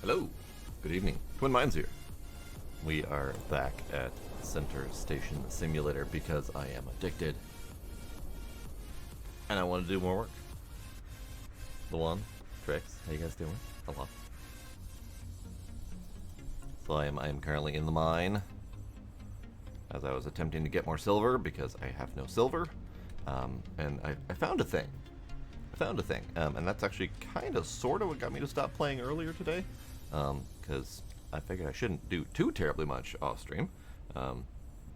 Hello, good evening. Twin Minds here. We are back at Center Station Simulator because I am addicted. And I want to do more work. Luan, Trix, how you guys doing? Hello. So I am currently in the mine as I was attempting to get more silver because I have no silver. And I found a thing. And that's actually kind of sort of what got me to stop playing earlier today. Because I figured I shouldn't do too terribly much off stream. But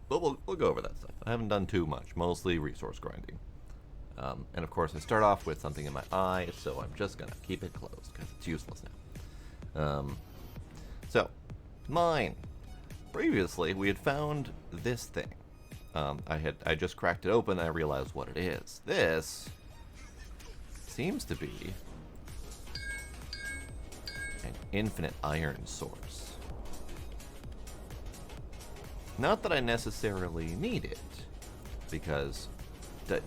we'll go over that stuff. I haven't done too much, mostly resource grinding. And of course I start off with something in my eye, so I'm just gonna keep it closed because it's useless now. So, mine. Previously we had found this thing. I just cracked it open and I realized what it is. This seems to be an infinite iron source. Not that I necessarily need it, because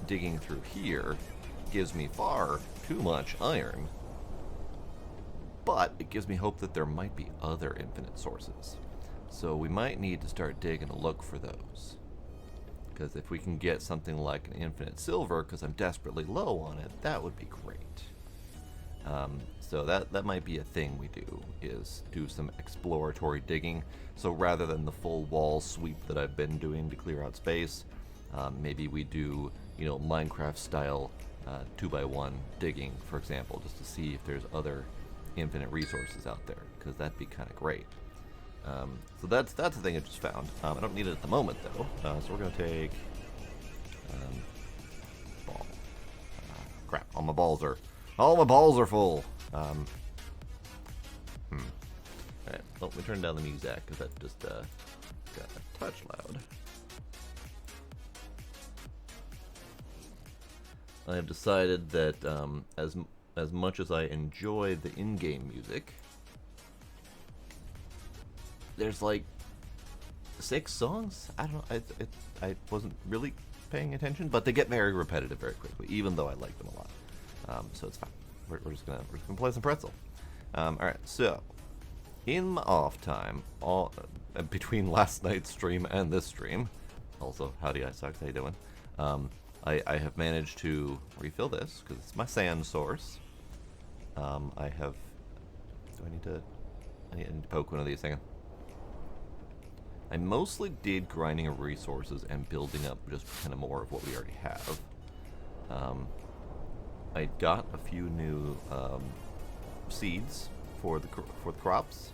digging through here gives me far too much iron, but it gives me hope that there might be other infinite sources. So we might need to start digging to look for those. Because if we can get something like an infinite silver, because I'm desperately low on it, that would be great. So that might be a thing we do, is do some exploratory digging. So rather than the full wall sweep that I've been doing to clear out space, maybe we do, Minecraft style 2x1 digging, for example, just to see if there's other infinite resources out there, because that'd be kind of great. So that's the thing I just found. I don't need it at the moment though, so we're gonna take ball. Crap! All my balls are full. Alright, well, we turn down the music because that just got a touch loud. I have decided that as much as I enjoy the in-game music, there's like 6 songs. I don't know. I wasn't really paying attention, but they get very repetitive very quickly, even though I like them a lot. So it's fine. We're just gonna play some pretzel. All right. So in my off time, between last night's stream and this stream, also howdy ISOX, how you doing? I have managed to refill this because it's my sand source. I need to poke one of these things. I mostly did grinding of resources and building up just kind of more of what we already have. I got a few new seeds for the crops.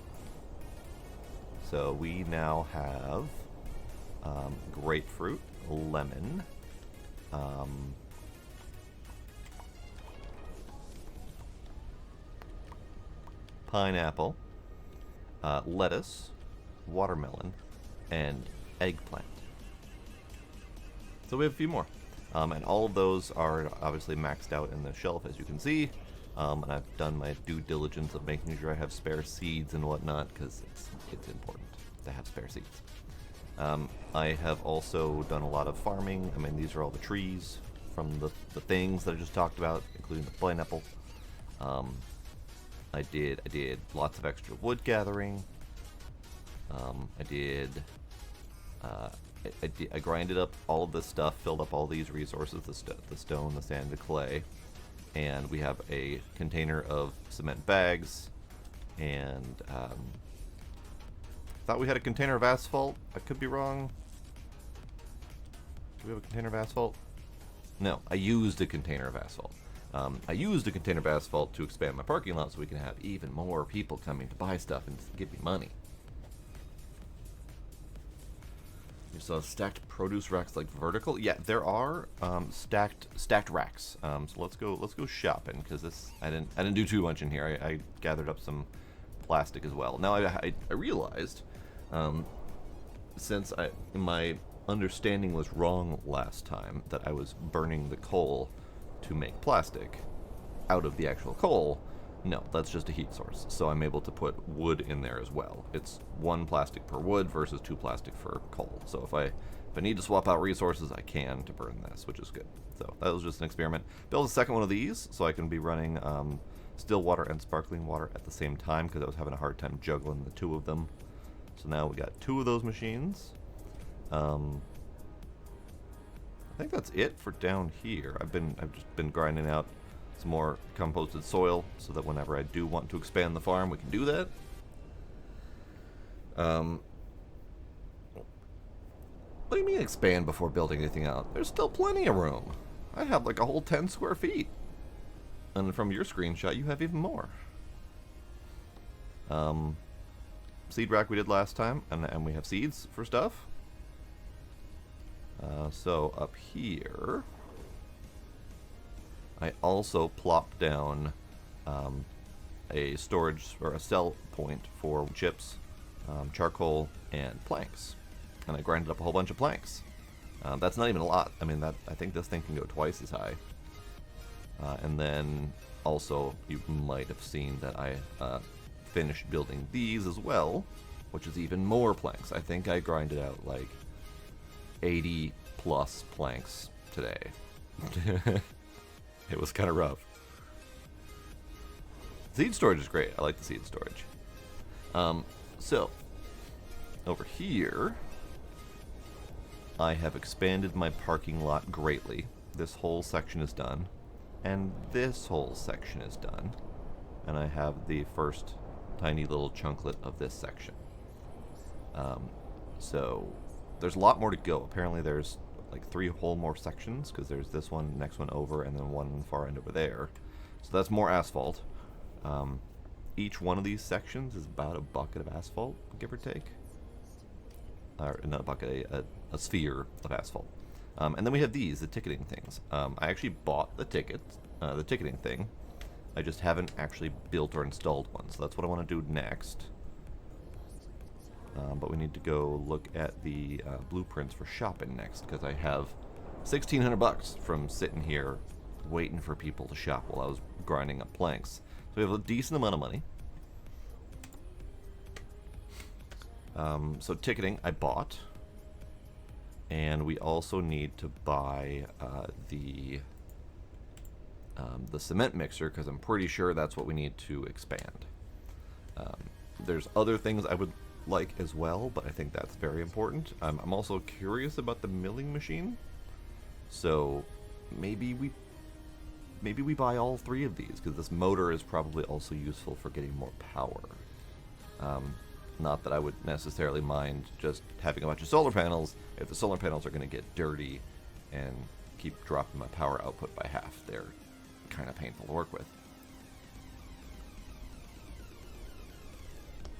So we now have grapefruit, lemon, pineapple, lettuce, watermelon, and eggplant. So we have a few more. And all of those are obviously maxed out in the shelf, as you can see. And I've done my due diligence of making sure I have spare seeds and whatnot, because it's important to have spare seeds. I have also done a lot of farming. I mean, these are all the trees from the things that I just talked about, including the pineapple. I did lots of extra wood gathering. I grinded up all of this stuff, filled up all these resources, the stone, the sand, the clay, and we have a container of cement bags, and thought we had a container of asphalt. I could be wrong. Do we have a container of asphalt? No, I used a container of asphalt. I used a container of asphalt to expand my parking lot so we can have even more people coming to buy stuff and give me money. You saw stacked produce racks like vertical. Yeah, there are stacked racks. So let's go shopping, because I didn't do too much in here. I gathered up some plastic as well. Now I realized, since my understanding was wrong last time, that I was burning the coal to make plastic out of the actual coal. No, that's just a heat source, so I'm able to put wood in there as well. It's 1 plastic per wood versus 2 plastic for coal. So if I need to swap out resources, I can to burn this, which is good. So that was just an experiment. Build a second one of these so I can be running still water and sparkling water at the same time because I was having a hard time juggling the two of them. So now we got two of those machines. I think that's it for down here. I've just been grinding out some more composted soil so that whenever I do want to expand the farm, we can do that. What do you mean expand before building anything out? There's still plenty of room. I have like a whole 10 square feet. And from your screenshot, you have even more. Seed rack we did last time, and we have seeds for stuff. So up here, I also plopped down a storage or a sell point for chips, charcoal, and planks. And I grinded up a whole bunch of planks. That's not even a lot. I mean, I think this thing can go twice as high. And then also, you might have seen that I finished building these as well, which is even more planks. I think I grinded out like 80 plus planks today. It was kind of rough. Seed storage is great. I like the seed storage. So, over here, I have expanded my parking lot greatly. This whole section is done. And this whole section is done. And I have the first tiny little chunklet of this section. So there's a lot more to go. Apparently there's like 3 whole more sections, because there's this one, next one over, and then one on the far end over there. So that's more asphalt. Each one of these sections is about a bucket of asphalt, give or take. Or not a bucket, a sphere of asphalt. And then we have these, the ticketing things. I actually bought the ticketing thing. I just haven't actually built or installed one, so that's what I want to do next. But we need to go look at the blueprints for shopping next, because I have $1,600 from sitting here waiting for people to shop while I was grinding up planks. So we have a decent amount of money. So ticketing I bought. And we also need to buy the cement mixer, because I'm pretty sure that's what we need to expand. There's other things I would like as well, but I think that's very important. I'm also curious about the milling machine, so maybe we buy all 3 of these, because this motor is probably also useful for getting more power. Not that I would necessarily mind just having a bunch of solar panels if the solar panels are going to get dirty and keep dropping my power output by half. They're kind of painful to work with.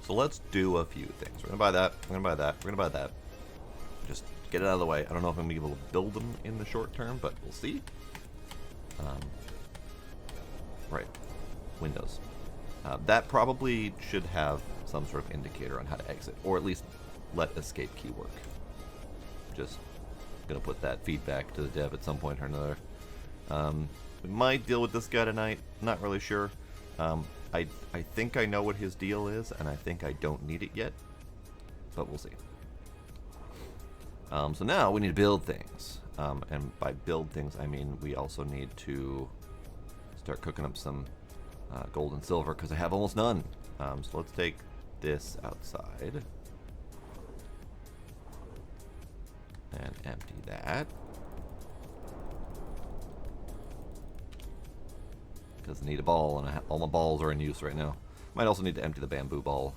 So let's do a few things. We're going to buy that, we're going to buy that, we're going to buy that. Just get it out of the way. I don't know if I'm going to be able to build them in the short term, but we'll see. Right. Windows. That probably should have some sort of indicator on how to exit, or at least let escape key work. Just gonna put that feedback to the dev at some point or another. We might deal with this guy tonight, not really sure. I think I know what his deal is, and I think I don't need it yet, but we'll see. So now we need to build things, and by build things I mean we also need to start cooking up some gold and silver, because I have almost none. So let's take this outside and empty that, because I need a ball, and all my balls are in use right now. Might also need to empty the bamboo ball.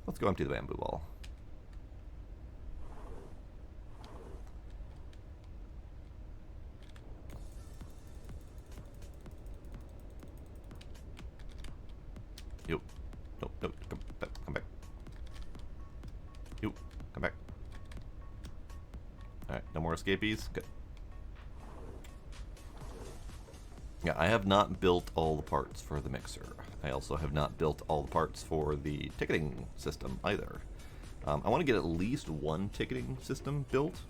Let's go empty the bamboo ball. Yo. Nope, come back. Yo, come back. Alright, no more escapees? Good. Yeah, I have not built all the parts for the mixer. I also have not built all the parts for the ticketing system either. I want to get at least one ticketing system built,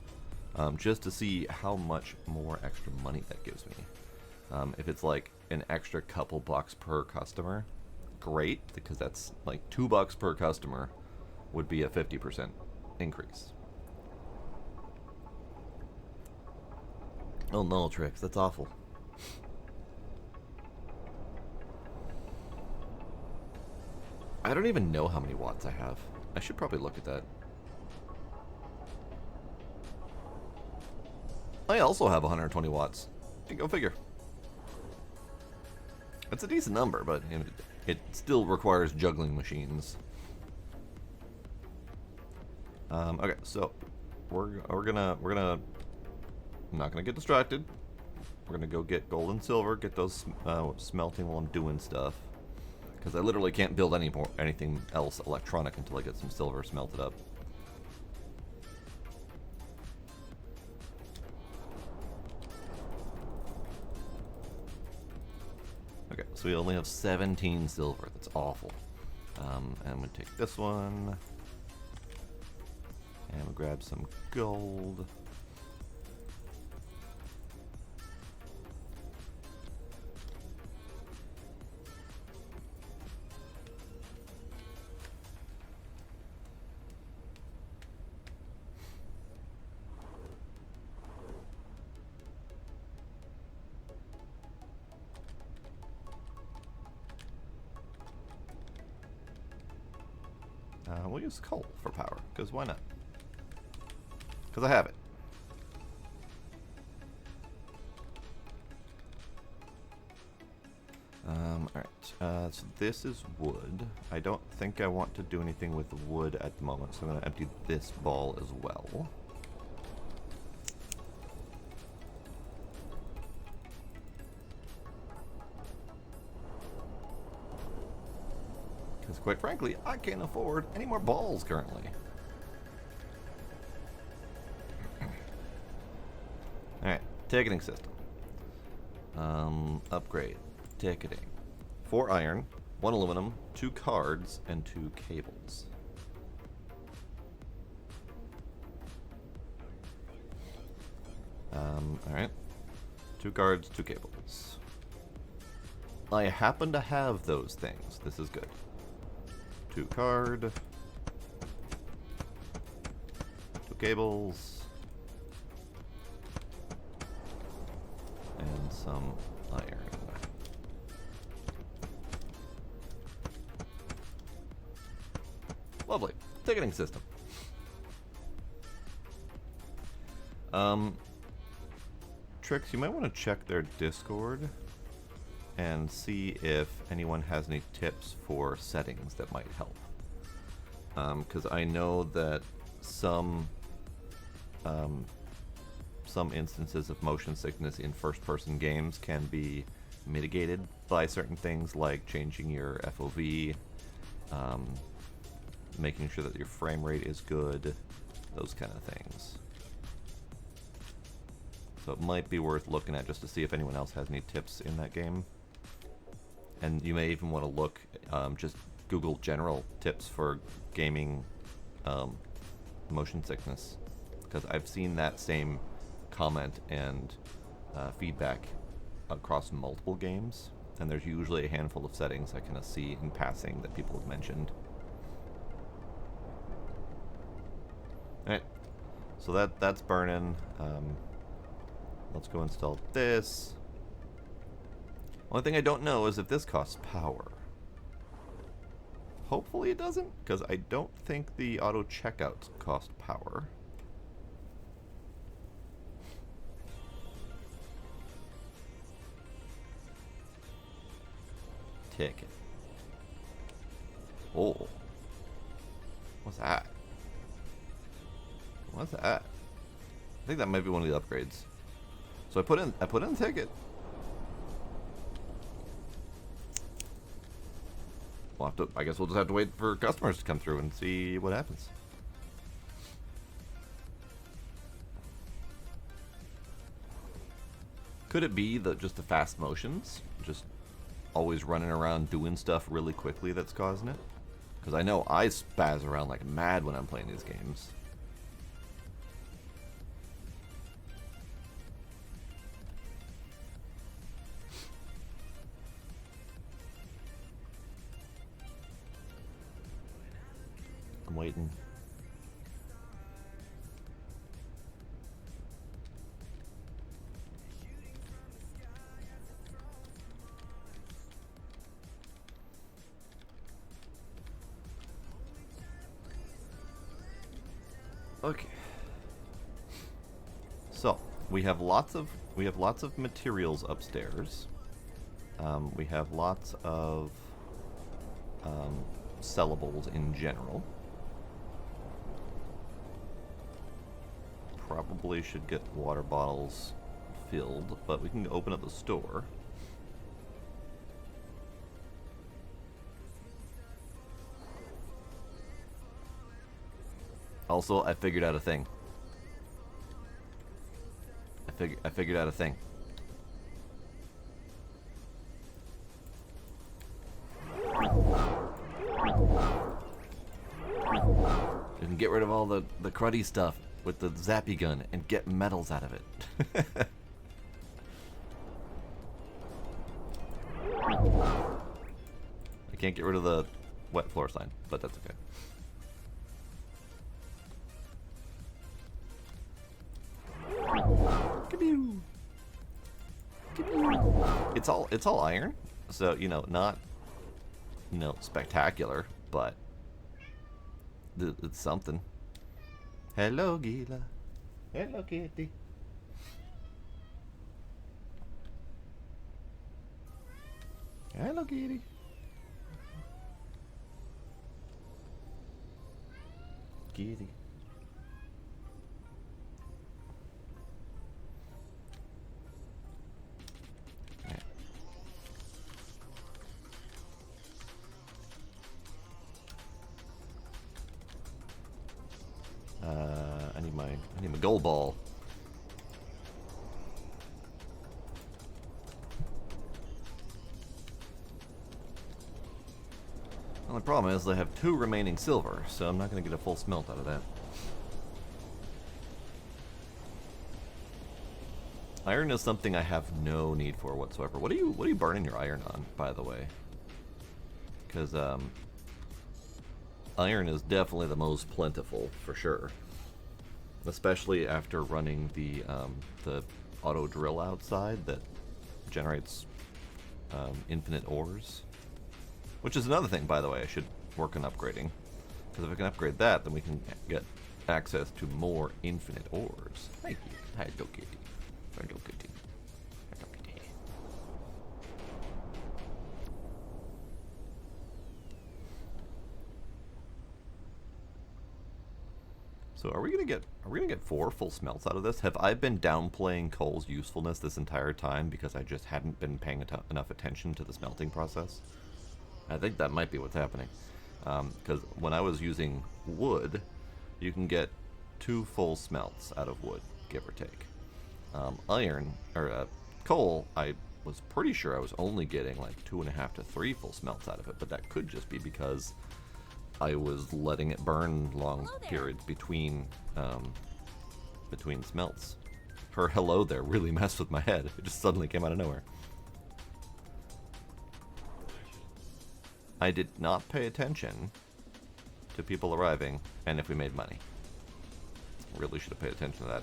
just to see how much more extra money that gives me. If it's like an extra couple bucks per customer, great, because that's like $2 per customer would be a 50% increase. Oh no, Trix, that's awful. I don't even know how many watts I have. I should probably look at that. I also have 120 watts. Go figure. It's a decent number, but it still requires juggling machines. Okay, so we're gonna I'm not gonna get distracted. We're gonna go get gold and silver, get those smelting while I'm doing stuff. Because I literally can't build anything else electronic until I get some silver smelted up. Okay, so we only have 17 silver. That's awful. And I'm gonna take this one. And we'll grab some gold. We'll use coal for power, because why not? Because I have it. Alright, so this is wood. I don't think I want to do anything with wood at the moment, so I'm going to empty this ball as well. Because quite frankly, I can't afford any more balls currently. Alright, ticketing system. Upgrade. Ticketing. 4 iron, 1 aluminum, 2 cards, and 2 cables. Alright. 2 cards, 2 cables. I happen to have those things. This is good. 2 card. 2 cables. And some iron. Lovely. Ticketing system. Trix, you might want to check their Discord and see if anyone has any tips for settings that might help. Because I know that some instances of motion sickness in first-person games can be mitigated by certain things like changing your FOV, making sure that your frame rate is good, those kind of things. So it might be worth looking at just to see if anyone else has any tips in that game. And you may even want to look, just Google general tips for gaming motion sickness, because I've seen that same comment and feedback across multiple games, and there's usually a handful of settings I kind of see in passing that people have mentioned. Alright, so that's burning. Let's go install this. Only thing I don't know is if this costs power. Hopefully it doesn't, because I don't think the auto checkouts cost power. Ticket. Oh. What's that? What's that? I think that might be one of the upgrades. So I put in the ticket. We'll have to, I guess we'll just have to wait for customers to come through and see what happens. Could it be just the fast motions? Just always running around doing stuff really quickly that's causing it? Because I know I spaz around like mad when I'm playing these games. I'm waiting. Okay. So we have lots of materials upstairs. We have lots of sellables in general. Probably should get water bottles filled, but we can open up the store. Also, I figured out a thing. I figured out a thing. You can get rid of all the cruddy stuff with the zappy gun and get metals out of it. I can't get rid of the wet floor sign, but that's okay. It's all iron, so not spectacular, but it's something. Hello, Gila. Hello, Kitty. Hello, Kitty. Kitty. I need my gold ball. The only problem is I have 2 remaining silver, so I'm not going to get a full smelt out of that. Iron is something I have no need for whatsoever. What are you burning your iron on, by the way? Because iron is definitely the most plentiful for sure. Especially after running the auto drill outside that generates infinite ores. Which is another thing, by the way, I should work on upgrading. Because if I can upgrade that, then we can get access to more infinite ores. Thank you. Hello, Kitty. Hello, Kitty. Hello, Kitty. So are we gonna get 4 full smelts out of this? Have I been downplaying coal's usefulness this entire time because I just hadn't been paying enough attention to the smelting process? I think that might be what's happening. Because when I was using wood, you can get 2 full smelts out of wood, give or take. Coal, I was pretty sure I was only getting like 2.5 to 3 full smelts out of it, but that could just be because I was letting it burn long periods between smelts. Her hello there really messed with my head. It just suddenly came out of nowhere. I did not pay attention to people arriving and if we made money. Really should have paid attention to that.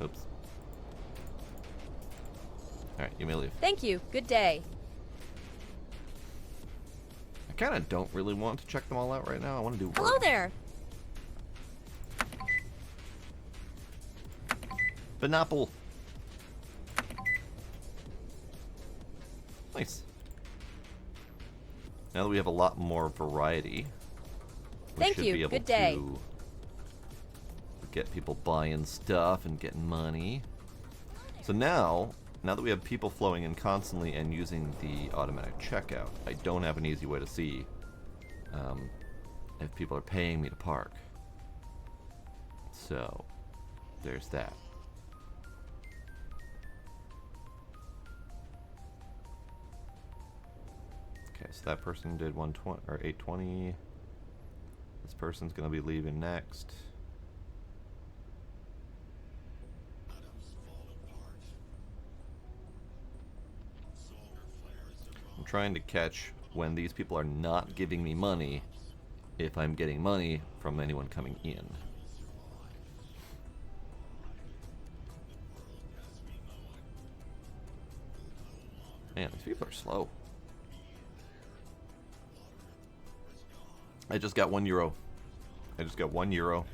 Oops. Alright, you may leave. Thank you. Good day. I kind of don't really want to check them all out right now. I want to do work. Hello there. Banapple. Nice. Now that we have a lot more variety, we Thank should you. be able Good day. to get people buying stuff and getting money. So now that we have people flowing in constantly and using the automatic checkout, I don't have an easy way to see if people are paying me to park. So there's that. Okay, so that person did 120 or 820. This person's gonna be leaving next. I'm trying to catch when these people are not giving me money if I'm getting money from anyone coming in. Man, these people are slow. I just got €1. I just got €1.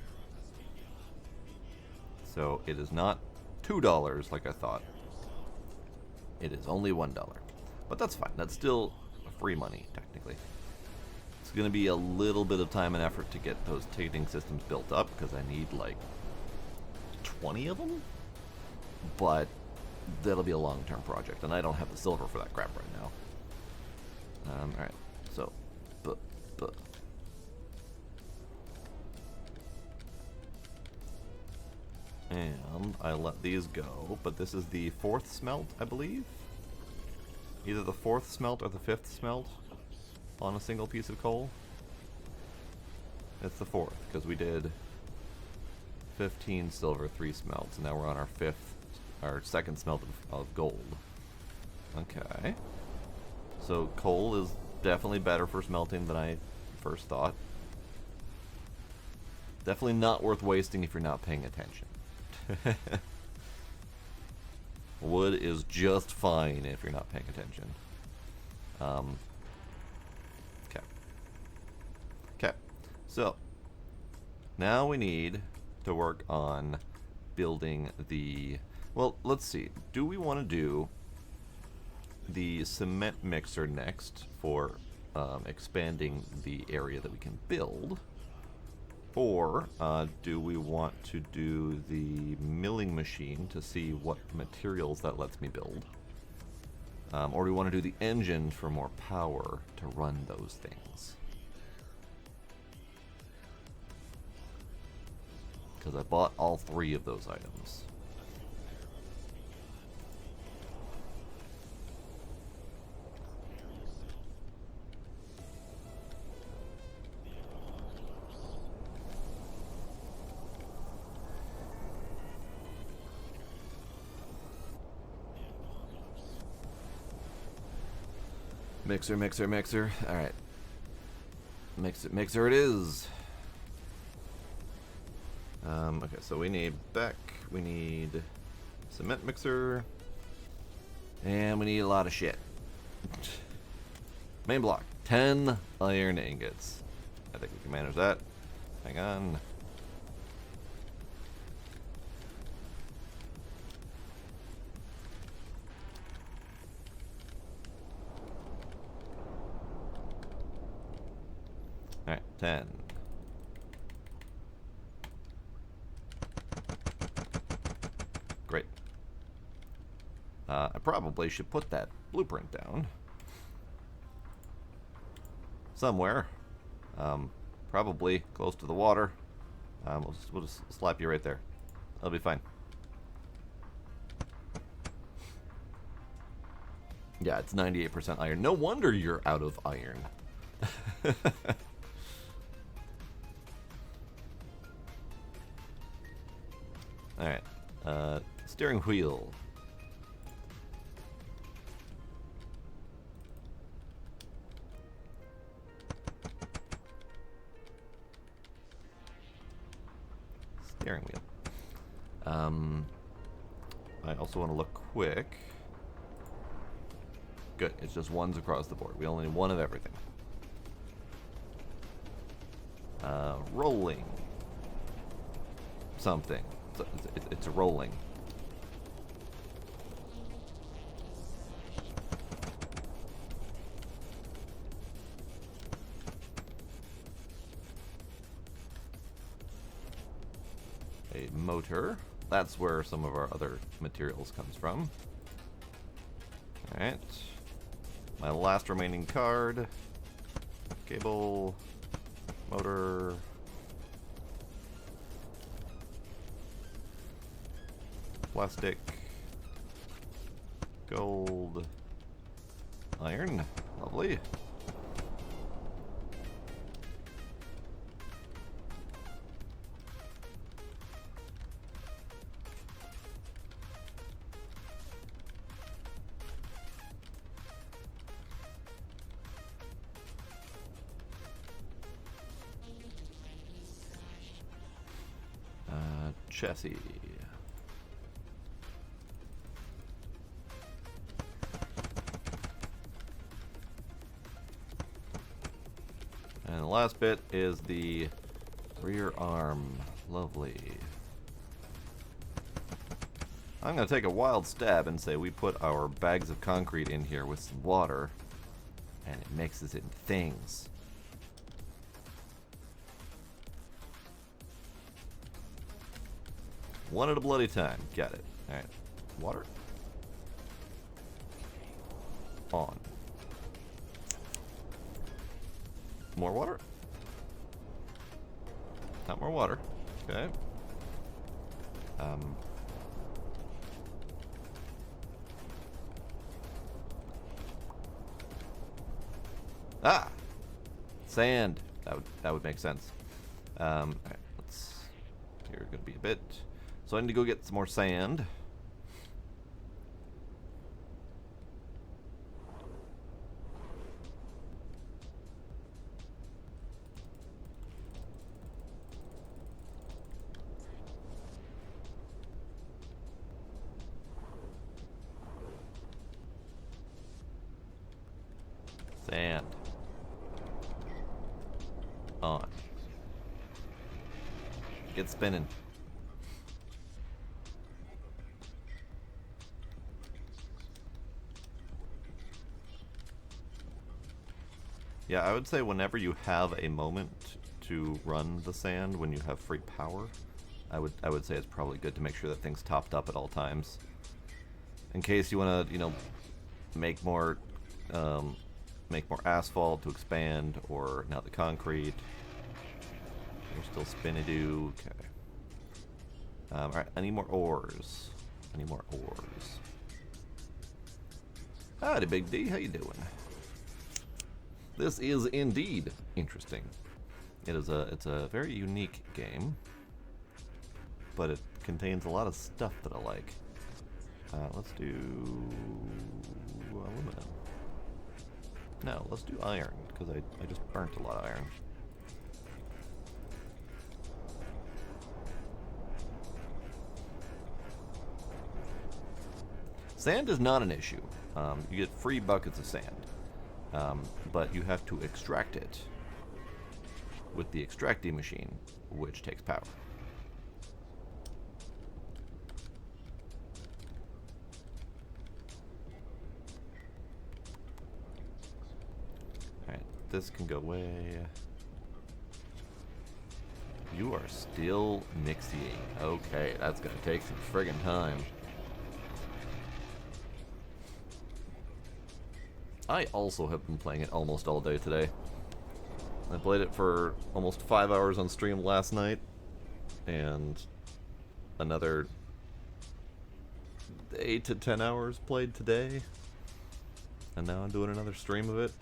So it is not $2 like I thought. It is only $1. But that's fine. That's still free money, technically. It's going to be a little bit of time and effort to get those ticketing systems built up, because I need like 20 of them. But that'll be a long-term project, and I don't have the silver for that crap right now. Alright, so, and I let these go, but this is the 4th smelt, I believe? Either the 4th smelt or the 5th smelt on a single piece of coal. It's the 4th, because we did 15 silver, 3 smelts, and now we're on our 2nd smelt of gold. Okay. So coal is definitely better for smelting than I first thought. Definitely not worth wasting if you're not paying attention. Wood is just fine if you're not paying attention. Okay. Okay. So, now we need to work on building the... Well, let's see. Do we want to do the cement mixer next for expanding the area that we can build? Or do we want to do the milling machine to see what materials that lets me build? Or do we want to do the engine for more power to run those things? Because I bought all 3 of those items. Mixer, mixer, mixer. Alright. Mixer it is. Okay, so we need Beck, we need cement mixer, and we need a lot of shit. Main block, 10 iron ingots. I think we can manage that. Hang on. Alright, 10. Great. I probably should put that blueprint down somewhere. Probably close to the water. We'll just slap you right there. That'll be fine. Yeah, it's 98% iron. No wonder you're out of iron. Alright. Steering wheel. Steering wheel. I also want to look quick. Good, it's just ones across the board. We only need one of everything. Rolling. Something. It's a rolling. A motor. That's where some of our other materials comes from. Alright. My last remaining card. Cable. Motor. Plastic. Gold. Iron. Lovely. Chassis. last bit is the rear arm. Lovely. I'm going to take a wild stab and say we put our bags of concrete in here with some water, and it mixes it into things. One at a bloody time. Got it. Alright. Water. On. More water. Not more water. Okay. Ah! Sand. That would make sense. Alright, let's... Here's gonna be a bit... So I need to go get some more sand. Sand. On. Get spinning. Yeah, I would say whenever you have a moment to run the sand, when you have free power, I would say it's probably good to make sure that thing's topped up at all times. In case you want to, you know, make more asphalt to expand, or now the concrete. We're still spinny-doo. Okay. Alright, I need more ores. I need more ores. Howdy, Big D. How you doing? This is indeed interesting. It's a very unique game, but it contains a lot of stuff that I like. Let's do aluminum. No, let's do iron, because I just burnt a lot of iron. Sand is not an issue. You get free buckets of sand. But you have to extract it with the extracting machine, which takes power. Alright, this can go away. You are still mixing. Okay, that's gonna take some friggin' time. I also have been playing it almost all day today. I played it for almost 5 hours on stream last night, and another 8 to 10 hours played today, and now I'm doing another stream of it.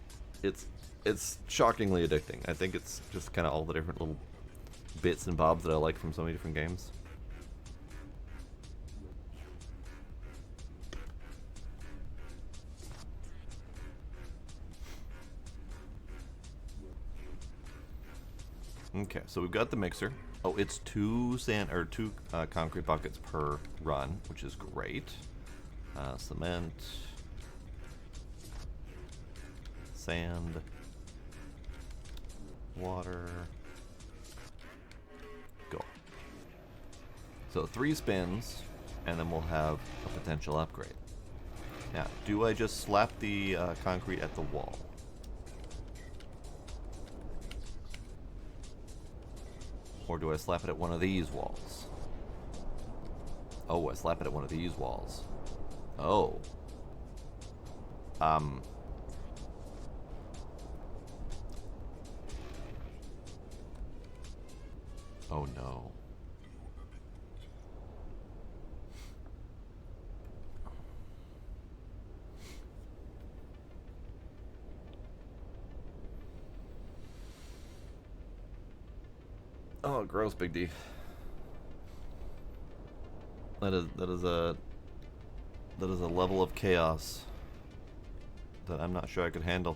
It's shockingly addicting. I think it's just kind of all the different little bits and bobs that I like from so many different games. Okay, so we've got the mixer. Oh, it's two concrete buckets per run, which is great. Cement, sand, water. Go. So 3 spins, and then we'll have a potential upgrade. Now, do I just slap the concrete at the wall? Or do I slap it at one of these walls? Oh, I slap it at one of these walls. Oh. Oh no. Oh, gross, Big D. That is a level of chaos that I'm not sure I could handle.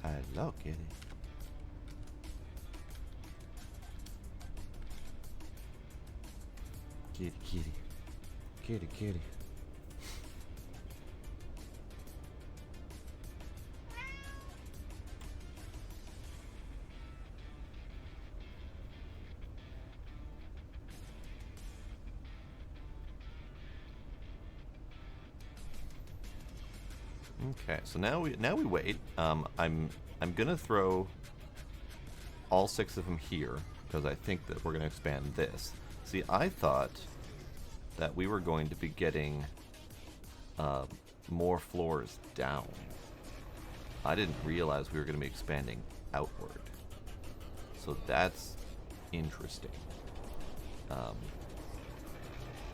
Hello, kitty. Kitty, kitty. Kitty, kitty. Okay, so now we wait. I'm gonna throw all 6 of them here because I think that we're gonna expand this. See, I thought that we were going to be getting more floors down. I didn't realize we were going to be expanding outward. So that's interesting.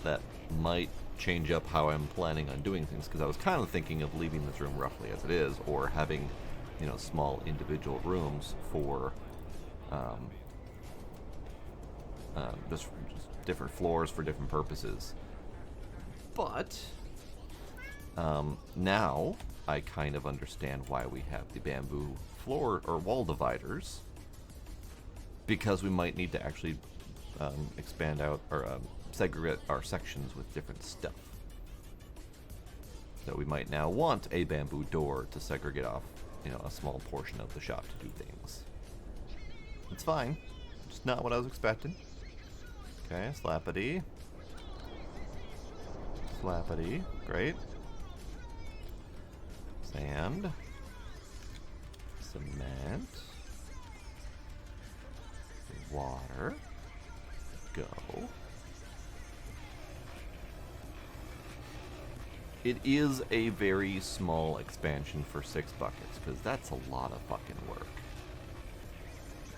That might change up how I'm planning on doing things, because I was kind of thinking of leaving this room roughly as it is, or having, you know, small individual rooms for just different floors for different purposes. But now I kind of understand why we have the bamboo floor or wall dividers, because we might need to actually expand out or segregate our sections with different stuff. So we might now want a bamboo door to segregate off, you know, a small portion of the shop to do things. It's fine. Just not what I was expecting. Okay, slappity. Slappity. Great. Sand. Cement. Water. Go. It is a very small expansion for 6 buckets, because that's a lot of fucking work.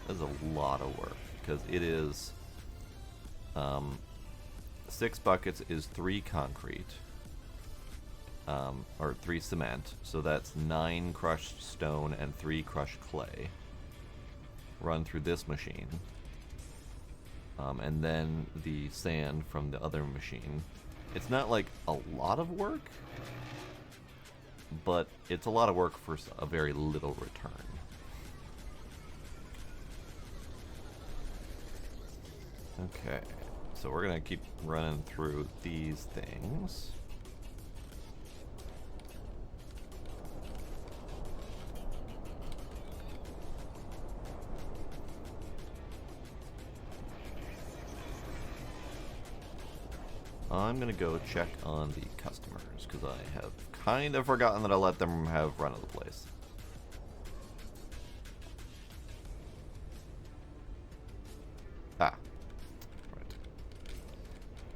That's a lot of work, because it is 6 buckets is 3 concrete, or 3 cement, so that's 9 crushed stone and 3 crushed clay. Run through this machine, and then the sand from the other machine. It's not like a lot of work, but it's a lot of work for a very little return. Okay, so we're gonna keep running through these things. I'm gonna go check on the customers, because I have kind of forgotten that I let them have run of the place. Ah, right.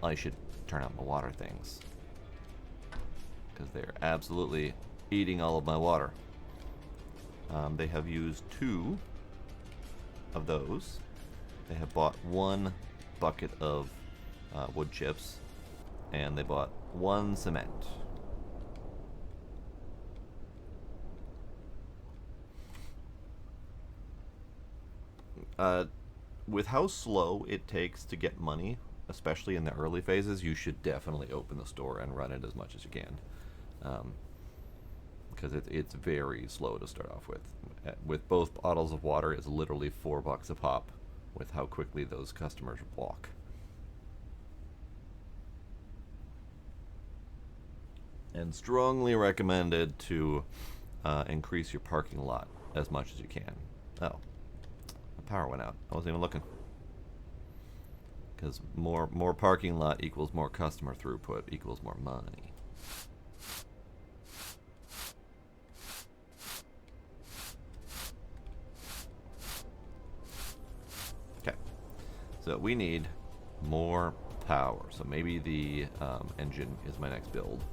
I should turn out my water things, because they're absolutely eating all of my water. They have used 2 of those. They have bought 1 bucket of wood chips, and they bought 1 cement. With how slow it takes to get money, especially in the early phases, you should definitely open the store and run it as much as you can. Because it's very slow to start off with. With both bottles of water, it's literally $4 a pop with how quickly those customers walk. And strongly recommended to increase your parking lot as much as you can. Oh, the power went out. I wasn't even looking. Because more parking lot equals more customer throughput equals more money. Okay, so we need more power. So maybe the engine is my next build.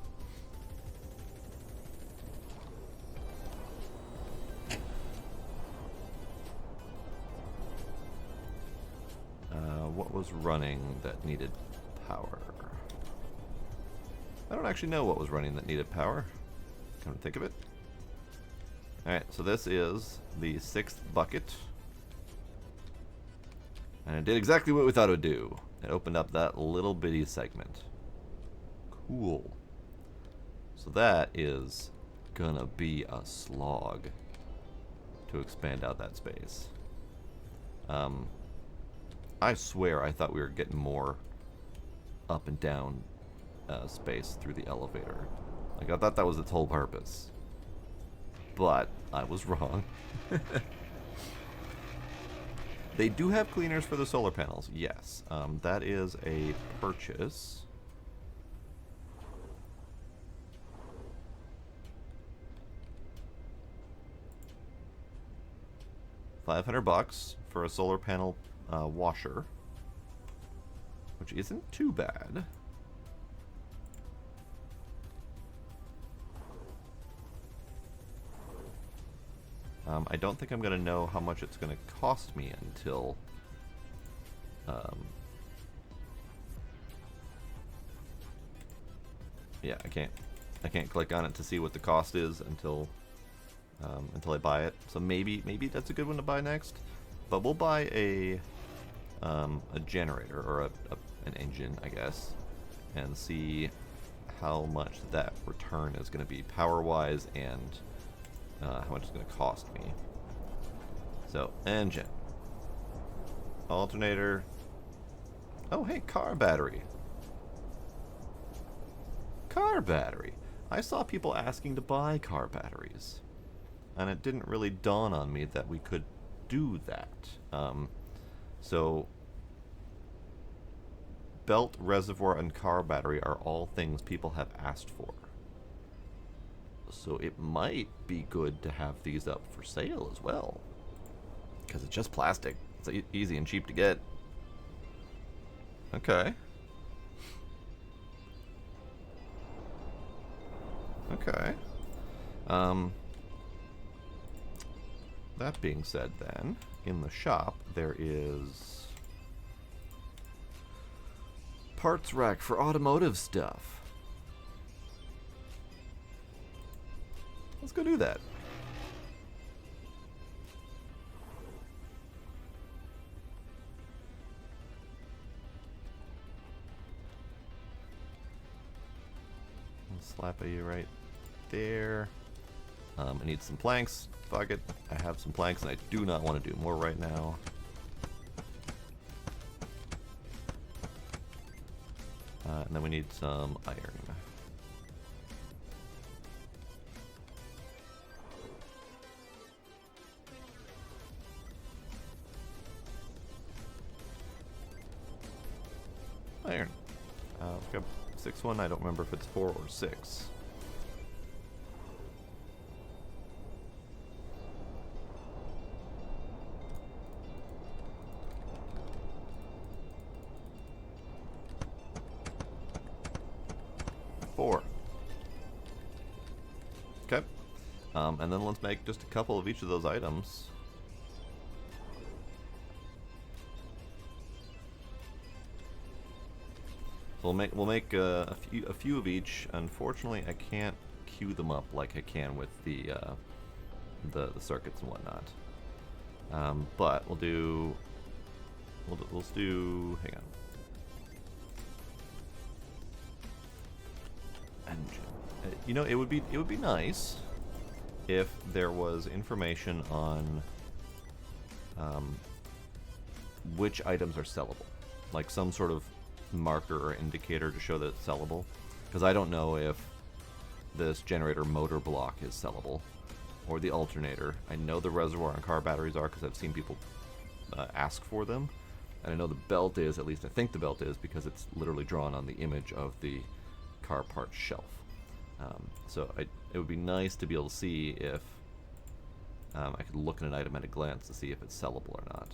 What was running that needed power? I don't actually know what was running that needed power. Come to think of it. Alright, so this is the 6th bucket. And it did exactly what we thought it would do. It opened up that little bitty segment. Cool. So that is gonna be a slog to expand out that space. I swear I thought we were getting more up and down space through the elevator. Like, I thought that was its whole purpose. But I was wrong. They do have cleaners for the solar panels, yes. That is a purchase. $500 for a solar panel washer, which isn't too bad. I don't think I'm going to know how much it's going to cost me until yeah, I can't click on it to see what the cost is until I buy it. So maybe that's a good one to buy next. But we'll buy a generator or an engine, I guess, and see how much that return is going to be power-wise and how much it's going to cost me. So, engine. Alternator. Oh, hey, car battery. Car battery. I saw people asking to buy car batteries, and it didn't really dawn on me that we could do that. So, belt, reservoir, and car battery are all things people have asked for. So it might be good to have these up for sale as well, because it's just plastic. It's easy and cheap to get. Okay. Okay. That being said, then, in the shop there is parts rack for automotive stuff. Let's go do that. I'll slap you right there. I need some planks. Fuck it. I have some planks and I do not want to do more right now. And then we need some iron. Iron. We've got 6-1. I don't remember if it's 4 or 6. Okay. And then let's make just a couple of each of those items. We'll make a few of each. Unfortunately, I can't queue them up like I can with the circuits and whatnot. But we'll do. Let's do. Hang on. Engine. You know, it would be nice if there was information on which items are sellable, like some sort of marker or indicator to show that it's sellable, because I don't know if this generator motor block is sellable or the alternator. I know the reservoir and car batteries are because I've seen people ask for them, and I know the belt is, at least I think the belt is, because it's literally drawn on the image of the car parts shelf. So it would be nice to be able to see if I could look at an item at a glance to see if it's sellable or not.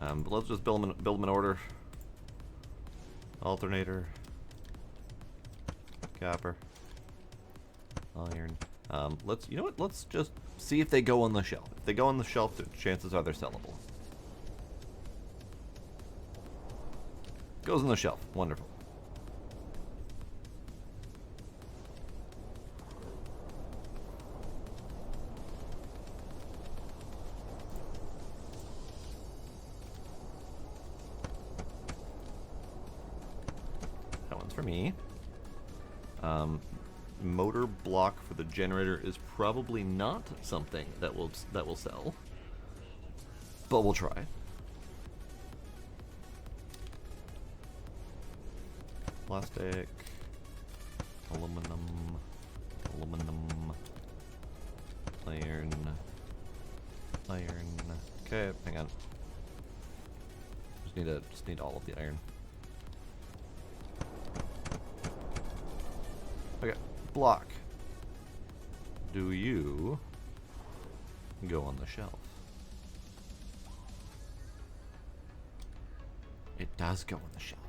But let's just build them in order. Alternator, copper, iron. You know what? Let's just see if they go on the shelf. If they go on the shelf, the chances are they're sellable. Goes on the shelf. Wonderful. For me. Motor block for the generator is probably not something that will sell, but we'll try. Plastic. Aluminum. Aluminum. Iron. Iron. Okay, hang on. Just need all of the iron. Okay, block. Do you go on the shelf? It does go on the shelf.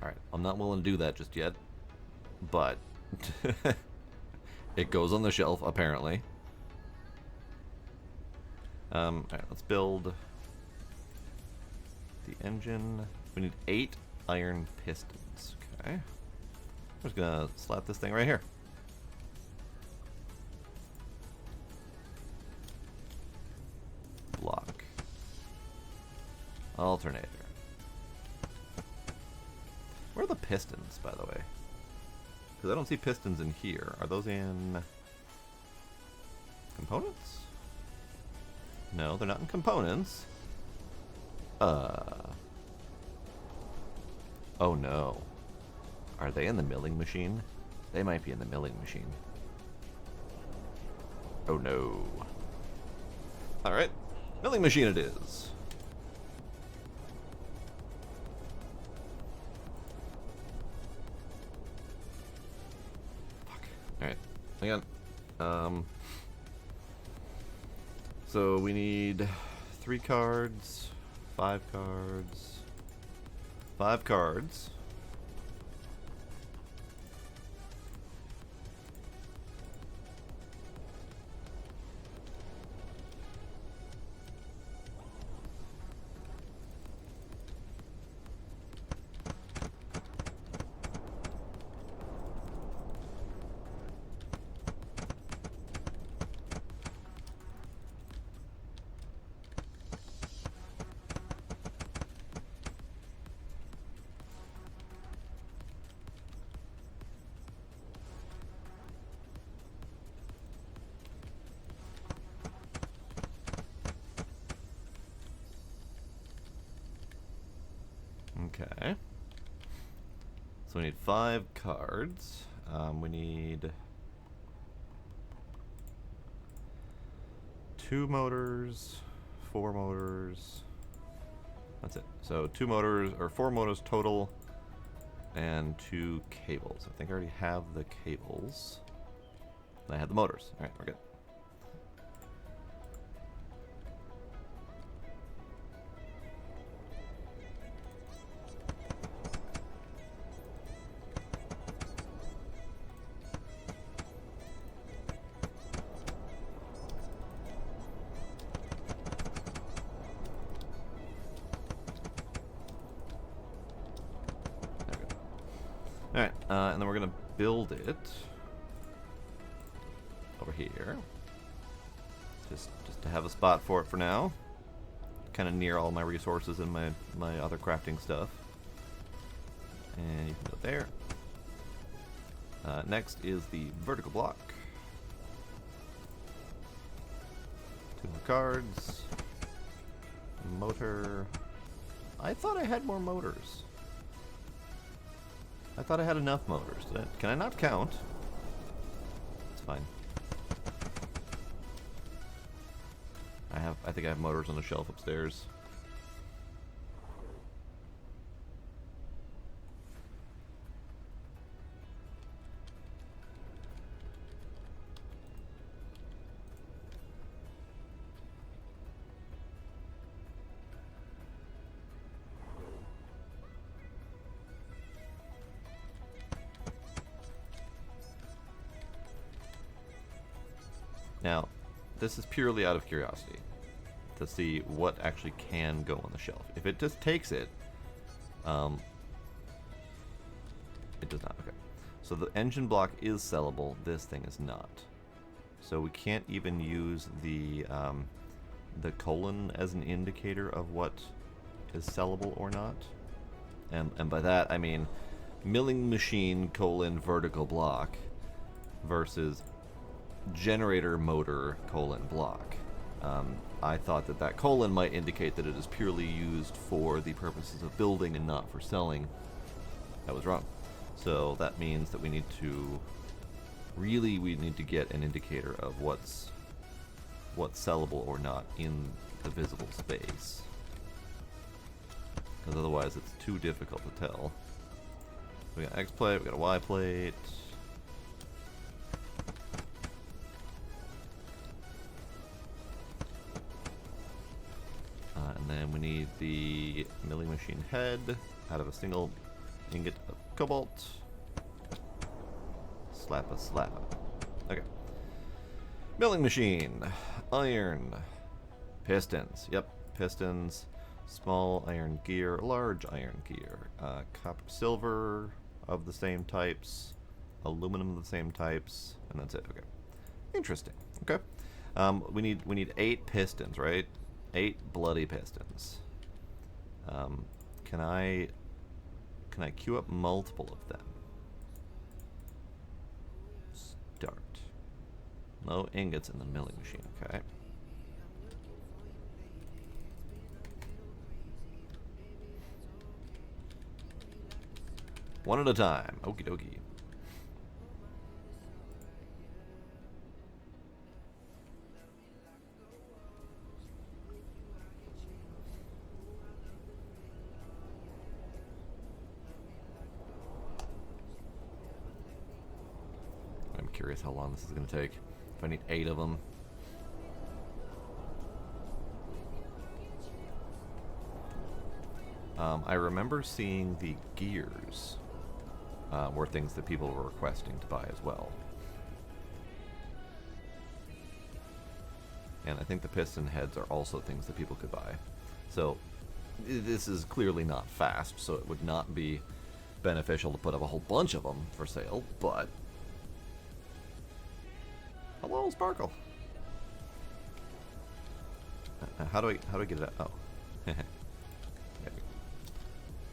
Alright, I'm not willing to do that just yet, but it goes on the shelf, apparently. Alright, let's build the engine. We need 8 iron pistons. Okay. I'm just gonna slap this thing right here. Block. Alternator. Where are the pistons, by the way? Because I don't see pistons in here. Are those in components? No, they're not in components. Oh no. Are they in the milling machine? They might be in the milling machine. Oh no. Alright. Milling machine it is. Fuck. Alright. Hang on. So we need 3 cards, 5 cards, 5 cards. Okay. So we need 5 cards. We need 2 motors, 4 motors. That's it. So 2 motors, or 4 motors total, and 2 cables. I think I already have the cables. And I have the motors. Alright, we're good. Alright, and then we're going to build it over here. Just to have a spot for it for now. Kind of near all my resources and my other crafting stuff. And you can go there. Next is the vertical block. 2 more cards. Motor. I thought I had more motors. I thought I had enough motors. Can I not count? It's fine. I think I have motors on the shelf upstairs. Now, this is purely out of curiosity to see what actually can go on the shelf. If it just takes it, it does not. Okay. So the engine block is sellable. This thing is not. So we can't even use the colon as an indicator of what is sellable or not. And by that I mean milling machine colon vertical block versus generator motor colon block. I thought that colon might indicate that it is purely used for the purposes of building and not for selling. I was wrong. So that means that we need to we need to get an indicator of what's sellable or not in the visible space, because otherwise it's too difficult to tell. We got X plate, we got a Y plate. And then we need the milling machine head out of a single ingot of cobalt. Slap a slab. Okay. Milling machine. Iron. Pistons. Yep, pistons. Small iron gear. Large iron gear. Copper, silver of the same types. Aluminum of the same types. And that's it. Okay. Interesting. Okay. We need 8 pistons, right? 8 bloody pistons. Can I queue up multiple of them? Start. No ingots in the milling machine, okay. One at a time. Okie dokie. I'm curious how long this is going to take. If I need 8 of them. I remember seeing the gears were things that people were requesting to buy as well. And I think the piston heads are also things that people could buy. So this is clearly not fast, so it would not be beneficial to put up a whole bunch of them for sale, but... Hello, Sparkle! How do I get it out? Oh.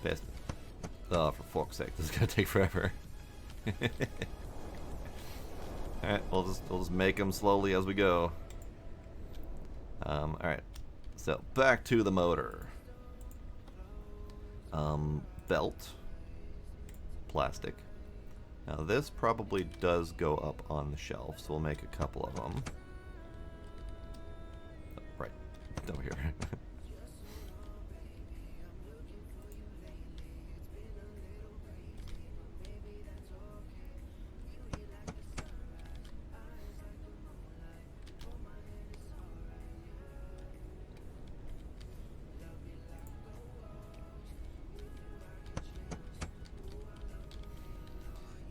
Piston. Oh, for fork's sake, this is gonna take forever. Alright, we'll just make them slowly as we go. Alright. So, back to the motor. Belt. Plastic. Now this probably does go up on the shelf, so we'll make a couple of them. Right. Over here.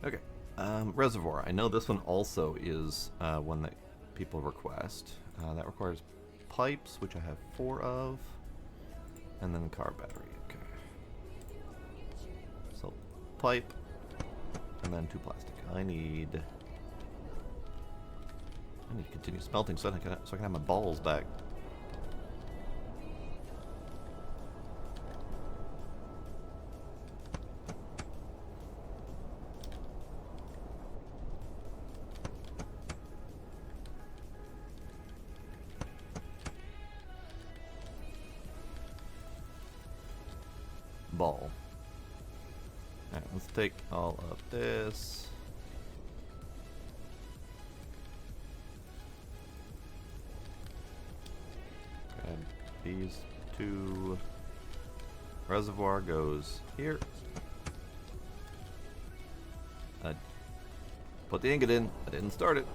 Okay, reservoir. I know this one also is one that people request. That requires pipes, which I have 4 of, and then car battery. Okay. So, pipe, and then 2 plastic. I need to continue smelting so I can have my balls back. Ball. Alright, let's take all of this. Grab these 2. Reservoir goes here. Put the ingot in. I didn't start it.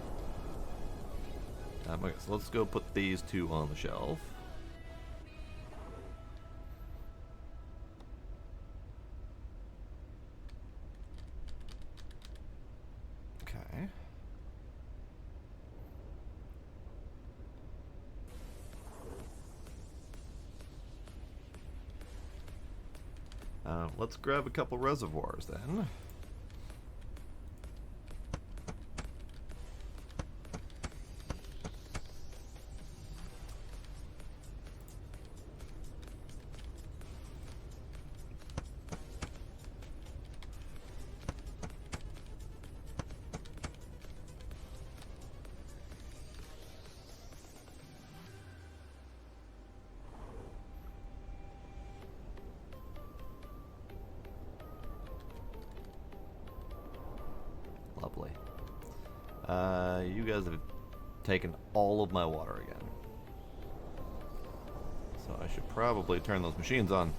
Okay, so let's go put these 2 on the shelf. Okay. Let's grab a couple reservoirs then. you guys have taken all of my water again. So I should probably turn those machines on.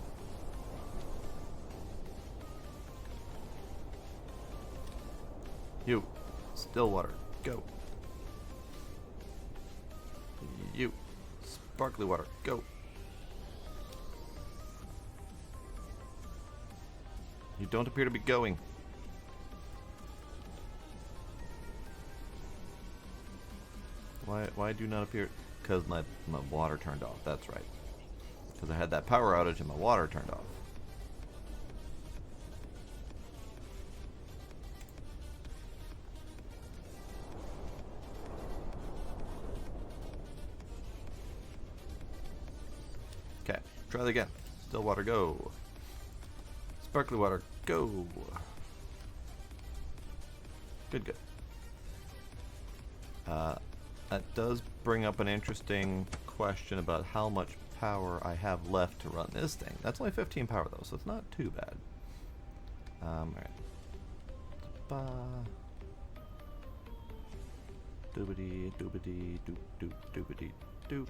You, still water, go. You, sparkly water, go. You don't appear to be going. Why do you not appear? Because my water turned off, that's right. Because I had that power outage and my water turned off. Okay, try that again. Still water, go. Sparkly water, go. Good, good. That does bring up an interesting question about how much power I have left to run this thing. That's only 15 power though, so it's not too bad. Alright. Doobity, doobity, doop, doop, doobity, doop.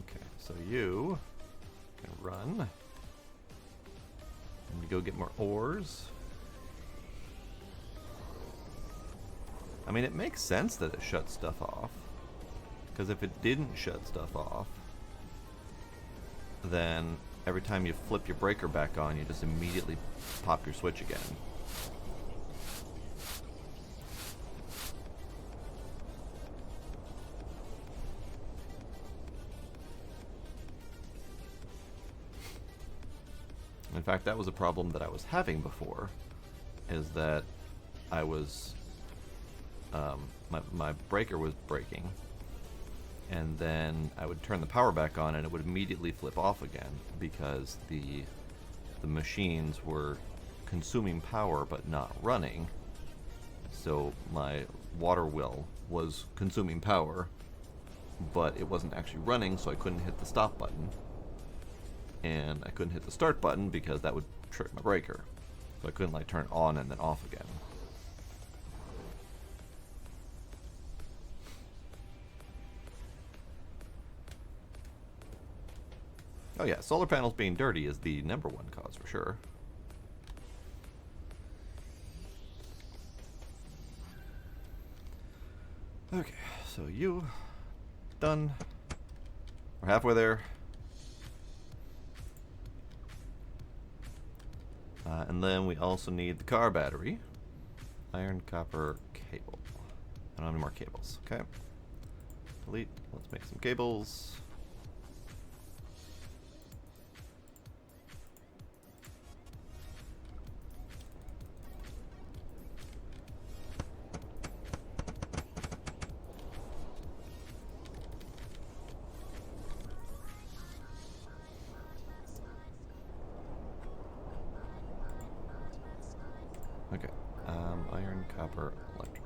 Okay, so you can run. And you go get more ores. I mean, it makes sense that it shuts stuff off. Because if it didn't shut stuff off, then every time you flip your breaker back on, you just immediately pop your switch again. In fact, that was a problem that I was having before, is that I was, my breaker was breaking, and then I would turn the power back on and it would immediately flip off again because the machines were consuming power but not running. So my water wheel was consuming power, but it wasn't actually running, so I couldn't hit the stop button. And I couldn't hit the start button because that would trip my breaker. So I couldn't like turn it on and then off again. Oh yeah, solar panels being dirty is the #1 cause for sure. Okay, so you done. We're halfway there. And then we also need the car battery. Iron, copper, cable. I don't have any more cables. Okay. Delete. Let's make some cables. Okay. Iron, copper, electric.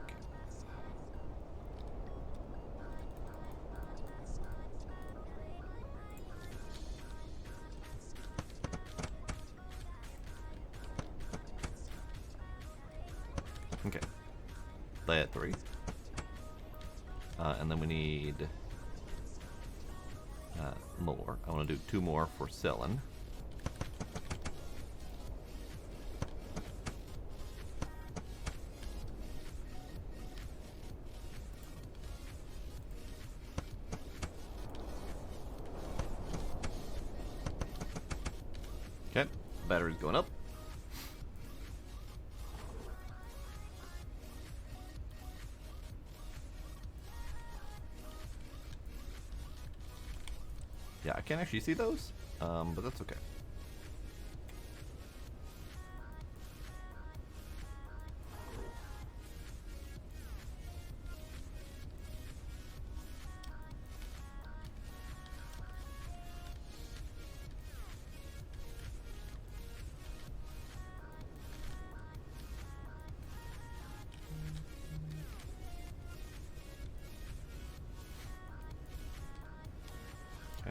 Okay. Lay at 3. And then we need more. I want to do 2 more for selling. Okay, battery's going up. Yeah, I can't actually see those, but that's okay.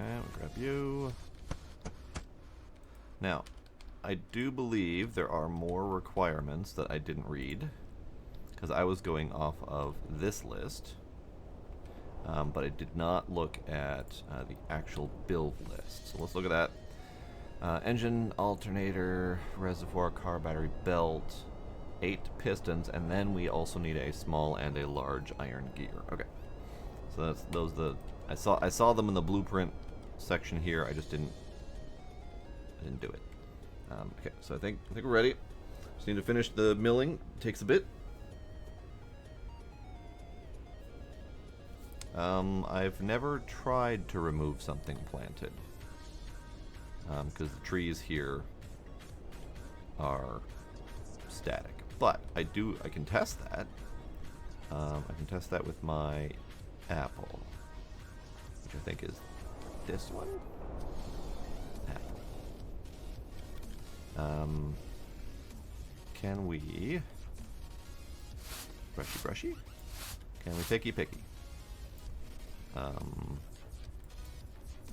we'll grab you. Now, I do believe there are more requirements that I didn't read, because I was going off of this list, but I did not look at the actual build list. So let's look at that. Engine, alternator, reservoir, car battery, belt, 8 pistons, and then we also need a small and a large iron gear. Okay, so that's those the I saw them in the blueprint section here. I just didn't do it. Okay, so I think we're ready. Just need to finish the milling. Takes a bit. I've never tried to remove something planted, because the trees here are static. But I can test that. I can test that with my apple, which I think is this one. Apple. Can we brushy? Can we picky? I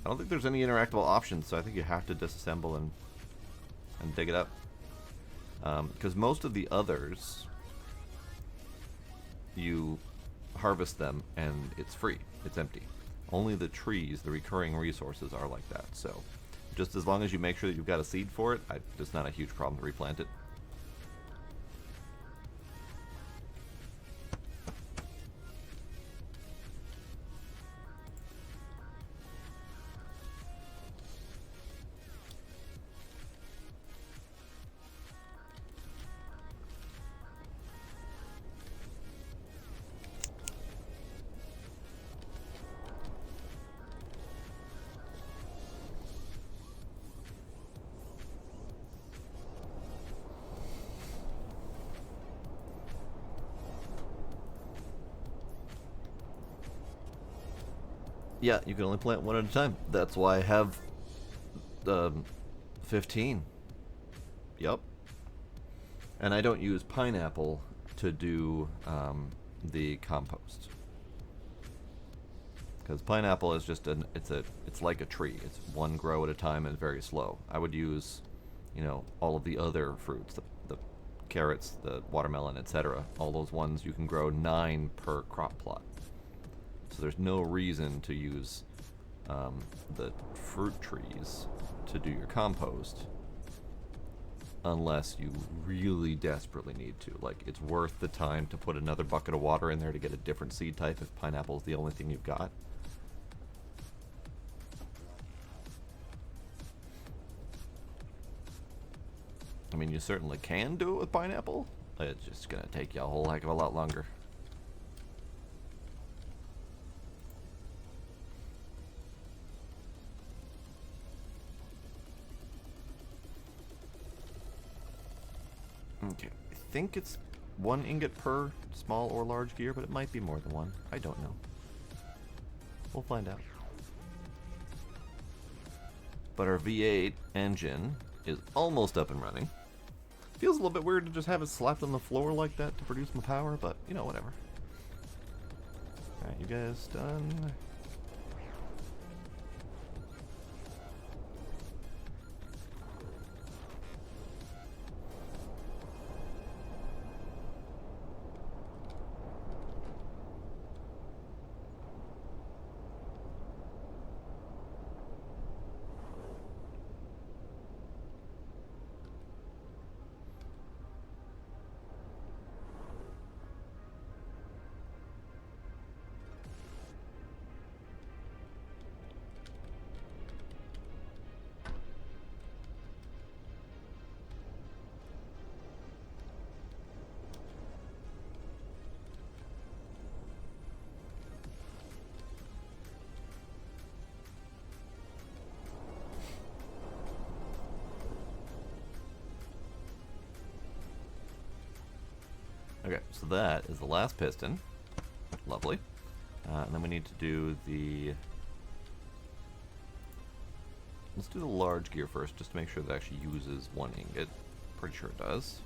don't think there's any interactable options, so I think you have to disassemble and dig it up. Because most of the others, you harvest them and it's free. It's empty. Only the trees, the recurring resources, are like that. So just as long as you make sure that you've got a seed for it, it's not a huge problem to replant it. Yeah, you can only plant one at a time. That's why I have 15. Yep. And I don't use pineapple to do the compost, because pineapple is just it's like a tree. It's one grow at a time and very slow. I would use, all of the other fruits, the carrots, the watermelon, etc. All those ones you can grow 9 per crop plot. So there's no reason to use the fruit trees to do your compost unless you really desperately need to. Like, it's worth the time to put another bucket of water in there to get a different seed type if pineapple is the only thing you've got. I mean, you certainly can do it with pineapple. It's just going to take you a whole heck of a lot longer. Okay, I think it's 1 ingot per small or large gear, but it might be more than one. I don't know. We'll find out. But our V8 engine is almost up and running. Feels a little bit weird to just have it slapped on the floor like that to produce my power, but, whatever. Alright, you guys done? Okay, so that is the last piston. Lovely. And then we need to do the... Let's do the large gear first, just to make sure that it actually uses 1 ingot. Pretty sure it does.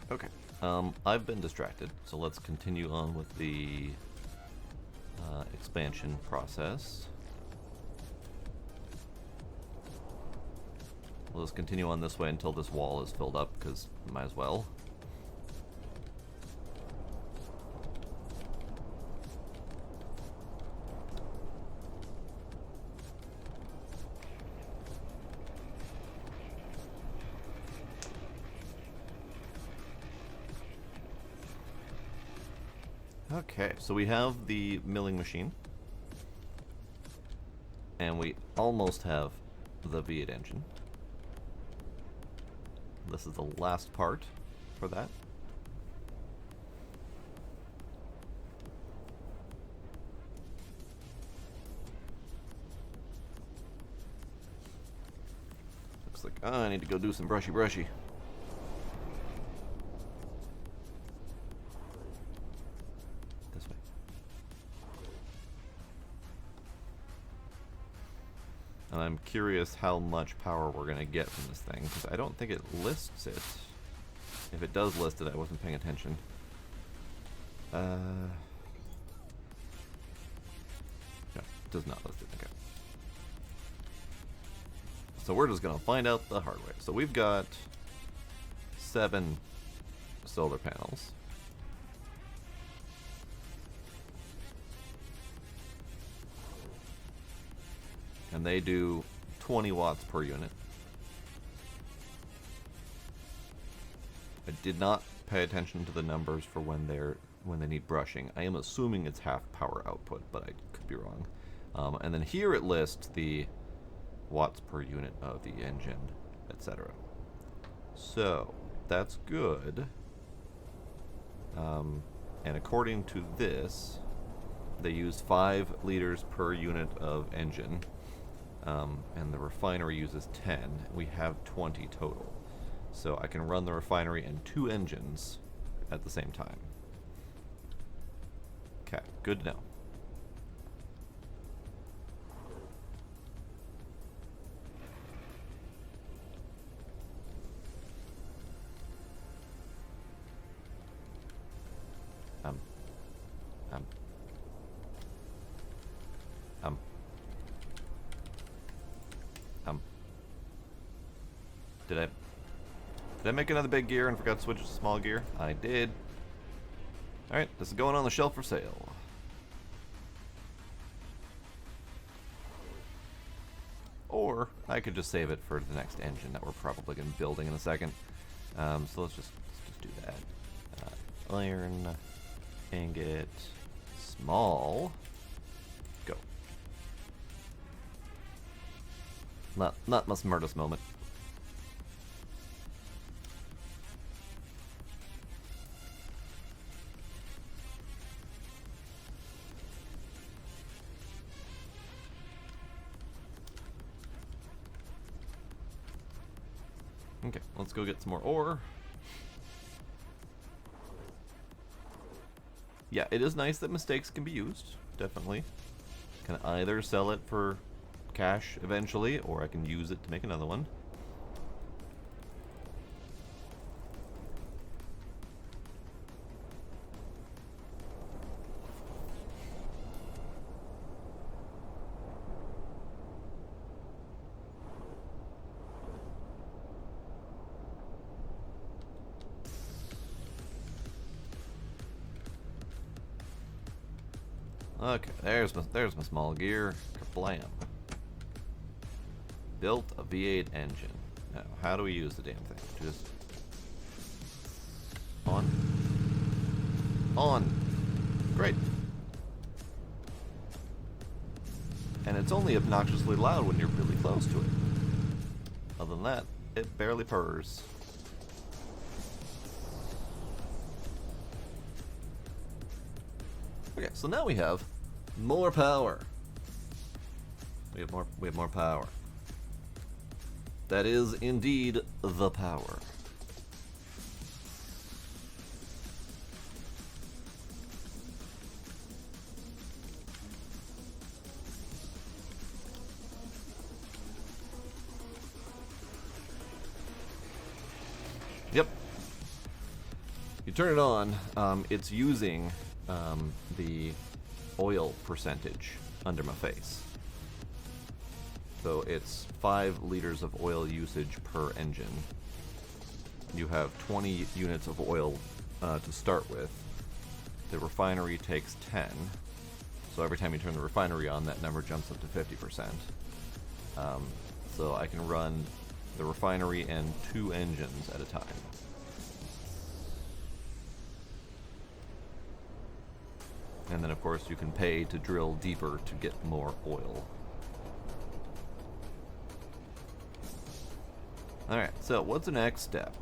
Okay. I've been distracted, so let's continue on with the expansion process. We'll just continue on this way until this wall is filled up, because might as well. Okay, so we have the milling machine. And we almost have the V8 engine. This is the last part for that. Looks like I need to go do some brushy. This way. And I'm curious how much power we're going to get from this thing, because I don't think it lists it. If it does list it, I wasn't paying attention. No, it does not list it. Okay. So we're just going to find out the hard way. So we've got 7 solar panels. And they do 20 watts per unit. I did not pay attention to the numbers for when they need brushing. I am assuming it's half power output, but I could be wrong. And then here it lists the watts per unit of the engine, etc. So that's good. And according to this, they use 5 liters per unit of engine. And the refinery uses 10. We have 20 total. So I can run the refinery and 2 engines at the same time. Okay, good to know. Did I make another big gear and forgot to switch to small gear? I did. Alright, this is going on the shelf for sale. Or I could just save it for the next engine that we're probably going to be building in a second. So let's just do that. Iron, ingot, small. Go. Not my smartest moment. Okay, let's go get some more ore. Yeah, it is nice that mistakes can be used, definitely. Can either sell it for cash eventually, or I can use it to make another one. Okay, there's my small gear. Kablam. Built a V8 engine. Now, how do we use the damn thing? Just on. Great. And it's only obnoxiously loud when you're really close to it. Other than that, it barely purrs. Okay, so now we have more power. We have more power. That is indeed the power. Yep. you turn it on, it's using the oil percentage under my face. So it's 5 liters of oil usage per engine. You have 20 units of oil to start with. The refinery takes 10. So every time you turn the refinery on, that number jumps up to 50%. So I can run the refinery and 2 engines at a time. And then, of course, you can pay to drill deeper to get more oil. Alright, so what's the next step?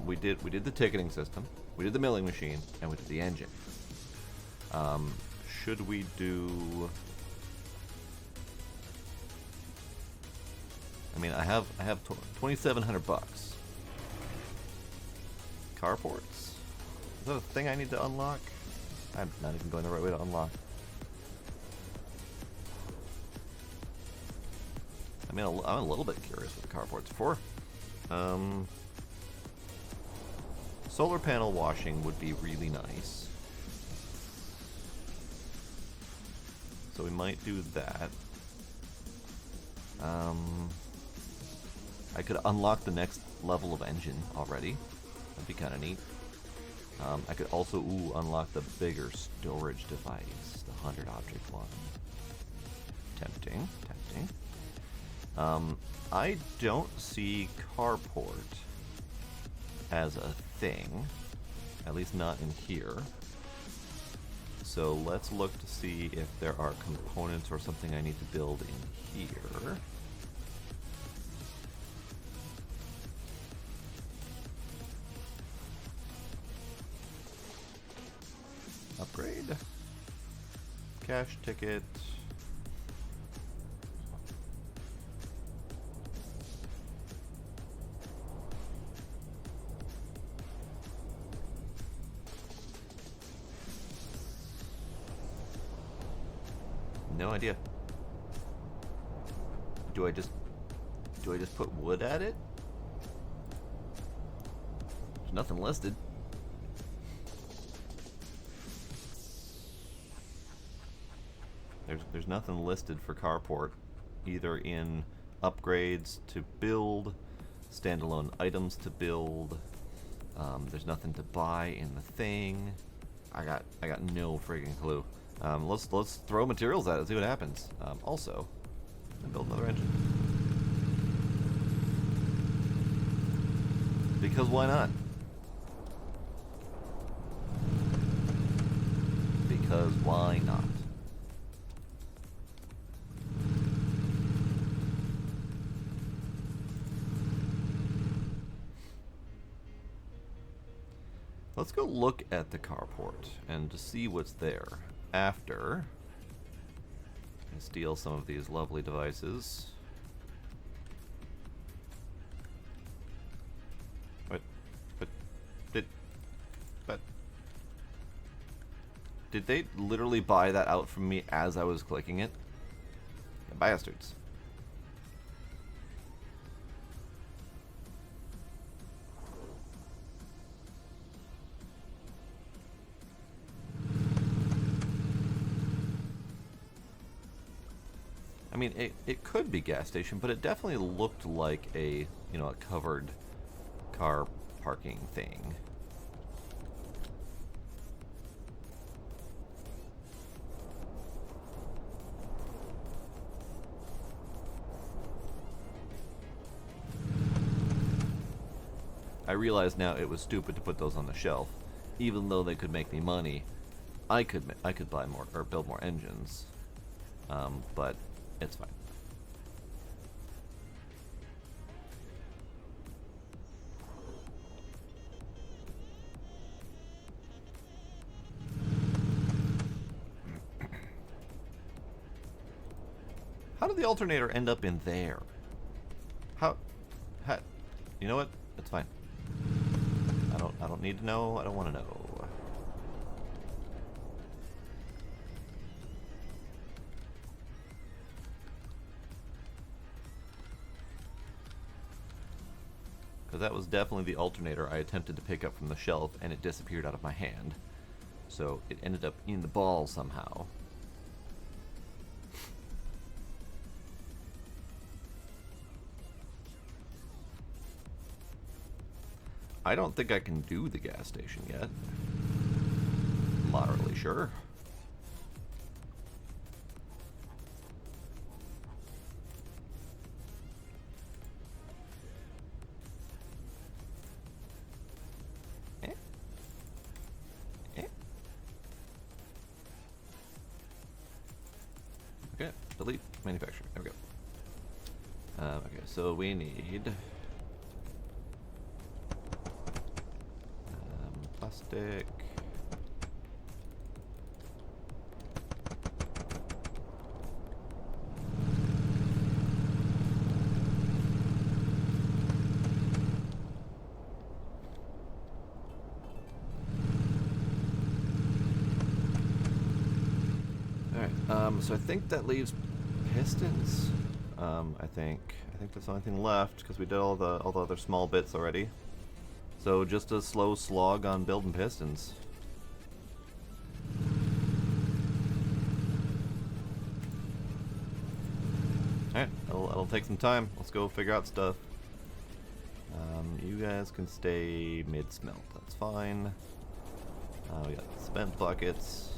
We did the ticketing system, we did the milling machine, and we did the engine. Should we do... I mean, I have 2,700 bucks. Carports? Is that a thing I need to unlock? I'm not even going the right way to unlock. I mean, I'm a little bit curious what the carport's for. Solar panel washing would be really nice. So we might do that. I could unlock the next level of engine already. That'd be kind of neat. I could also unlock the bigger storage device, the 100 object one. Tempting, tempting. I don't see carport as a thing, at least not in here. So let's look to see if there are components or something I need to build in here. Upgrade. Cash ticket. No idea. Do I just put wood at it? There's nothing listed. There's nothing listed for carport, either in upgrades to build, standalone items to build. There's nothing to buy in the thing. I got no friggin' clue. Let's throw materials at it and see what happens. Also, build another engine. Because why not? Because why not? Let's go look at the carport and to see what's there after I steal some of these lovely devices. Did they literally buy that out from me as I was clicking it? You bastards. I mean, it could be gas station, but it definitely looked like a, you know, a covered car parking thing. I realize now it was stupid to put those on the shelf, even though they could make me money. I could buy more or build more engines, but it's fine. How did the alternator end up in there? How? You know what? It's fine. I don't need to know. I don't want to know. Because that was definitely the alternator I attempted to pick up from the shelf, and it disappeared out of my hand. So it ended up in the ball somehow. I don't think I can do the gas station yet. I'm not really sure. Okay, delete manufacturer. There we go. Okay, so we need plastic. Alright, so I think that leaves pistons. I think that's the only thing left because we did all the other small bits already. So just a slow slog on building pistons. Alright, it'll take some time. Let's go figure out stuff. You guys can stay mid-smelt. That's fine. We got cement buckets.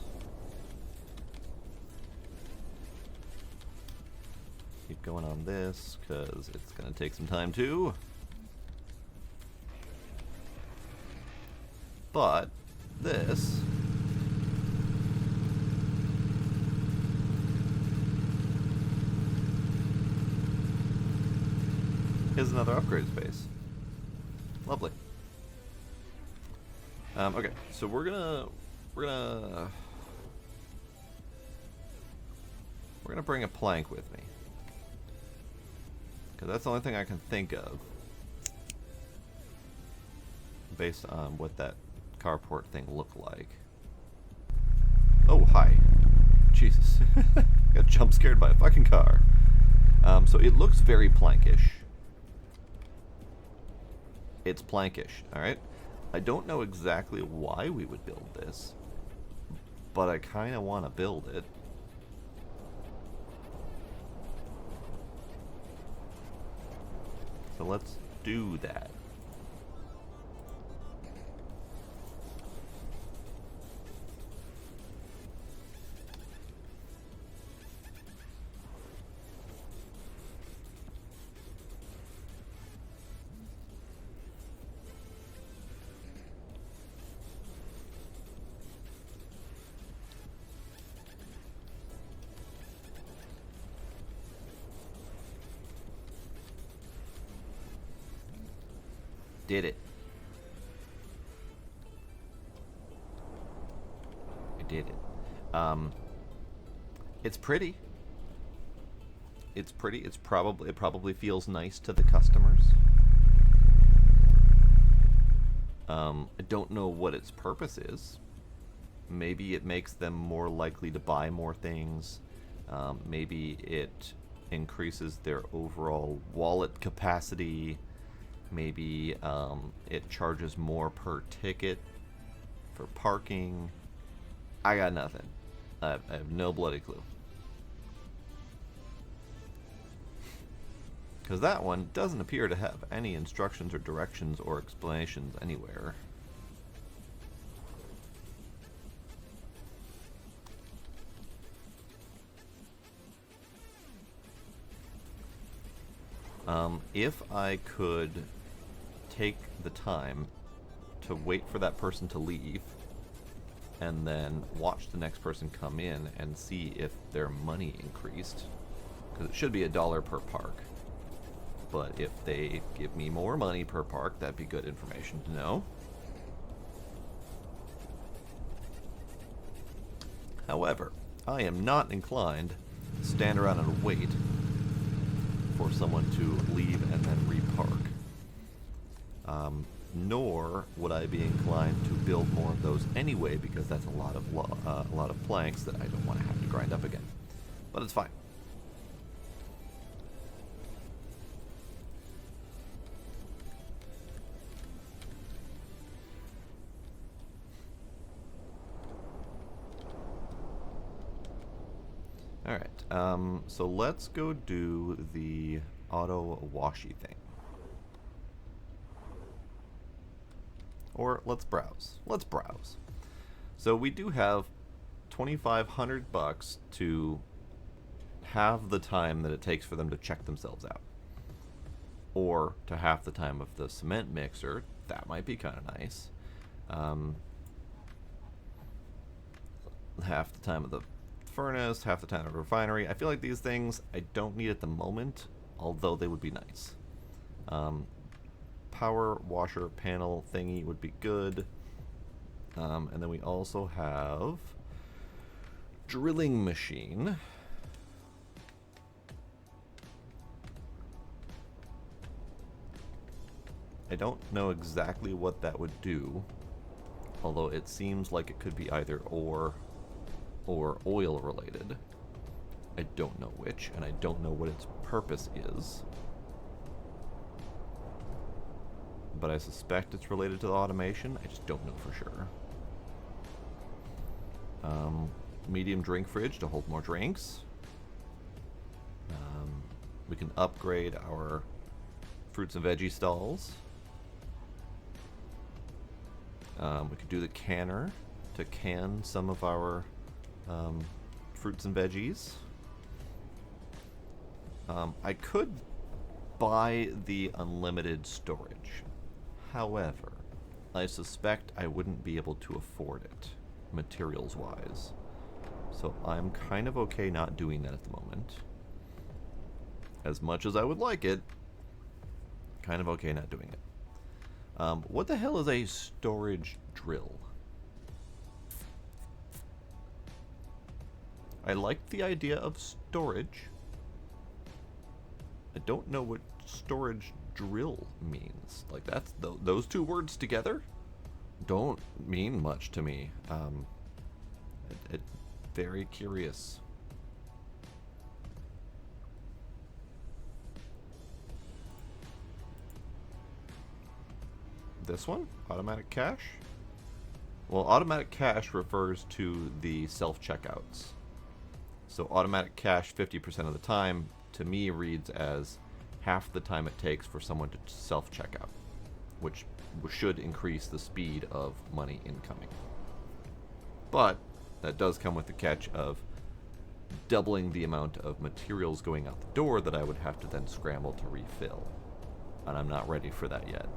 Keep going on this, because it's going to take some time too. But this is another upgrade space. Lovely. Okay, so we're gonna bring a plank with me, because that's the only thing I can think of based on what that carport thing looked like. Oh, hi. Jesus. Got jump scared by a fucking car. So it looks very plankish. It's plankish, alright? I don't know exactly why we would build this, but I kind of want to build it. So let's do that. Did it. I did it. It's pretty. It's pretty. It probably feels nice to the customers. I don't know what its purpose is. Maybe it makes them more likely to buy more things. Maybe it increases their overall wallet capacity. Maybe it charges more per ticket for parking. I got nothing. I have no bloody clue. Because that one doesn't appear to have any instructions or directions or explanations anywhere. If I could take the time to wait for that person to leave and then watch the next person come in and see if their money increased, because it should be $1 per park, but if they give me more money per park, that'd be good information to know. However, I am not inclined to stand around and wait for someone to leave and then repark. Nor would I be inclined to build more of those anyway, because that's a lot of planks that I don't want to have to grind up again. But it's fine. Alright, so let's go do the auto washy thing. Or let's browse. Let's browse. So we do have 2,500 bucks to have the time that it takes for them to check themselves out. Or to half the time of the cement mixer. That might be kind of nice. Half the time of the furnace, half the time of the refinery. I feel like these things I don't need at the moment, although they would be nice. Power washer panel thingy would be good. And then we also have drilling machine. I don't know exactly what that would do, although it seems like it could be either ore or oil related. I don't know which, and I don't know what its purpose is. But I suspect it's related to the automation. I just don't know for sure. Medium drink fridge to hold more drinks. We can upgrade our fruits and veggie stalls. We could do the canner to can some of our fruits and veggies. I could buy the unlimited storage. However, I suspect I wouldn't be able to afford it, materials-wise. So I'm kind of okay not doing that at the moment. As much as I would like it, kind of okay not doing it. What the hell is a storage drill? I like the idea of storage. I don't know what storage drill means. Like, that's those two words together don't mean much to me. Very curious. This one? Automatic cache? Well, automatic cache refers to the self-checkouts. So automatic cache 50% of the time, to me, reads as half the time it takes for someone to self-checkout, which should increase the speed of money incoming. But that does come with the catch of doubling the amount of materials going out the door that I would have to then scramble to refill. And I'm not ready for that yet.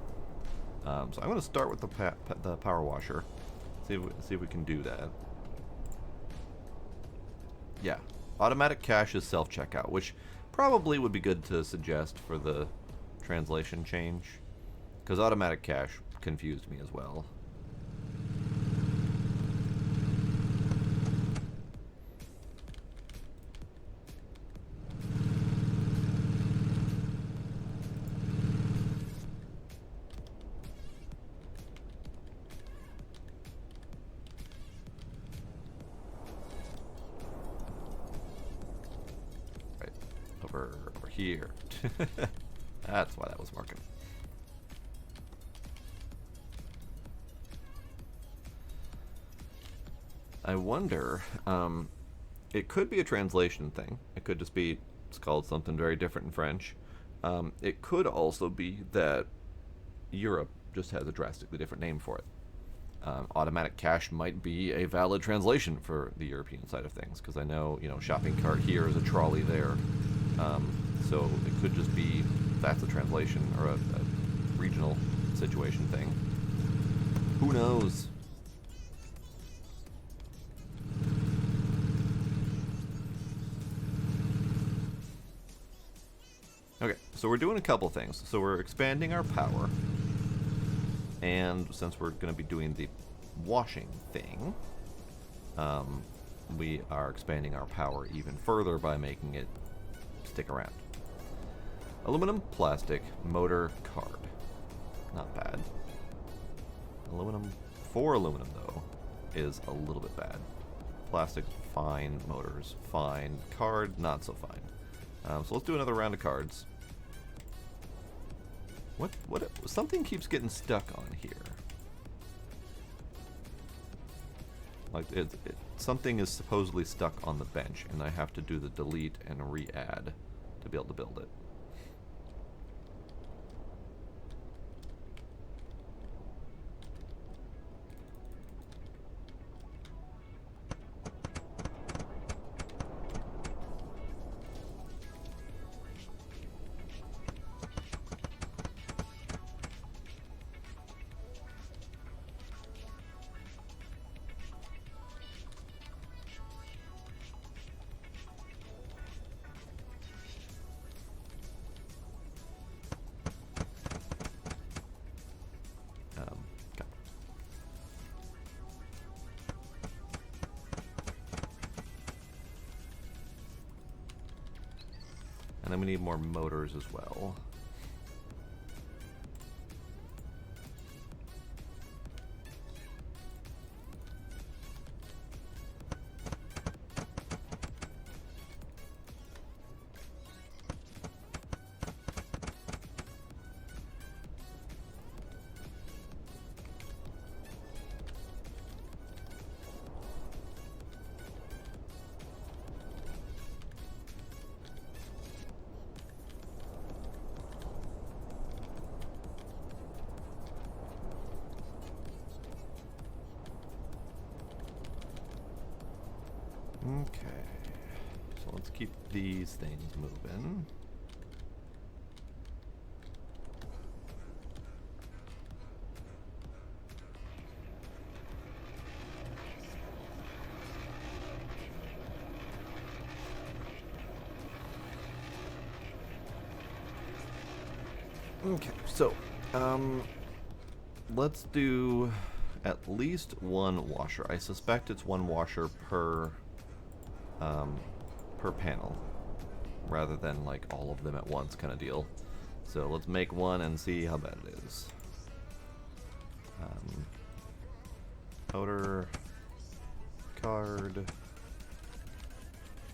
So I'm going to start with the power washer. See if we can do that. Yeah, automatic cache is self-checkout, which probably would be good to suggest for the translation change, because automatic cache confused me as well. Over here. That's why that was marking. I wonder, it could be a translation thing. It could just be, it's called something very different in French. It could also be that Europe just has a drastically different name for it. Automatic cache might be a valid translation for the European side of things, because I know, shopping cart here is a trolley there. So it could just be that's a translation or a regional situation thing. Who knows? Okay, so we're doing a couple things. So we're expanding our power. And since we're going to be doing the washing thing, we are expanding our power even further by making it stick around. Aluminum, plastic, motor, card. Not bad. Aluminum, 4 aluminum though, is a little bit bad. Plastic, fine. Motors, fine. Card, not so fine. So let's do another round of cards. What, something keeps getting stuck on here. Like, something is supposedly stuck on the bench, and I have to do the delete and re-add to be able to build it. Okay. And then we need more motors as well. Okay, so let's keep these things moving. Okay, so, let's do at least one washer. I suspect it's one washer per panel, rather than like all of them at once kind of deal. So let's make one and see how bad it is. Motor, card,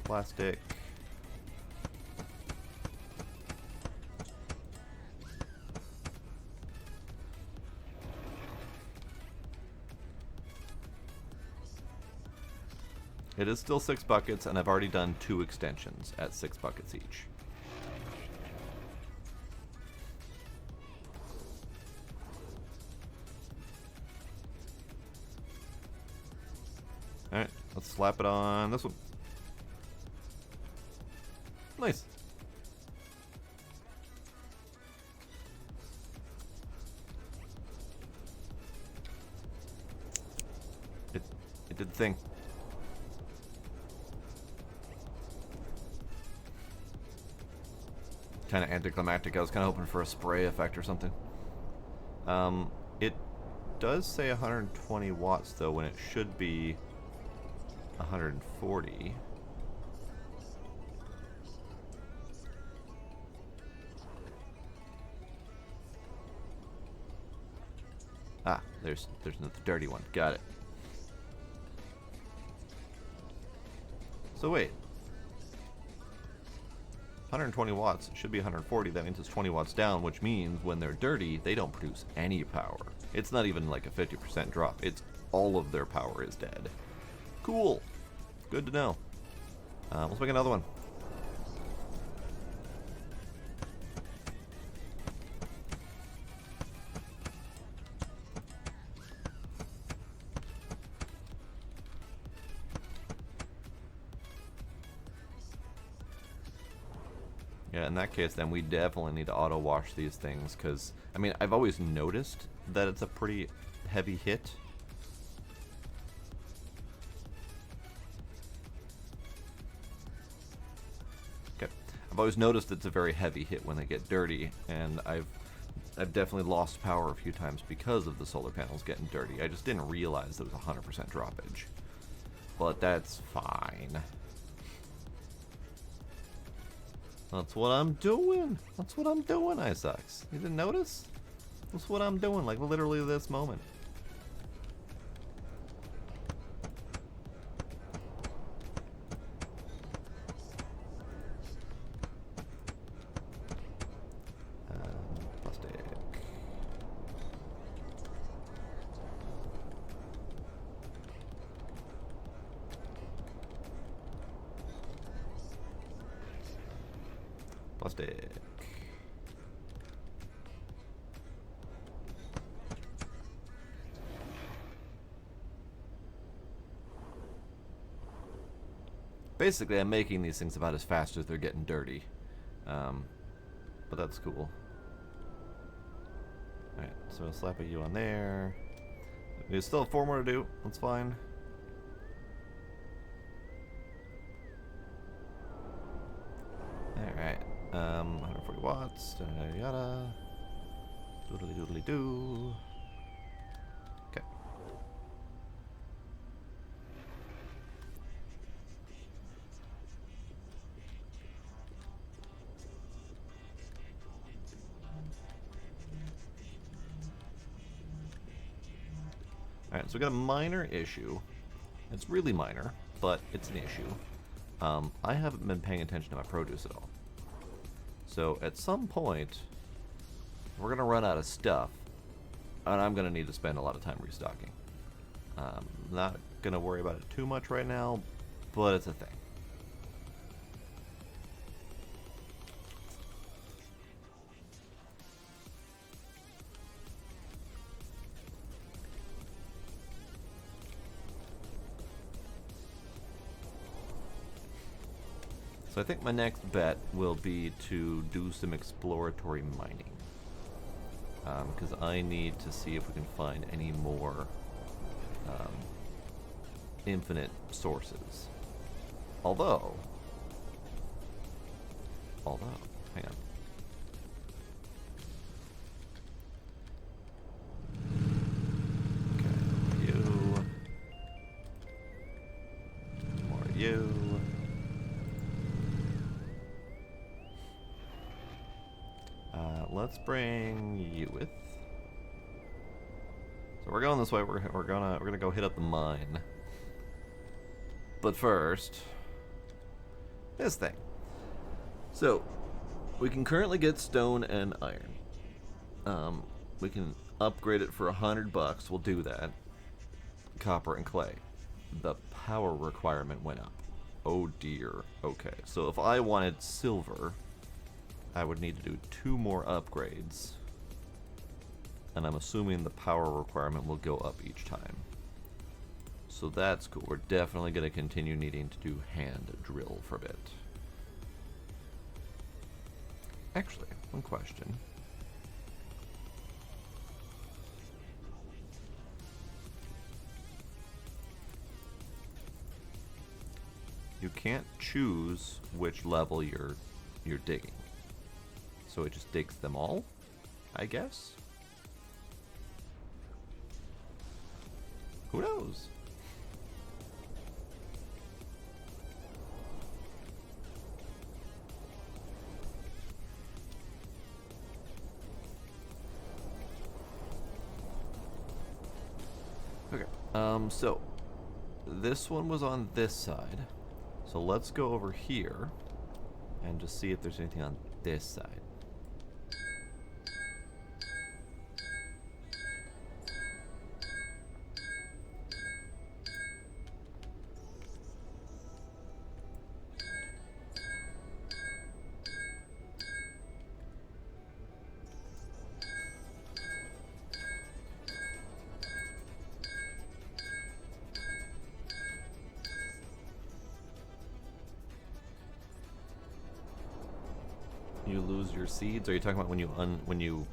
plastic. It is still 6 buckets, and I've already done 2 extensions at 6 buckets each. Alright, let's slap it on this one. Nice. It did the thing. Kind of anticlimactic. I was kind of hoping for a spray effect or something. It does say 120 watts though, when it should be 140. Ah, there's another dirty one. Got it. So wait. 120 watts should be 140. That means it's 20 watts down, which means when they're dirty, they don't produce any power. It's not even like a 50% drop. It's all of their power is dead. Cool. Good to know. Let's make another one. Yeah, in that case, then we definitely need to auto wash these things, because, I mean, I've always noticed that it's a pretty heavy hit. Okay, I've always noticed it's a very heavy hit when they get dirty, and I've definitely lost power a few times because of the solar panels getting dirty. I just didn't realize there was 100% droppage. But that's fine. That's what I'm doing. That's what I'm doing, Isaacs. You didn't notice? That's what I'm doing, like literally this moment. Plastic. Plastic. Basically, I'm making these things about as fast as they're getting dirty. But that's cool. Alright, so I'll slap a U on there. We still have 4 more to do. That's fine. Alright. 140 watts. Yada yada. Doodly doodly doo. Okay. Alright, so we got a minor issue. It's really minor, but it's an issue. I haven't been paying attention to my produce at all. So at some point, we're going to run out of stuff, and I'm going to need to spend a lot of time restocking. Not going to worry about it too much right now, but it's a thing. So I think my next bet will be to do some exploratory mining. Because I need to see if we can find any more infinite sources. Although, hang on. Okay, you. More you. Let's bring you with. So we're going this way. We're gonna go hit up the mine. But first, this thing. So we can currently get stone and iron. We can upgrade it for $100. We'll do that. Copper and clay. The power requirement went up. Oh dear. Okay. So if I wanted silver, I would need to do 2 more upgrades, and I'm assuming the power requirement will go up each time. So that's cool. We're definitely going to continue needing to do hand drill for a bit. Actually, one question. You can't choose which level you're digging. So it just digs them all, I guess? Who knows? Okay, so this one was on this side. So let's go over here and just see if there's anything on this side. You lose your seeds? Are you talking about when you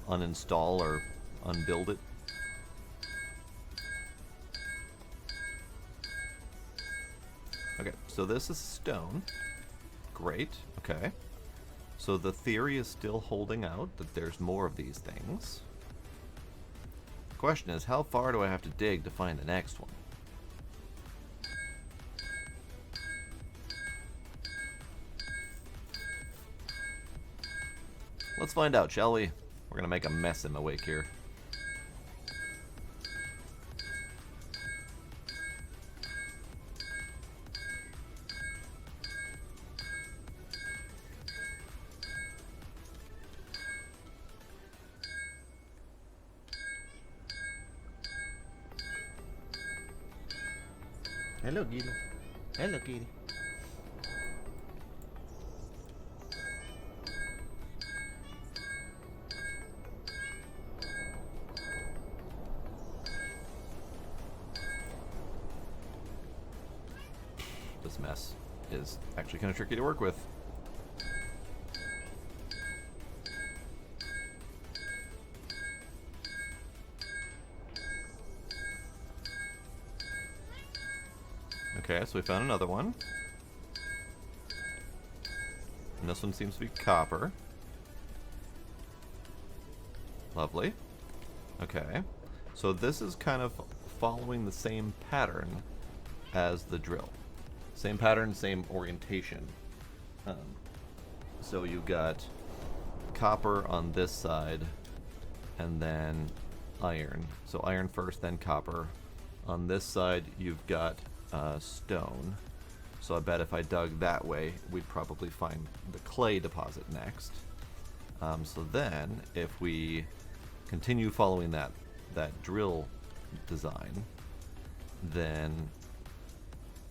uninstall or unbuild it? Okay, so this is stone. Great. Okay. So the theory is still holding out that there's more of these things. The question is, how far do I have to dig to find the next one? Let's find out, shall we? We're gonna make a mess in the wake here. Hello, kitty. Hello, kitty. mess is actually kind of tricky to work with. Okay, so we found another one. And this one seems to be copper. Lovely. Okay. So this is kind of following the same pattern as the drill. Same pattern, same orientation. So you've got copper on this side, and then iron. So iron first, then copper. On this side, you've got stone. So I bet if I dug that way, we'd probably find the clay deposit next. So then, if we continue following that drill design, then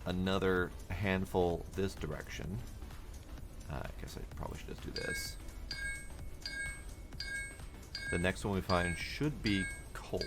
another handful this direction. I guess I probably should just do this. The next one we find should be coal.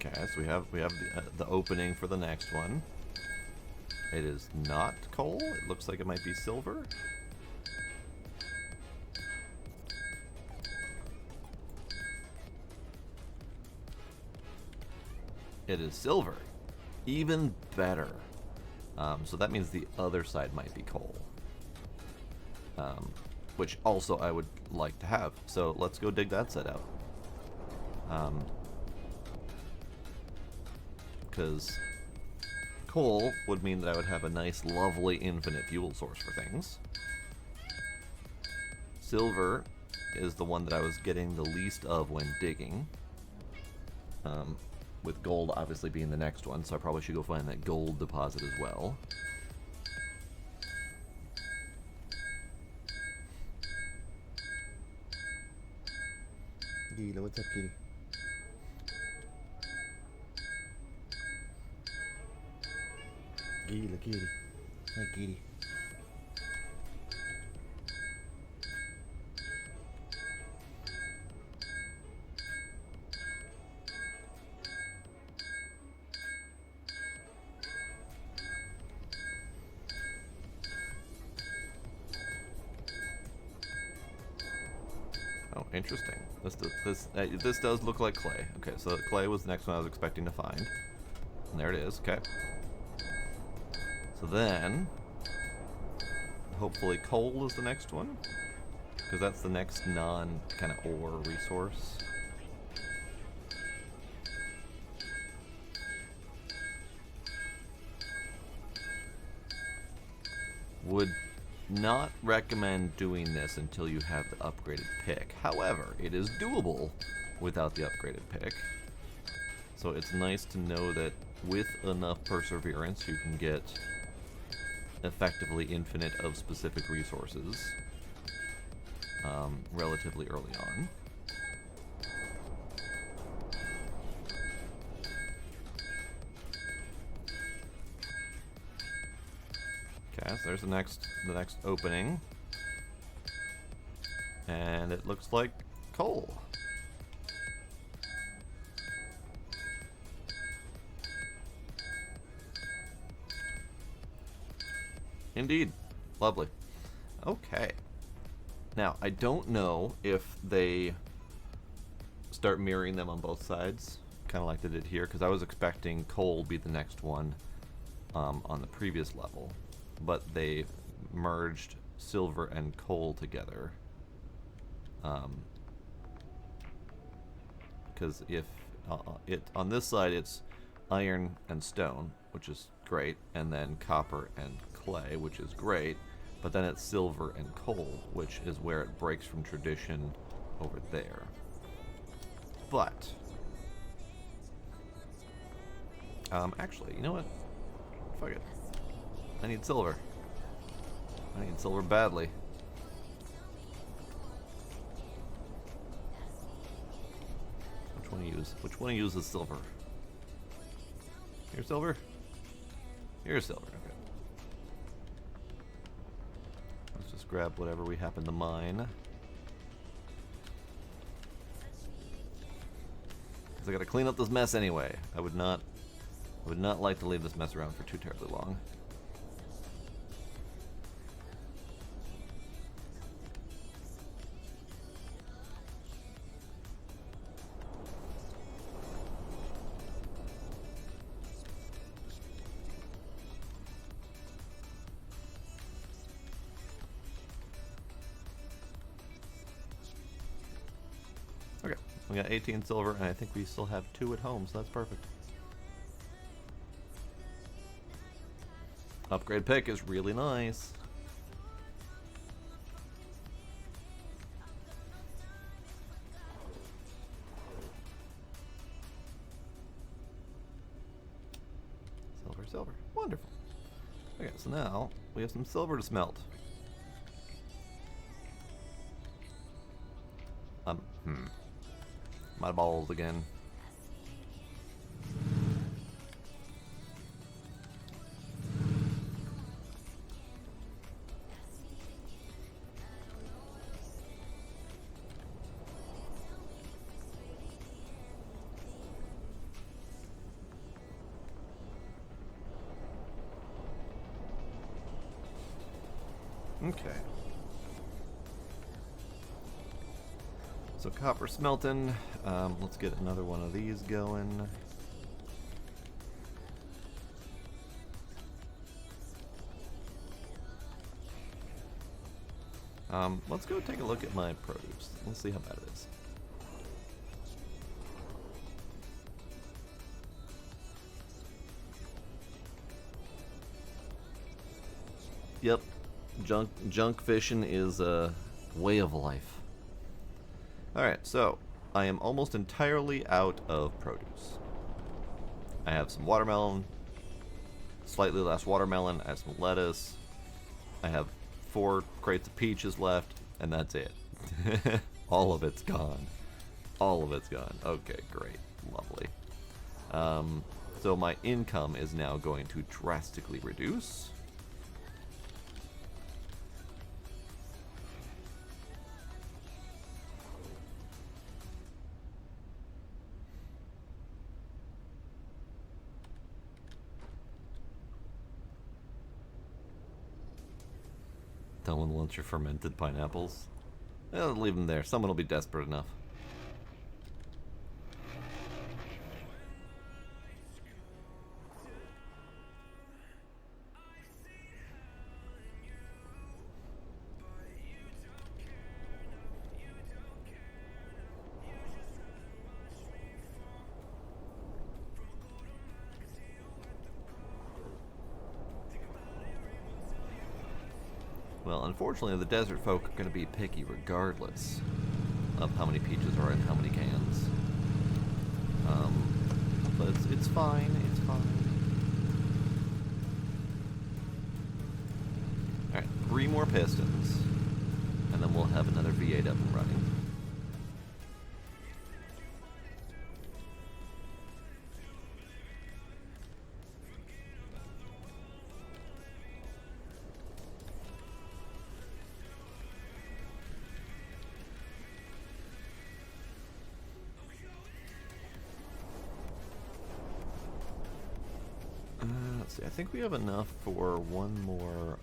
Okay, so we have the opening for the next one. It is not coal. It looks like it might be silver. It is silver. Even better. So that means the other side might be coal. Which also I would like to have. So let's go dig that set out. Because coal would mean that I would have a nice, lovely, infinite fuel source for things. Silver is the one that I was getting the least of when digging. With gold obviously being the next one, so I probably should go find that gold deposit as well. Gila, what's up, kitty? Gila, kitty. Hi, kitty. Oh, interesting. This does look like clay. Okay, so clay was the next one I was expecting to find. And there it is, okay. So then, hopefully coal is the next one, because that's the next non-kind of ore resource. Would not recommend doing this until you have the upgraded pick. However, it is doable without the upgraded pick. So it's nice to know that with enough perseverance you can get effectively infinite of specific resources relatively early on. Okay, so there's the next opening, and it looks like coal. Indeed. Lovely. Okay. Now, I don't know if they start mirroring them on both sides, kind of like they did here, because I was expecting coal be the next one on the previous level, but they merged silver and coal together. Because if on this side it's iron and stone, which is great, and then copper and clay, which is great, But then it's silver and coal, which is where it breaks from tradition over there. But actually, you know what? Fuck it. I need silver. I need silver badly. Which one to use? Which one to use is silver? Here's silver? Here's silver, okay. Let's just grab whatever we happen to mine. Because I gotta clean up this mess anyway. I would not like to leave this mess around for too terribly long. Okay, we got 18 silver, and I think we still have 2 at home, so that's perfect. Upgrade pick is really nice. Silver, silver. Wonderful. Okay, so now we have some silver to smelt. My balls again. Okay. So copper smelting. Let's get another one of these going. Let's go take a look at my produce. Let's see how bad it is. Yep, junk fishing is a way of life. Alright, so I am almost entirely out of produce. I have some watermelon, slightly less watermelon, I have some lettuce, I have 4 crates of peaches left, and that's it. All of it's gone. All of it's gone. Okay, great. Lovely. So my income is now going to drastically reduce. Someone wants your fermented pineapples. I'll leave them there. Someone will be desperate enough. Well, unfortunately, the desert folk are going to be picky regardless of how many peaches are in how many cans. But it's fine. It's fine. Alright, 3 more pistons, and then we'll have another V8 up and running. Let's see, I think we have enough for one more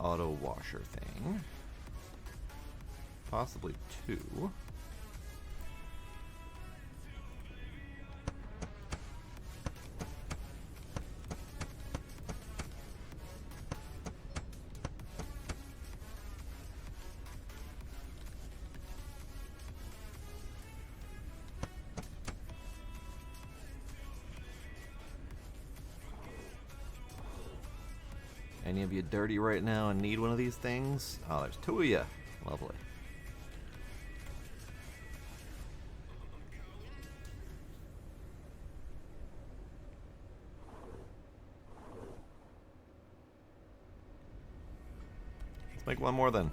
auto washer thing. Possibly 2. Any of you dirty right now and need one of these things? Oh, there's two of you. Lovely. Let's make one more then.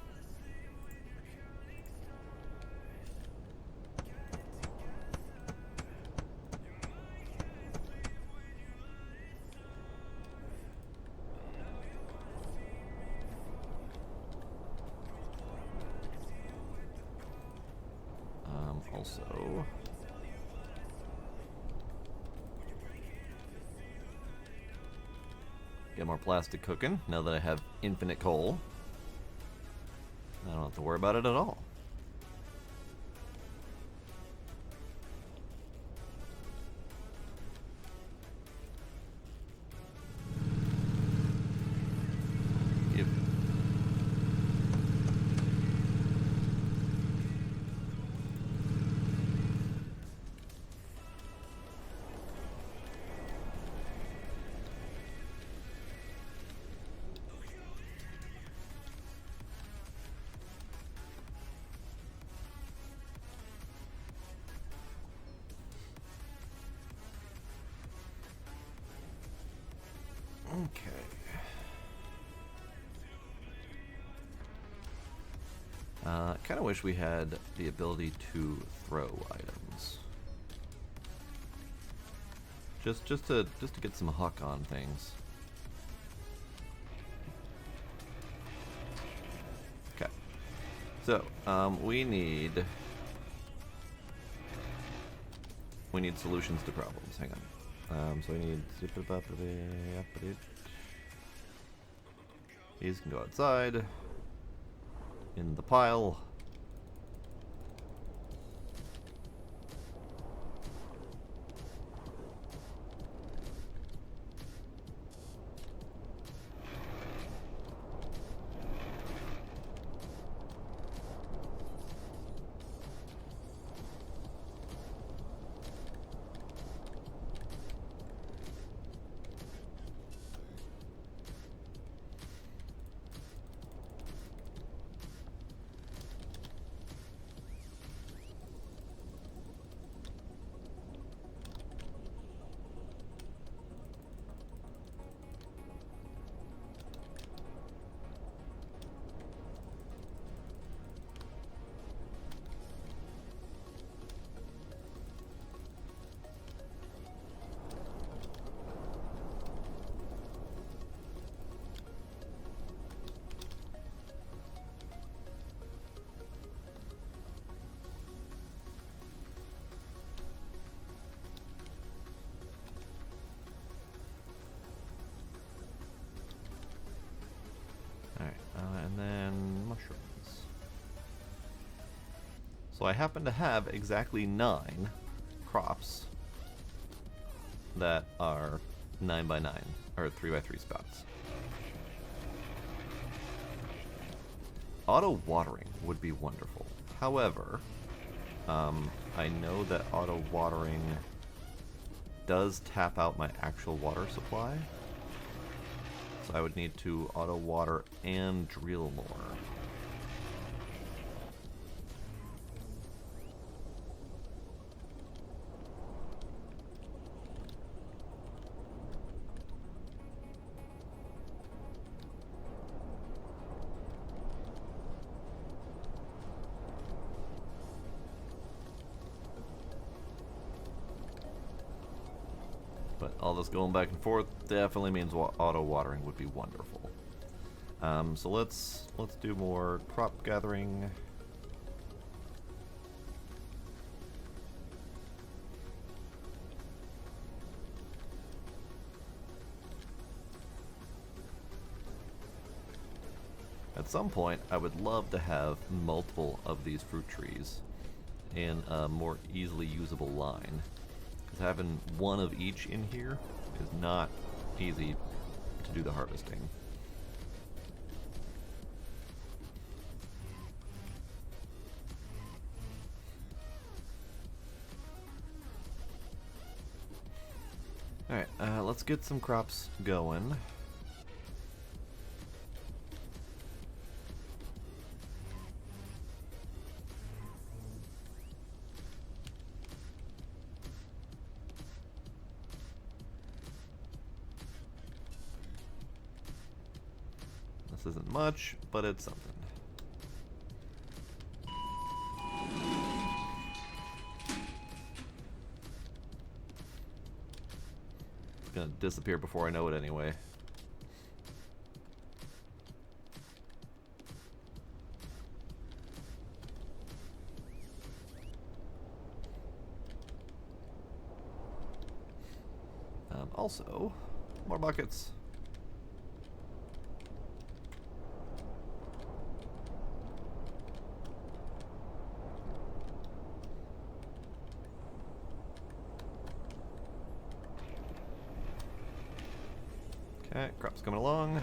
Also, get more plastic cooking now that I have infinite coal. I don't have to worry about it at all. Yep. Okay. I kind of wish we had the ability to throw items. Just to get some huck on things. Okay. So, we need solutions to problems. Hang on. So we need these can go outside in the pile. And then mushrooms. So I happen to have exactly 9 crops that are 9 by 9 or 3 by 3 spots. Auto watering would be wonderful. However, I know that auto watering does tap out my actual water supply. So I would need to auto water and drill more. But all this going back and forth definitely means auto watering would be wonderful. So let's do more crop gathering. At some point, I would love to have multiple of these fruit trees in a more easily usable line. Because having one of each in here is not easy to do the harvesting. Alright, let's get some crops going. This isn't much, but it's something. It's gonna disappear before I know it anyway. Also, more buckets. Okay, crop's coming along.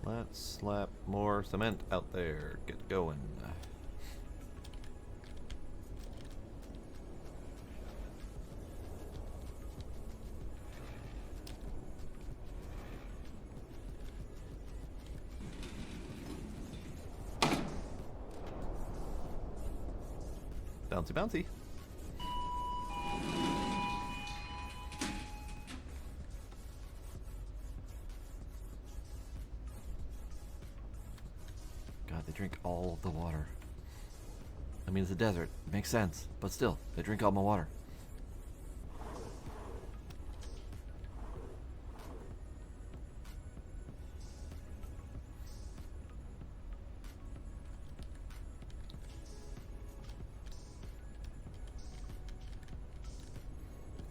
Let's slap more cement out there. Get going. Bouncy, bouncy. God, they drink all of the water. I mean, it's a desert. It makes sense. But still, they drink all my water.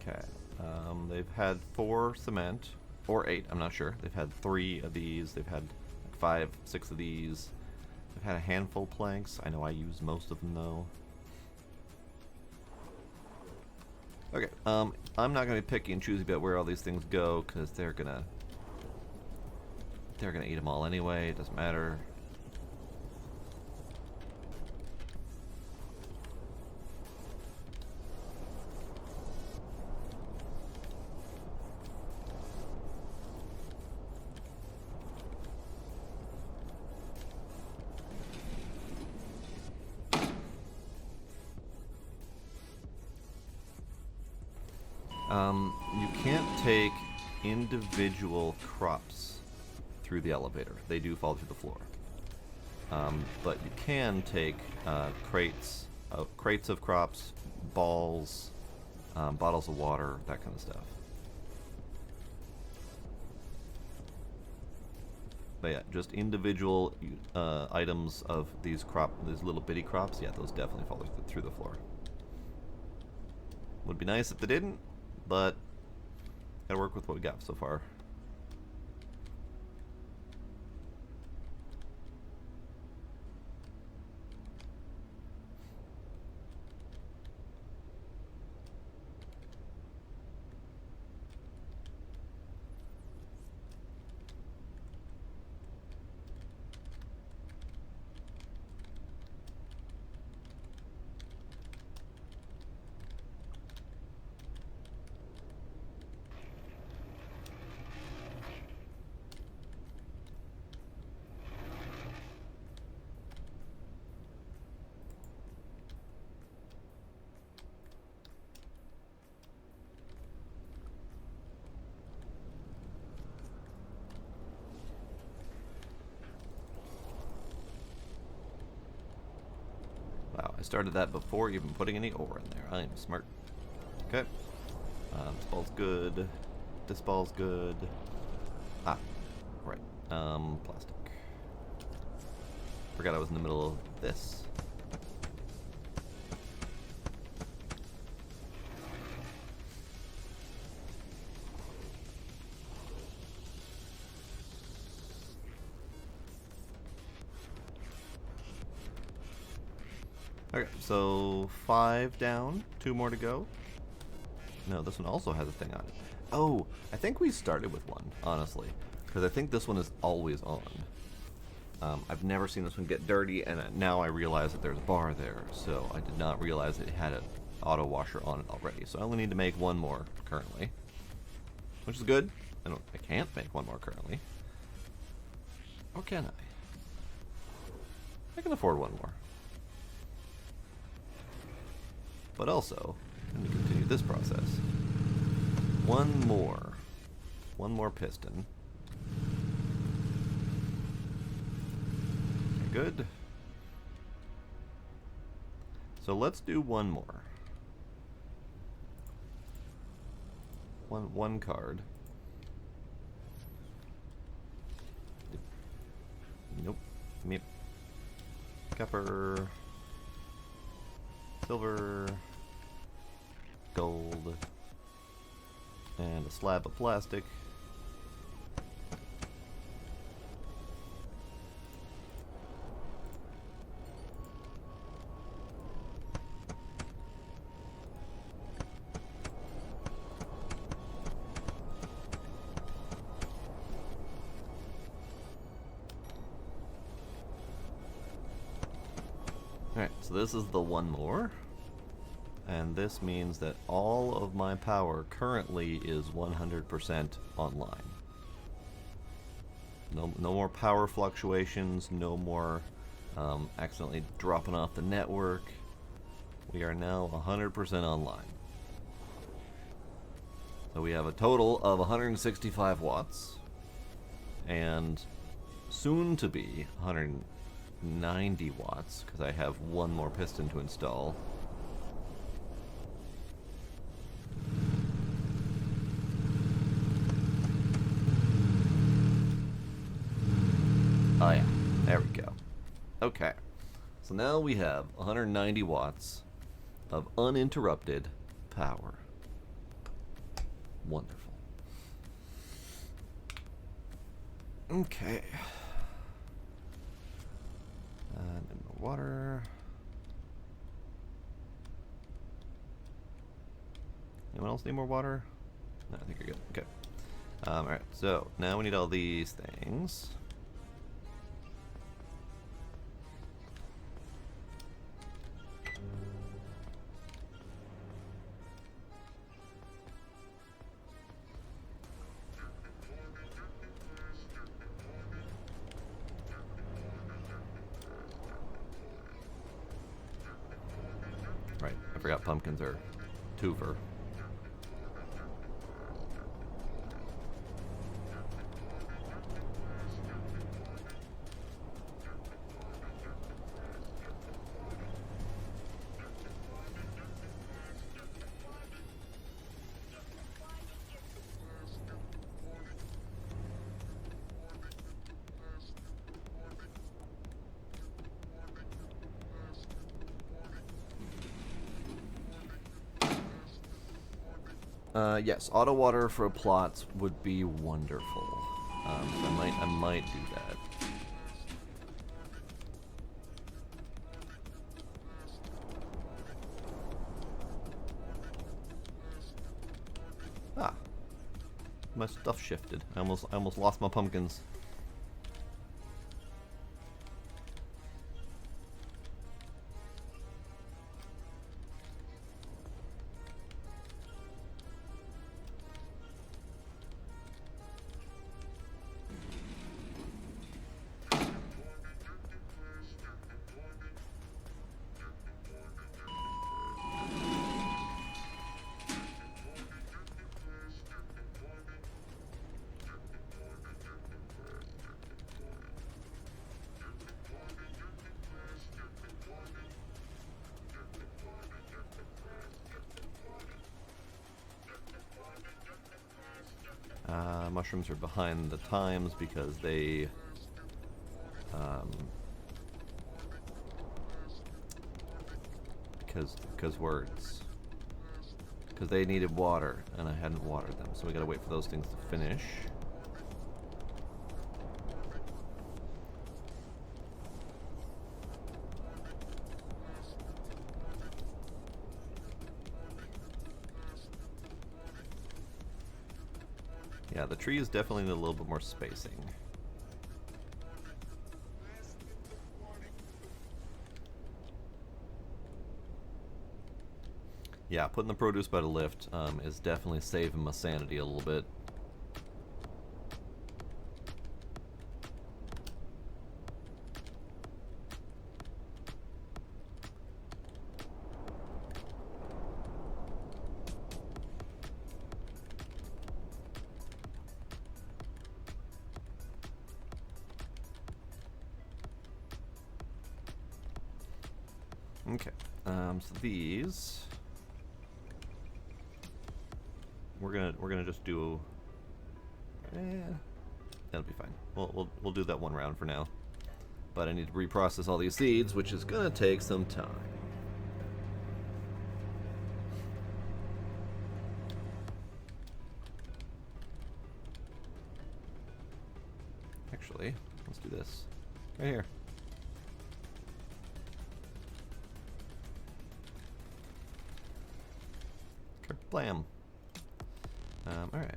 Okay. They've had 4 cement. Or 8, I'm not sure. They've had 3 of these. They've had 5, 6 of these. I've had a handful of planks. I know I use most of them though. Okay, I'm not gonna be picky and choosy about where all these things go because they're gonna eat them all anyway. It doesn't matter. You can't take individual crops through the elevator. They do fall through the floor. But you can take crates of crops, balls, bottles of water, that kind of stuff. But yeah, just individual items of these little bitty crops. Yeah, those definitely fall through the floor. Would be nice if they didn't, but gotta work with what we got so far. Wow, I started that before even putting any ore in there. I am smart. Okay. This ball's good. This ball's good. Ah, right. Plastic. Forgot I was in the middle of this. Okay, so 5 down, 2 more to go. No, this one also has a thing on it. Oh, I think we started with one, honestly, because I think this one is always on. I've never seen this one get dirty, and now I realize that there's a bar there, so I did not realize it had an auto washer on it already. So I only need to make 1 more currently, which is good. I can't make 1 more currently. Or can I? I can afford 1 more. but also going to continue this process. One more piston. Okay, good. So let's do one more. One card. Nope. Meep. Copper. Silver. Gold. And a slab of plastic. Alright, so this is the one more. And this means that all of my power currently is 100% online. No more power fluctuations, no more accidentally dropping off the network. We are now 100% online. So we have a total of 165 watts, and soon to be 190 watts, because I have one more piston to install. Oh yeah, there we go. Okay, so now we have 190 watts of uninterrupted power. Wonderful. Okay. And more water. Anyone else need more water? No, I think you're good. Okay. Alright, so now we need all these things. Right, I forgot pumpkins are tuver. Yes, auto water for plots would be wonderful. So I might do that. Ah, my stuff shifted. I almost lost my pumpkins. Mushrooms are behind the times because they because they needed water and I hadn't watered them, so we gotta wait for those things to finish. Yeah, the trees definitely need a little bit more spacing. Yeah, putting the produce by the lift is definitely saving my sanity a little bit. Okay. So these we're gonna just do. That'll be fine. We'll do that one round for now. But I need to reprocess all these seeds, which is gonna take some time. Actually, let's do this right here. Blam. All right.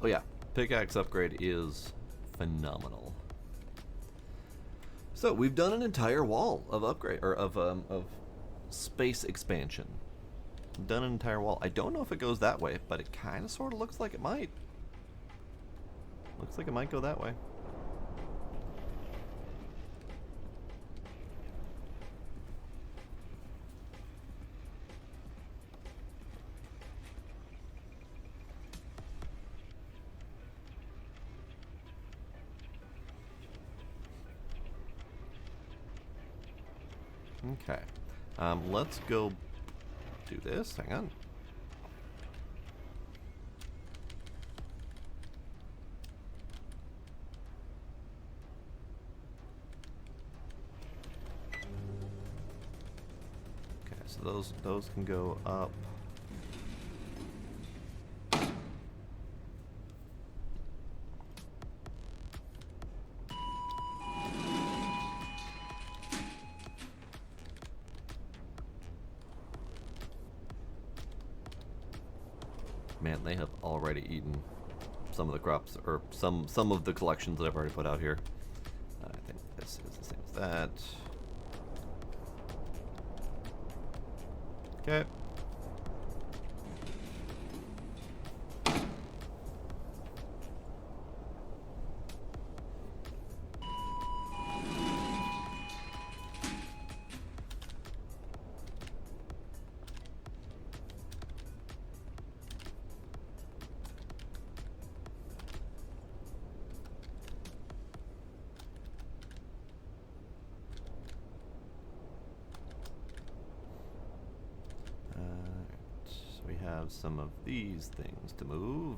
Oh yeah, pickaxe upgrade is phenomenal. So we've done an entire wall of upgrade or of space expansion. Done an entire wall. I don't know if it goes that way, but it kind of sort of looks like it might. Looks like it might go that way. Okay, let's go do this. Hang on. Okay, so those can go up. Man, they have already eaten some of the crops, or some of the collections that I've already put out here. I think this is the same as that. Okay. We have some of these things to move.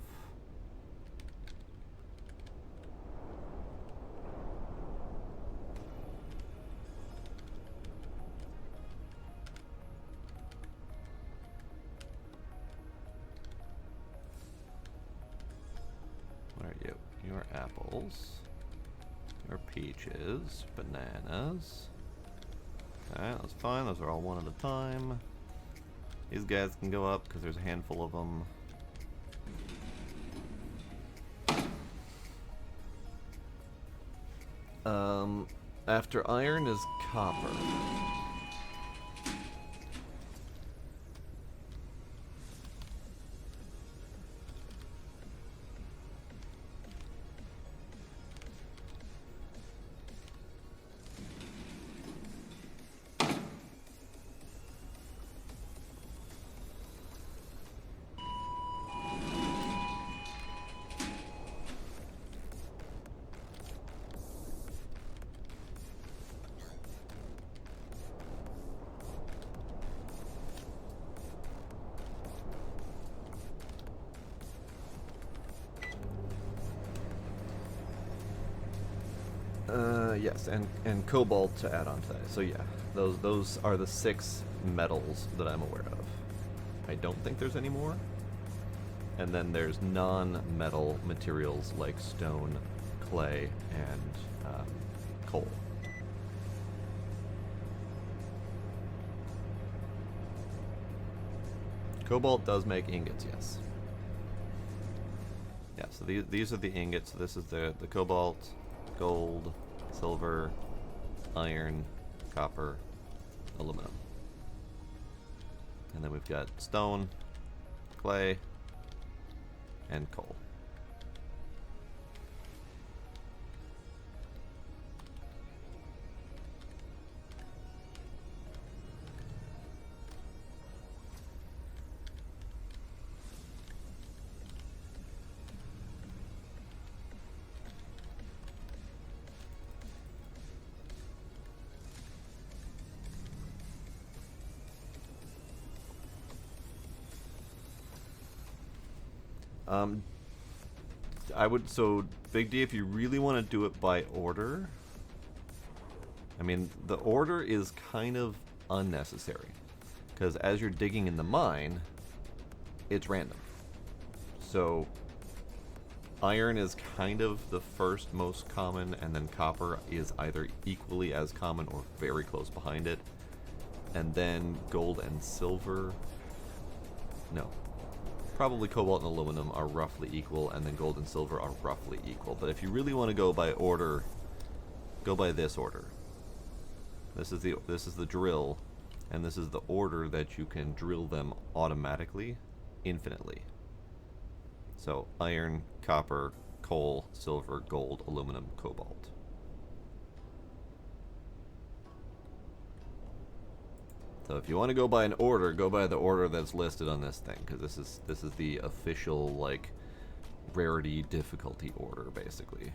What are you? Your apples. Your peaches. Bananas. Okay, that's fine. Those are all one at a time. These guys can go up because there's a handful of them. After iron is copper. Yes, and cobalt to add on to that. So yeah, those are the 6 metals that I'm aware of. I don't think there's any more. And then there's non-metal materials like stone, clay, and coal. Cobalt does make ingots, yes. Yeah, so these are the ingots. So this is the cobalt, gold, silver, iron, copper, aluminum. And then we've got stone, clay, and coal. I would, so Big D, if you really want to do it by order, I mean, the order is kind of unnecessary, because as you're digging in the mine, it's random. So iron is kind of the first most common, and then copper is either equally as common or very close behind it, and then gold and silver, no. Probably cobalt and aluminum are roughly equal, and then gold and silver are roughly equal. But if you really want to go by order, go by this order. This is the drill, and this is the order that you can drill them automatically, infinitely. So iron, copper, coal, silver, gold, aluminum, cobalt. So if you want to go by an order, go by the order that's listed on this thing, because this is the official, like, rarity difficulty order, basically.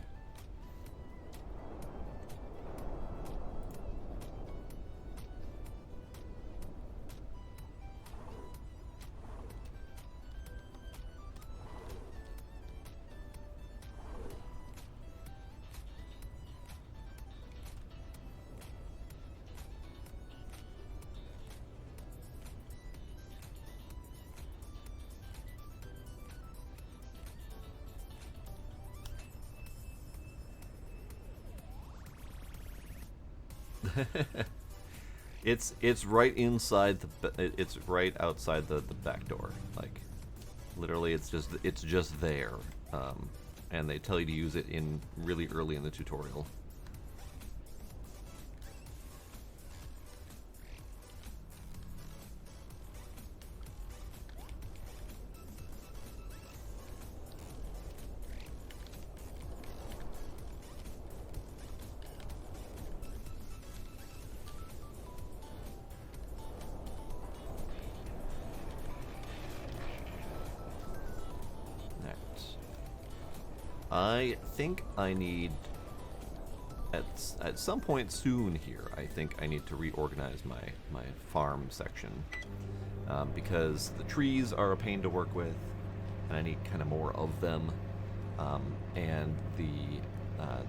It's right inside it's right outside the back door. Like, literally, it's just there, and they tell you to use it in really early in the tutorial. I think I need, at some point soon here, I think I need to reorganize my farm section, because the trees are a pain to work with, and I need kind of more of them, and the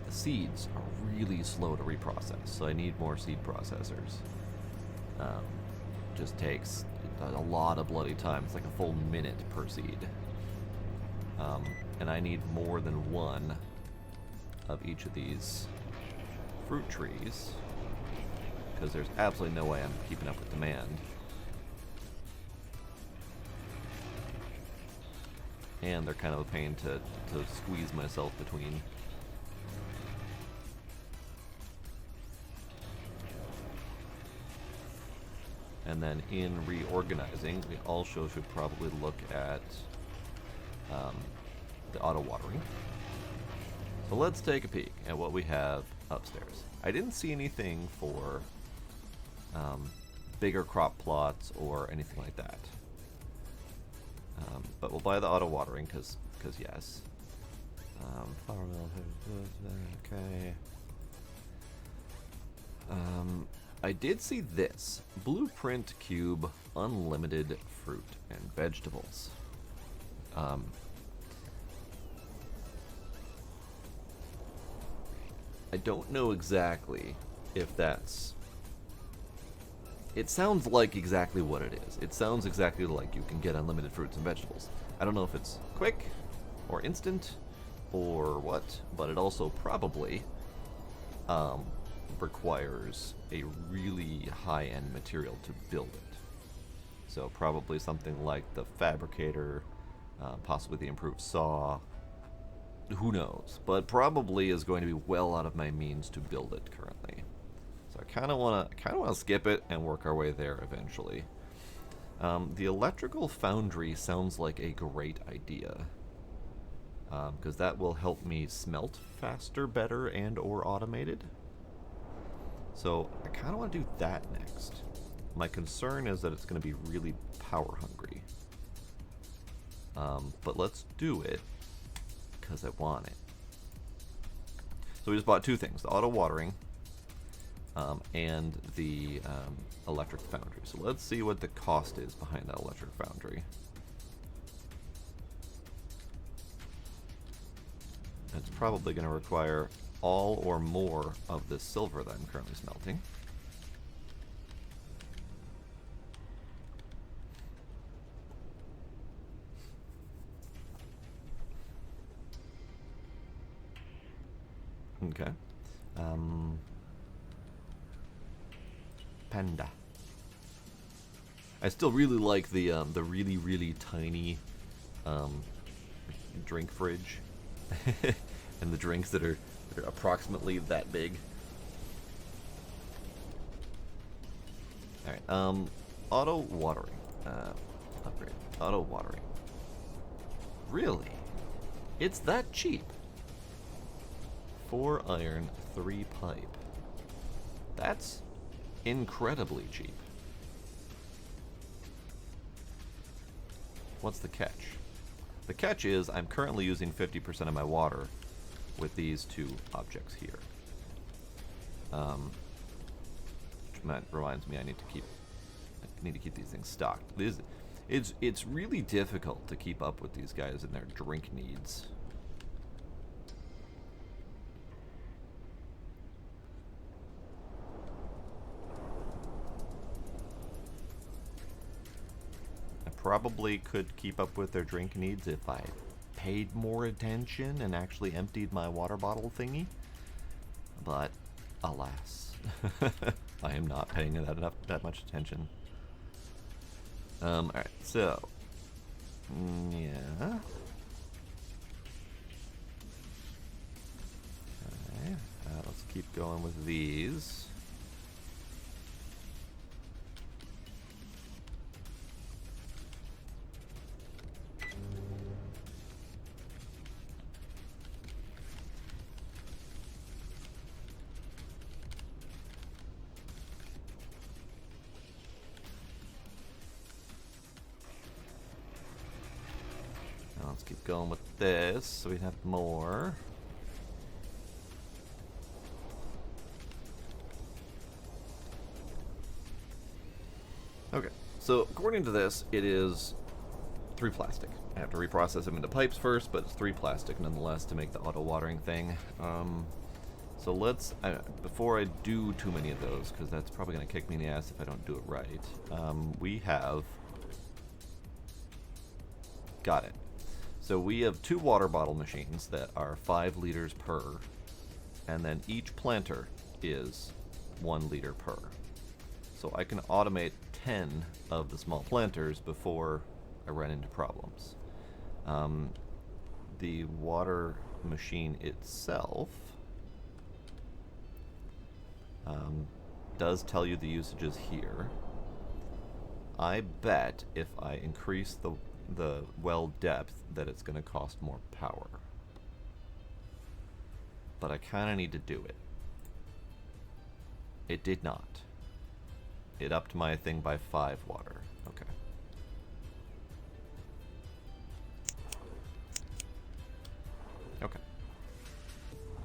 seeds are really slow to reprocess, so I need more seed processors. Just takes a lot of bloody time. It's like a full minute per seed. And I need more than one of each of these fruit trees, because there's absolutely no way I'm keeping up with demand. And they're kind of a pain to squeeze myself between. And then in reorganizing, we also should probably look at the auto watering. So let's take a peek at what we have upstairs. I didn't see anything for bigger crop plots or anything like that. But we'll buy the auto watering because yes. Flour mill, okay. I did see this Blueprint Cube Unlimited Fruit and Vegetables. I don't know exactly if that's... It sounds like exactly what it is. It sounds exactly like you can get unlimited fruits and vegetables. I don't know if it's quick or instant or what, but it also probably requires a really high-end material to build it. So probably something like the fabricator, possibly the improved saw, who knows? But probably is going to be well out of my means to build it currently. So I kind of want to skip it and work our way there eventually. The electrical foundry sounds like a great idea, because that will help me smelt faster, better, and or automated. So I kind of want to do that next. My concern is that it's going to be really power hungry. But let's do it because I want it. So we just bought two things: the auto watering and the electric foundry. So let's see what the cost is behind that electric foundry. It's probably going to require all or more of this silver that I'm currently smelting. Okay. Panda. I still really like the really really tiny drink fridge, and the drinks that are approximately that big. All right. Auto watering. Upgrade. Auto watering. Really? It's that cheap. 4 iron, 3 pipe. That's incredibly cheap. What's the catch? The catch is I'm currently using 50% of my water with these two objects here. Which reminds me I need to keep these things stocked. It's really difficult to keep up with these guys and their drink needs. Probably could keep up with their drink needs if I paid more attention and actually emptied my water bottle thingy. But alas, I am not paying that much attention. Alright, so yeah. Okay, let's keep going with these. Let's keep going with this so we have more. Okay, so according to this, it is 3 plastic. I have to reprocess them into pipes first, but it's 3 plastic nonetheless to make the auto watering thing. So let's, before I do too many of those, because that's probably going to kick me in the ass if I don't do it right, we have, got it. So we have 2 water bottle machines that are 5 liters per, and then each planter is 1 liter per. So I can automate 10 of the small planters before I run into problems. The water machine itself does tell you the usages here. I bet if I increase the well depth that it's going to cost more power. But I kind of need to do it. It did not. It upped my thing by 5 water. Okay. Okay.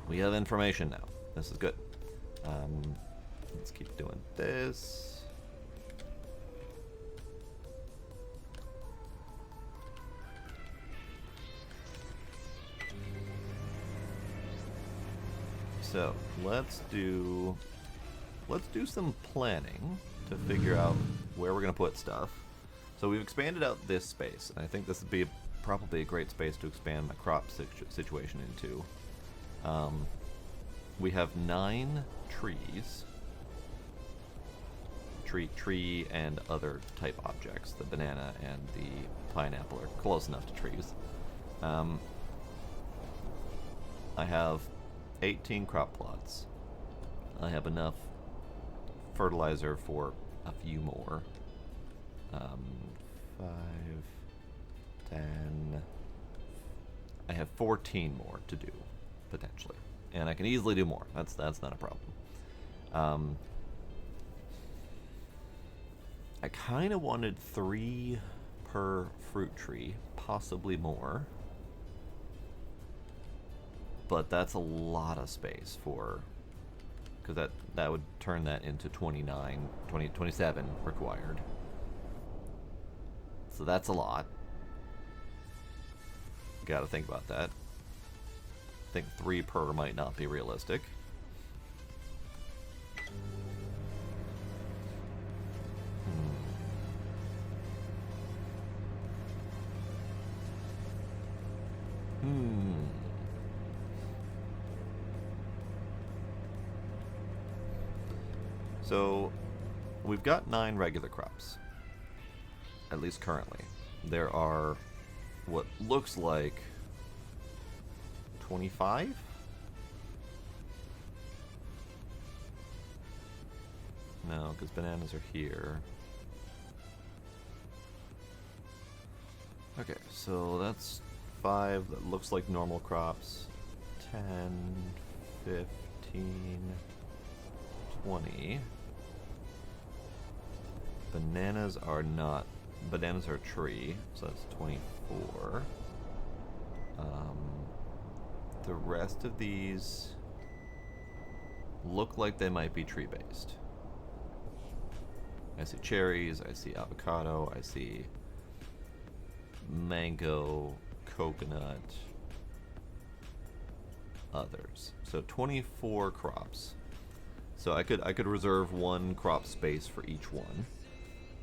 We have information now. This is good. Let's keep doing this. So let's do some planning to figure out where we're gonna put stuff. So we've expanded out this space, and I think this would be probably a great space to expand my crop situation into. We have 9 trees, tree and other type objects. The banana and the pineapple are close enough to trees. I have 18 crop plots. I have enough fertilizer for a few more. 5, 10. I have 14 more to do, potentially. And I can easily do more. That's not a problem. I kind of wanted 3 per fruit tree, possibly more. But that's a lot of space for, because that would turn that into 27 required. So that's a lot. Gotta think about that. I think 3 per might not be realistic. So, we've got 9 regular crops. At least currently. There are what looks like 25? No, because bananas are here. Okay, so that's 5 that looks like normal crops. 10, 15, 20. Bananas are not. Bananas are a tree, so that's 24. The rest of these look like they might be tree-based. I see cherries, I see avocado, I see mango, coconut, others. So 24 crops. So I could reserve 1 crop space for each one.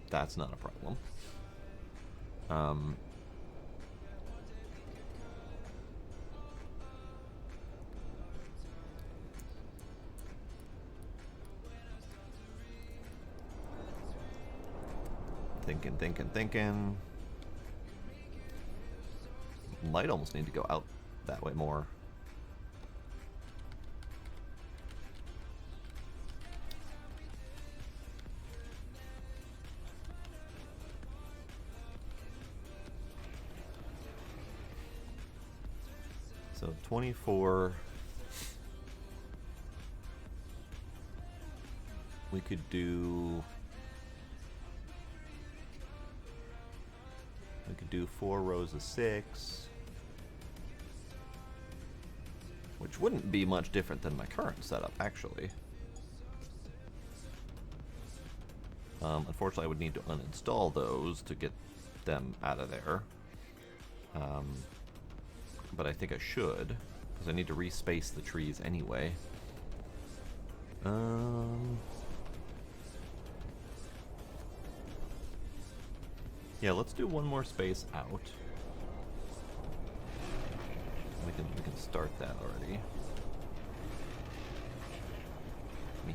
That's not a problem. Thinking. Might almost need to go out that way more. So 24. We could do 4 rows of 6, which wouldn't be much different than my current setup, actually. Unfortunately, I would need to uninstall those to get them out of there. But I think I should, because I need to respace the trees anyway. Yeah, let's do 1 more space out. We can start that already. Me.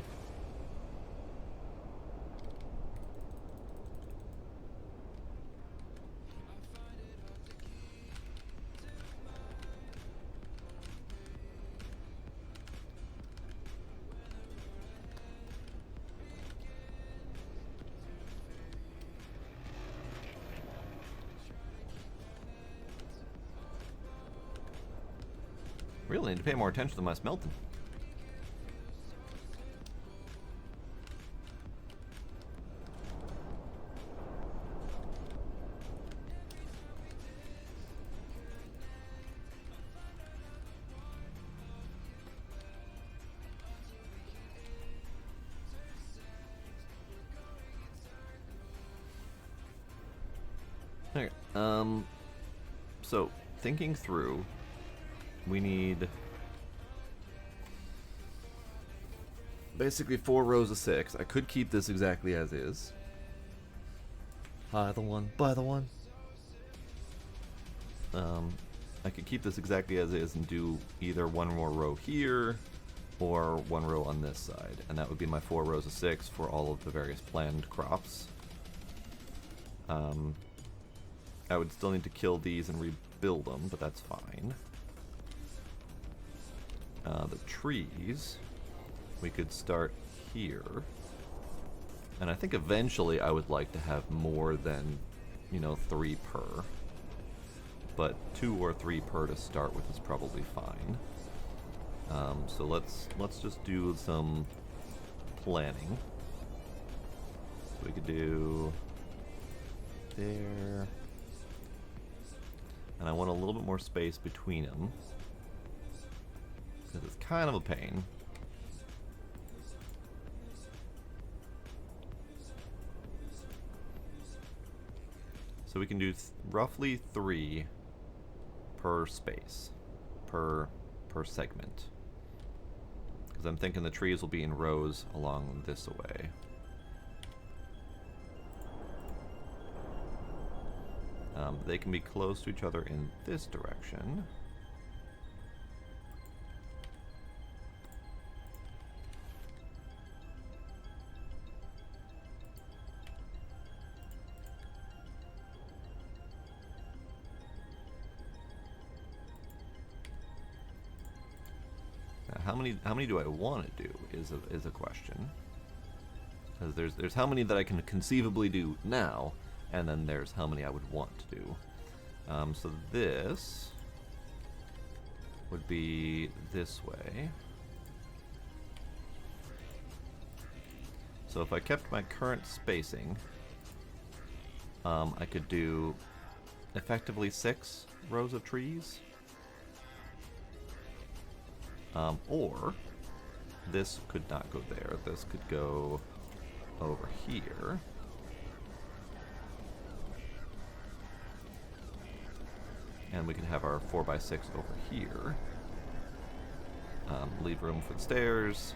Really need to pay more attention to my smelting. Okay, so thinking through, we need basically 4 rows of 6. I could keep this exactly as is. Buy the one. I could keep this exactly as is and do either 1 more row here or 1 row on this side, and that would be my 4 rows of 6 for all of the various planned crops. I would still need to kill these and rebuild them, but that's fine. The trees, we could start here. And I think eventually I would like to have more than, 3 per. But 2 or 3 per to start with is probably fine. So let's just do some planning. So we could do there. And I want a little bit more space between them, because it's kind of a pain. So we can do roughly 3 per space, per segment. Because I'm thinking the trees will be in rows along this way. They can be close to each other in this direction. Now, how many do I want to do is a question. Because there's how many that I can conceivably do now, and then there's how many I would want to do. So this would be this way. So if I kept my current spacing, I could do effectively 6 rows of trees. Or this could not go there. This could go over here. And we can have our 4x6 over here. Leave room for the stairs.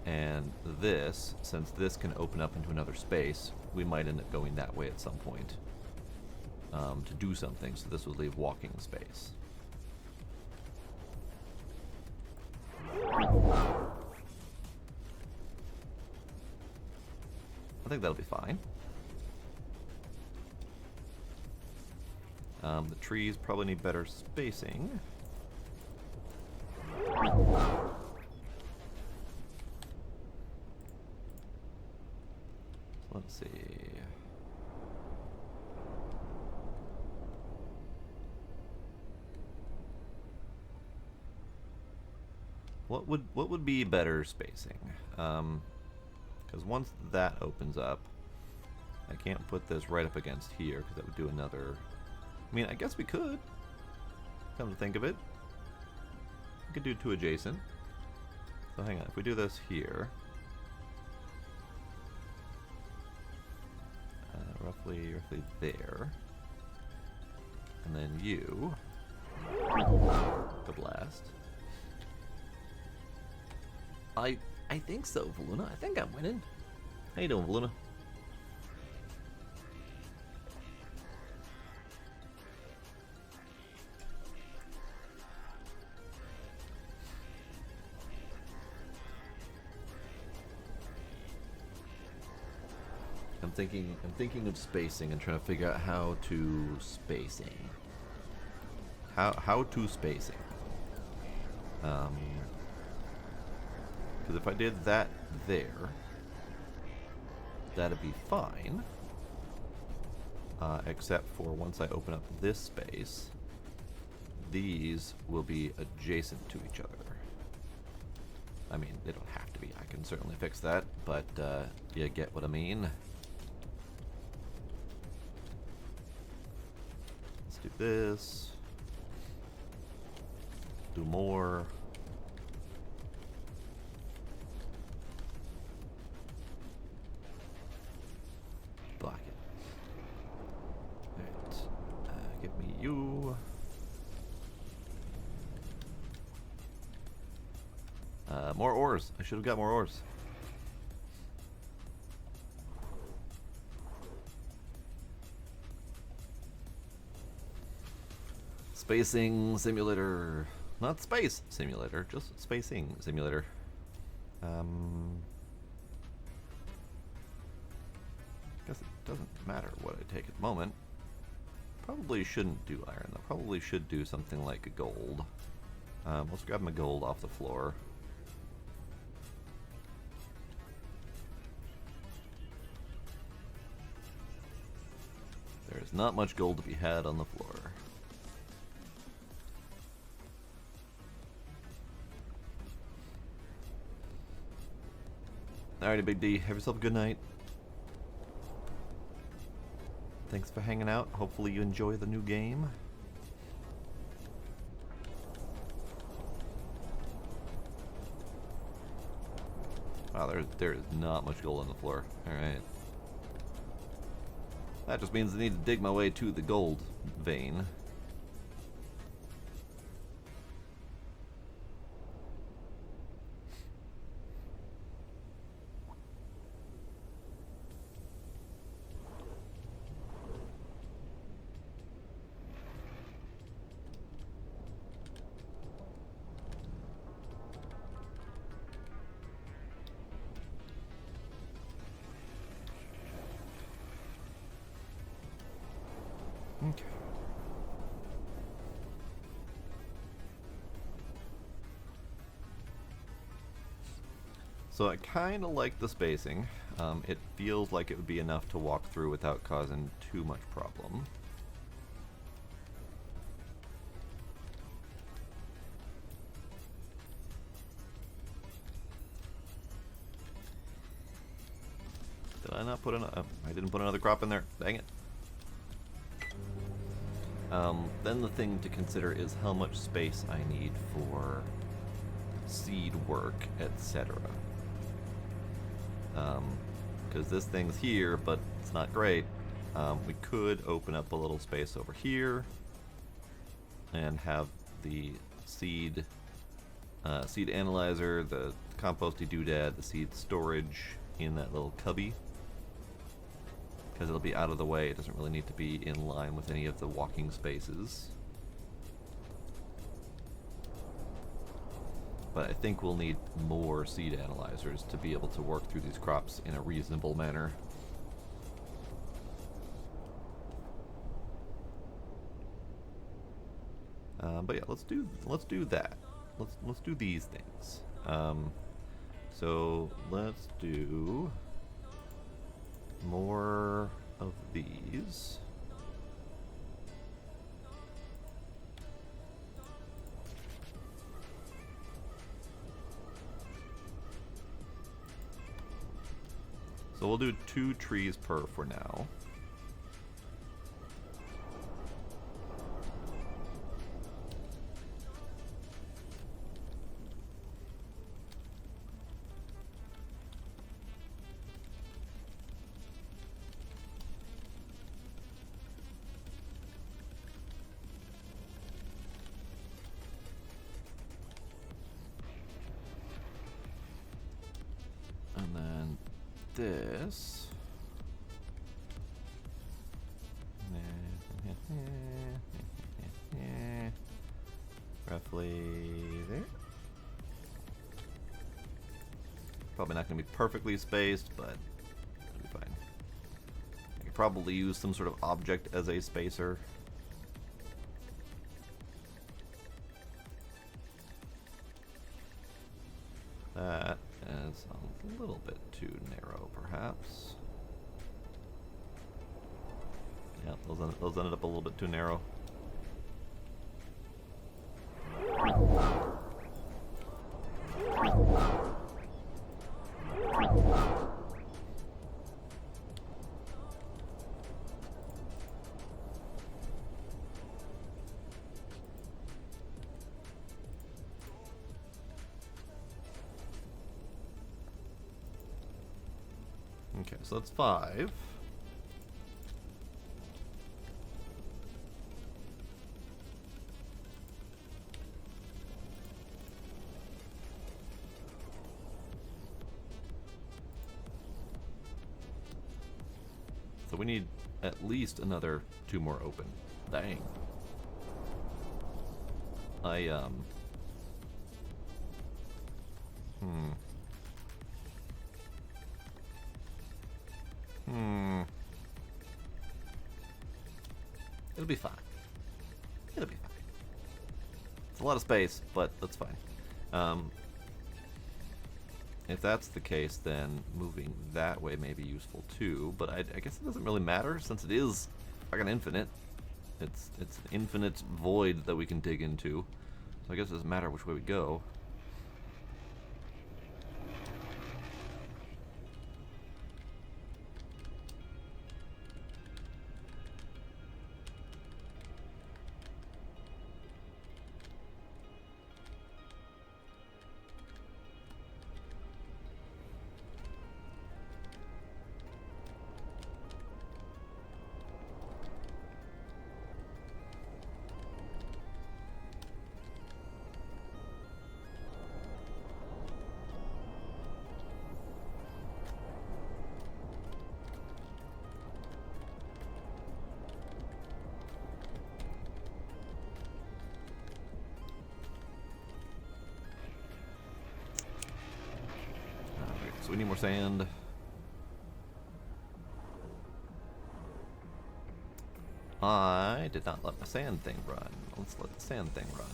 And this, since this can open up into another space, we might end up going that way at some point to do something. So this would leave walking space. I think that'll be fine. The trees probably need better spacing. Let's see. What would be better spacing? Because once that opens up, I can't put this right up against here because that would do another. I mean, I guess we could. Come to think of it, we could do 2 adjacent. So hang on, if we do this here, roughly there, and then you, the blast. I think so, Valuna. I think I'm winning. How you doing, Valuna? I'm thinking of spacing and trying to figure out how to spacing. How to spacing. Because if I did that there, that'd be fine. Except for once I open up this space, these will be adjacent to each other. I mean, they don't have to be. I can certainly fix that, but you get what I mean. Let's do this. Do more. Block it. Alright. Give me you. More ores. I should have got more ores. Spacing simulator. Not space simulator, just spacing simulator. Guess it doesn't matter what I take at the moment. Probably shouldn't do iron though. Probably should do something like gold. Let's grab my gold off the floor. There's not much gold to be had on the floor. Alrighty, Big D, have yourself a good night. Thanks for hanging out. Hopefully you enjoy the new game. Wow, there is not much gold on the floor. Alright. That just means I need to dig my way to the gold vein. Okay. So I kind of like the spacing. It feels like it would be enough to walk through without causing too much problem. Did I not put I didn't put another crop in there. Dang it. Then the thing to consider is how much space I need for seed work, etc. Because this thing's here, but it's not great. We could open up a little space over here and have the seed analyzer, the composty doodad, the seed storage in that little cubby. Because it'll be out of the way, it doesn't really need to be in line with any of the walking spaces. But I think we'll need more seed analyzers to be able to work through these crops in a reasonable manner. But yeah, let's do that. Let's do these things. So let's do more of these. So we'll do 2 trees per for now. And then this. Roughly there. Probably not going to be perfectly spaced, but it'll be fine. I could probably use some sort of object as a spacer. That is a little bit too narrow, perhaps. Yeah, those ended up a little bit too narrow. Okay, so that's 5. So we need at least another 2 more open. Dang. It'll be fine. It'll be fine. a lot of space, but that's fine. If that's the case, then moving that way may be useful too, but I guess it doesn't really matter since it is fucking infinite. It's an infinite void that we can dig into, so I guess it doesn't matter which way we go. So we need more sand. I did not let my sand thing run. Let's let the sand thing run.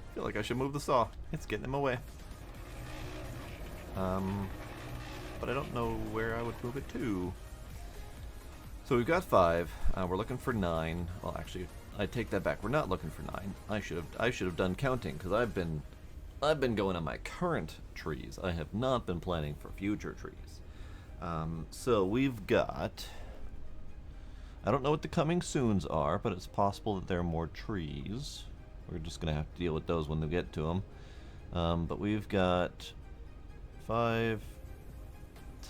I feel like I should move the saw. It's getting in my way. But I don't know where I would move it to. So we've got 5. We're looking for 9. Well, actually, I take that back. We're not looking for 9. I should have done counting because I've been going on my current trees. I have not been planning for future trees. So we've got. I don't know what the coming soons are, but it's possible that there are more trees. We're just gonna have to deal with those when we get to them. But we've got 5,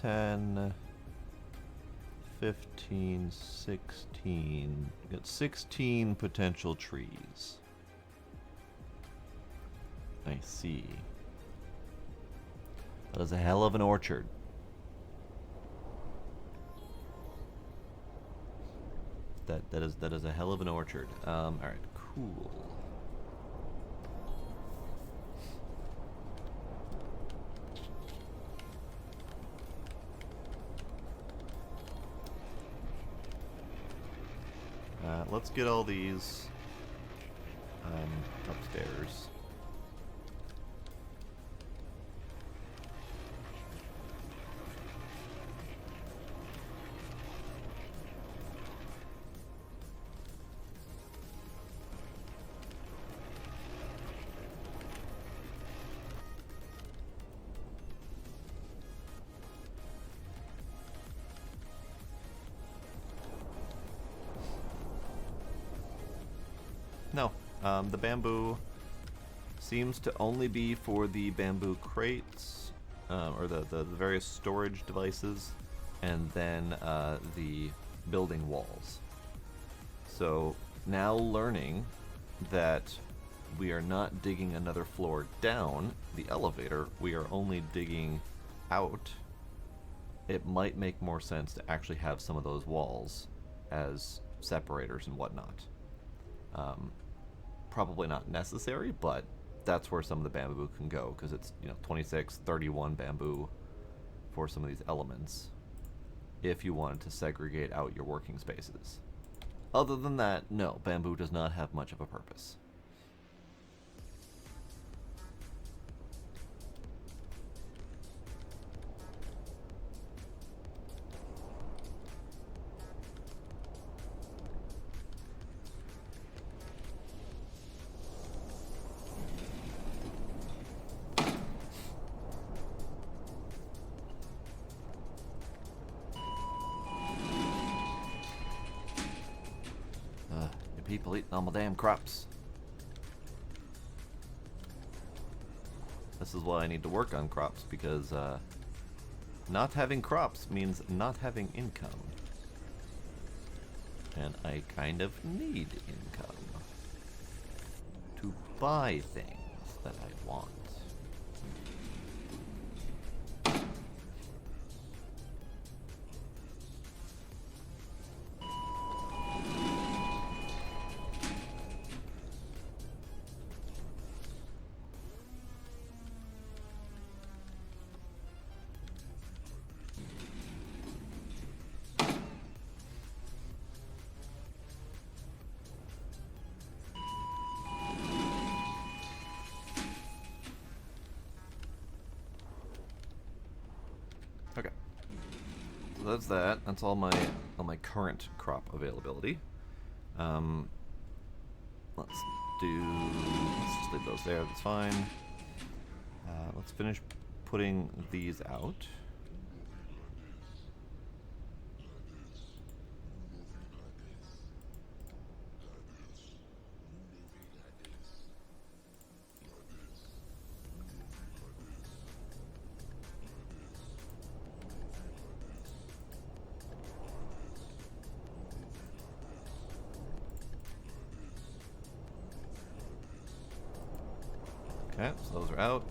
10, 15, 16. We've got 16 potential trees. I see. That is a hell of an orchard. That is a hell of an orchard. All right, cool. Let's get all these upstairs. No, the bamboo seems to only be for the bamboo crates, or the various storage devices, and then the building walls. So now learning that we are not digging another floor down the elevator, we are only digging out, it might make more sense to actually have some of those walls as separators and whatnot. Probably not necessary, but that's where some of the bamboo can go, because it's 26, 31 bamboo for some of these elements if you wanted to segregate out your working spaces. Other than that, no, bamboo does not have much of a purpose. People eating all my damn crops. This is why I need to work on crops, because not having crops means not having income. And I kind of need income to buy things that I want. that's that. That's all my current crop availability. Let's just leave those there. That's fine. Let's finish putting these out. Okay, so those are out.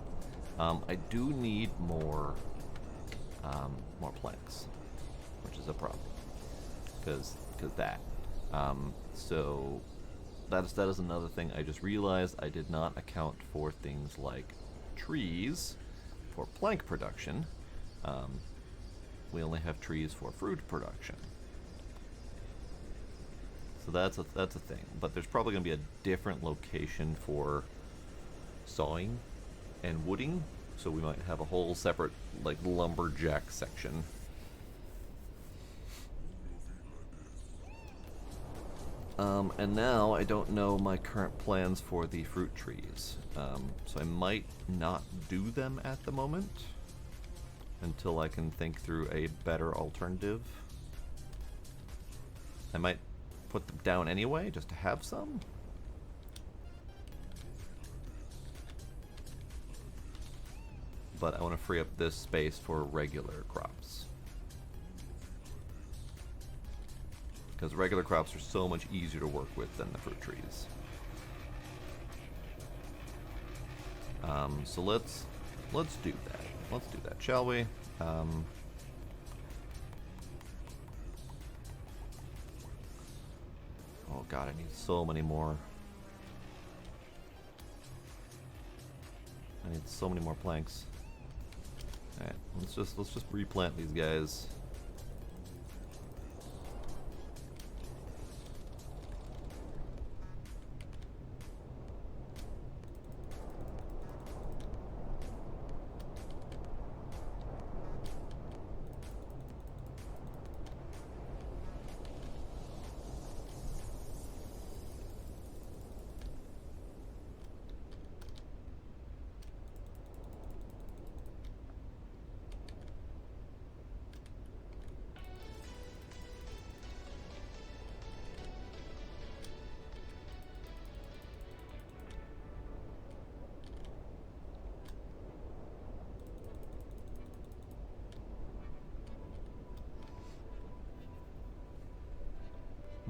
I do need more planks, which is a problem, because that. So that is another thing I just realized. I did not account for things like trees for plank production. We only have trees for fruit production. So that's a thing. But there's probably going to be a different location for sawing and wooding, so we might have a whole separate like lumberjack section. And now I don't know my current plans for the fruit trees, so I might not do them at the moment until I can think through a better alternative. I might put them down anyway just to have some. But I want to free up this space for regular crops. Because regular crops are so much easier to work with than the fruit trees. So let's do that. Let's do that, shall we? Oh god, I need so many more. I need so many more planks. Alright, let's just replant these guys.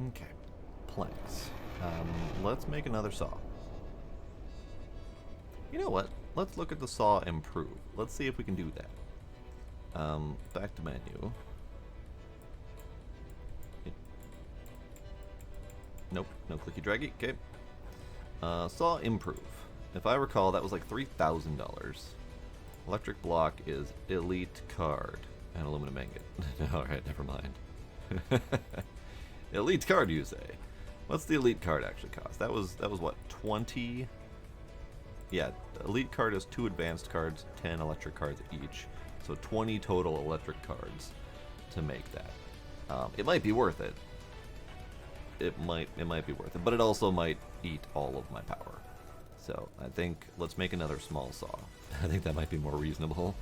Okay, planks. Let's make another saw. You know what? Let's look at the saw improve. Let's see if we can do that. Back to menu. Nope, no clicky draggy. Okay. Saw improve. If I recall, that was like $3,000. Electric block is elite card and aluminum ingot. Alright, never mind. Elite card, you say? What's the elite card actually cost? That was what, 20? Yeah, elite card is 2 advanced cards, 10 electric cards each. So 20 total electric cards to make that. It might be worth it. It might be worth it, but it also might eat all of my power. So I think let's make another small saw. I think that might be more reasonable.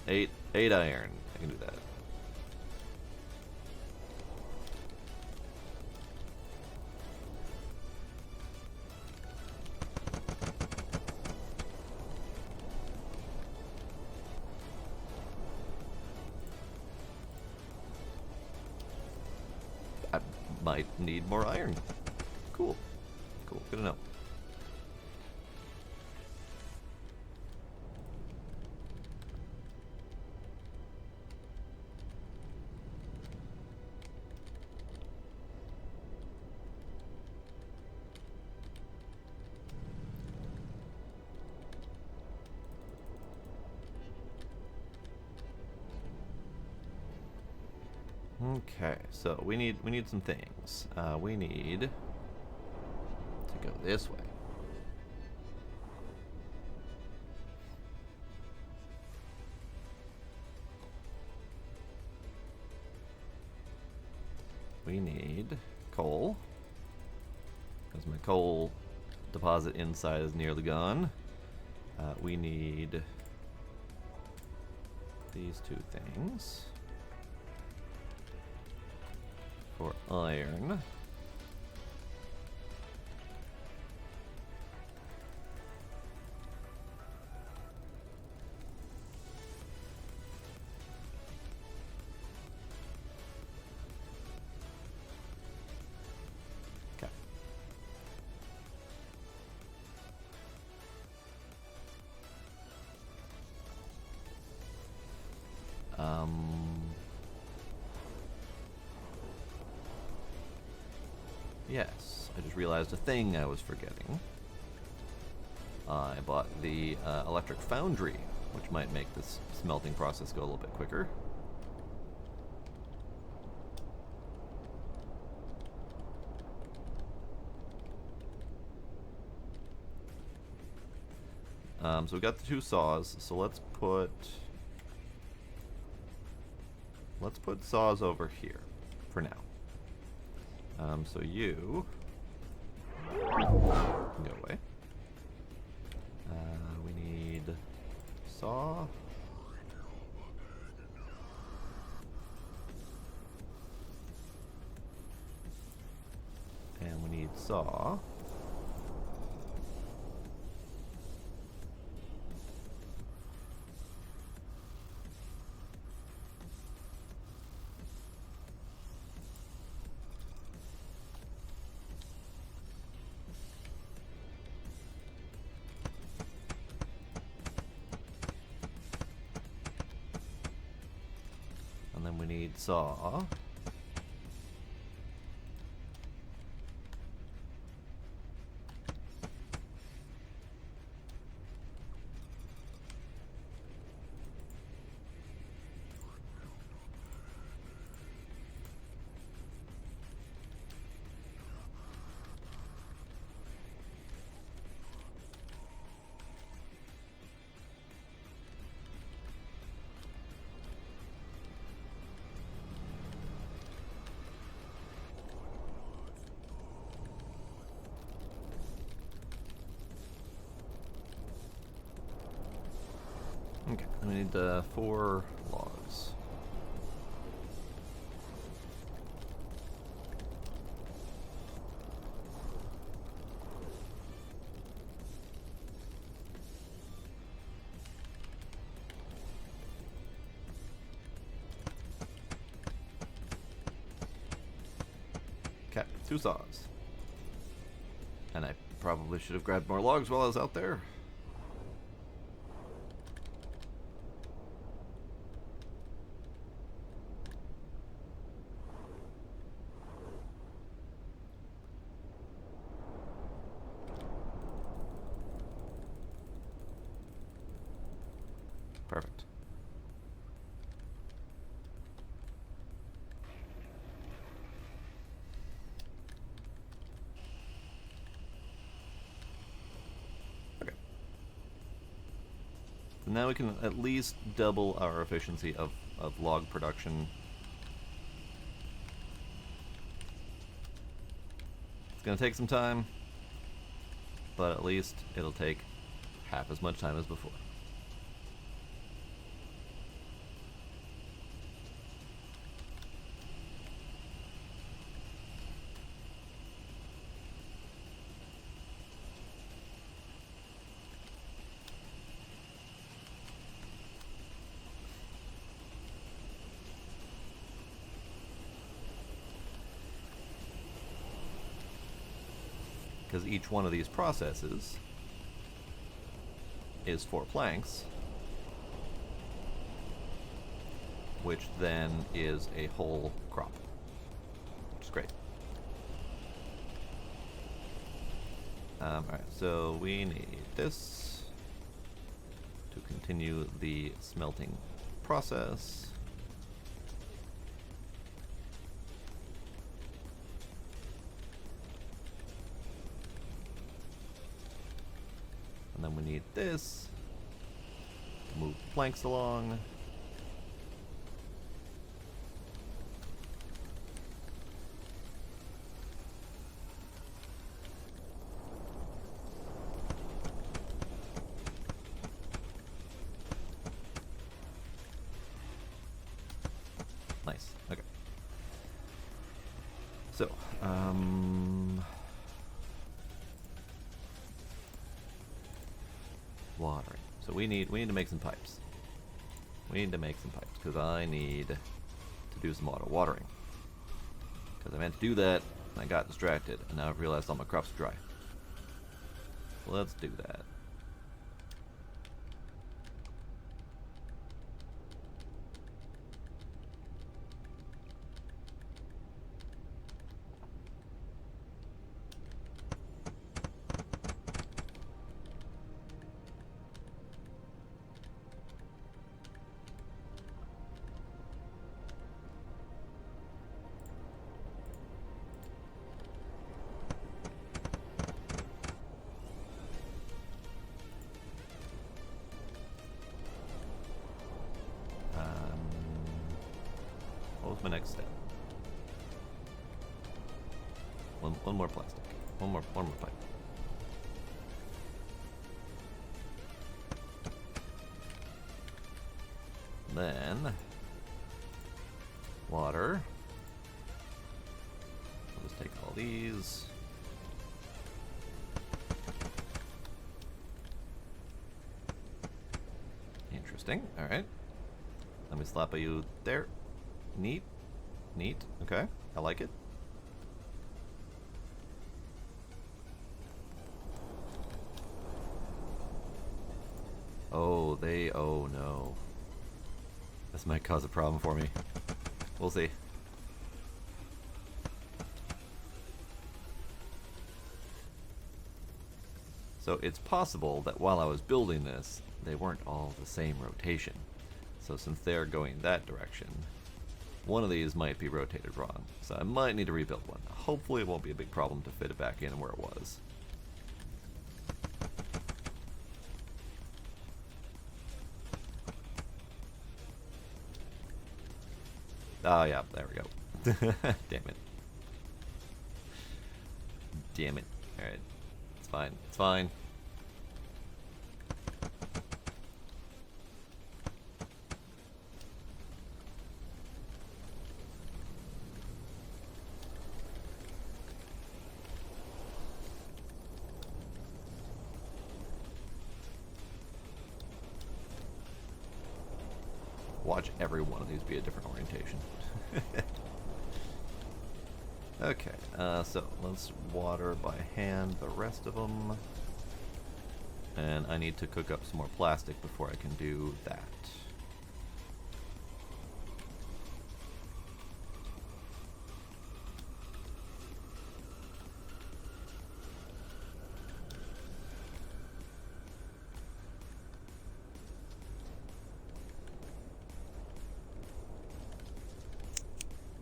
8 iron. I can do that. I might need more iron. Cool. Cool. Good to know. Okay, so we need some things. We need to go this way. we need coal, because my coal deposit inside is nearly gone. We need these two things for iron. Okay. Yes, I just realized a thing I was forgetting. I bought the electric foundry, which might make this smelting process go a little bit quicker. So we got the two saws, so let's put saws over here for now. So you can go away. We need saw. And we need saw. And then we need saw. Okay, we need 4 logs. Okay, 2 saws. And I probably should have grabbed more logs while I was out there. Perfect. Okay. So now we can at least double our efficiency of log production. It's gonna take some time, but at least it'll take half as much time as before. Because each one of these processes is 4 planks, which then is a whole crop, which is great. Alright, so we need this to continue the smelting process. And then we need this to move the planks along. Nice. Okay. So, watering. So we need to make some pipes. We need to make some pipes because I need to do some auto watering. Because I meant to do that and I got distracted and now I've realized all my crops are dry. So let's do that. What was my next step? One more plastic. One more pipe. Then water. I'll just take all these. Interesting. All right. Let me slap you there. Neat. Neat. Okay. I like it. Oh, oh no. This might cause a problem for me. We'll see. So it's possible that while I was building this, they weren't all the same rotation. So since they're going that direction, one of these might be rotated wrong. So I might need to rebuild one. Hopefully it won't be a big problem to fit it back in where it was. Oh yeah, there we go. Damn it. Damn it. Alright. It's fine. It's fine. Watch every one of these be a different orientation. Okay, so let's water by hand the rest of them. And I need to cook up some more plastic before I can do that.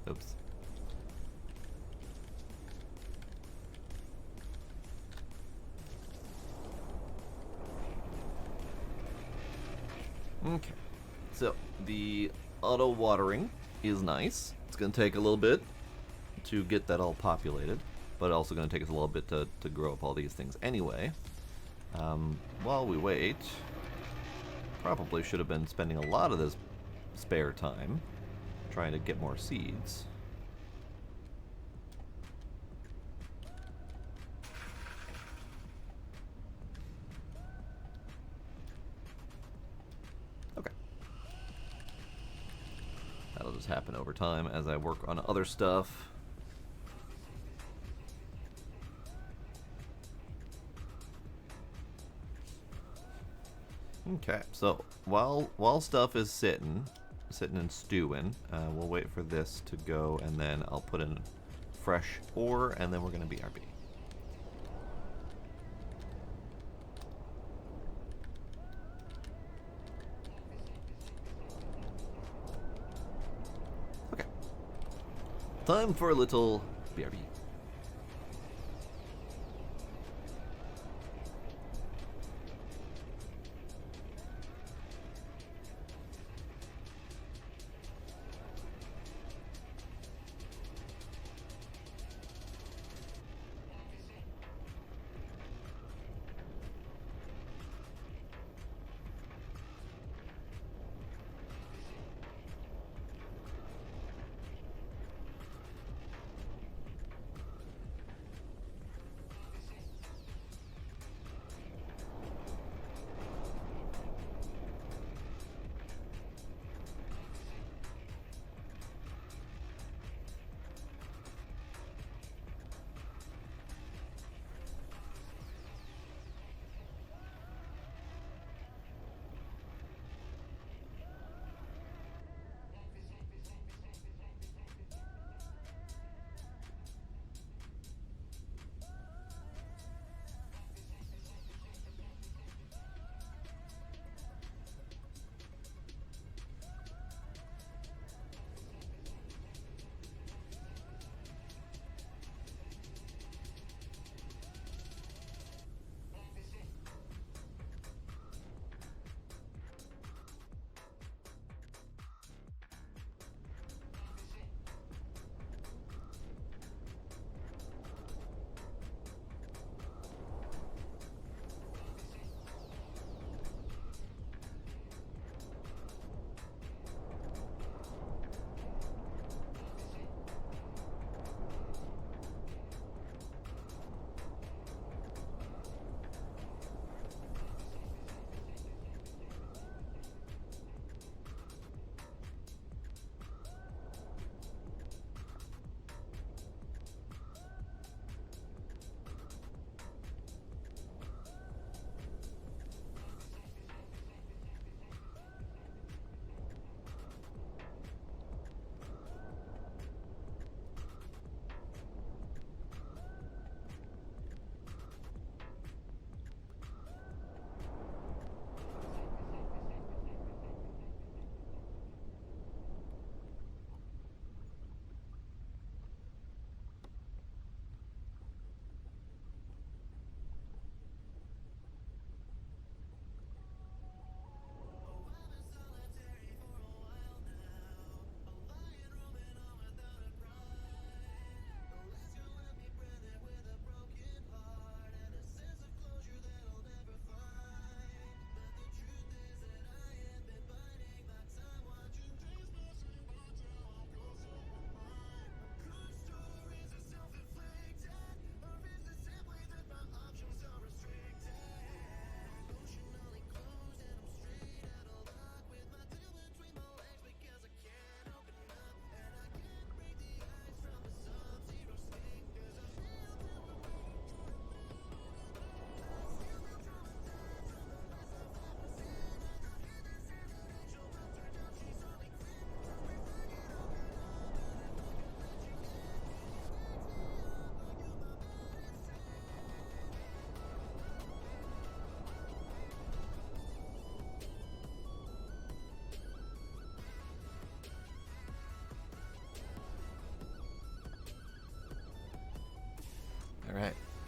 Oops. Okay, so the auto watering is nice. It's going to take a little bit to get that all populated, but also going to take us a little bit to grow up all these things anyway. While we wait, probably should have been spending a lot of this spare time trying to get more seeds. Okay. That'll just happen over time as I work on other stuff. Okay, so while stuff is sitting and stewing, we'll wait for this to go, and then I'll put in fresh ore, and then we're gonna BRB. Okay, time for a little BRB.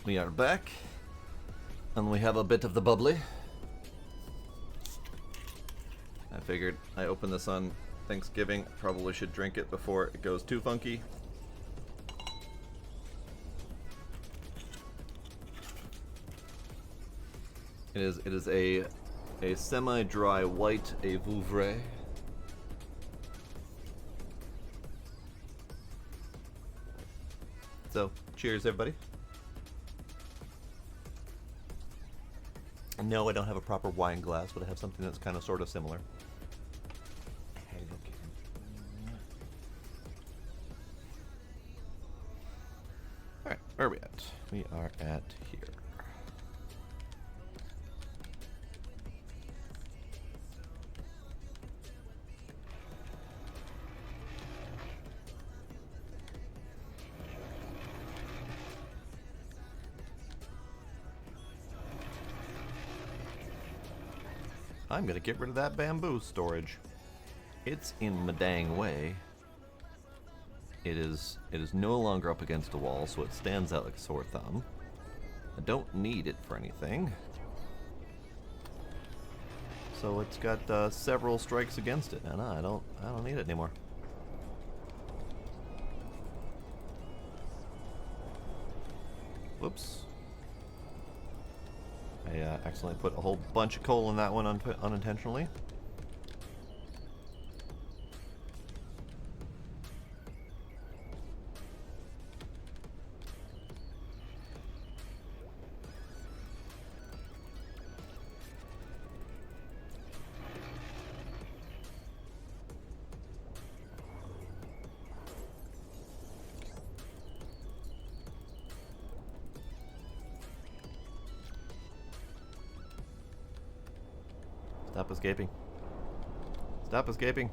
We are back, and we have a bit of the bubbly. I figured I opened this on Thanksgiving. Probably should drink it before it goes too funky. It is a semi-dry white, a Vouvray. So, cheers, everybody. No, I don't have a proper wine glass, but I have something that's kind of sort of similar. Hey, look at him. Alright, where are we at? We are at here. I'm gonna get rid of that bamboo storage. It's in my dang way. It is no longer up against a wall, so it stands out like a sore thumb. I don't need it for anything. So it's got several strikes against it, and I don't need it anymore. Whoops. I accidentally put a whole bunch of coal in that one unintentionally. Stop escaping. Stop escaping.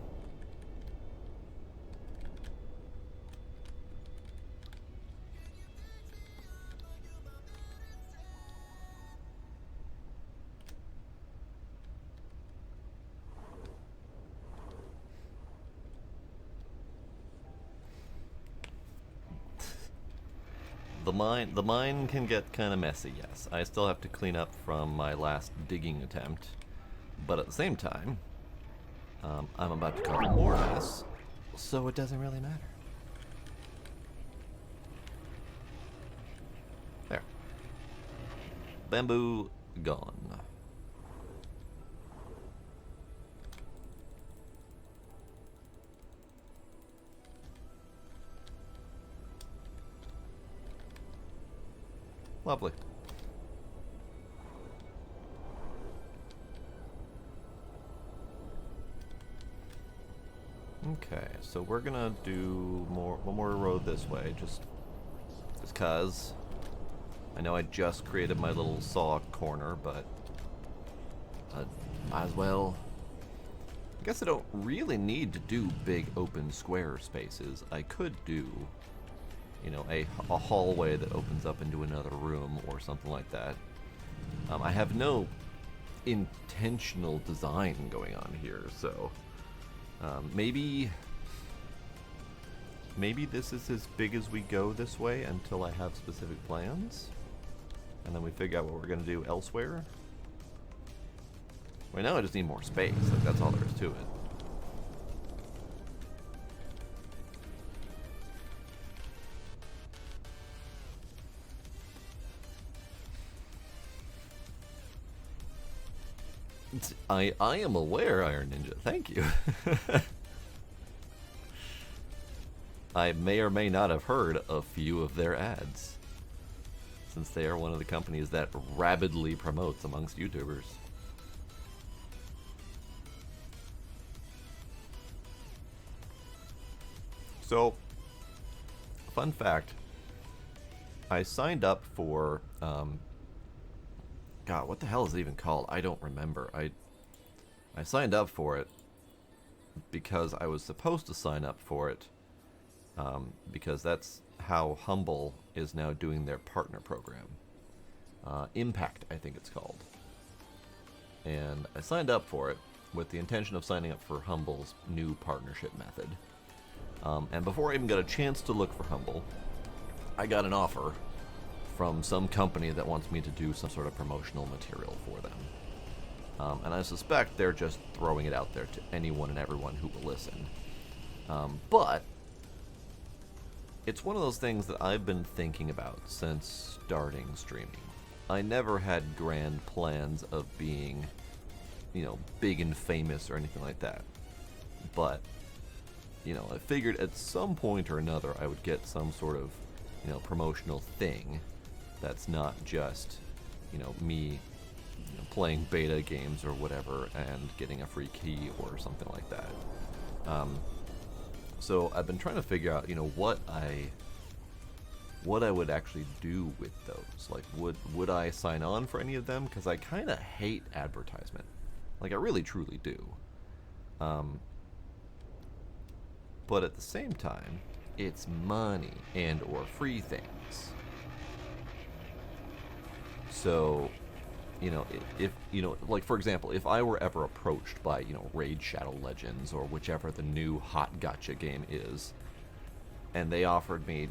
The mine can get kind of messy, yes. I still have to clean up from my last digging attempt. But at the same time, I'm about to cover more mess, so it doesn't really matter. There. Bamboo gone. Lovely. Okay, so we're gonna do one more road this way, just cause. I know I just created my little saw corner, but might as well. I guess I don't really need to do big open square spaces. I could do, you know, a hallway that opens up into another room or something like that. I have no intentional design going on here, so maybe this is as big as we go this way until I have specific plans, and then we figure out what we're gonna do elsewhere. Right now I just need more space, like that's all there is to it. I am aware, Iron Ninja. Thank you. I may or may not have heard a few of their ads, since they are one of the companies that rabidly promotes amongst YouTubers. So, fun fact, I signed up for God, what the hell is it even called? I don't remember. I signed up for it because I was supposed to sign up for it because that's how Humble is now doing their partner program. Impact, I think it's called. And I signed up for it with the intention of signing up for Humble's new partnership method. And before I even got a chance to look for Humble, I got an offer from some company that wants me to do some sort of promotional material for them. And I suspect they're just throwing it out there to anyone and everyone who will listen. But it's one of those things that I've been thinking about since starting streaming. I never had grand plans of being, big and famous or anything like that. But, I figured at some point or another I would get some sort of, promotional thing that's not just, me playing beta games or whatever and getting a free key or something like that. So I've been trying to figure out, what I would actually do with those. Like, would I sign on for any of them? Because I kind of hate advertisement. Like, I really, truly do. But at the same time, it's money and or free things. So, if like, for example, if I were ever approached by, Raid Shadow Legends or whichever the new hot gacha game is, and they offered me,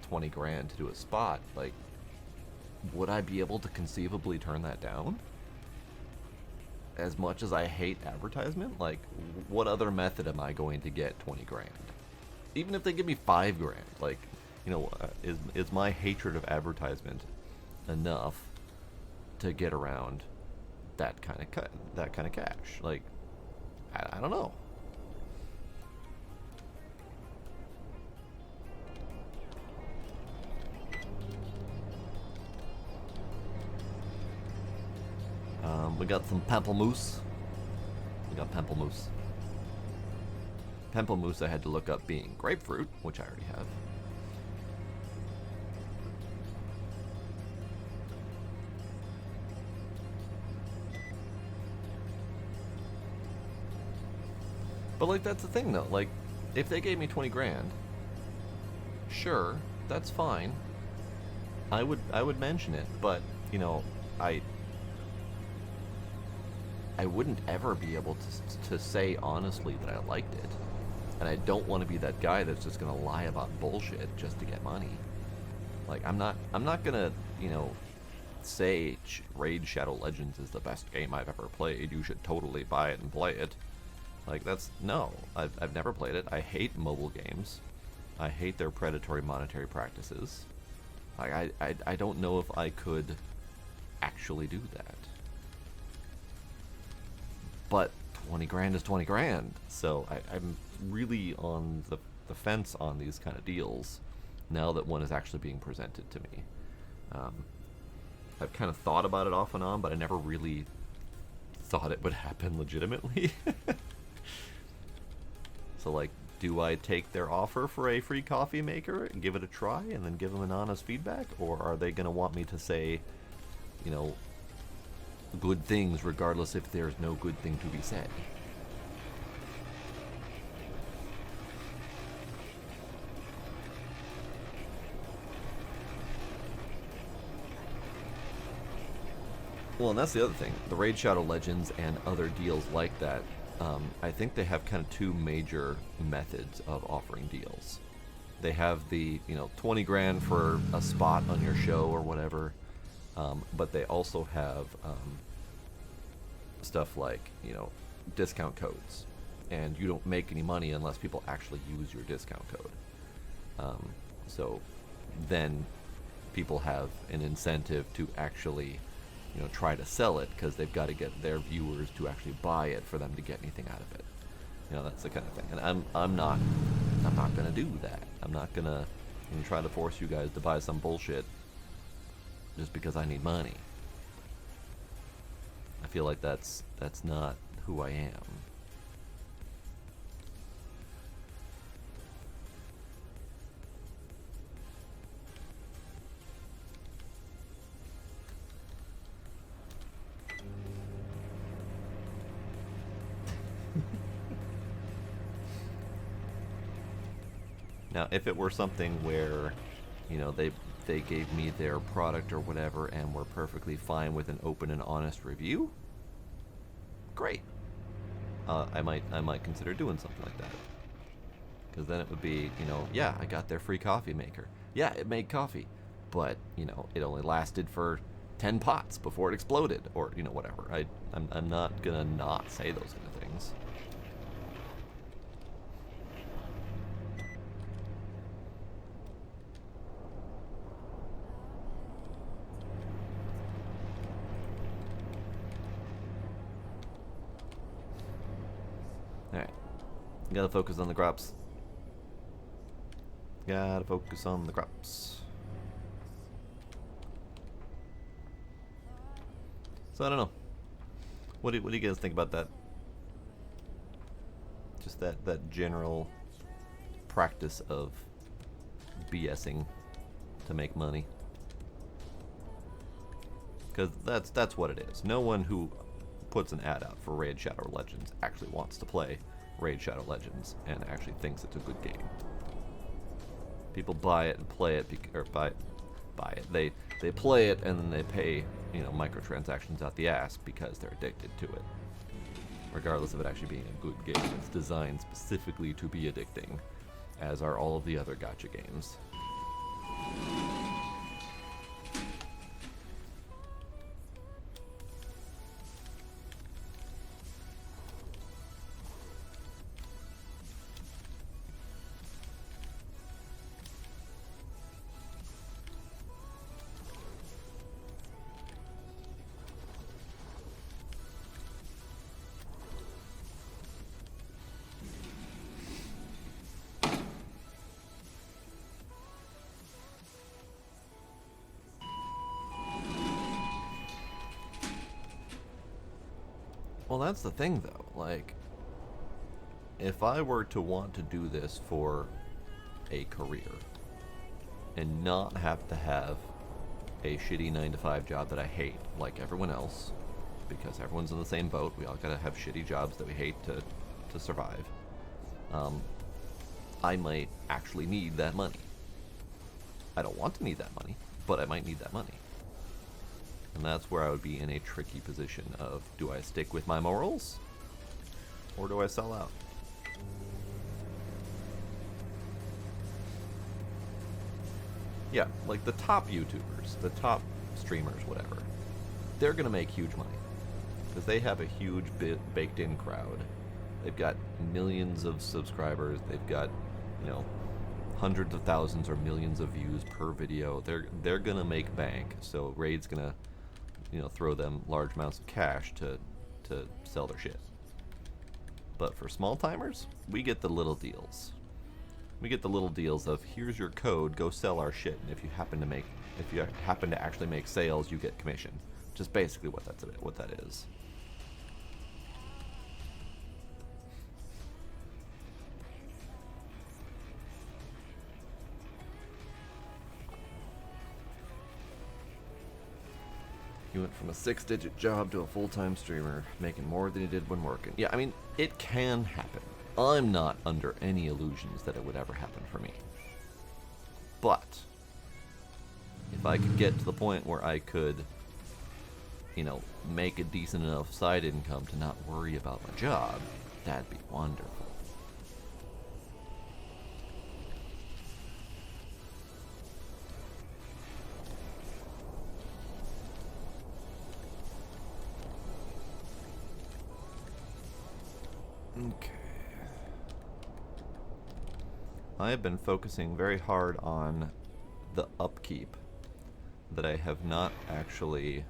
20 grand to do a spot, like, would I be able to conceivably turn that down? As much as I hate advertisement, like, what other method am I going to get 20 grand? Even if they give me 5 grand, like, is my hatred of advertisement enough to get around that kind of cash? Like, I don't know. We got some pamplemousse. We got pamplemousse. Pamplemousse I had to look up being grapefruit, which I already have. But, like, that's the thing, though. Like, if they gave me 20 grand, sure, that's fine. I would mention it, but, I wouldn't ever be able to say honestly that I liked it. And I don't want to be that guy that's just gonna lie about bullshit just to get money. Like, I'm not gonna, say Raid Shadow Legends is the best game I've ever played. You should totally buy it and play it. Like, no. I've never played it. I hate mobile games. I hate their predatory monetary practices. Like, I don't know if I could actually do that. But 20 grand is 20 grand. So I'm really on the fence on these kind of deals now that one is actually being presented to me. I've kind of thought about it off and on, but I never really thought it would happen legitimately. So, like, do I take their offer for a free coffee maker and give it a try and then give them an honest feedback? Or are they going to want me to say, good things regardless if there's no good thing to be said? Well, and that's the other thing. The Raid Shadow Legends and other deals like that, I think they have kind of two major methods of offering deals. They have the, 20 grand for a spot on your show or whatever, but they also have stuff like, discount codes. And you don't make any money unless people actually use your discount code. So then people have an incentive to actually, try to sell it because they've got to get their viewers to actually buy it for them to get anything out of it. That's the kind of thing. And I'm not going to do that. I'm not going to try to force you guys to buy some bullshit just because I need money. I feel like that's not who I am. Now, if it were something where, they gave me their product or whatever and were perfectly fine with an open and honest review, great. I might consider doing something like that. Because then it would be, yeah, I got their free coffee maker. Yeah, it made coffee. but you know, it only lasted for 10 pots before it exploded, or you know, whatever. I'm not gonna not say those kind of things. Alright. Gotta focus on the crops. Gotta focus on the crops. So I don't know. What do you guys think about that? Just that general practice of BSing to make money. Because that's what it is. No one who puts an ad out for Raid Shadow Legends actually wants to play Raid Shadow Legends and actually thinks it's a good game. People buy it and play it, or buy it. They play it and then they pay, you know, microtransactions out the ass because they're addicted to it. Regardless of it actually being a good game, it's designed specifically to be addicting, as are all of the other gacha games. Well, that's the thing, though. Like, if I were to want to do this for a career and not have to have a shitty 9-to-5 job that I hate, like everyone else, because everyone's in the same boat, we all gotta have shitty jobs that we hate to survive, I might actually need that money. I don't want to need that money, but I might need that money. And that's where I would be in a tricky position of, do I stick with my morals? Or do I sell out? Yeah, like the top YouTubers, the top streamers, whatever, they're gonna make huge money. Because they have a huge baked-in crowd. They've got millions of subscribers, they've got, you know, hundreds of thousands or millions of views per video. They're gonna make bank, so Raid's gonna, you know, throw them large amounts of cash to sell their shit. But for small timers, we get the little deals. We get the little deals of, here's your code, go sell our shit, and if you happen to actually make sales, you get commission. Just basically what that is. He went from a 6-digit job to a full-time streamer, making more than he did when working. Yeah, I mean, it can happen. I'm not under any illusions that it would ever happen for me. But if I could get to the point where I could, you know, make a decent enough side income to not worry about my job, that'd be wonderful. Okay. I have been focusing very hard on the upkeep that I have not actually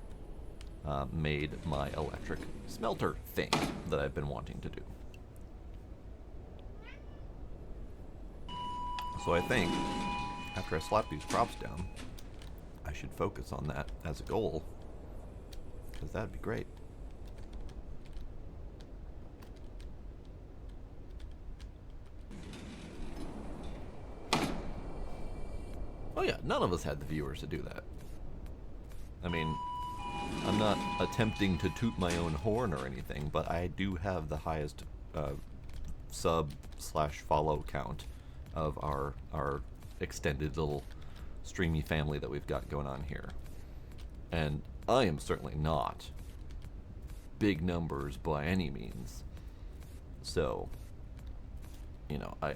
made my electric smelter thing that I've been wanting to do. So I think after I slap these crops down, I should focus on that as a goal, because that'd be great. Oh yeah, none of us had the viewers to do that. I mean, I'm not attempting to toot my own horn or anything, but I do have the highest sub/follow count of our extended little streamy family that we've got going on here. And I am certainly not big numbers by any means. So, you know, I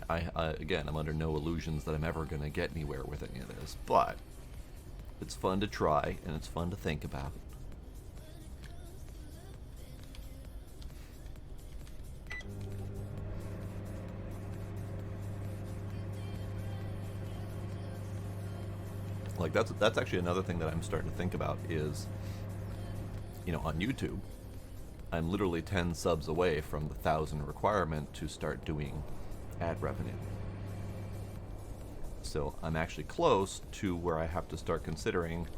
again, I'm under no illusions that I'm ever going to get anywhere with any of this, but It's fun to try, and it's fun to think about. Like that's actually another thing that I'm starting to think about is, you know, on YouTube, I'm literally 10 subs away from the 1,000 requirement to start doing ad revenue. So I'm actually close to where I have to start considering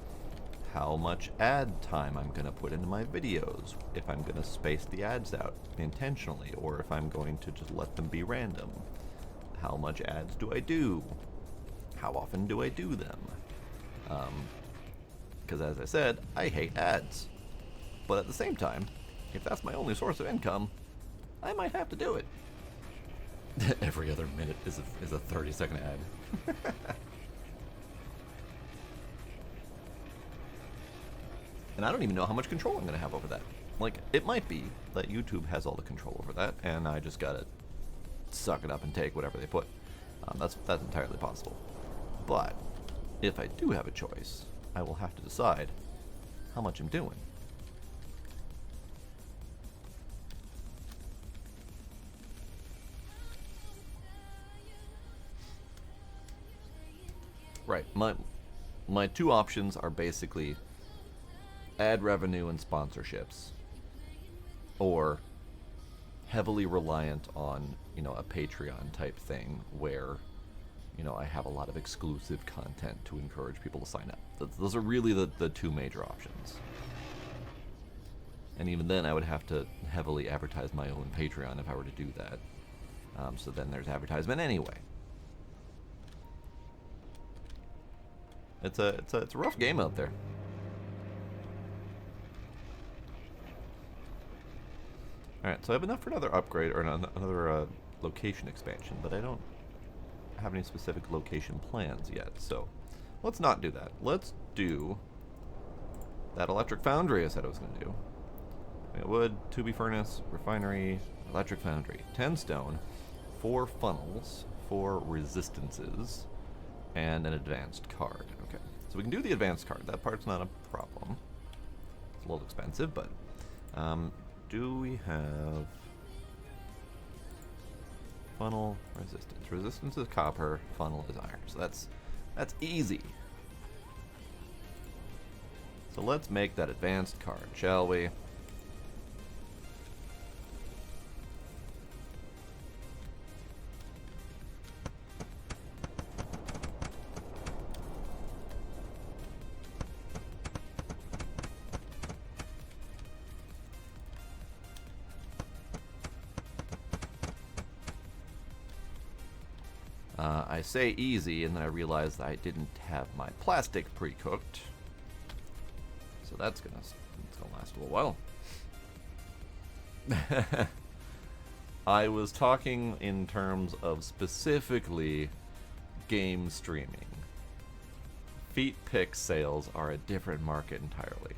how much ad time I'm going to put into my videos, if I'm going to space the ads out intentionally, or if I'm going to just let them be random. How much ads do I do? How often do I do them? Because as I said, I hate ads. But at the same time, if that's my only source of income, I might have to do it. Every other minute is a 30-second ad. And I don't even know how much control I'm going to have over that. Like, it might be that YouTube has all the control over that, and I just gotta suck it up and take whatever they put. That's entirely possible. But if I do have a choice, I will have to decide how much I'm doing. Right. My two options are basically ad revenue and sponsorships, or heavily reliant on, you know, a Patreon type thing where, you know, I have a lot of exclusive content to encourage people to sign up. Those are really the two major options. And even then, I would have to heavily advertise my own Patreon if I were to do that. So then there's advertisement anyway. It's a rough game out there. Alright, so I have enough for another upgrade, or another location expansion, but I don't have any specific location plans yet, so let's not do that. Let's do that electric foundry I said I was going to do. We got wood, tubey furnace, refinery, electric foundry. 10 stone, 4 funnels, 4 resistances, and an advanced card. Okay, so we can do the advanced card. That part's not a problem. It's a little expensive, but do we have funnel resistance? Resistance is copper, funnel is iron. So that's easy. So let's make that advanced card, shall we? I say easy, and then I realized that I didn't have my plastic pre-cooked. So that's gonna last a little while. I was talking in terms of specifically game streaming. Feet pick sales are a different market entirely.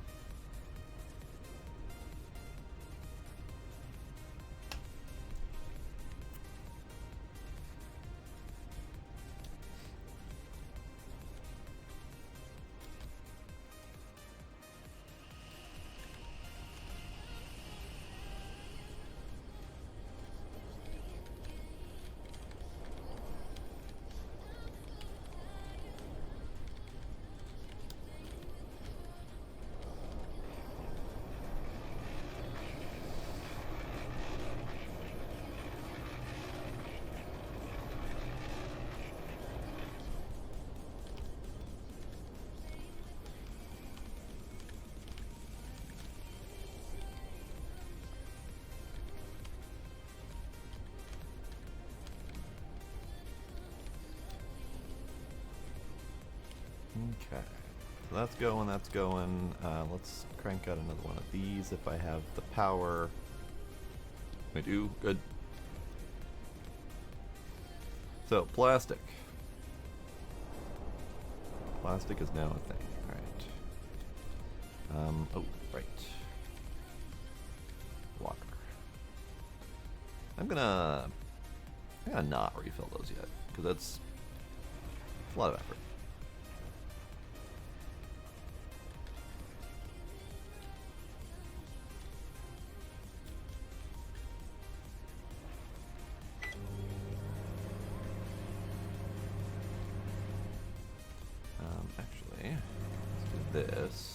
Okay, so that's going, that's going. Let's crank out another one of these if I have the power. I do, good. So, plastic. Plastic is now a thing, alright. Oh, right. Water. I'm gonna not refill those yet, because that's a lot of effort. this.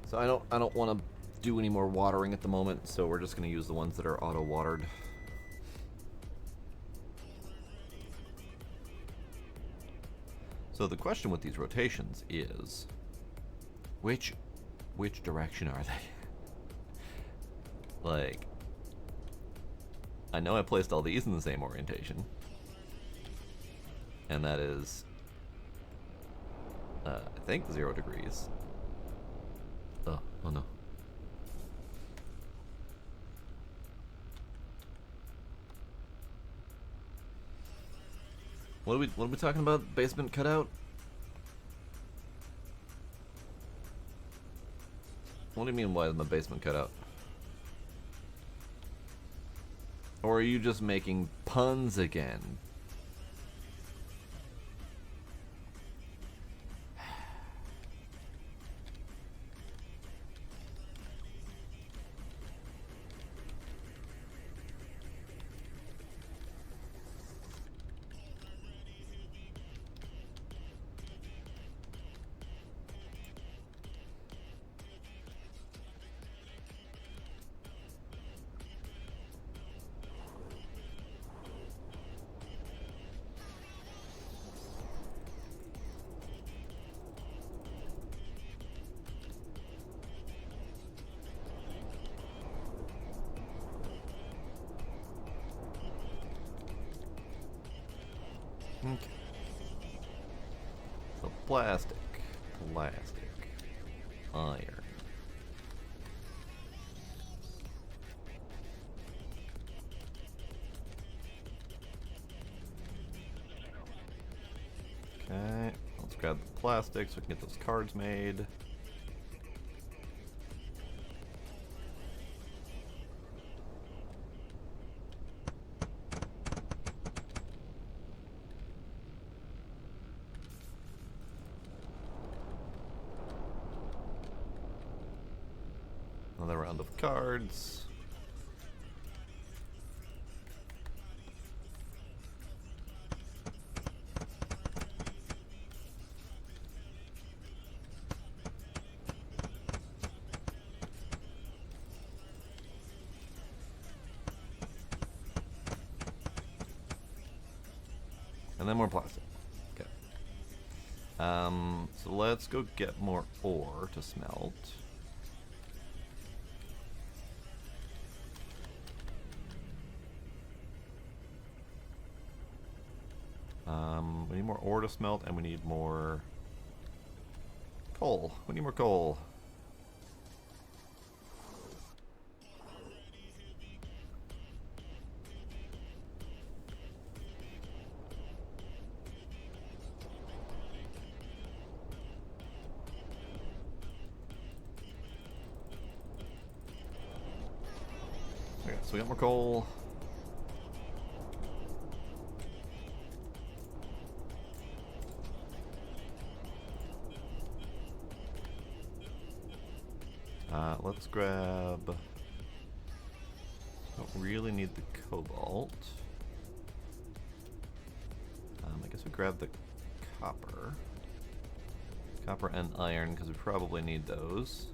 So I don't want to do any more watering at the moment, so we're just going to use the ones that are auto-watered. So the question with these rotations is, which direction are they? Like, I know I placed all these in the same orientation, and that is, I think 0 degrees. Oh no. What are we talking about? Basement cutout? What do you mean, why is my basement cutout? Or are you just making puns again? Okay. So plastic, iron. Okay, let's grab the plastic so we can get those cards made. Another round of cards. And then more plastic. Okay. So let's go get more ore to smelt. We need more ore to smelt, and we need more coal. We need more coal. Okay, so we got more coal. Let's grab... Don't really need the cobalt. I guess we grab the copper. Copper and iron, because we probably need those.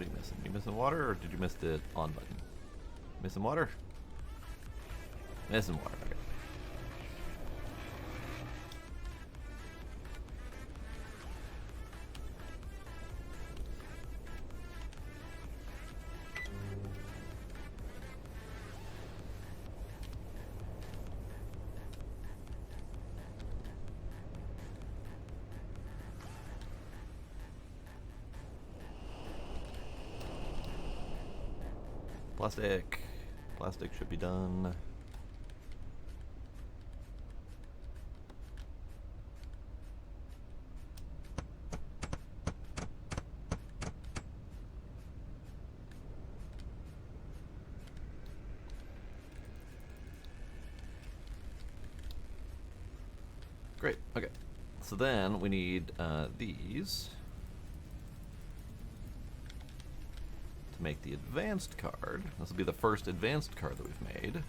are you missing? You missing water, or did you miss the on button? Missing water? Missing water. Okay. Plastic. Plastic should be done. Great. Okay. So then we need these to make the advanced card. This will be the first advanced card that we've made.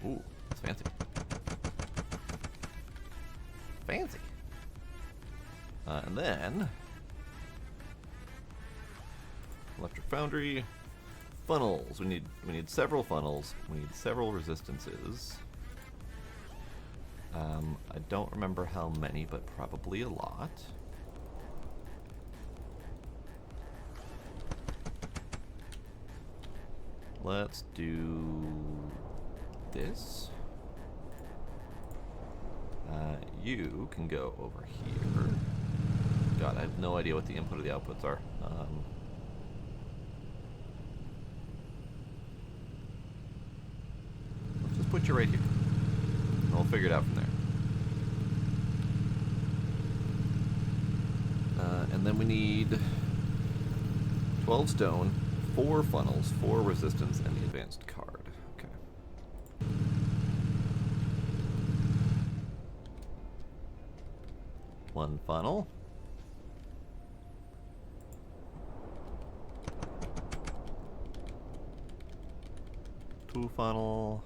Ooh, that's fancy. Fancy. And then electric foundry, funnels. We need several funnels. We need several resistances. I don't remember how many, but probably a lot. Let's do this. You can go over here. God, I have no idea what the input or the outputs are. Let's just put you right here. And we'll figure it out from there. And then we need 12 stone, 4 funnels, 4 resistance, and the advanced card. Okay. One funnel. Two funnel.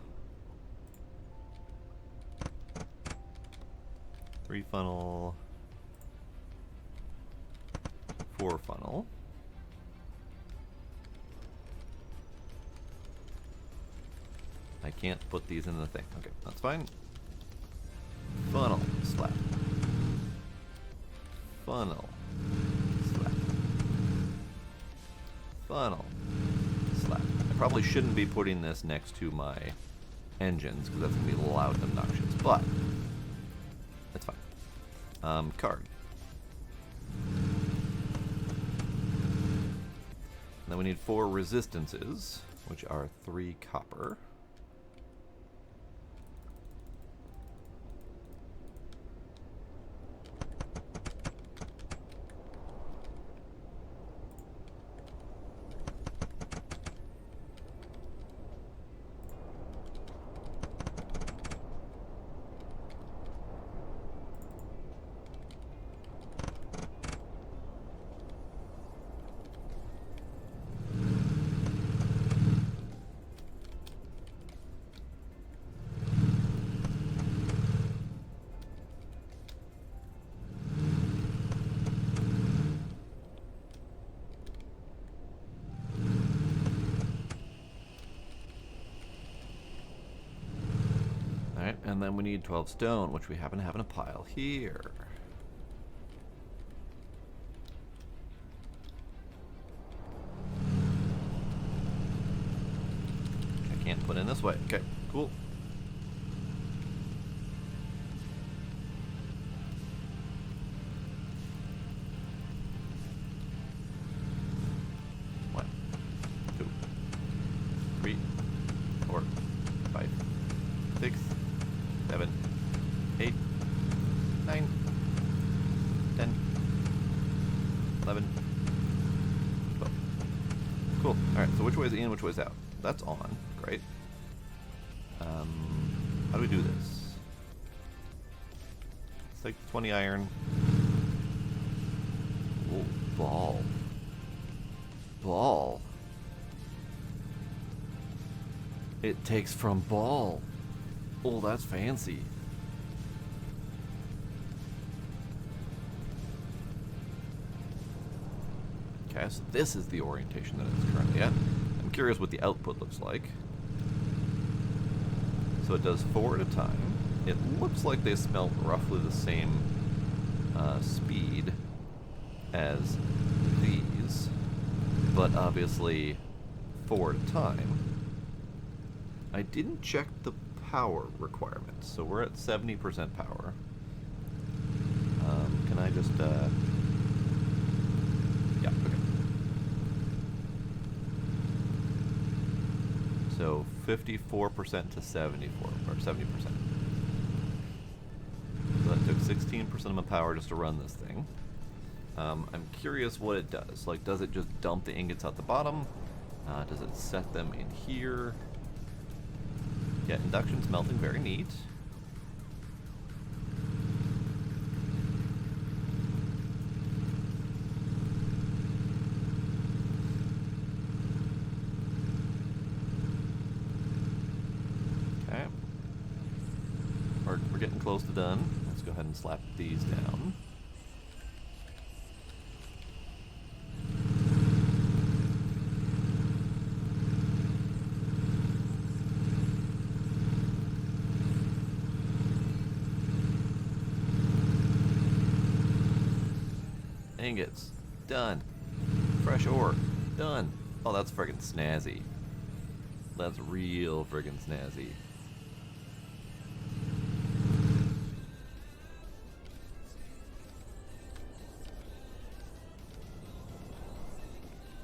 3 funnel. 4 funnel. I can't put these in the thing. Okay, that's fine. Funnel, slap. Funnel, slap. Funnel, slap. I probably shouldn't be putting this next to my engines because that's going to be loud and obnoxious, but that's fine. Card. Then we need 4 resistances, which are 3 copper. And then we need 12 stone, which we happen to have in a pile here. Which I can't put in this way. Okay, cool. One, 2, 3, 4, 5, 6, 7, 8, 9, 10, 11, 12. Cool. Alright, so which way is in, which way is out? That's on. Great. How do we do this? It's like 20 iron. Oh, ball. Ball. It takes from ball. Oh, that's fancy. Okay, so this is the orientation that it's currently at. I'm curious what the output looks like. So it does 4 at a time. It looks like they smelt roughly the same speed as these, but obviously 4 at a time. I didn't check the power requirements, so we're at 70% power. Can I just, yeah, okay. So 54% to 74, or 70%. So that took 16% of my power just to run this thing. I'm curious what it does. Like, does it just dump the ingots out the bottom? Does it set them in here? Yeah, induction smelting, very neat. Okay. We're getting close to done. Let's go ahead and slap these down. Ingots. Done. Fresh ore. Done. Oh, that's friggin' snazzy. That's real friggin' snazzy.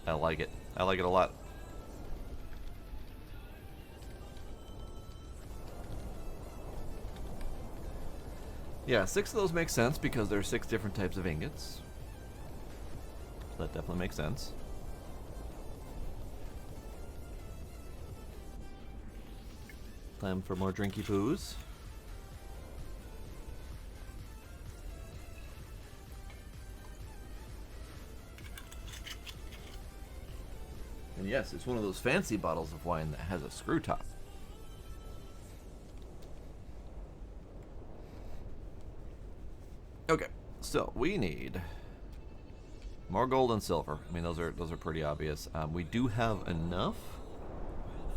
I like it. I like it a lot. Yeah, 6 of those make sense because there are 6 different types of ingots. That definitely makes sense. Time for more drinky poos. And yes, it's one of those fancy bottles of wine that has a screw top. Okay, so we need more gold and silver. I mean, those are pretty obvious. We do have enough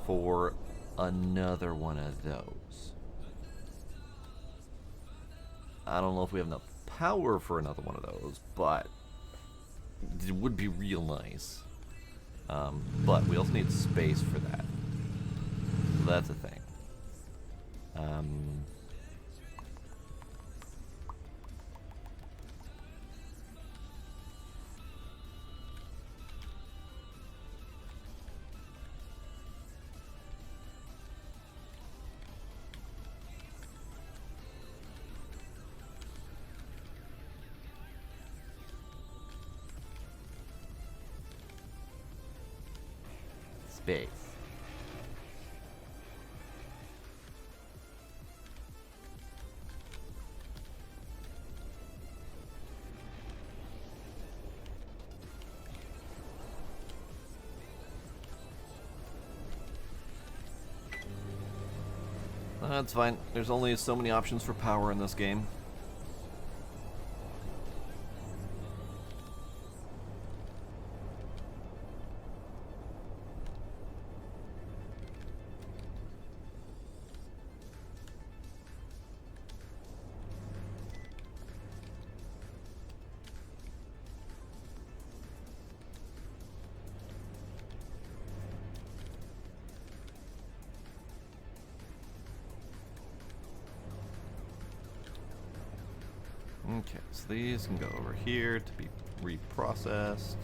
for another one of those. I don't know if we have enough power for another one of those, but it would be real nice. But we also need space for that. So that's a thing. Space. That's fine. There's only so many options for power in this game. Okay, so these can go over here to be reprocessed.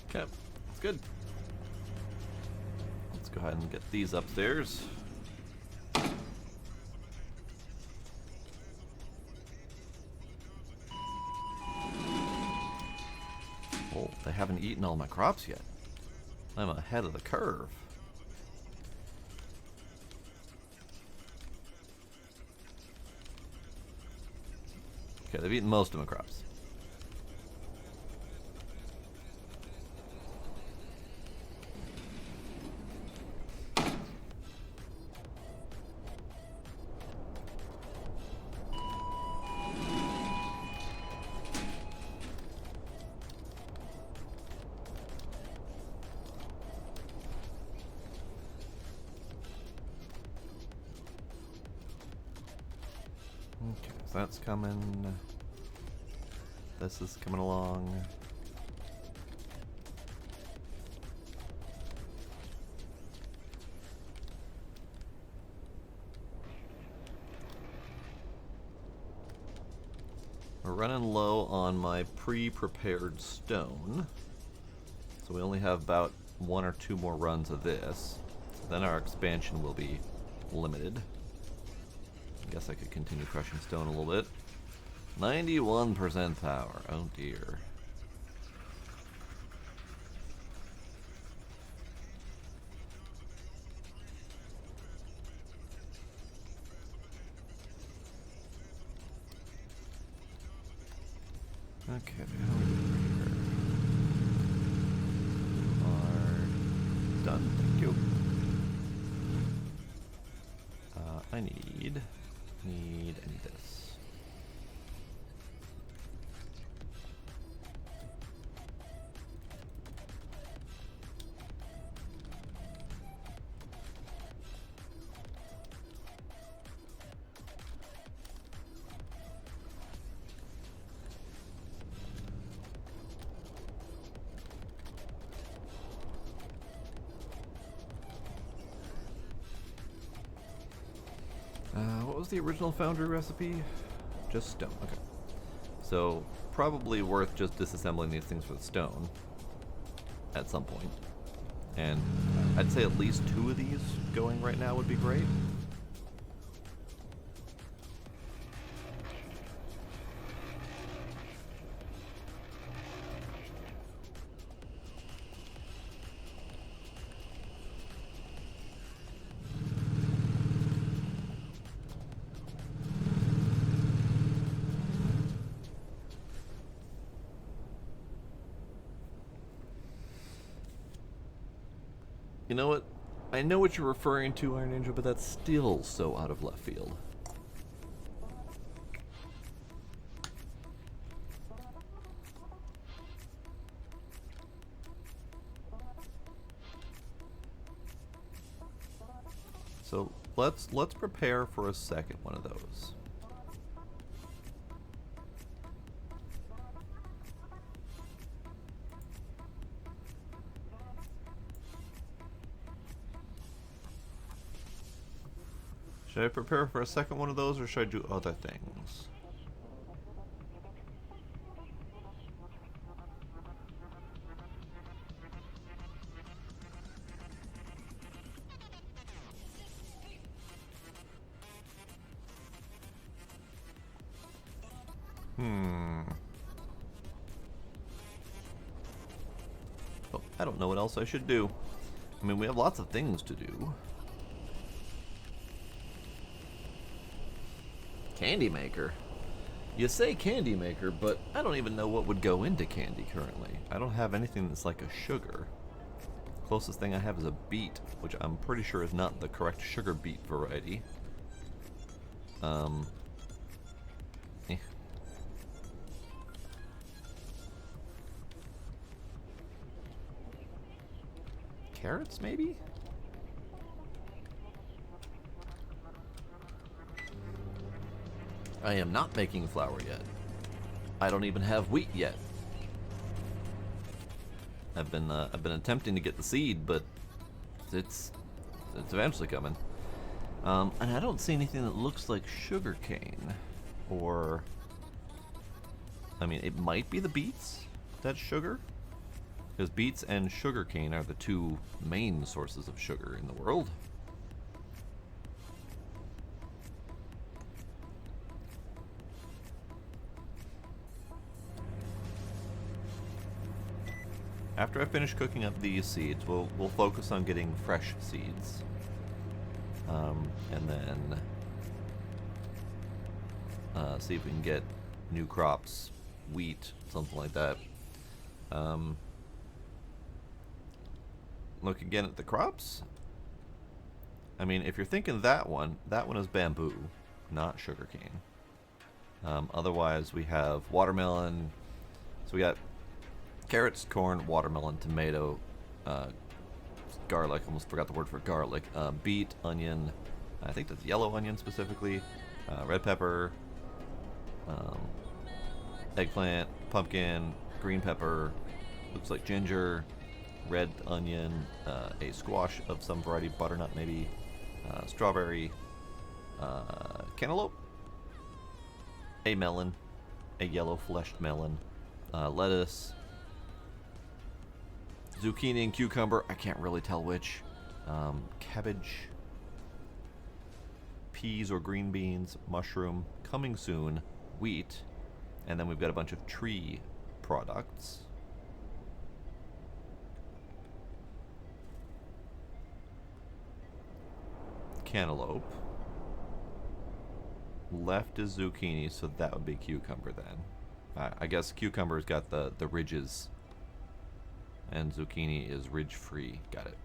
Okay, that's good. Let's go ahead and get these upstairs. Well, they haven't eaten all my crops yet. I'm ahead of the curve. Okay, they've eaten most of my crops. Okay, so that's coming. This is coming along. We're running low on my pre-prepared stone. So we only have about 1 or 2 more runs of this. So then our expansion will be limited. I guess I could continue crushing stone a little bit. 91% power. Oh dear. Okay, how are we doing here? You are done, thank you. I need this. What was the original foundry recipe? Just stone, okay. So, probably worth just disassembling these things with stone at some point. And I'd say at least 2 of these going right now would be great. You know what? I know what you're referring to, Iron Ninja, but that's still so out of left field. So let's prepare for a second one of those. Should I prepare for a second one of those, or should I do other things? Oh, I don't know what else I should do. I mean, we have lots of things to do. Candy maker? You say candy maker, but I don't even know what would go into candy currently. I don't have anything that's like a sugar. Closest thing I have is a beet, which I'm pretty sure is not the correct sugar beet variety. Eh. Carrots, maybe? I am not making flour yet. I don't even have wheat yet. I've been attempting to get the seed, but it's eventually coming. And I don't see anything that looks like sugar cane, or I mean, it might be the beets that's sugar, because beets and sugar cane are the 2 main sources of sugar in the world. After I finish cooking up these seeds, we'll focus on getting fresh seeds. And then see if we can get new crops, wheat, something like that. Look again at the crops. I mean, if you're thinking that one is bamboo, not sugarcane. Otherwise, we have watermelon. So we got carrots, corn, watermelon, tomato, garlic. Almost forgot the word for garlic. Beet, onion. I think that's yellow onion specifically. Red pepper. Eggplant, pumpkin, green pepper. Looks like ginger. Red onion. A squash of some variety, butternut maybe. Strawberry. Cantaloupe. A melon. A yellow fleshed melon. Lettuce. Zucchini and cucumber. I can't really tell which. Cabbage. Peas or green beans. Mushroom. Coming soon. Wheat. And then we've got a bunch of tree products. Cantaloupe. Left is zucchini, so that would be cucumber then. I guess cucumber's got the ridges. And zucchini is ridge-free. Got it.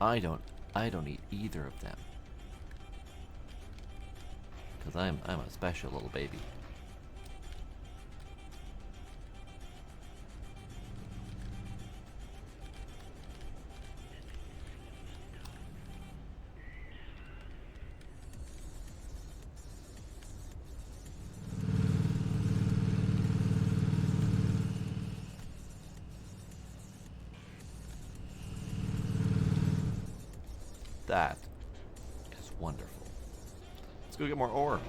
I don't eat either of them. Because I'm a special little baby. That is wonderful. Let's go get more ore.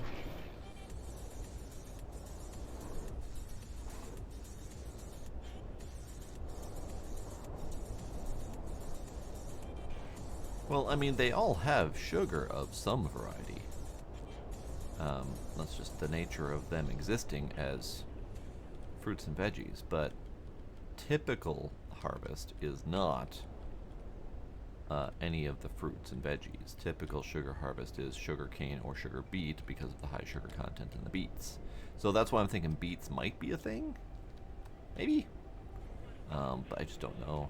Well, I mean, they all have sugar of some variety. That's just the nature of them existing as fruits and veggies, but typical harvest is not any of the fruits and veggies. Typical sugar harvest is sugar cane or sugar beet because of the high sugar content in the beets. So that's why I'm thinking beets might be a thing. Maybe. But I just don't know.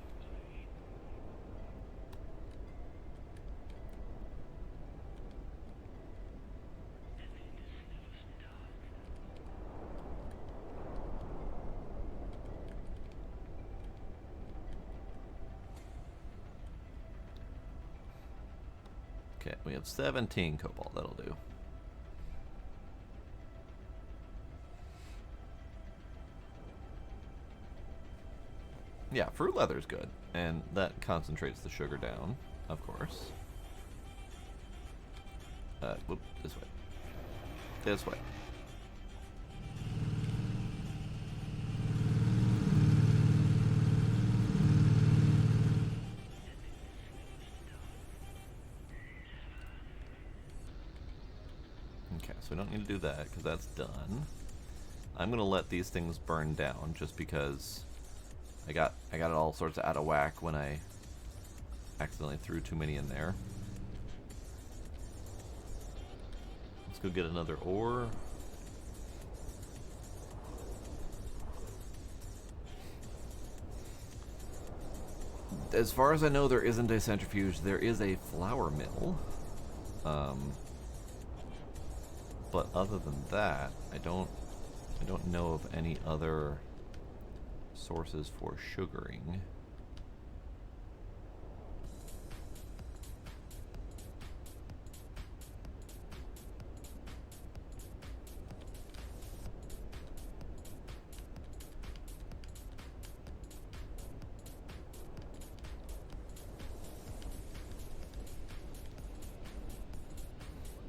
Okay, we have 17 cobalt. That'll do. Yeah, fruit leather's good, and that concentrates the sugar down, of course. Whoop, this way. This way. Okay, so we don't need to do that because that's done. I'm gonna let these things burn down just because I got it all sorts of out of whack when I accidentally threw too many in there. Let's go get another ore. As far as I know, there isn't a centrifuge. There is a flour mill. But other than that, I don't know of any other sources for sugaring.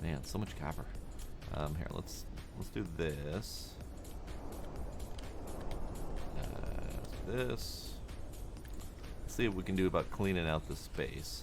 Man, so much copper. Here, let's do this. This. Let's see what we can do about cleaning out the space.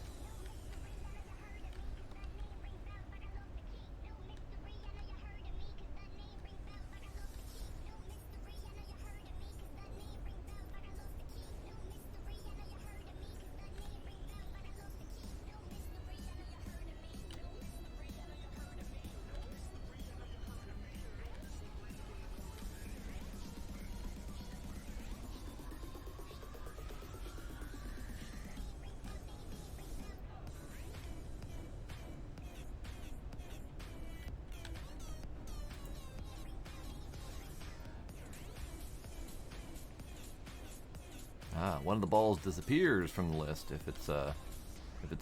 one of the balls disappears from the list if it's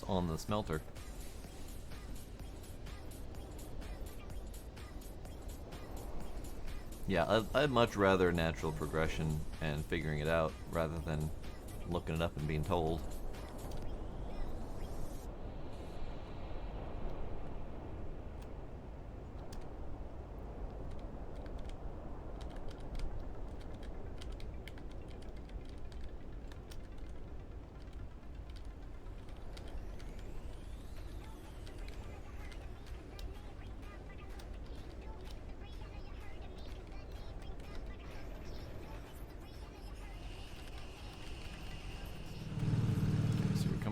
on the smelter. Yeah, I'd much rather natural progression and figuring it out rather than looking it up and being told.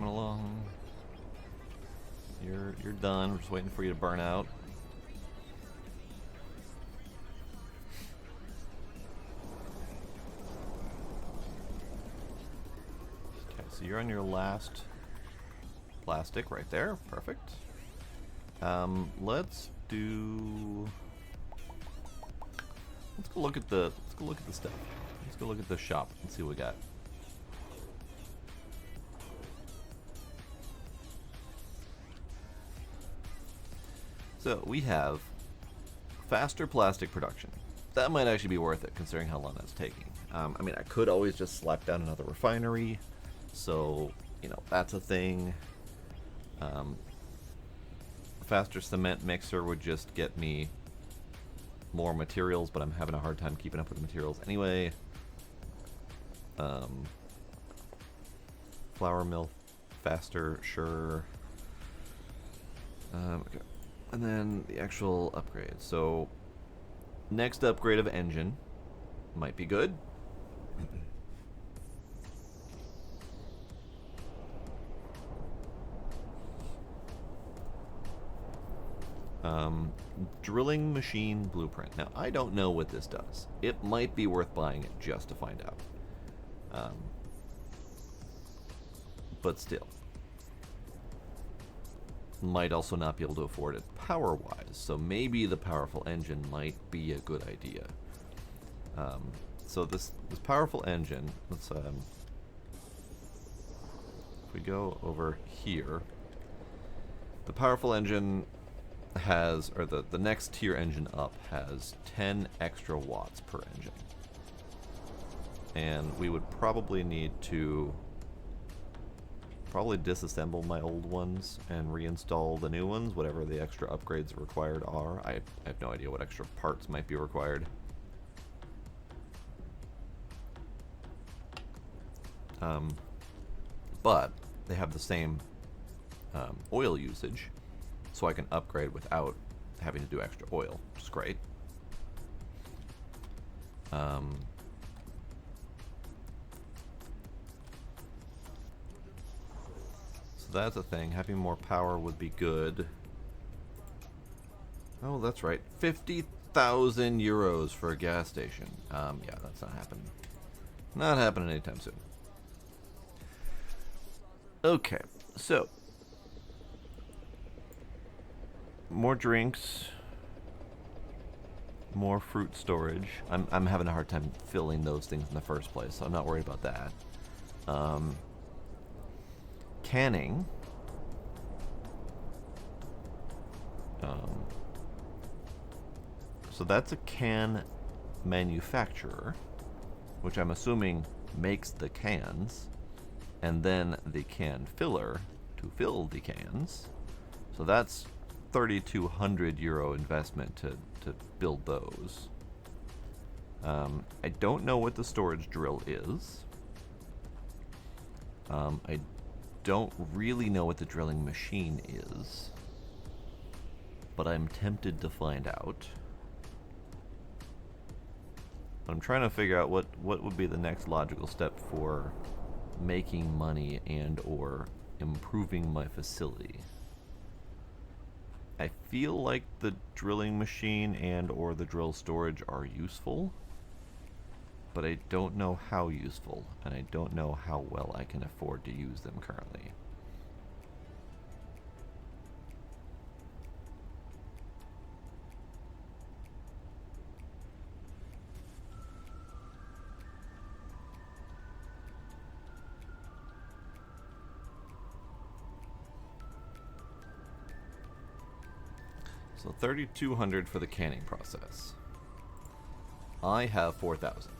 Along. You're done. We're just waiting for you to burn out. Okay, so you're on your last plastic right there. Perfect. Let's go look at the stuff. Let's go look at the shop and see what we got. So we have faster plastic production. That might actually be worth it, considering how long that's taking. I mean, I could always just slap down another refinery, so that's a thing. Faster cement mixer would just get me more materials, but I'm having a hard time keeping up with the materials anyway. Flour mill faster, sure. Okay. And then the actual upgrade. So, next upgrade of engine might be good. Drilling machine blueprint. Now, I don't know what this does. It might be worth buying it just to find out. But still. Might also not be able to afford it power-wise, so maybe the powerful engine might be a good idea. So this powerful engine, let's if we go over here, the powerful engine has, or the next tier engine up has 10 extra watts per engine, and we would probably need to disassemble my old ones and reinstall the new ones, whatever the extra upgrades required are. I have no idea what extra parts might be required. But they have the same oil usage, so I can upgrade without having to do extra oil, which is great. So that's a thing. Having more power would be good. Oh, that's right. 50,000 euros for a gas station. Yeah, that's not happening. Not happening anytime soon. Okay, so more drinks, more fruit storage. I'm having a hard time filling those things in the first place, so I'm not worried about that. Canning. So that's a can manufacturer, which I'm assuming makes the cans, and then the can filler to fill the cans. So that's 3,200 euro investment to build those. I don't know what the storage drill is. I don't really know what the drilling machine is, but I'm tempted to find out. I'm trying to figure out what would be the next logical step for making money and or improving my facility. I feel like the drilling machine and or the drill storage are useful, but I don't know how useful, and I don't know how well I can afford to use them currently. So 3,200 for the canning process. I have 4,000.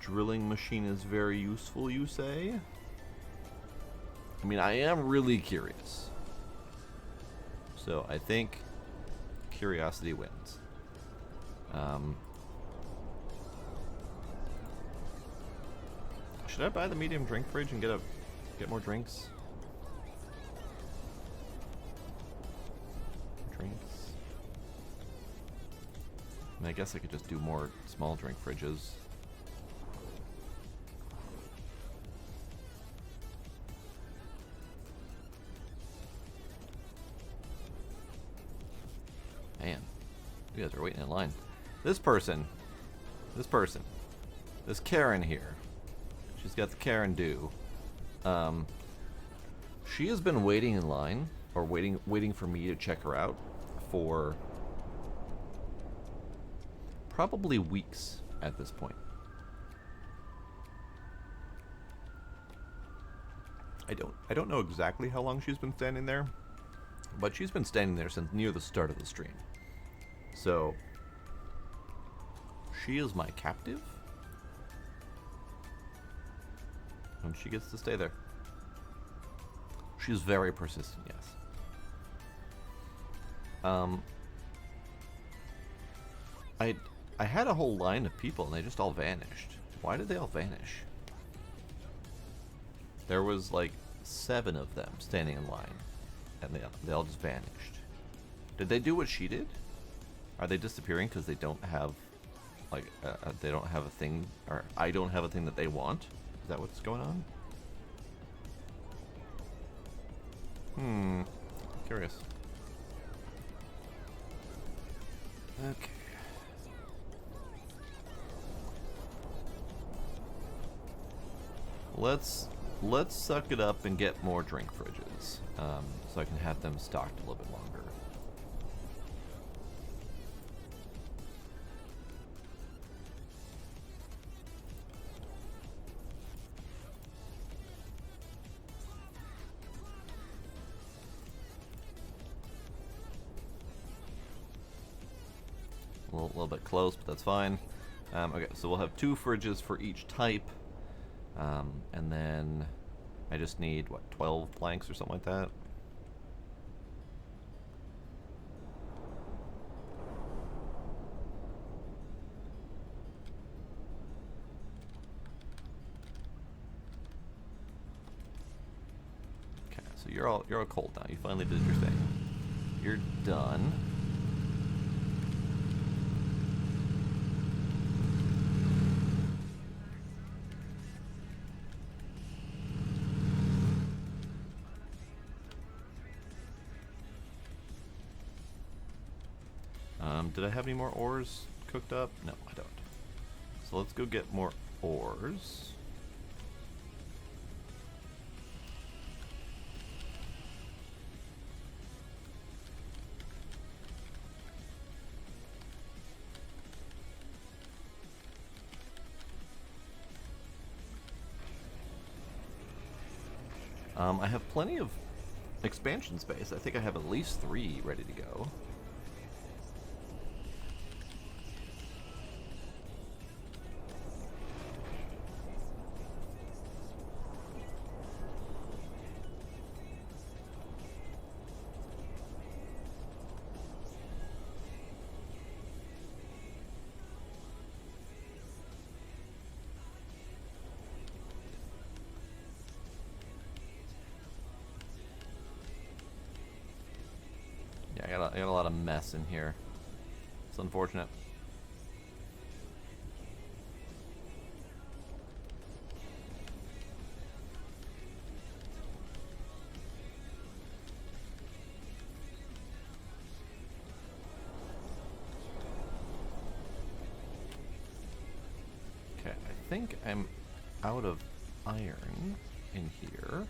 Drilling machine is very useful, you say? I mean, I am really curious. So I think curiosity wins. Should I buy the medium drink fridge and get more drinks? Drinks. I mean, I guess I could just do more small drink fridges. Man, you guys are waiting in line. This Karen here. She's got the Karen do. She has been waiting in line, or waiting for me to check her out for probably weeks at this point. I don't know exactly how long she's been standing there, but she's been standing there since near the start of the stream. So she is my captive, and she gets to stay there. She's very persistent, yes. I had a whole line of people and they just all vanished. Why did they all vanish? There was like 7 of them standing in line, and they all just vanished. Did they do what she did? Are they disappearing because they don't have, like, they don't have a thing, or I don't have a thing that they want? Is that what's going on? Curious. Okay. Let's suck it up and get more drink fridges, so I can have them stocked a little bit longer. A little bit close, but that's fine. Okay, so we'll have 2 fridges for each type. And then I just need, what, 12 planks or something like that? Okay, so you're all cold now. You finally did your thing. You're done. Did I have any more ores cooked up? No, I don't. So let's go get more ores. I have plenty of expansion space. I think I have at least 3 ready to go. I got a lot of mess in here. It's unfortunate. Okay, I think I'm out of iron in here.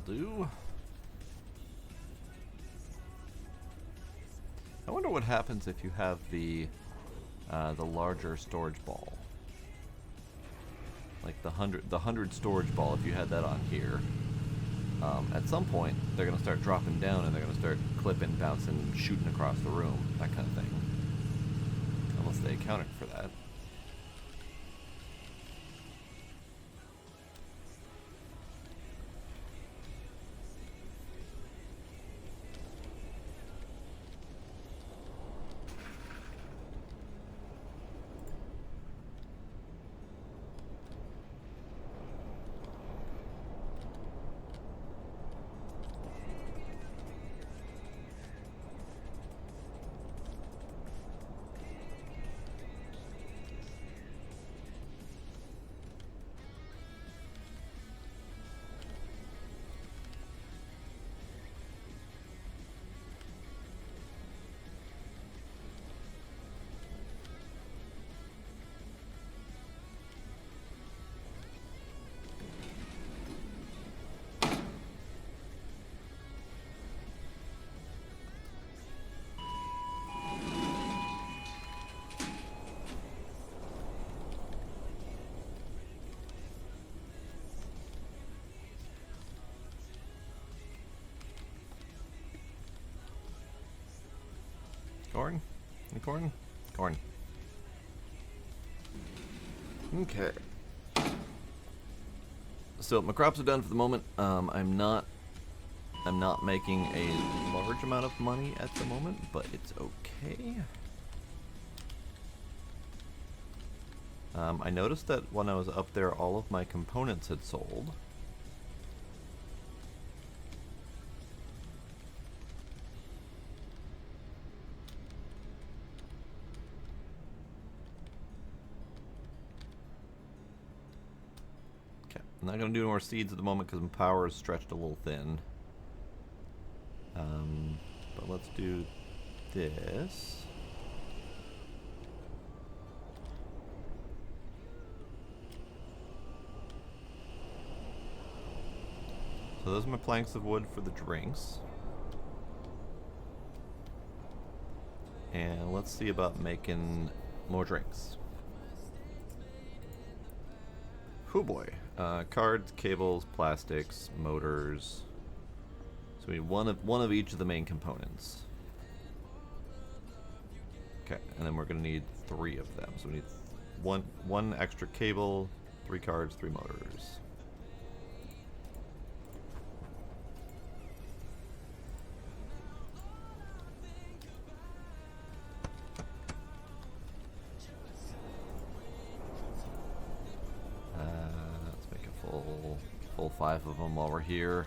That'll do. I wonder what happens if you have the larger storage ball. Like the 100 storage ball, if you had that on here. At some point, they're going to start dropping down and they're going to start clipping, bouncing, shooting across the room, that kind of thing. Unless they accounted for that. Corn? Any corn? Corn. Okay. So my crops are done for the moment. I'm not making a large amount of money at the moment, but it's okay. I noticed that when I was up there, all of my components had sold. I'm not going to do more seeds at the moment because my power is stretched a little thin. But let's do this. So those are my planks of wood for the drinks. And let's see about making more drinks. Oh boy. Cards, cables, plastics, motors. So we need one of each of the main components. Okay, and then we're gonna need 3 of them. So we need one extra cable, 3 cards, 3 motors. Full 5 of them while we're here.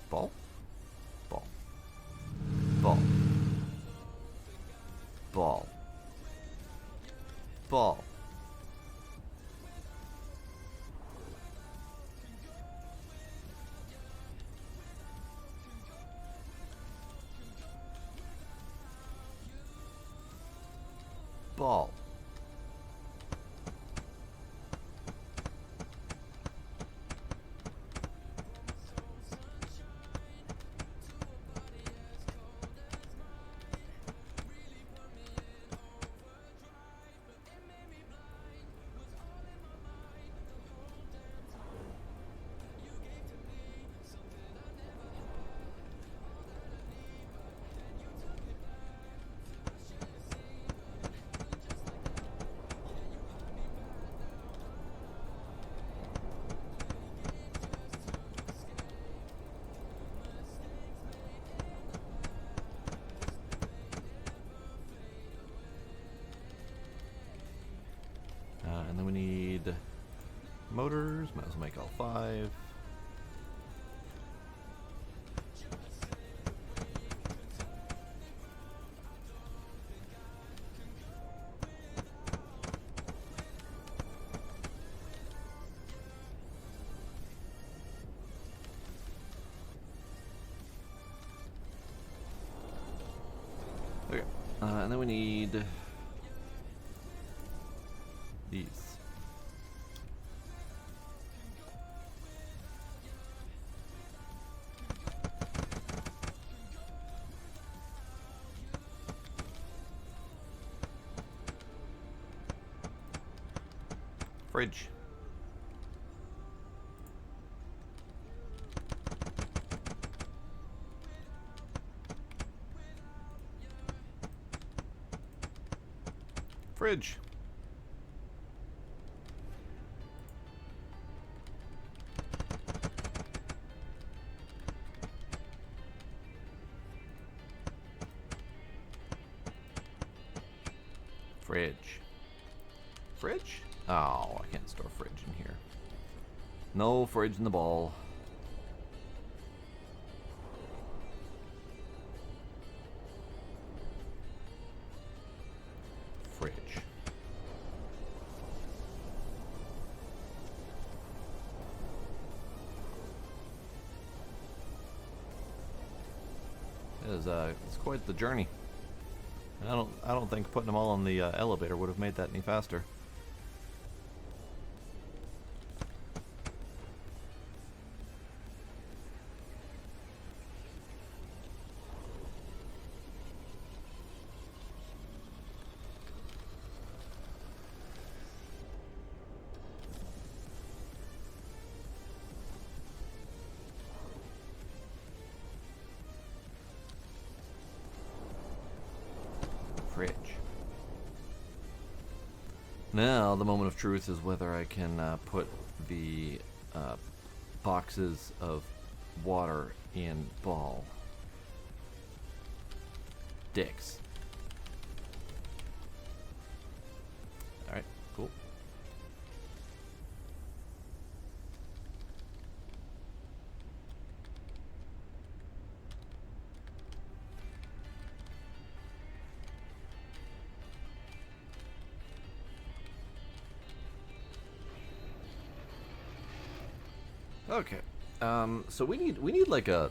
Ball? Ball. Ball. Ball. Ball. Ball. And then we need motors. Might as well make all 5. Okay. And then we need These. Fridge. Fridge. Fridge. Fridge? Oh, I can't store fridge in here. No fridge in the ball. Fridge. It's quite the journey. I don't think putting them all on the elevator would have made that any faster. Fridge. Now the moment of truth is whether I can put the boxes of water in ball. Dicks. Alright, cool. Okay. So we need like a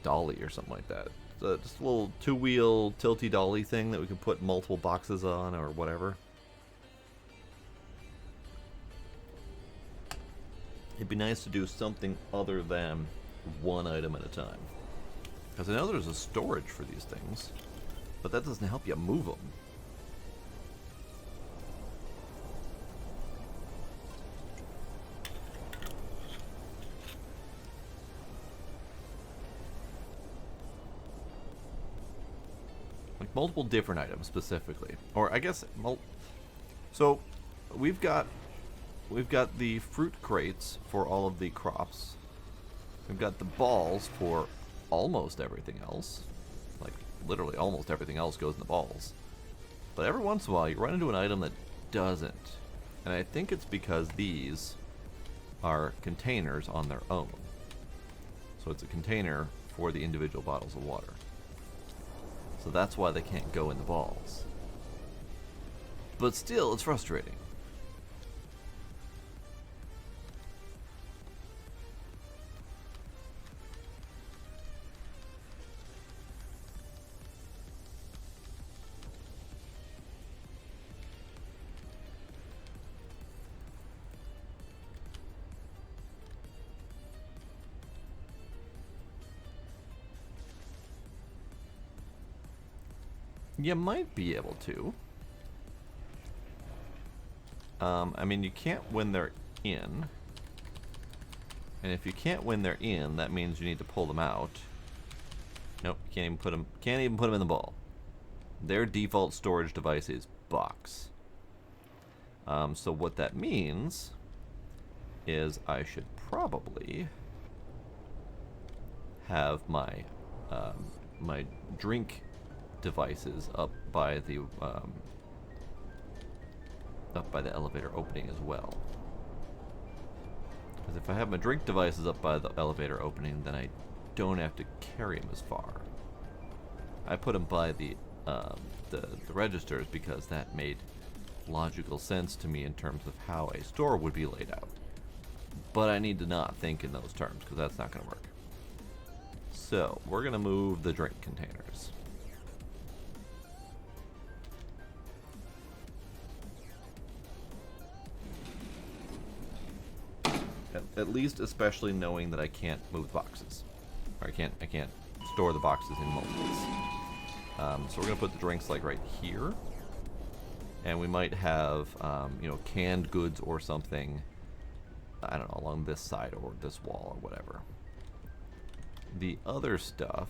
dolly or something like that. Just a little two-wheel tilty dolly thing that we can put multiple boxes on or whatever. It'd be nice to do something other than one item at a time. Because I know there's a storage for these things, but that doesn't help you move them. Multiple different items specifically, or I guess so we've got the fruit crates for all of the crops. We've got the balls for almost everything else. Like literally almost everything else goes in the balls. But every once in a while you run into an item that doesn't. And I think it's because these are containers on their own. So it's a container for the individual bottles of water. So that's why they can't go in the balls. But still, it's frustrating. You might be able to. I mean, you can't when they're in. And if you can't when they're in, that means you need to pull them out. Nope, can't even put them in the ball. Their default storage device is box. So what that means is I should probably have my my drink devices up by the elevator opening as well. Because if I have my drink devices up by the elevator opening, then I don't have to carry them as far. I put them by the registers because that made logical sense to me in terms of how a store would be laid out. But I need to not think in those terms because that's not going to work. So we're going to move the drink containers. At least, especially knowing that I can't move the boxes, or I can't store the boxes in multiples. So we're gonna put the drinks like right here, and we might have you know, canned goods or something. I don't know, along this side or this wall or whatever. The other stuff,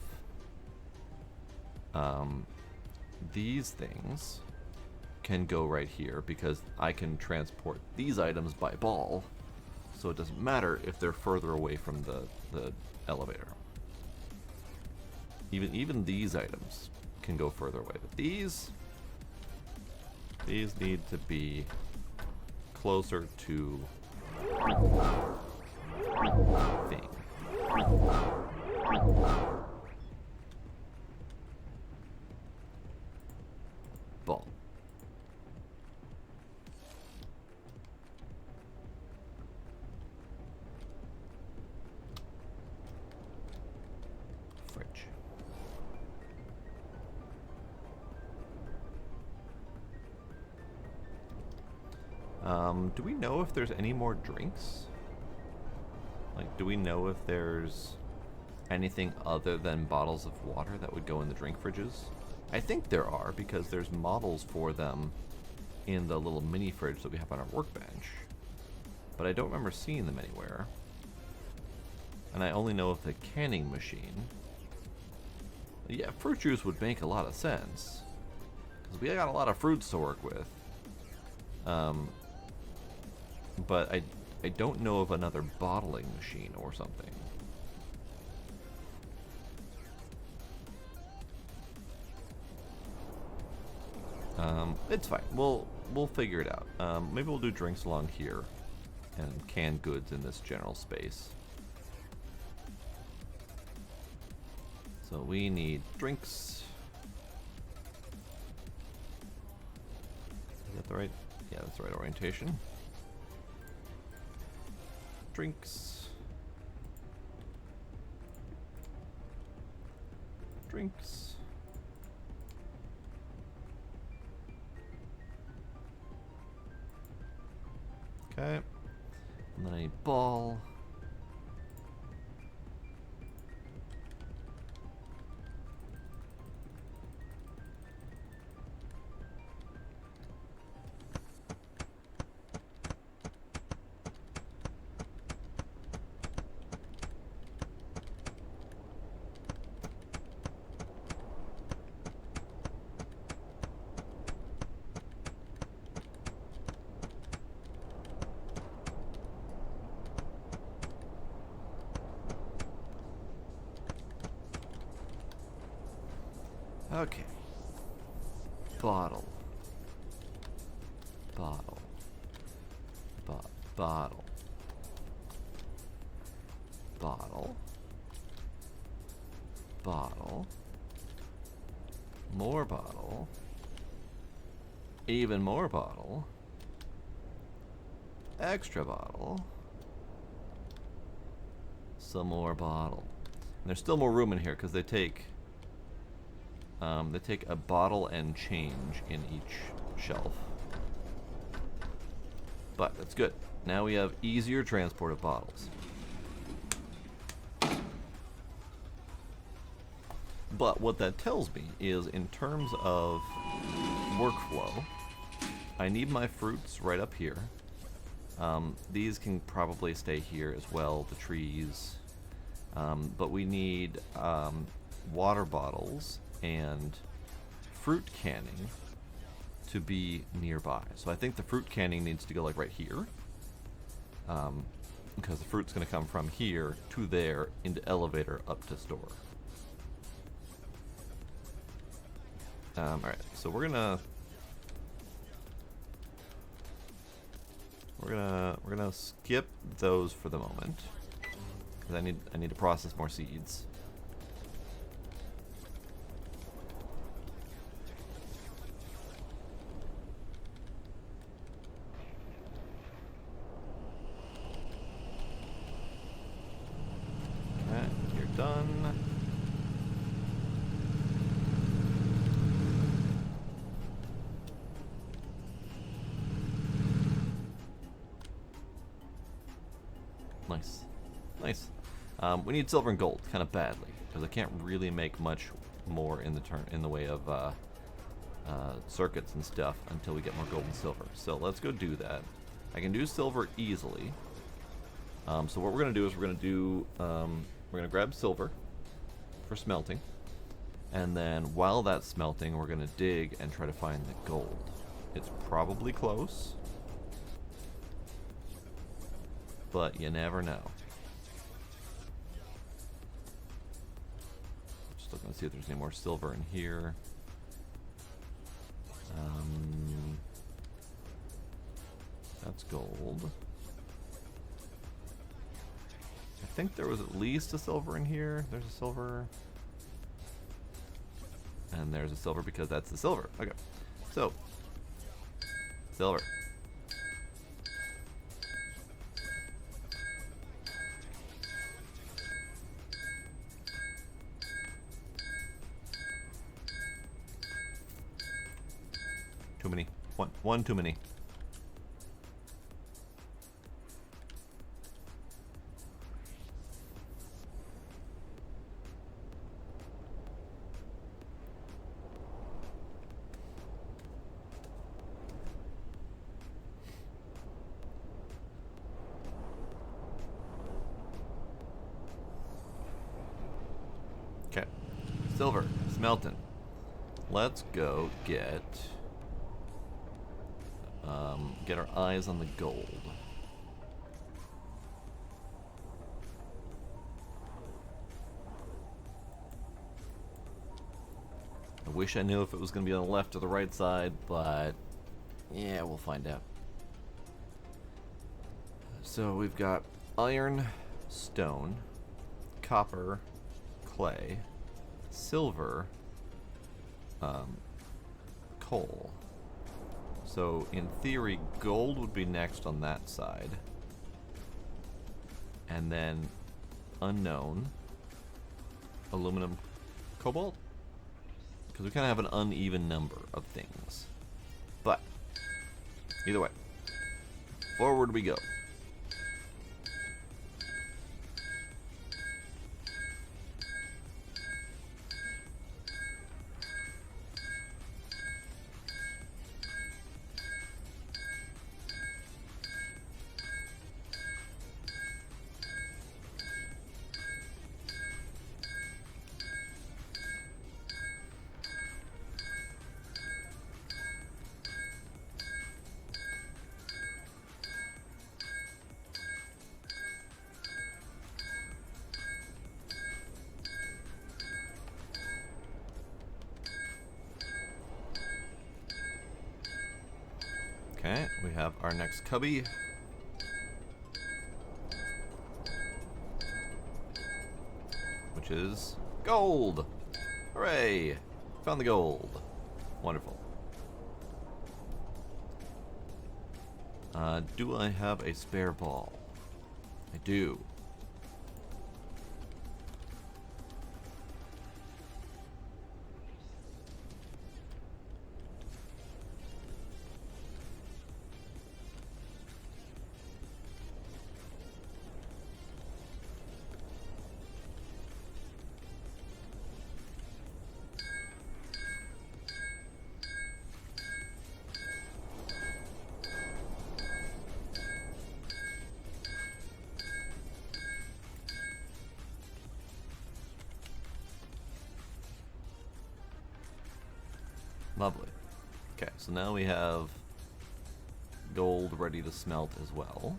these things can go right here because I can transport these items by ball, so it doesn't matter if they're further away from the elevator. Even these items can go further away, but these need to be closer to thing. Ball. Fridge. Do we know if there's any more drinks? Like, do we know if there's anything other than bottles of water that would go in the drink fridges? I think there are, because there's models for them in the little mini fridge that we have on our workbench. But I don't remember seeing them anywhere. And I only know of the canning machine. Yeah, fruit juice would make a lot of sense, because we got a lot of fruits to work with. But I don't know of another bottling machine or something. It's fine. We'll figure it out. Maybe we'll do drinks along here, and canned goods in this general space. So we need drinks. Is that the right? Yeah, that's the right orientation. Drinks. Drinks. Okay. And then a ball. Okay. Bottle. Bottle. Bottle. Bottle. Bottle. More bottle. Even more bottle. Extra bottle. Some more bottle. And there's still more room in here because they take a bottle and change in each shelf. But that's good. Now we have easier transport of bottles. But what that tells me is, in terms of workflow, I need my fruits right up here. These can probably stay here as well, the trees. But we need water bottles and fruit canning to be nearby. So I think the fruit canning needs to go like right here, because the fruit's going to come from here to there into elevator up to store. All right, so we're gonna skip those for the moment, because I need to process more seeds. Okay, you're done. Like Nice. Nice. We need silver and gold kind of badly because I can't really make much more in the way of circuits and stuff until we get more gold and silver. So let's go do that. I can do silver easily. So what we're gonna do is we're gonna grab silver for smelting, and then while that's smelting, we're gonna dig and try to find the gold. It's probably close, but you never know. Just looking to see if there's any more silver in here. That's gold. I think there was at least a silver in here. There's a silver. And there's a silver because that's the silver. Okay. So, silver. Too many. One too many. Okay. Silver. Smelting. Let's go get our eyes on the gold. I wish I knew if it was going to be on the left or the right side, but yeah, we'll find out. So we've got iron, stone, copper, clay, silver, coal. So in theory, gold would be next on that side. And then unknown, aluminum, cobalt? Because we kind of have an uneven number of things. But either way, forward we go. Okay, we have our next cubby. Which is gold! Hooray! Found the gold. Wonderful. Do I have a spare ball? I do. Lovely. Okay, so now we have gold ready to smelt as well.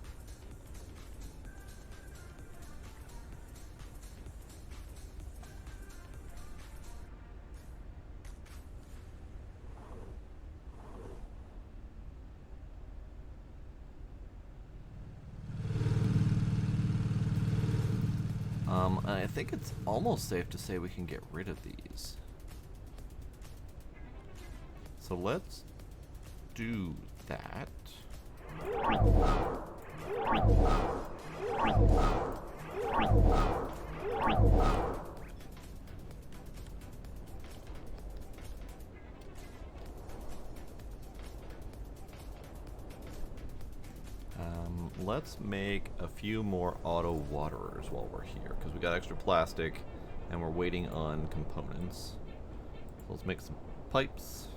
I think it's almost safe to say we can get rid of these. So let's do that. let's make a few more auto waterers while we're here, because we got extra plastic and we're waiting on components. So let's make some pipes.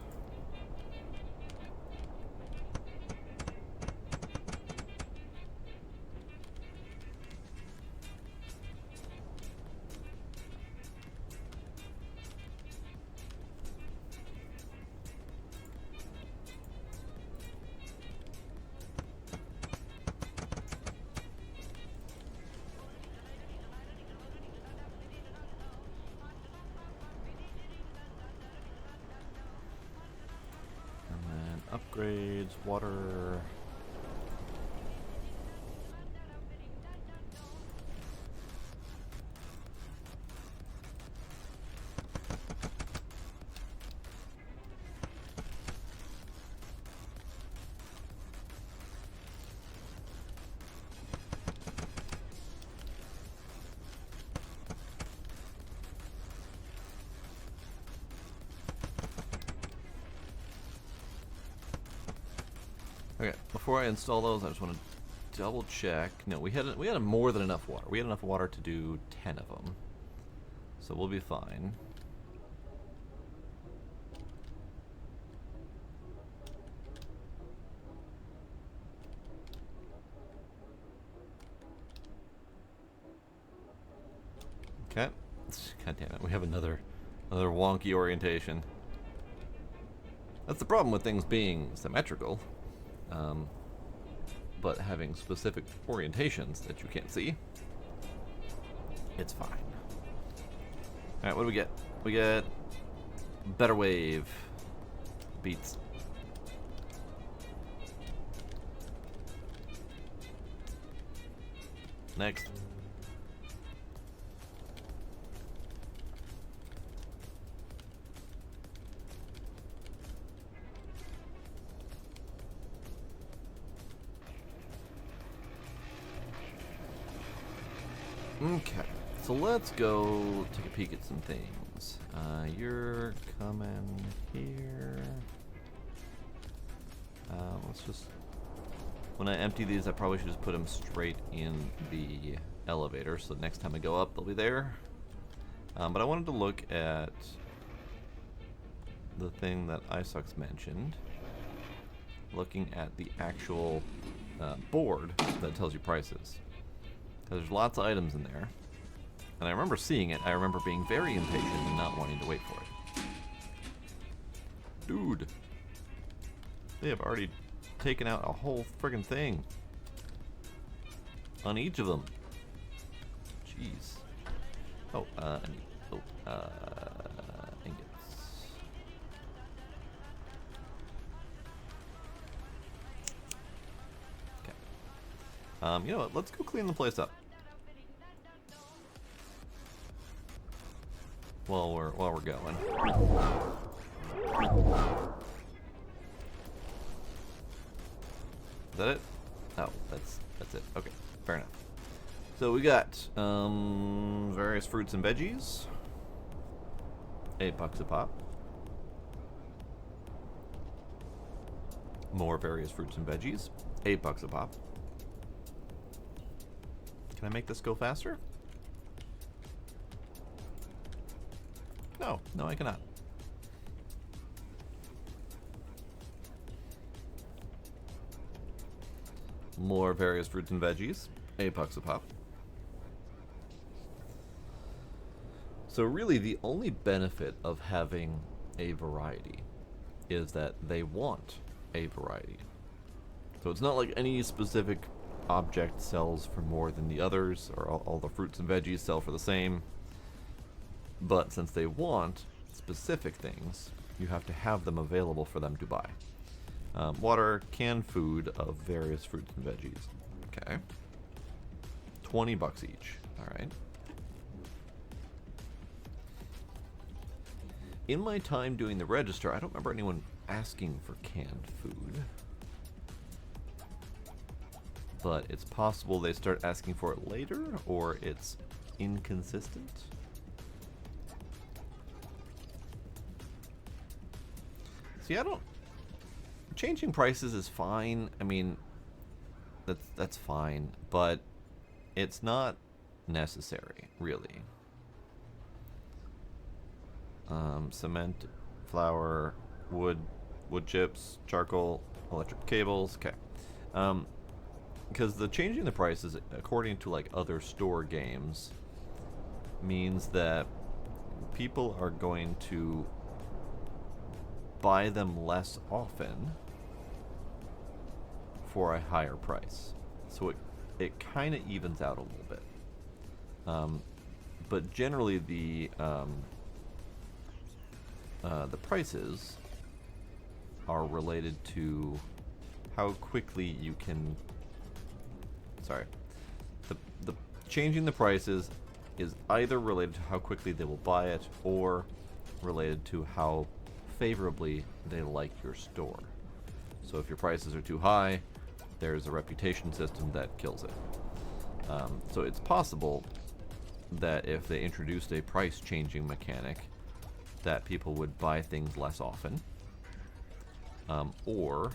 Upgrades, water. Okay, before I install those, I just want to double check. No, we had more than enough water. We had enough water to do 10 of them, so we'll be fine. Okay. God damn it, we have another wonky orientation. That's the problem with things being symmetrical. But having specific orientations that you can't see, it's fine. Alright, what do we get? We get better wave beats. Next. Okay, so let's go take a peek at some things. You're coming here. Let's just... When I empty these, I probably should just put them straight in the elevator, so next time I go up, they'll be there. But I wanted to look at the thing that Isaacs mentioned. Looking at the actual board that tells you prices. There's lots of items in there. And I remember seeing it. I remember being very impatient and not wanting to wait for it. Dude. They have already taken out a whole friggin' thing. On each of them. Jeez. Oh, I need... Oh, ingots. Okay. You know what? Let's go clean the place up. While we're going. Is that it? Oh, that's it. Okay, fair enough. So we got various fruits and veggies. $8 a pop. More various fruits and veggies. $8 a pop. Can I make this go faster? No, I cannot. More various fruits and veggies. $8 a pop. So really the only benefit of having a variety is that they want a variety. So it's not like any specific object sells for more than the others, or all the fruits and veggies sell for the same. But since they want specific things, you have to have them available for them to buy. Water, canned food of various fruits and veggies. Okay. $20 each. Alright. In my time doing the register, I don't remember anyone asking for canned food. But it's possible they start asking for it later, or it's inconsistent. See, I don't... Changing prices is fine. I mean, that's fine, but it's not necessary, really. Cement, flour, wood chips, charcoal, electric cables. Okay. Because the changing the prices, according to like other store games, means that people are going to buy them less often for a higher price. So it kind of evens out a little bit. But generally the prices are related to how quickly you can. Sorry, the changing the prices is either related to how quickly they will buy it, or related to how favorably they like your store. So if your prices are too high, there's a reputation system that kills it. So it's possible that if they introduced a price changing mechanic, that people would buy things less often, or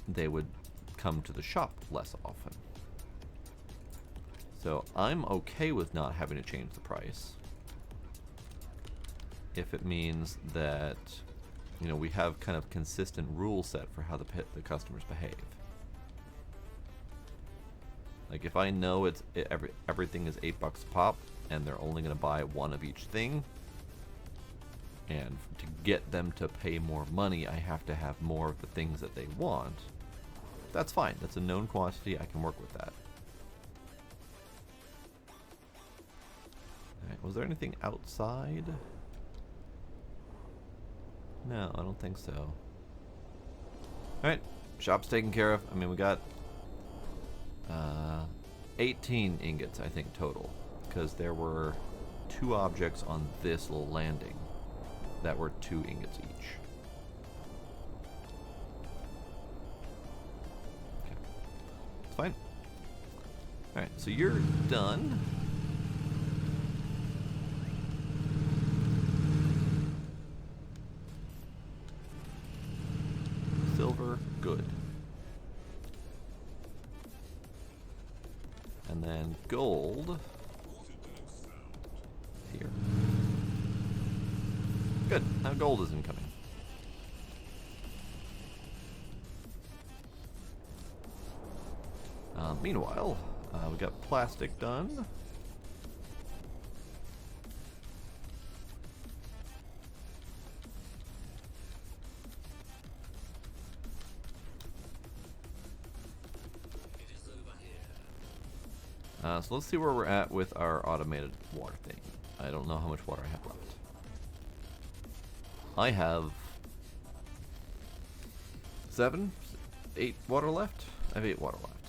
they would come to the shop less often. So I'm okay with not having to change the price if it means that, you know, we have kind of consistent rule set for how the customers behave. Like if I know everything is $8 a pop and they're only going to buy one of each thing, and to get them to pay more money I have to have more of the things that they want, that's fine. That's a known quantity. I can work with that. Alright, was there anything outside? No, I don't think so. Alright, shop's taken care of. I mean, we got 18 ingots, I think, total. Because there were 2 objects on this little landing that were 2 ingots each. Okay. It's fine. Alright, so you're done. Silver, good. And then gold here. Good, now gold is incoming. Meanwhile, we got plastic done. So let's see where we're at with our automated water thing. I don't know how much water I have left. I have 8 water left? I have 8 water left.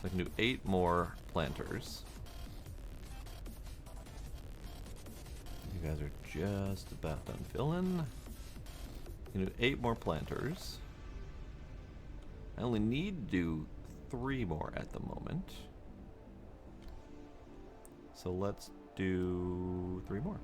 So I can do 8 more planters. You guys are just about done filling. You can do 8 more planters. I only need to do 3 more at the moment. So let's do 3 more.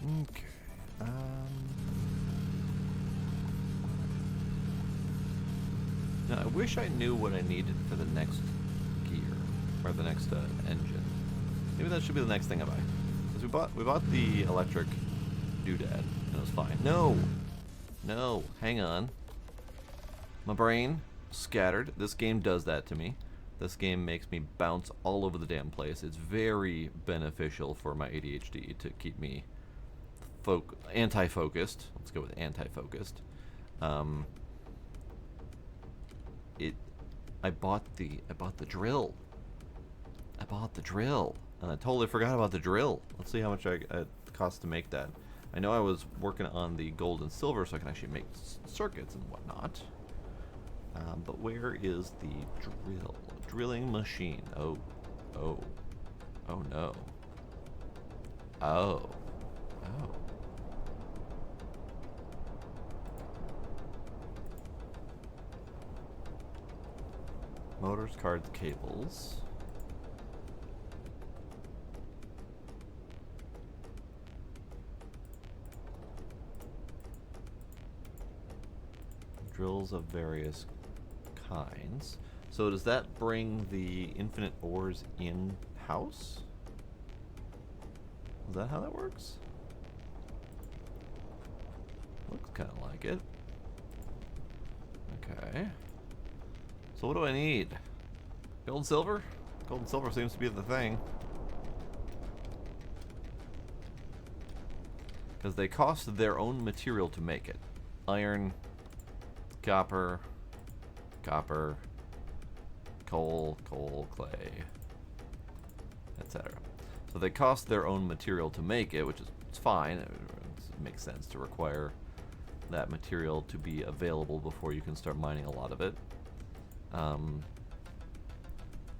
Okay. Now I wish I knew what I needed for the next gear, or the next engine. Maybe that should be the next thing I buy. Because we bought the electric doodad, and it was fine. No, hang on. My brain, scattered. This game does that to me. This game makes me bounce all over the damn place. It's very beneficial for my ADHD to keep me anti-focused. Let's go with anti-focused. I bought the drill. I bought the drill, and I totally forgot about the drill. Let's see how much it costs to make that. I know I was working on the gold and silver, so I can actually make circuits and whatnot. But where is the drill? Drilling machine. Oh no. Oh. Motors, cards, cables. Drills of various kinds. So does that bring the infinite ores in-house? Is that how that works? Looks kind of like it. Okay. So what do I need? Gold and silver? Gold and silver seems to be the thing. Because they cost their own material to make it. Iron, copper, coal, clay, etc. So they cost their own material to make it, which is fine. It makes sense to require that material to be available before you can start mining a lot of it.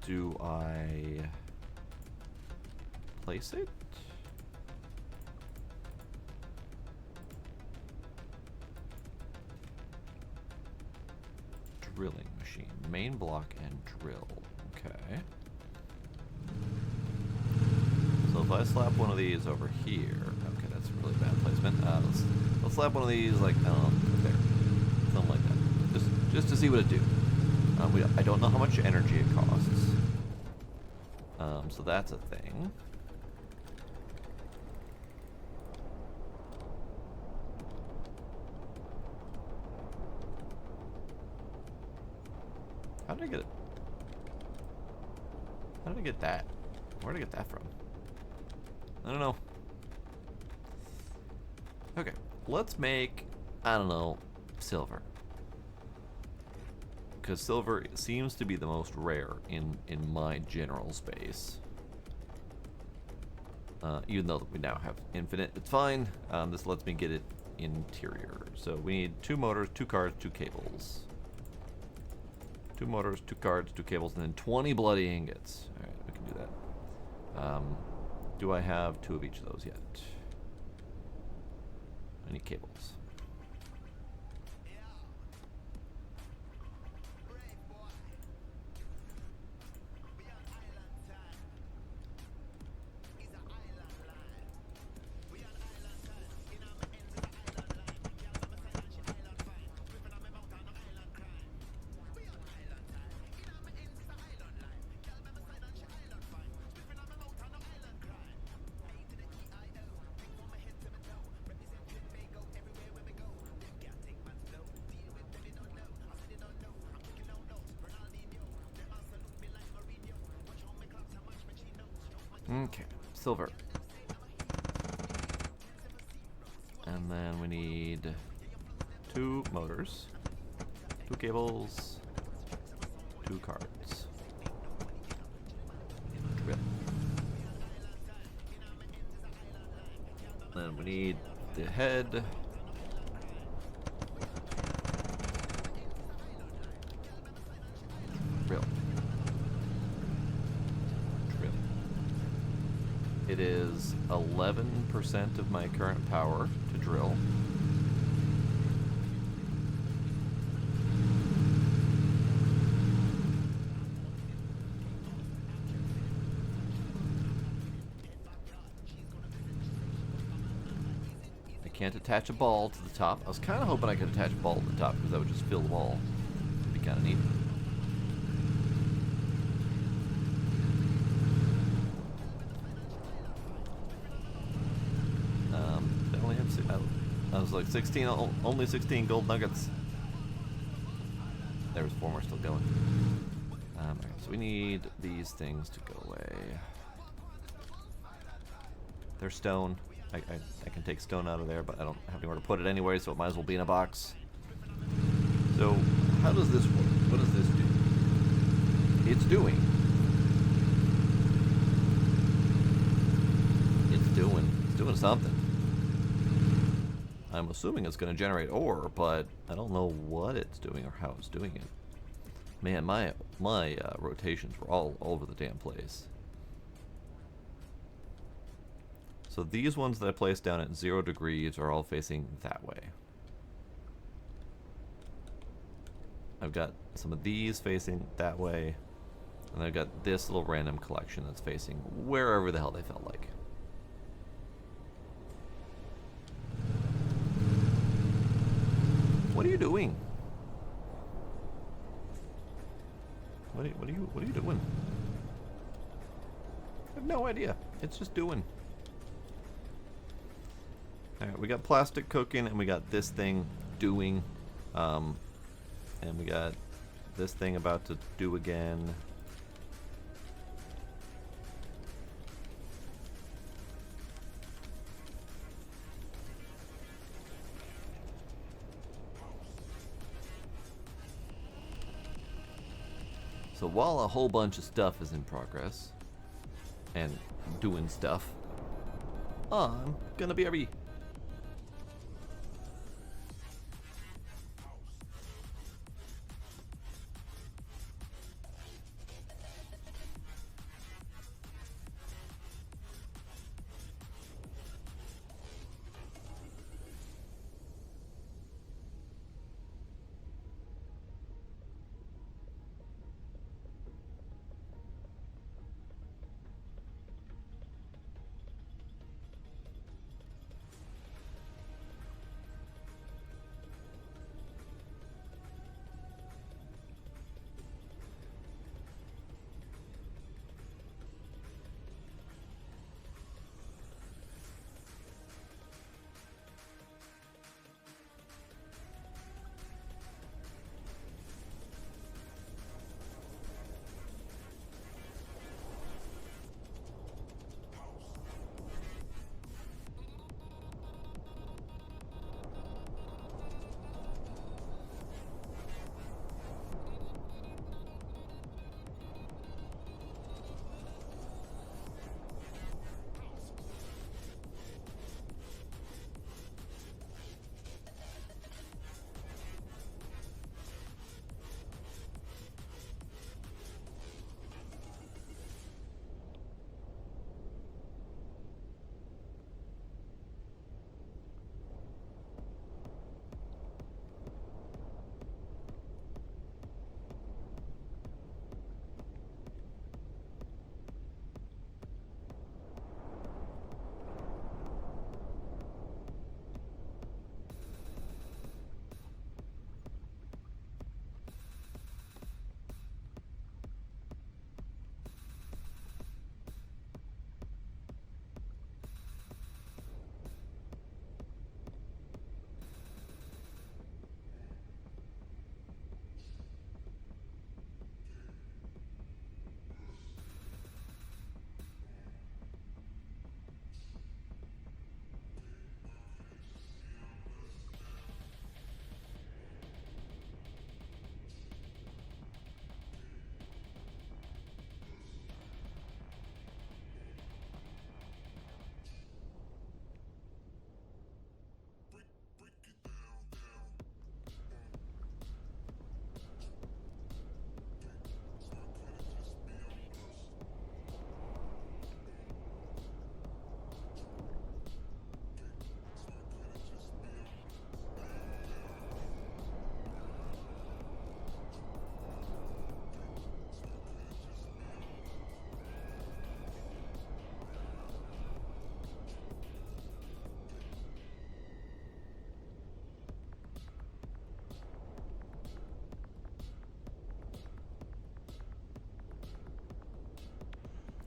Do I place it? Drilling machine, main block and drill. Okay. So if I slap one of these over here, okay, that's really bad placement. Let's slap one of these like there, something like that, just to see what it do. I don't know how much energy it costs. So that's a thing. How did I get it? How did I get that? Where did I get that from? I don't know. Okay, let's make, I don't know, silver. Because silver seems to be the most rare in my general space. Even though we now have infinite, it's fine. This lets me get it interior. So we need 2 motors, 2 cards, 2 cables. 2 motors, 2 cards, 2 cables, and then 20 bloody ingots. Alright, we can do that. Do I have 2 of each of those yet? I need cables. Okay, silver. And then we need 2 motors, 2 cables, 2 cards. Drill. Then we need the head. Drill. It is 11% of my current power to drill. I can't attach a ball to the top. I was kind of hoping I could attach a ball to the top because that would just fill the wall. It'd be kind of neat. I was like 16, only 16 gold nuggets. there's 4 more still going. Alright, so we need these things to go away. They're stone. I can take stone out of there, but I don't have anywhere to put it anyway, so it might as well be in a box. So, how does this work? What does this do? It's doing something. I'm assuming it's going to generate ore, but I don't know what it's doing or how it's doing it. Man, my rotations were all over the damn place. So these ones that I placed down at 0 degrees are all facing that way. I've got some of these facing that way, and I've got this little random collection that's facing wherever the hell they felt like. What are you doing? What are you doing? I have no idea. It's just doing. Alright, we got plastic cooking, and we got this thing doing, and we got this thing about to do again. So while a whole bunch of stuff is in progress, and doing stuff, I'm gonna be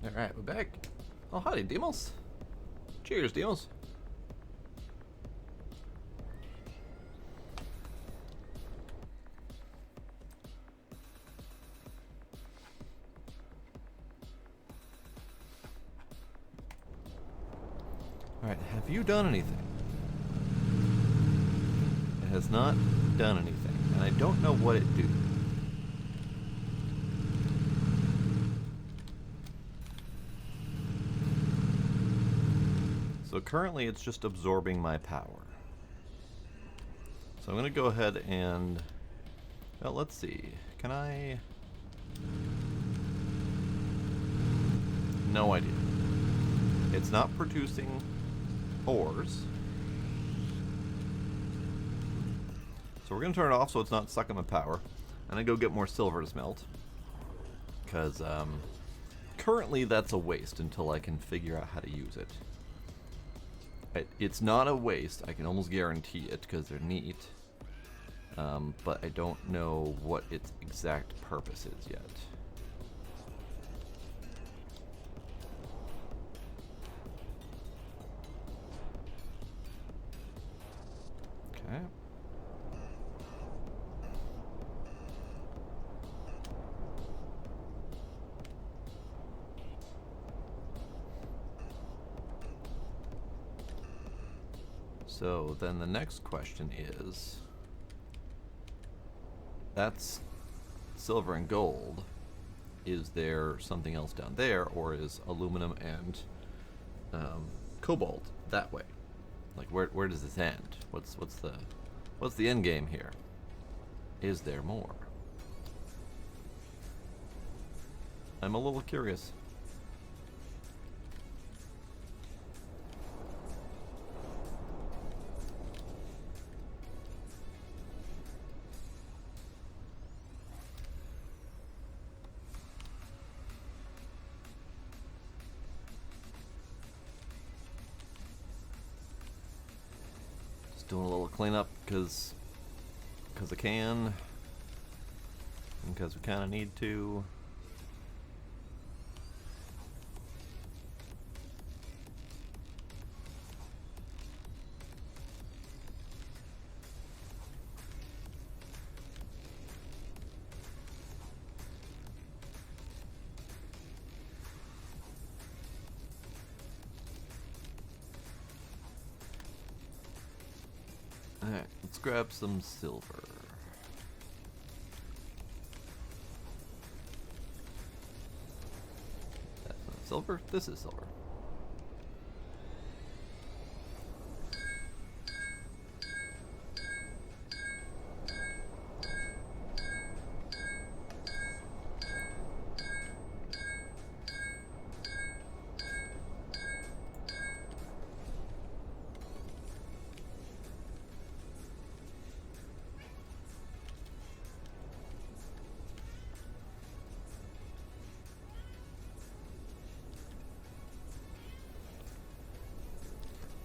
Alright, we're back. Oh, howdy, Demos. Cheers, Demos. Alright, have you done anything? It has not done anything, and I don't know what it do. So currently it's just absorbing my power. So I'm going to go ahead and... Well, let's see. Can I... No idea. It's not producing ores. So we're going to turn it off so it's not sucking my power. And I go get more silver to smelt. Because currently that's a waste until I can figure out how to use it. It's not a waste, I can almost guarantee it because they're neat. But I don't know what its exact purpose is yet. Okay. So then the next question is, that's silver and gold. Is there something else down there, or is aluminum and cobalt that way? Like where does this end? What's the end game here? Is there more? I'm a little curious. Doing a little cleanup because I can, and because we kind of need to. Alright, let's grab some silver. That's not silver, this is silver.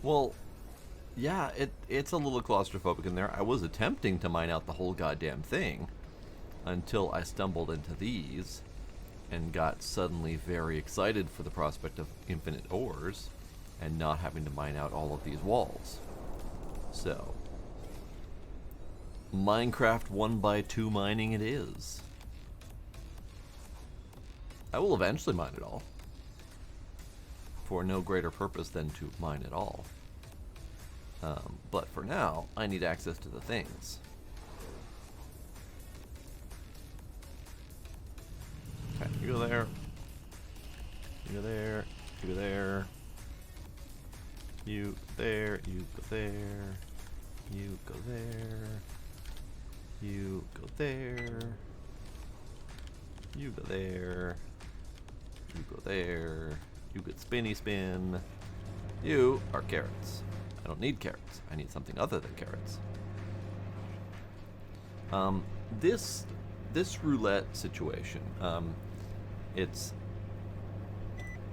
Well, yeah, it's a little claustrophobic in there. I was attempting to mine out the whole goddamn thing until I stumbled into these and got suddenly very excited for the prospect of infinite ores and not having to mine out all of these walls. So, Minecraft 1x2 mining it is. I will eventually mine it all, for no greater purpose than to mine it all. But for now, I need access to the things. Okay, you go there. You go there. You go there. You there. You go there. You go there. You go there. You go there. You go there. You get spinny spin. You are carrots. I don't need carrots. I need something other than carrots. This roulette situation, it's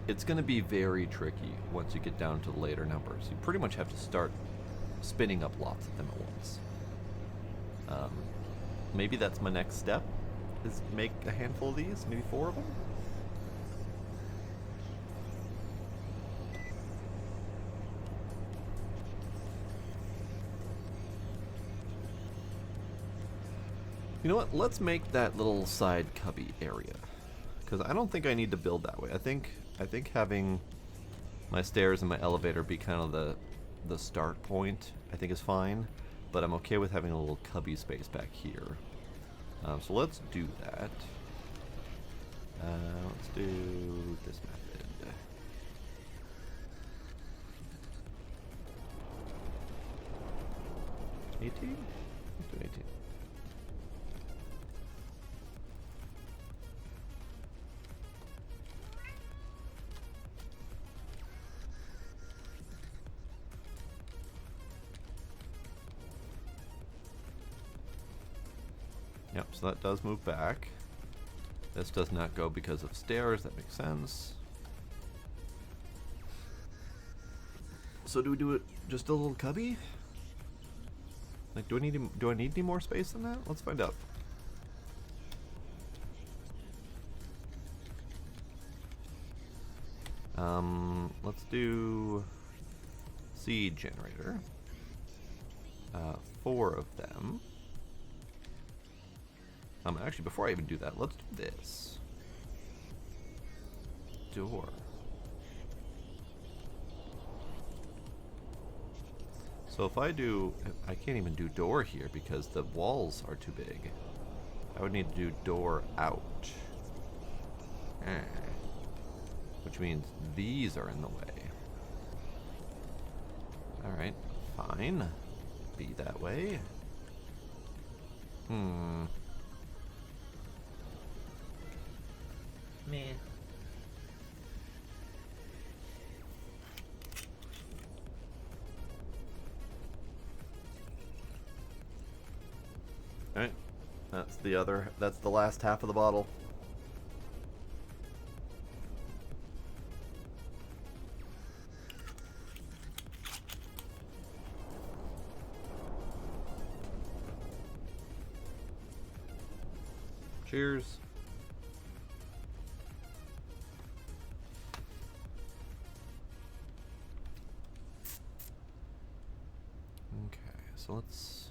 going to be very tricky once you get down to the later numbers. You pretty much have to start spinning up lots of them at once. Maybe that's my next step, is make a handful of these, maybe 4 of them. You know what? Let's make that little side cubby area, because I don't think I need to build that way. I think having my stairs and my elevator be kind of the start point, I think is fine. But I'm okay with having a little cubby space back here. So let's do that. Let's do this method. $18? Let's do 18. Yep, so that does move back. This does not go because of stairs, that makes sense. So do we do it just a little cubby? Like, do I need any more space than that? Let's find out. Let's do seed generator. 4 of them. Actually, before I even do that, let's do this. Door. So if I can't even do door here because the walls are too big. I would need to do door out. Which means these are in the way. Alright, fine. Be that way. Meh. Alright. That's the last half of the bottle. Cheers. Okay, so let's...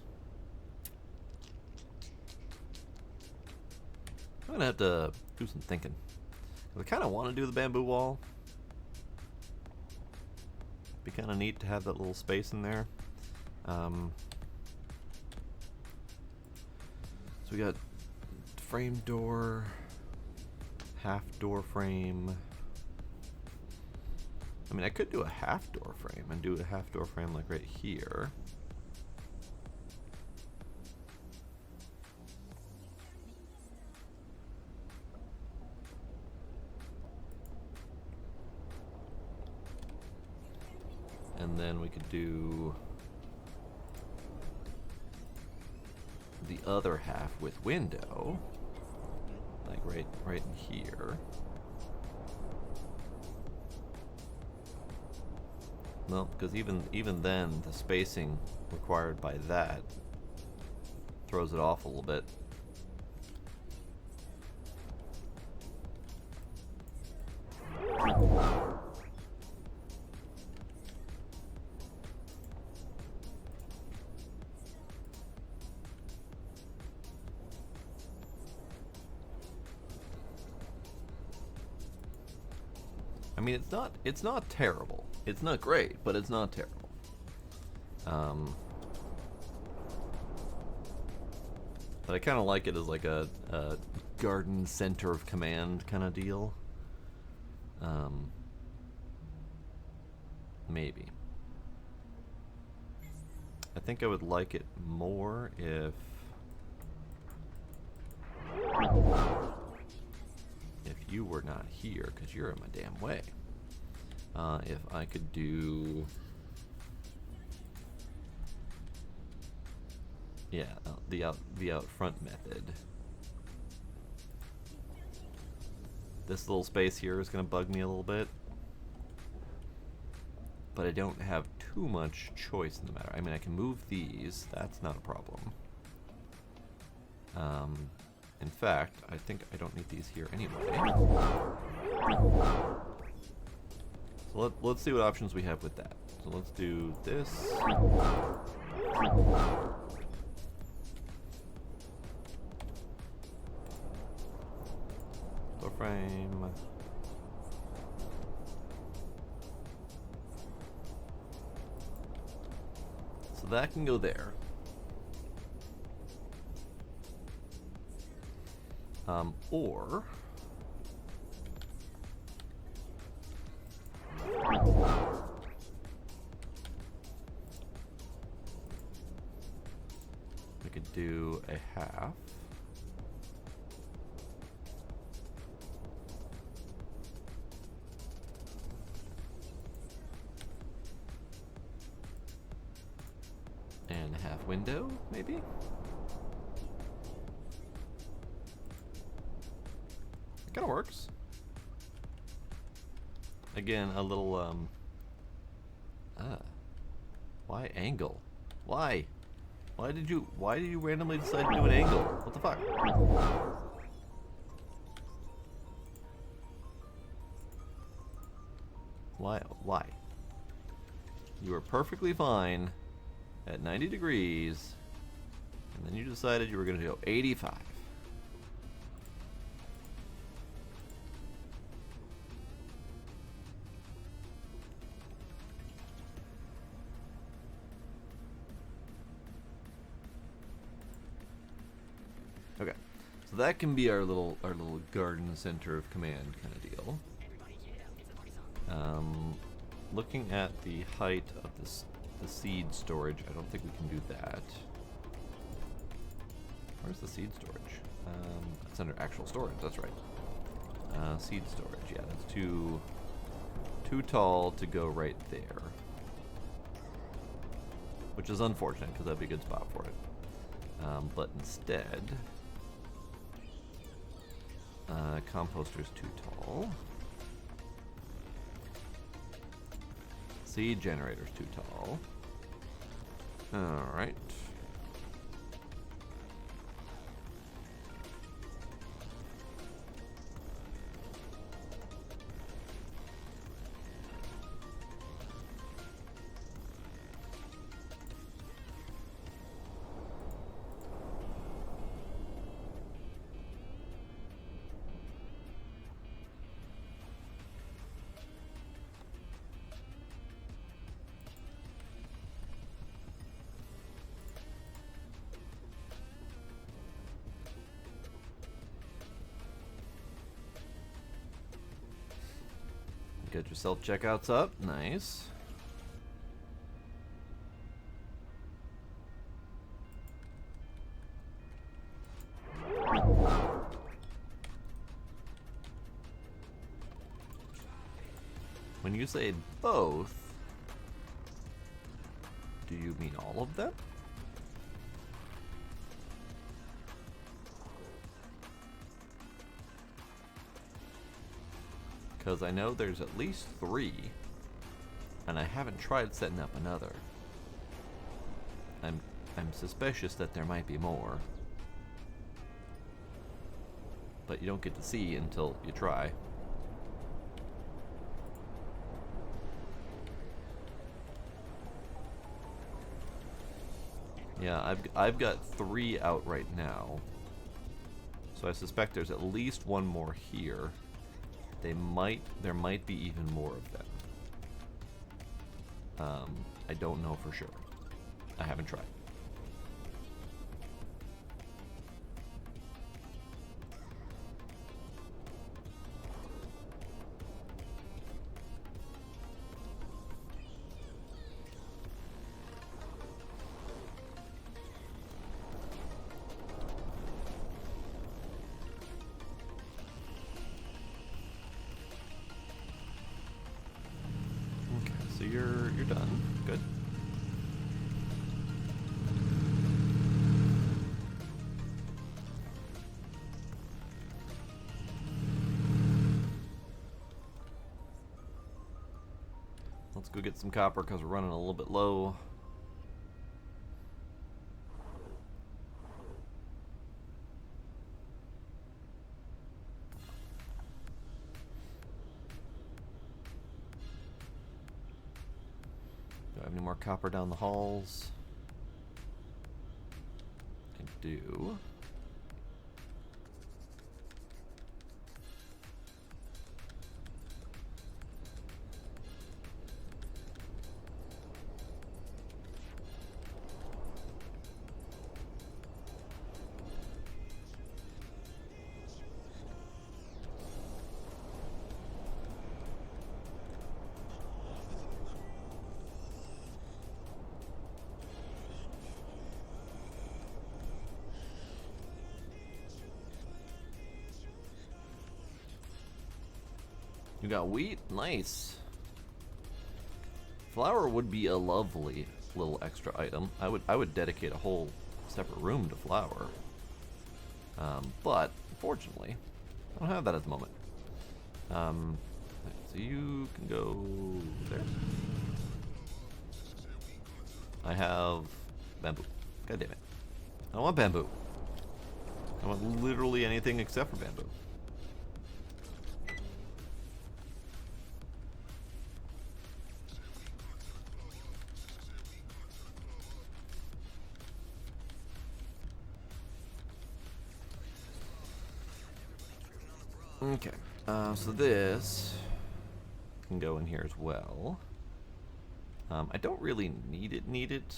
I'm gonna have to do some thinking. I kind of want to do the bamboo wall. Be kind of neat to have that little space in there. So we got frame door, half door frame. I mean, I could do a half door frame and do a half door frame like right here. And then we could do the other half with window, like right in here. No, because even then, the spacing required by that throws it off a little bit. I mean, it's not terrible. It's not great, but it's not terrible. But I kind of like it as like a garden center of command kind of deal. Maybe. I think I would like it more if you were not here, because you're in my damn way. If I could do... Yeah, the out front method. This little space here is going to bug me a little bit. But I don't have too much choice in the matter. I mean, I can move these. That's not a problem. In fact, I think I don't need these here anyway. So let's see what options we have with that. So let's do this. Door frame. So that can go there. Or we could do a half. And a half window, maybe? It kind of works. Again, a little, why angle? Why? Why did you randomly decide to do an angle? What the fuck? Why? You were perfectly fine at 90 degrees, and then you decided you were going to go 85. Okay, so that can be our little garden center of command kind of deal. Looking at the height of the seed storage, I don't think we can do that. Where's the seed storage? It's under actual storage. That's right. Seed storage. Yeah, that's too tall to go right there, which is unfortunate because that'd be a good spot for it. But instead, composter's too tall. Seed generator's too tall. Alright. Get your self-checkouts up. Nice. When you say both, do you mean all of them? Because I know there's at least 3, and I haven't tried setting up another. I'm suspicious that there might be more, but you don't get to see until you try. Yeah, I've got 3 out right now, so I suspect there's at least 1 more here. There might be even more of them. I don't know for sure. I haven't tried. So you're done. Good. Let's go get some copper because we're running a little bit low. Do I have any more copper down the halls? I do. You got wheat? Nice. Flour would be a lovely little extra item. I would dedicate a whole separate room to flour. But unfortunately, I don't have that at the moment. So you can go there. I have bamboo. God damn it. I don't want bamboo. I want literally anything except for bamboo. Okay, so this can go in here as well. I don't really need it,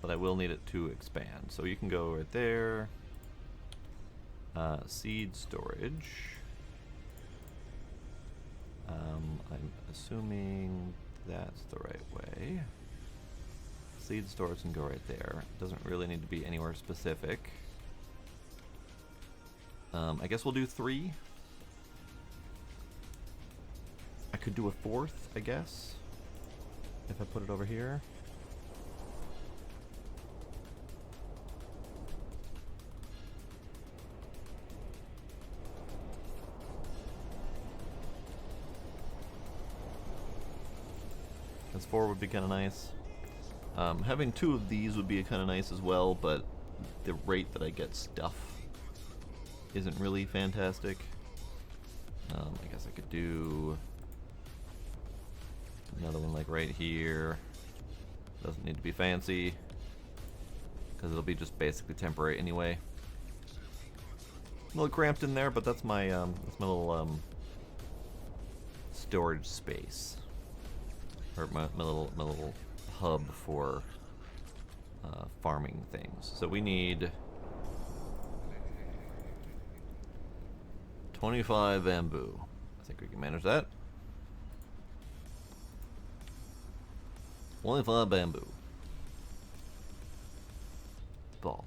but I will need it to expand. So you can go right there. Seed storage. I'm assuming that's the right way. Seed storage can go right there. Doesn't really need to be anywhere specific. I guess we'll do 3. I could do a 4th, I guess, if I put it over here. Because 4 would be kind of nice. Having 2 of these would be kind of nice as well, but the rate that I get stuff isn't really fantastic. I guess I could do another one like right here. Doesn't need to be fancy, because it'll be just basically temporary anyway. A little cramped in there, but that's my little storage space, or my little hub for farming things. So we need 25 bamboo. I think we can manage that. 25 bamboo. Ball.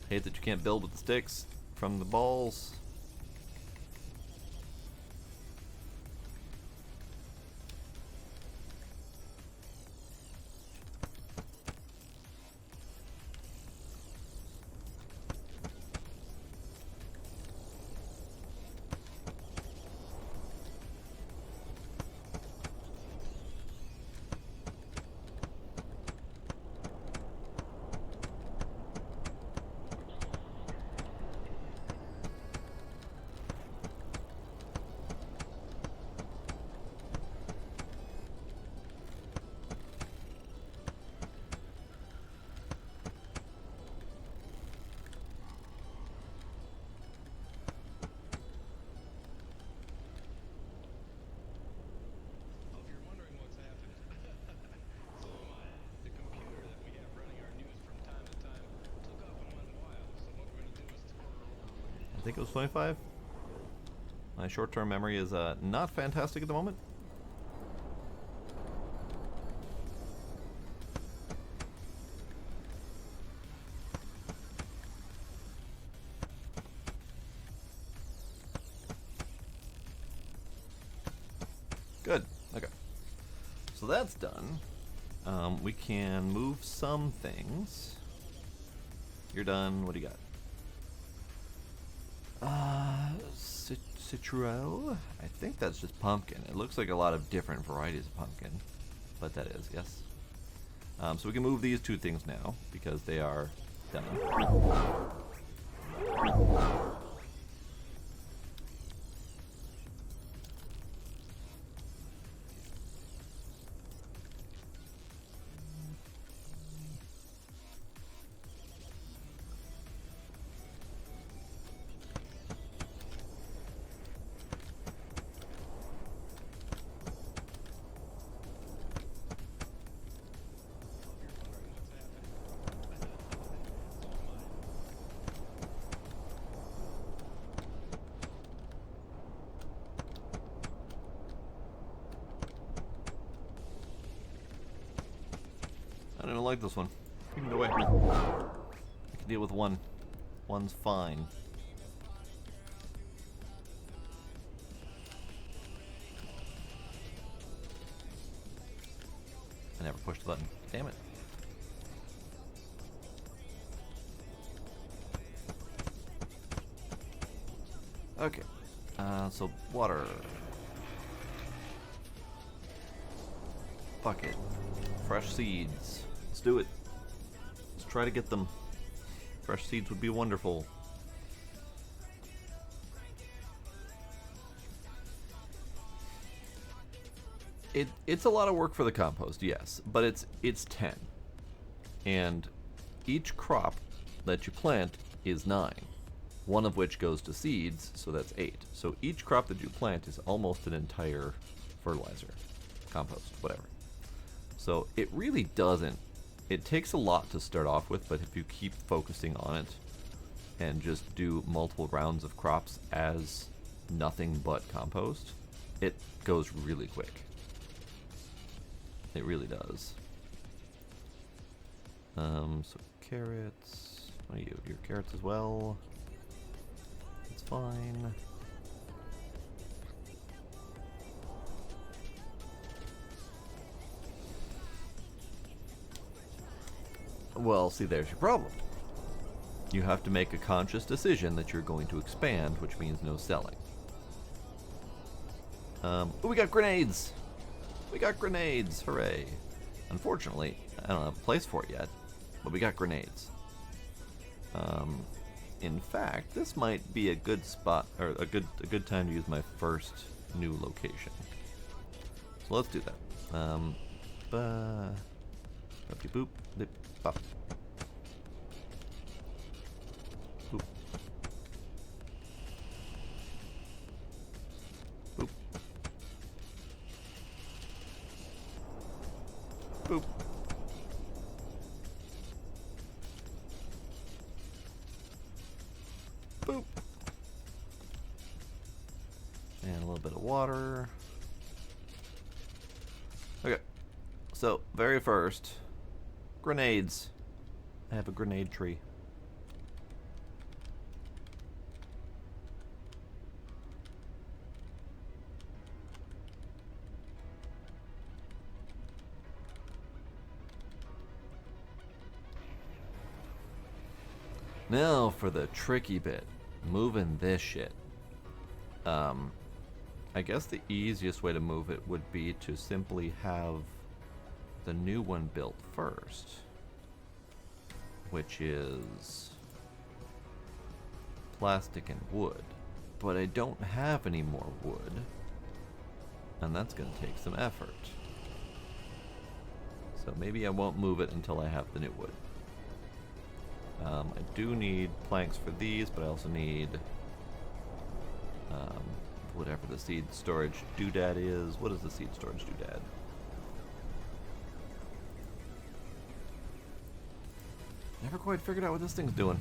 Hate that you can't build with the sticks from the balls. I think it was 25. My short-term memory is not fantastic at the moment. Good. Okay. So that's done. We can move some things. You're done. What do you got? Citro? I think that's just pumpkin. It looks like a lot of different varieties of pumpkin, but that is, yes. So we can move these 2 things now because they are done. I don't even like this one. Take it away. I can deal with one. One's fine. I never pushed the button. Damn it. Okay. So water. Bucket. Fresh seeds. Let's do it. Let's try to get them. Fresh seeds would be wonderful. It's a lot of work for the compost, yes, but it's 10. And each crop that you plant is 9. One of which goes to seeds, so that's 8. So each crop that you plant is almost an entire fertilizer, compost, whatever. So it really doesn't. It takes a lot to start off with, but if you keep focusing on it and just do multiple rounds of crops as nothing but compost, it goes really quick. It really does. So carrots. What are you? Your carrots as well. It's fine. Well, see, there's your problem. You have to make a conscious decision that you're going to expand, which means no selling. Oh, we got grenades! We got grenades! Hooray! Unfortunately, I don't have a place for it yet, but we got grenades. In fact, this might be a good spot, or a good time to use my first new location. So let's do that. Boop, dip, bop. Boop. Boop. Boop. Boop. And a little bit of water. Okay. So, very first, grenades. I have a grenade tree. Now for the tricky bit, moving this shit. I guess the easiest way to move it would be to simply have the new one built first, which is plastic and wood. But I don't have any more wood, and that's going to take some effort. So maybe I won't move it until I have the new wood. I do need planks for these, but I also need whatever the seed storage doodad is. What is the seed storage doodad? Never quite figured out what this thing's doing.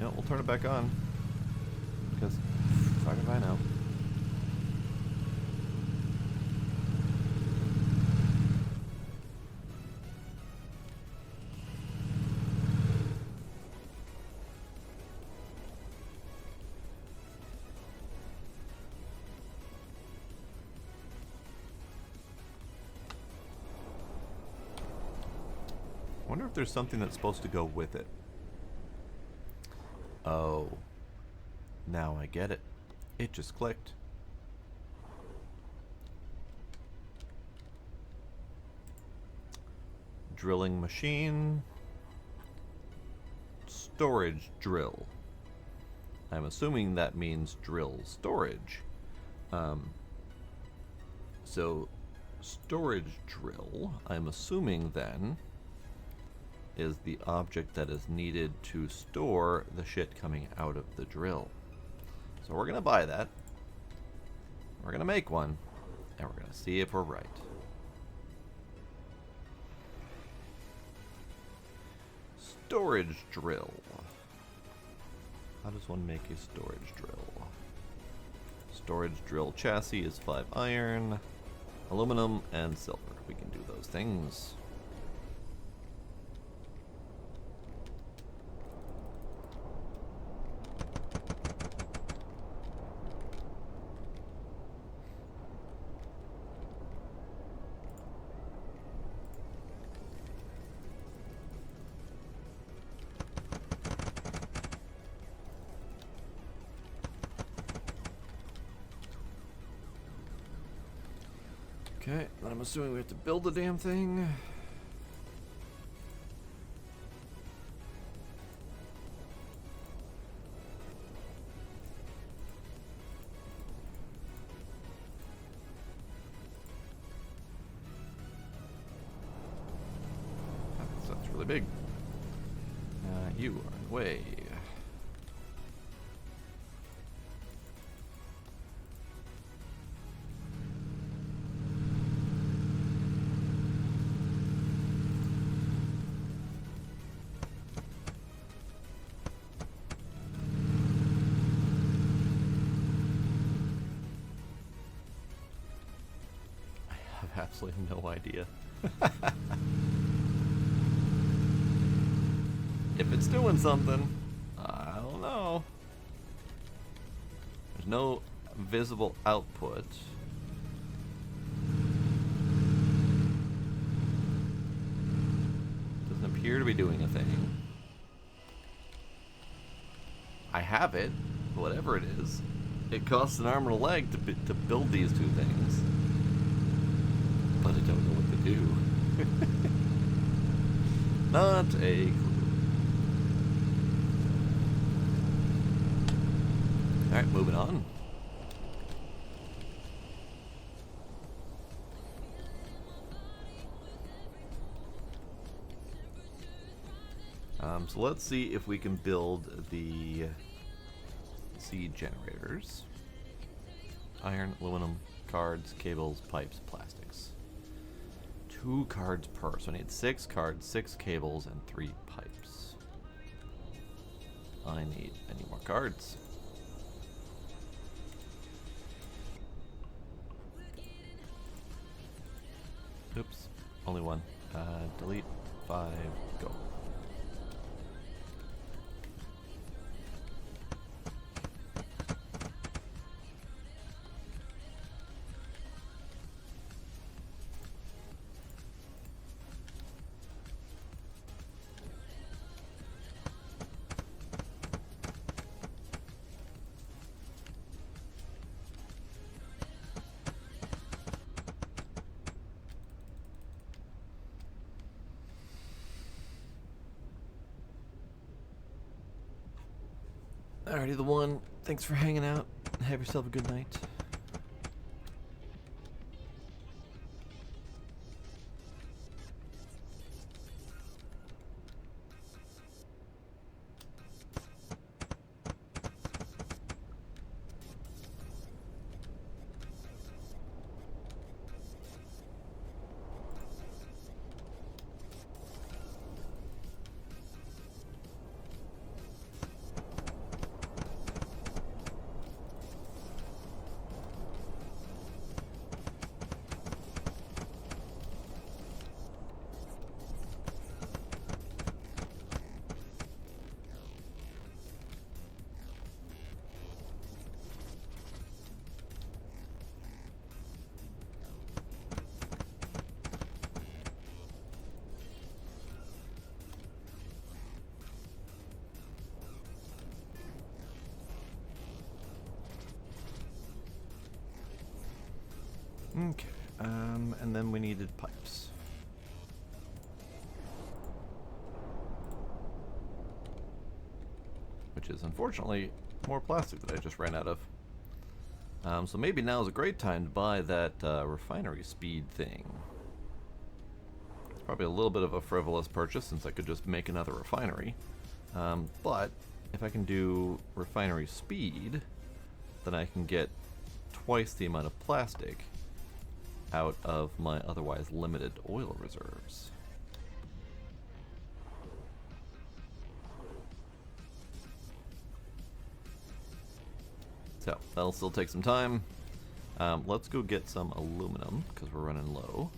No, we'll turn it back on. Because, fuck if I know. I wonder if there's something that's supposed to go with it. Oh. Now I get it. It just clicked. Drilling machine. Storage drill. I'm assuming that means drill storage. So, storage drill, I'm assuming then, is the object that is needed to store the shit coming out of the drill. So we're gonna buy that. We're gonna make one, and we're gonna see if we're right. Storage drill. How does one make a storage drill? Storage drill chassis is 5 iron, aluminum, and silver. We can do those things. Okay, then I'm assuming we have to build the damn thing. That's really big. You are in the way. Absolutely no idea. If it's doing something, I don't know. There's no visible output. Doesn't appear to be doing a thing. I have it, whatever it is. It costs an arm and a leg to build these two things. But I don't know what to do. Not a clue. Alright, moving on. So let's see if we can build the seed generators. Iron, aluminum, cards, cables, pipes, plastics. 2 cards per. So I need 6 cards, 6 cables, and 3 pipes. I need any more cards. Oops, only one. Delete, 5, go. Alrighty, the one. Thanks for hanging out. Have yourself a good night. Okay, and then we needed pipes. Which is unfortunately more plastic that I just ran out of. So maybe now is a great time to buy that refinery speed thing. It's probably a little bit of a frivolous purchase since I could just make another refinery. But if I can do refinery speed, then I can get twice the amount of plastic out of my otherwise limited oil reserves. So that'll still take some time. Let's go get some aluminum because we're running low.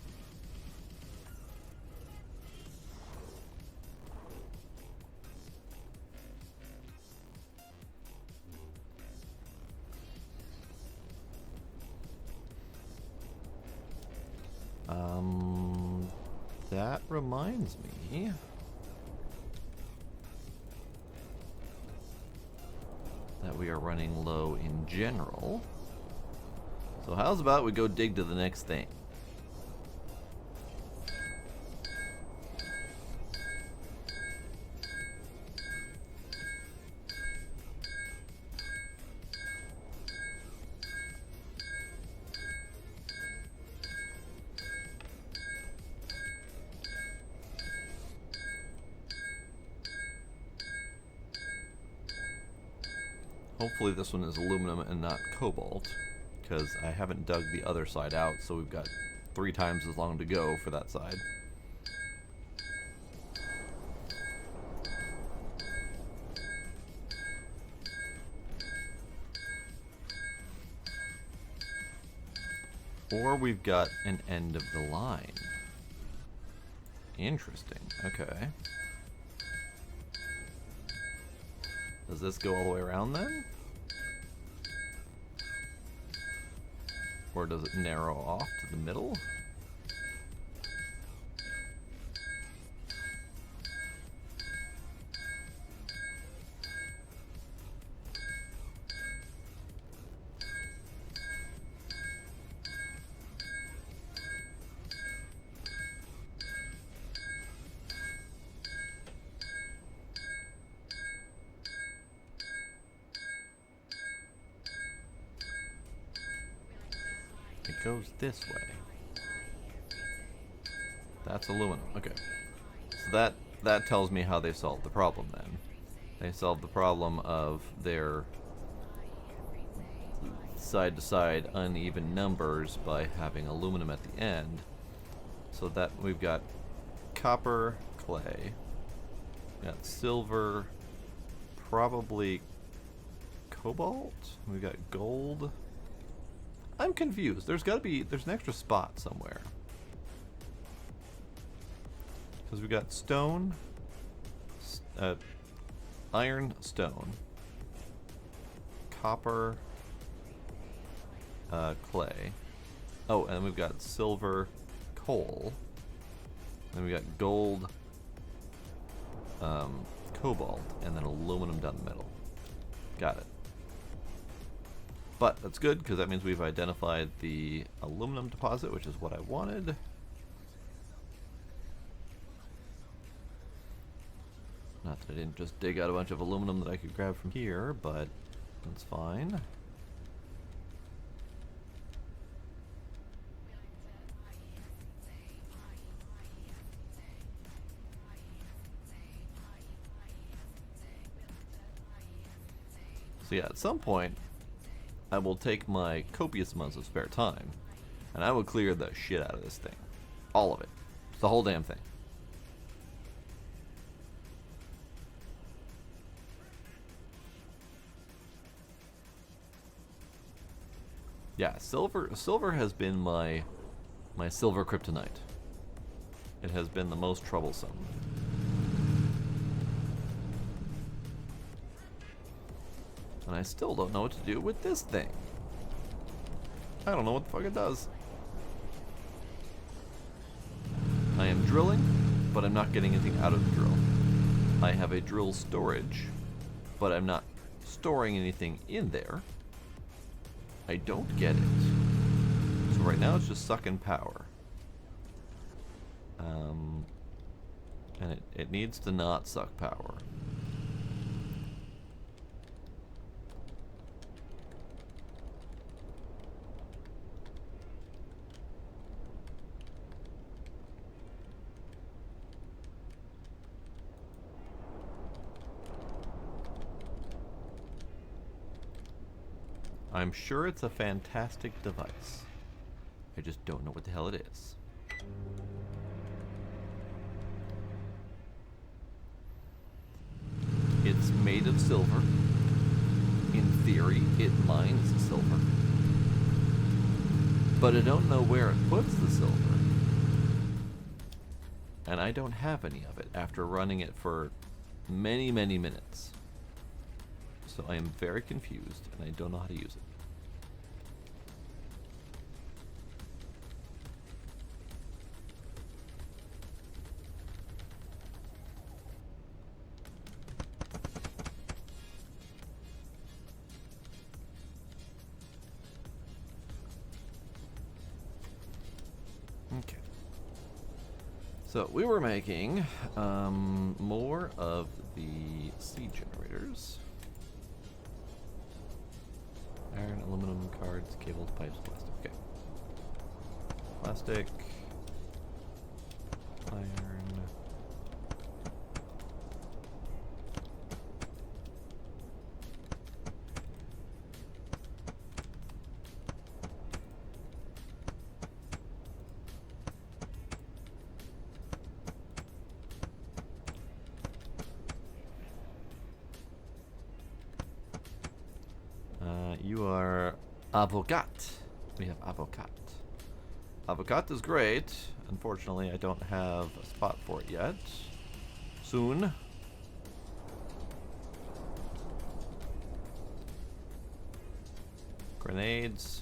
That reminds me. That we are running low in general. So how's about we go dig to the next thing? Hopefully this one is aluminum and not cobalt, because I haven't dug the other side out, so we've got 3 times as long to go for that side. Or we've got an end of the line. Interesting. Okay. Does this go all the way around then? Or does it narrow off to the middle? It goes this way. That's aluminum. Okay. So that tells me how they solved the problem then. They solved the problem of their side-to-side uneven numbers by having aluminum at the end. So that we've got copper, clay, we got silver, probably cobalt, we've got gold. I'm confused. There's an extra spot somewhere. Because we got stone, iron, stone, copper, clay. Oh, and we've got silver, coal. Then we got gold, cobalt, and then aluminum down the middle. Got it. But that's good, because that means we've identified the aluminum deposit, which is what I wanted. Not that I didn't just dig out a bunch of aluminum that I could grab from here, but that's fine. So yeah, at some point, I will take my copious amounts of spare time, and I will clear the shit out of this thing. All of it. It's the whole damn thing. Yeah, silver has been my silver kryptonite. It has been the most troublesome. And I still don't know what to do with this thing. I don't know what the fuck it does. I am drilling, but I'm not getting anything out of the drill. I have a drill storage, but I'm not storing anything in there. I don't get it. So right now it's just sucking power. And it needs to not suck power. I'm sure it's a fantastic device. I just don't know what the hell it is. It's made of silver. In theory, it mines silver. But I don't know where it puts the silver. And I don't have any of it after running it for many, many minutes. So I am very confused, and I don't know how to use it. Okay. So we were making more of the seed generators. Iron, aluminum, cards, cables, pipes, plastic. Okay. Plastic. Iron. Avocat. We have avocat. Avocat is great. Unfortunately, I don't have a spot for it yet. Soon. Grenades.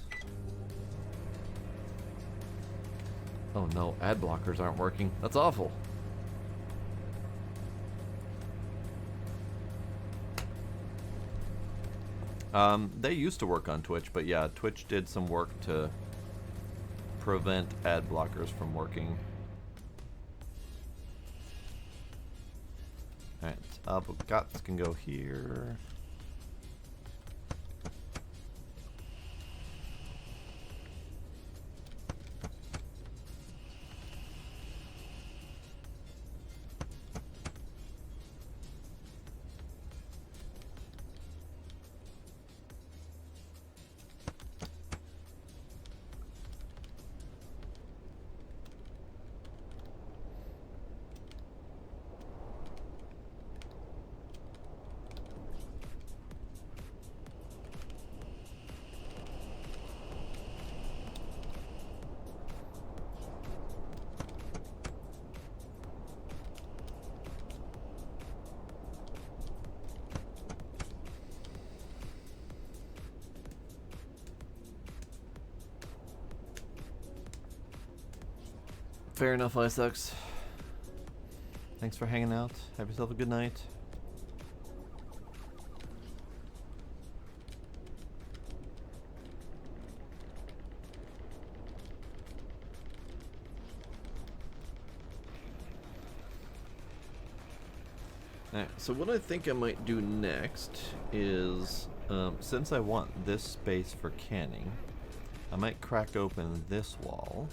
Oh no, ad blockers aren't working. That's awful. They used to work on Twitch, but yeah, Twitch did some work to prevent ad blockers from working. Alright, avocats can go here. Fair enough, Icex. Thanks for hanging out. Have yourself a good night. Alright, so what I think I might do next is, since I want this space for canning, I might crack open this wall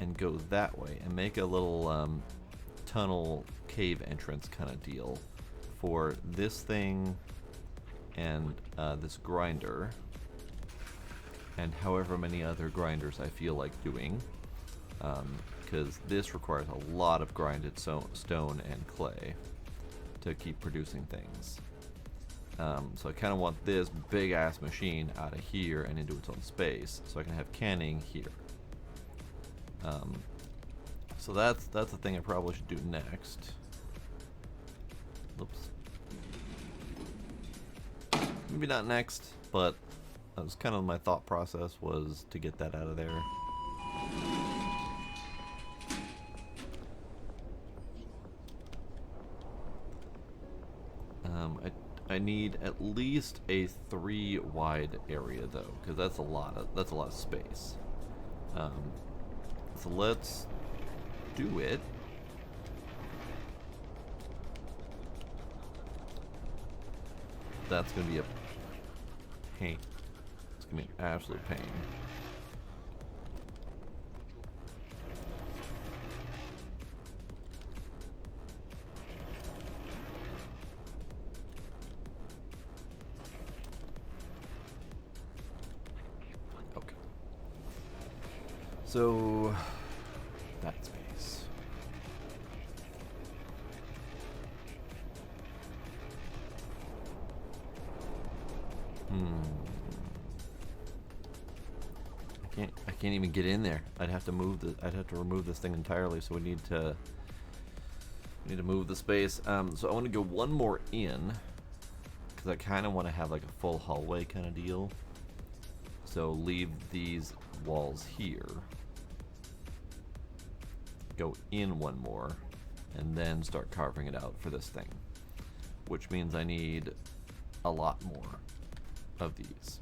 and go that way and make a little tunnel cave entrance kind of deal for this thing and this grinder and however many other grinders I feel like doing, because this requires a lot of grinded stone and clay to keep producing things. So I kind of want this big ass machine out of here and into its own space so I can have canning here. So that's the thing I probably should do next. Oops. Maybe not next, but that was kind of my thought process, was to get that out of there. I need at least a 3 wide area though, because that's a lot of space. So let's do it. That's gonna be a pain. It's gonna be an absolute pain. Okay. So that space. I can't even get in there. I'd have to remove this thing entirely, so we need to move the space. So I want to go one more in, because I kind of want to have like a full hallway kind of deal. So leave these walls here. Go in one more, and then start carving it out for this thing. Which means I need a lot more of these.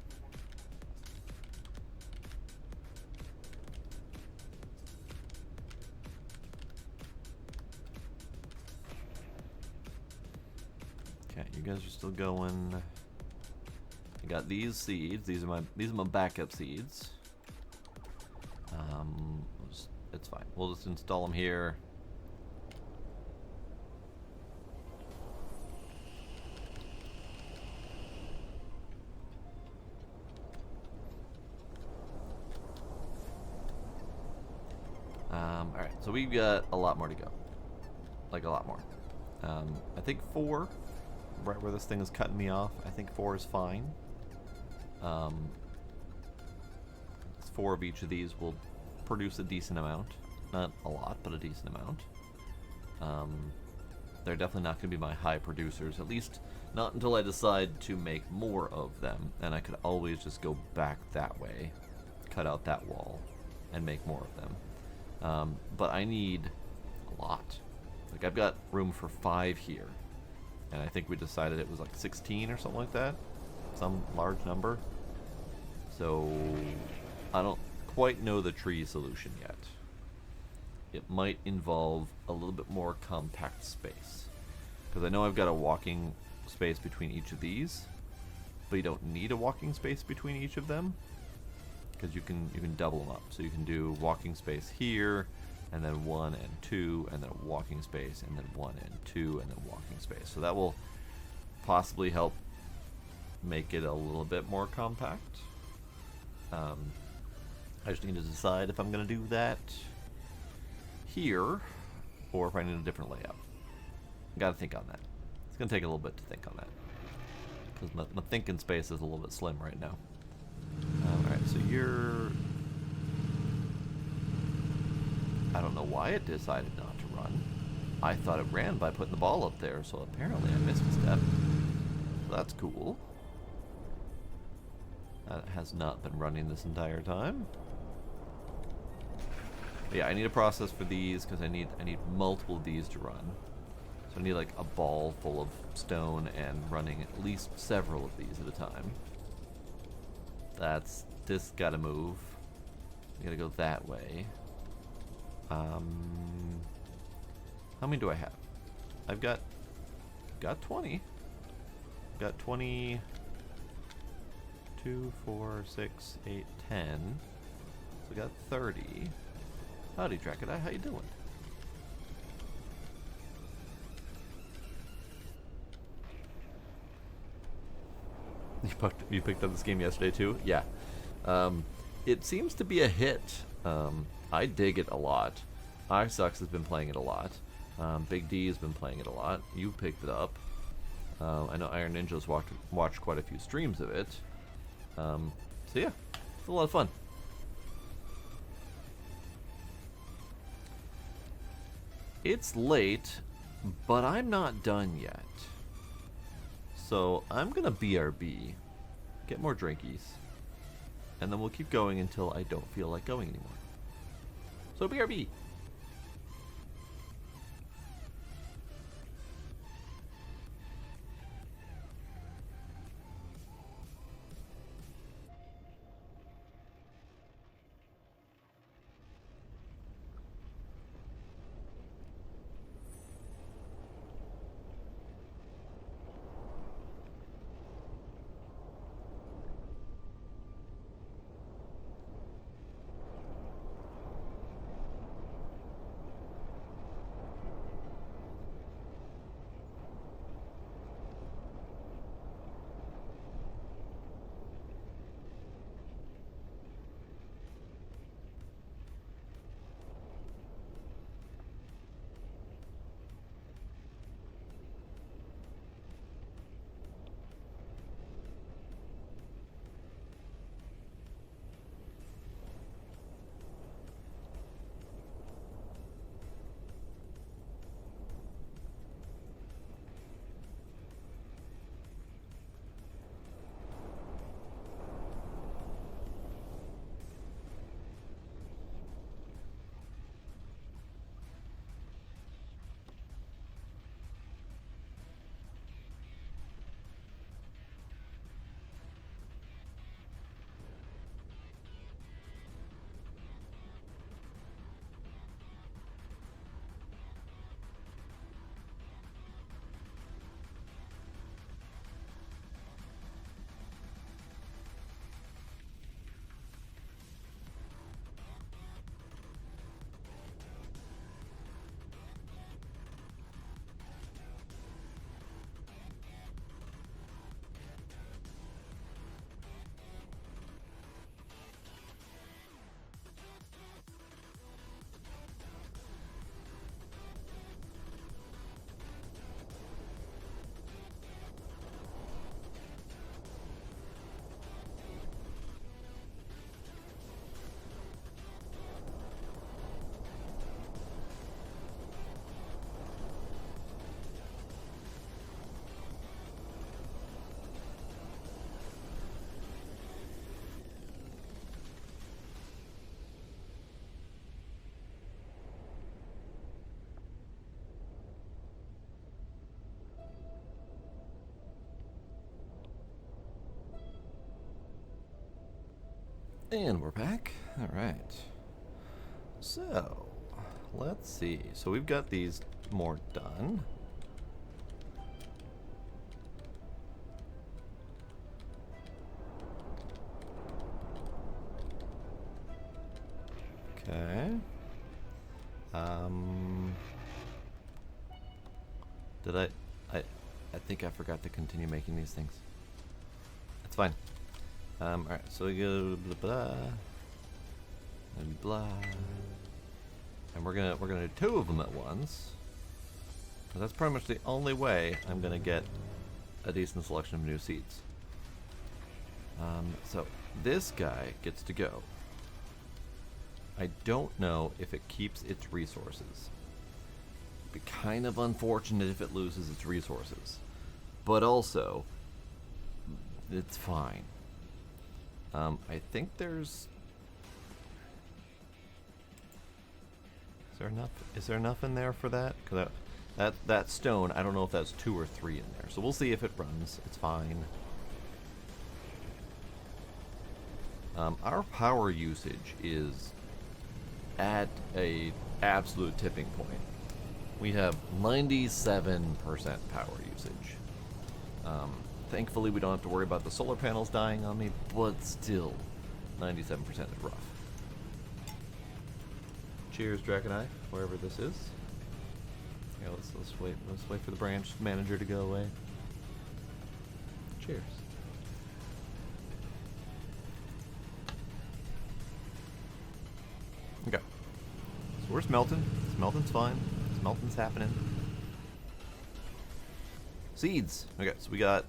Okay, you guys are still going. I got these seeds. These are my backup seeds. It's fine. We'll just install them here. Alright, so we've got a lot more to go. Like a lot more. I think 4, right where this thing is cutting me off, I think 4 is fine. 4 of each of these will produce a decent amount. Not a lot, but a decent amount. They're definitely not going to be my high producers, at least not until I decide to make more of them. And I could always just go back that way, cut out that wall, and make more of them. But I need a lot. Like, I've got room for 5 here. And I think we decided it was like 16 or something like that. Some large number. So, I don't quite know the tree solution yet. It might involve a little bit more compact space. Because I know I've got a walking space between each of these. But you don't need a walking space between each of them. Because you can double them up. So you can do walking space here, and then 1 and 2, and then a walking space, and then 1 and 2, and then walking space. So that will possibly help make it a little bit more compact. I just need to decide if I'm going to do that here, or if I need a different layout. Got to think on that. It's going to take a little bit to think on that. Because my thinking space is a little bit slim right now. Alright, so you're... I don't know why it decided not to run. I thought it ran by putting the ball up there, so apparently I missed a step. So that's cool. That has not been running this entire time. But yeah, I need a process for these because I need multiple of these to run. So I need like a ball full of stone and running at least several of these at a time. This gotta move. We gotta go that way. How many do I have? I've got 20. Got 20. 2, 4, 6, 8, 10. So I got 30. Howdy, Dracula. How you doing? You picked up this game yesterday too? Yeah. It seems to be a hit. I dig it a lot. iSucks has been playing it a lot. Big D has been playing it a lot. You picked it up. I know Iron Ninja's watched quite a few streams of it. So yeah, it's a lot of fun. It's late, but I'm not done yet. So I'm gonna BRB, get more drinkies, and then we'll keep going until I don't feel like going anymore. So BRB. And we're back. Alright. So, let's see. So we've got these more done. Okay. Did I think I forgot to continue making these things. That's fine. Alright, so we go blah blah and blah. And we're gonna do two of them at once. 'Cause that's pretty much the only way I'm gonna get a decent selection of new seeds. So this guy gets to go. I don't know if it keeps its resources. It'd be kind of unfortunate if it loses its resources. But also, it's fine. I think there's... Is there enough in there for that? Because that stone, I don't know if that's 2 or 3 in there. So we'll see if it runs. It's fine. Our power usage is at a absolute tipping point. We have 97% power usage. Thankfully, we don't have to worry about the solar panels dying on me, but still, 97% is rough. Cheers, Dragoneye, wherever this is. Yeah, let's wait. Let's wait for the branch manager to go away. Cheers. Okay. So we're smelting. Smelting's fine. Smelting's happening. Seeds. Okay, so we got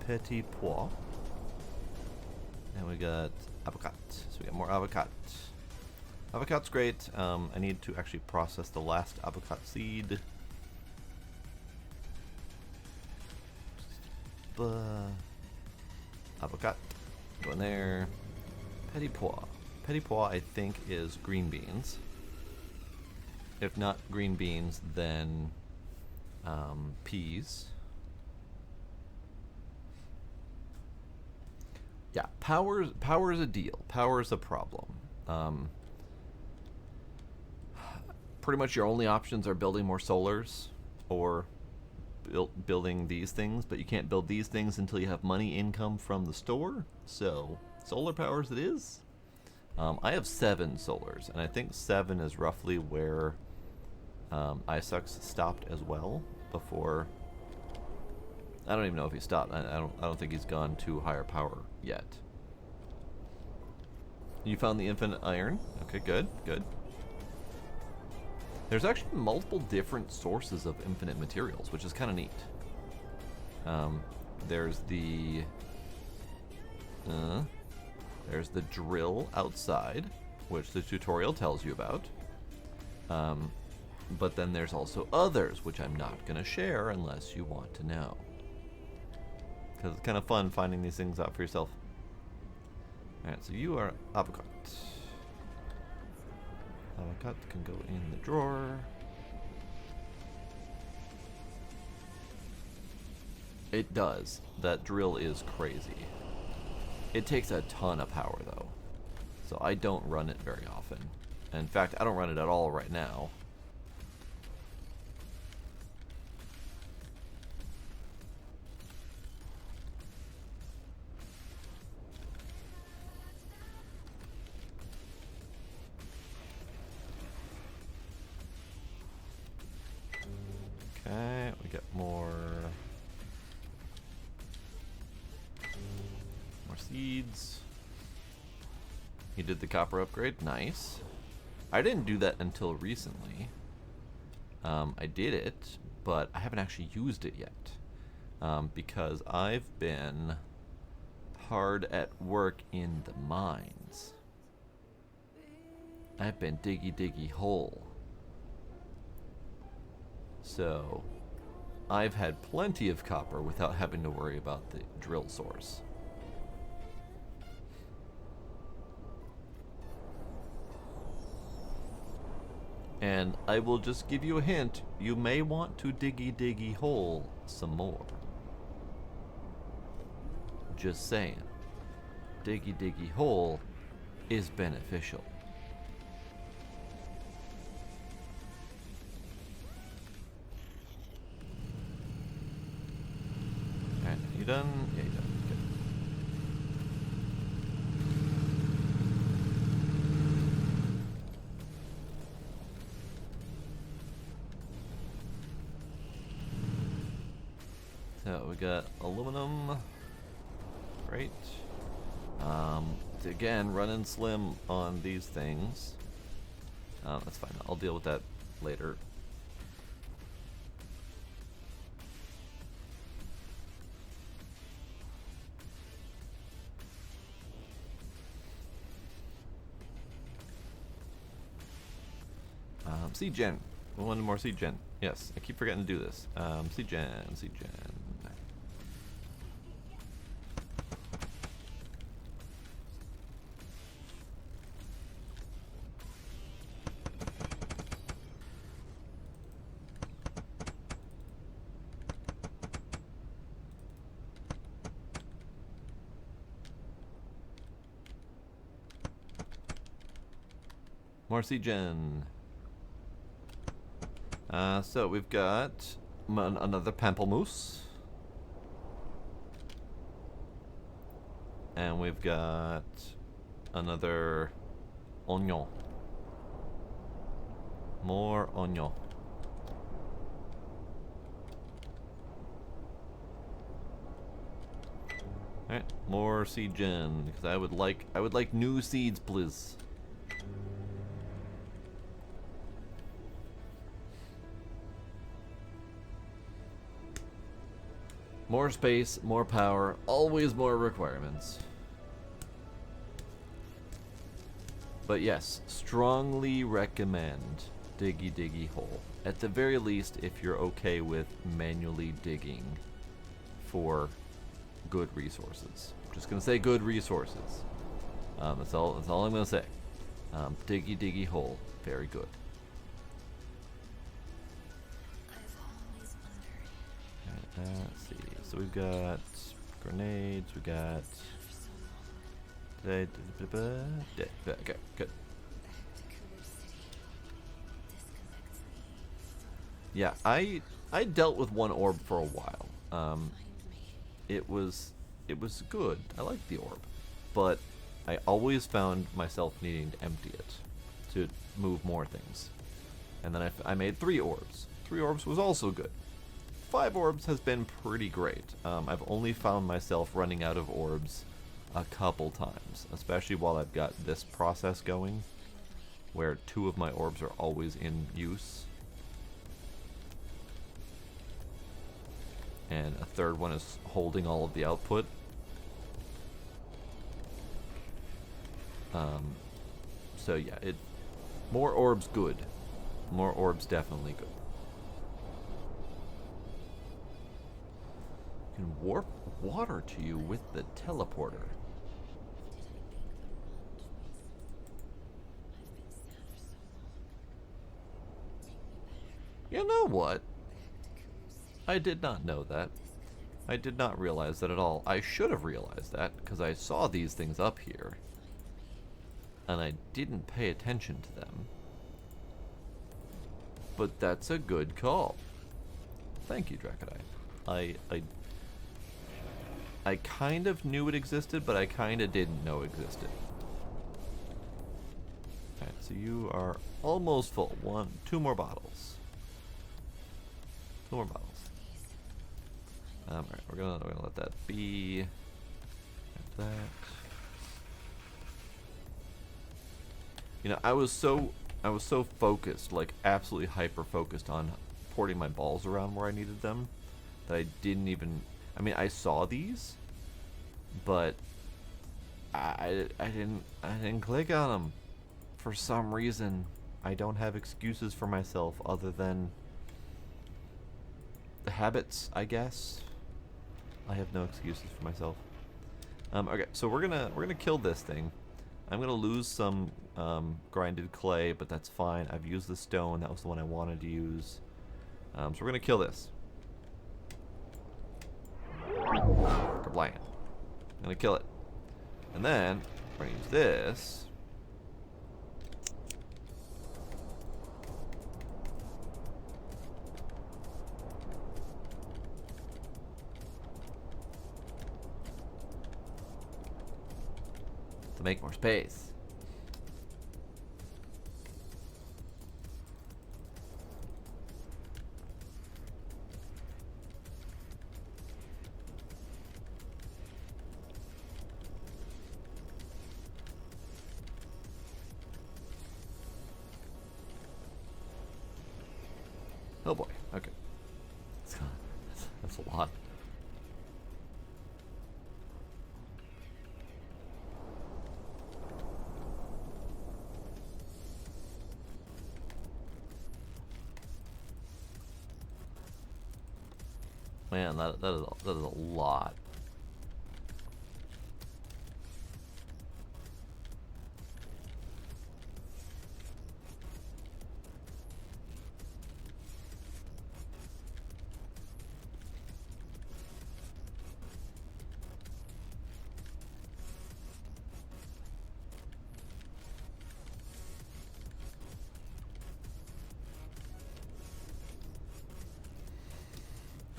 Petit Pois. And we got avocado. So we got more avocado. Avocado's great. I need to actually process the last avocado seed. Avocado. Go in there. Petit Pois. Petit Pois, I think, is green beans. If not green beans, then peas. Yeah, power's a deal. Power's a problem. Pretty much your only options are building more solars or building these things, but you can't build these things until you have money income from the store. So solar powers it is. I have 7 solars, and I think 7 is roughly where Isux stopped as well before. I don't even know if he stopped. I don't think he's gone to higher power yet. You found the infinite iron. Okay, good. There's actually multiple different sources of infinite materials, which is kind of neat. There's the drill outside, which the tutorial tells you about. But then there's also others, which I'm not going to share unless you want to know. Because it's kind of fun finding these things out for yourself. Alright, so you are avocado. Avocado can go in the drawer. It does. That drill is crazy. It takes a ton of power though. So I don't run it very often. In fact, I don't run it at all right now. Okay, we get more seeds. You did the copper upgrade, nice. I didn't do that until recently. I did it, but I haven't actually used it yet because I've been hard at work in the mines. I've been diggy hole. So, I've had plenty of copper without having to worry about the drill source. And I will just give you a hint, you may want to diggy hole some more. Just saying. Diggy diggy hole is beneficial. Alright, you done? Yeah, you done. Good. So we got aluminum. Great. Again, running slim on these things. That's fine. I'll deal with that later. Seed gen. One more seed gen. Yes, I keep forgetting to do this. Seed gen. Seed gen. More seed gen. So we've got another pamplemousse. And we've got another oignon. More oignon. Alright, more seed gen, because I would like new seeds, please. More space, more power, always more requirements. But yes, strongly recommend Diggy Diggy Hole. At the very least, if you're okay with manually digging for good resources. Just gonna say good resources. That's all I'm gonna say. Diggy Diggy Hole, very good. Let's see. So we've got grenades. We got. Okay, good. Yeah, I dealt with one orb for a while. It was good. I liked the orb, but I always found myself needing to empty it to move more things. And then I made 3 orbs. 3 orbs was also good. 5 orbs has been pretty great. I've only found myself running out of orbs a couple times, especially while I've got this process going, where 2 of my orbs are always in use. And a 3rd one is holding all of the output. So yeah, more orbs good. More orbs definitely good. You can warp water to you with the teleporter. You know what? I did not know that. I did not realize that at all. I should have realized that, because I saw these things up here. And I didn't pay attention to them. But that's a good call. Thank you, Dracodite. I kind of knew it existed, but I kind of didn't know it existed. Alright, so you are almost full. 2 more bottles. 2 more bottles. Alright, we're gonna let that be. Like that. You know, I was so focused, like absolutely hyper focused on porting my balls around where I needed them, that I didn't even. I mean, I saw these, but I didn't click on them for some reason. I don't have excuses for myself other than the habits, I guess. I have no excuses for myself. Okay, so we're gonna kill this thing. I'm gonna lose some grinded clay, but that's fine. I've used the stone. That was the one I wanted to use. So we're gonna kill this. Kablam. I'm gonna kill it. And then we're gonna use this. To make more space. Oh boy, okay. That's a lot. Man, that is a lot.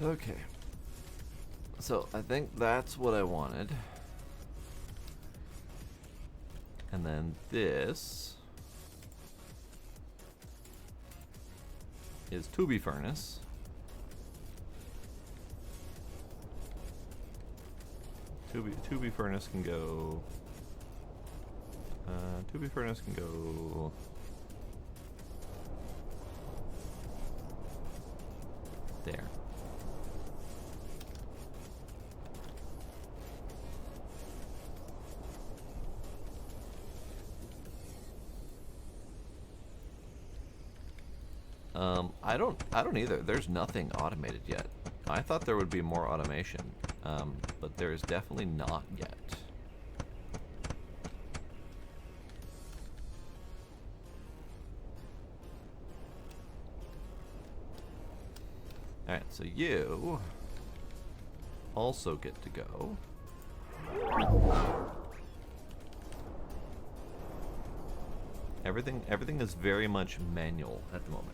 Okay. So I think that's what I wanted. And then this is Tubi furnace. Tubi furnace can go. Tubi furnace can go. There. I don't either. There's nothing automated yet. I thought there would be more automation, but there is definitely not yet. Alright, so you also get to go. Everything is very much manual at the moment.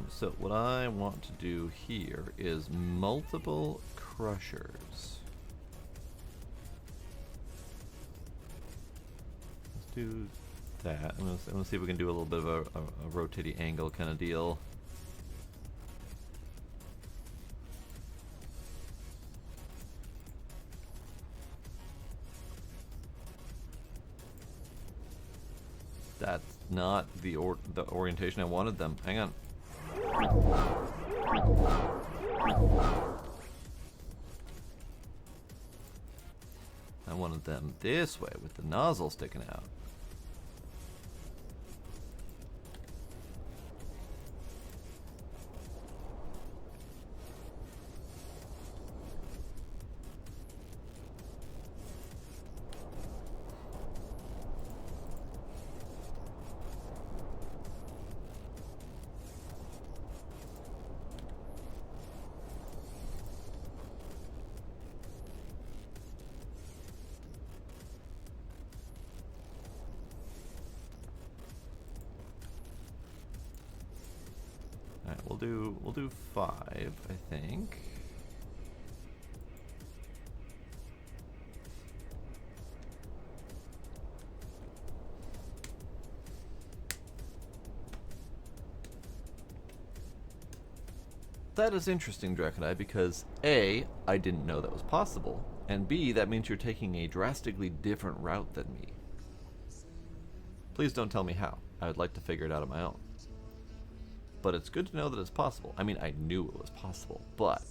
So what I want to do here is multiple crushers. Let's do that. I'm gonna see if we can do a little bit of a rotating angle kind of deal. That's not the orientation I wanted them. Hang on. I wanted them this way with the nozzle sticking out. We'll do 5, I think. That is interesting, Draconite, because A, I didn't know that was possible, and B, that means you're taking a drastically different route than me. Please don't tell me how. I would like to figure it out on my own. But it's good to know that it's possible. I mean, I knew it was possible, but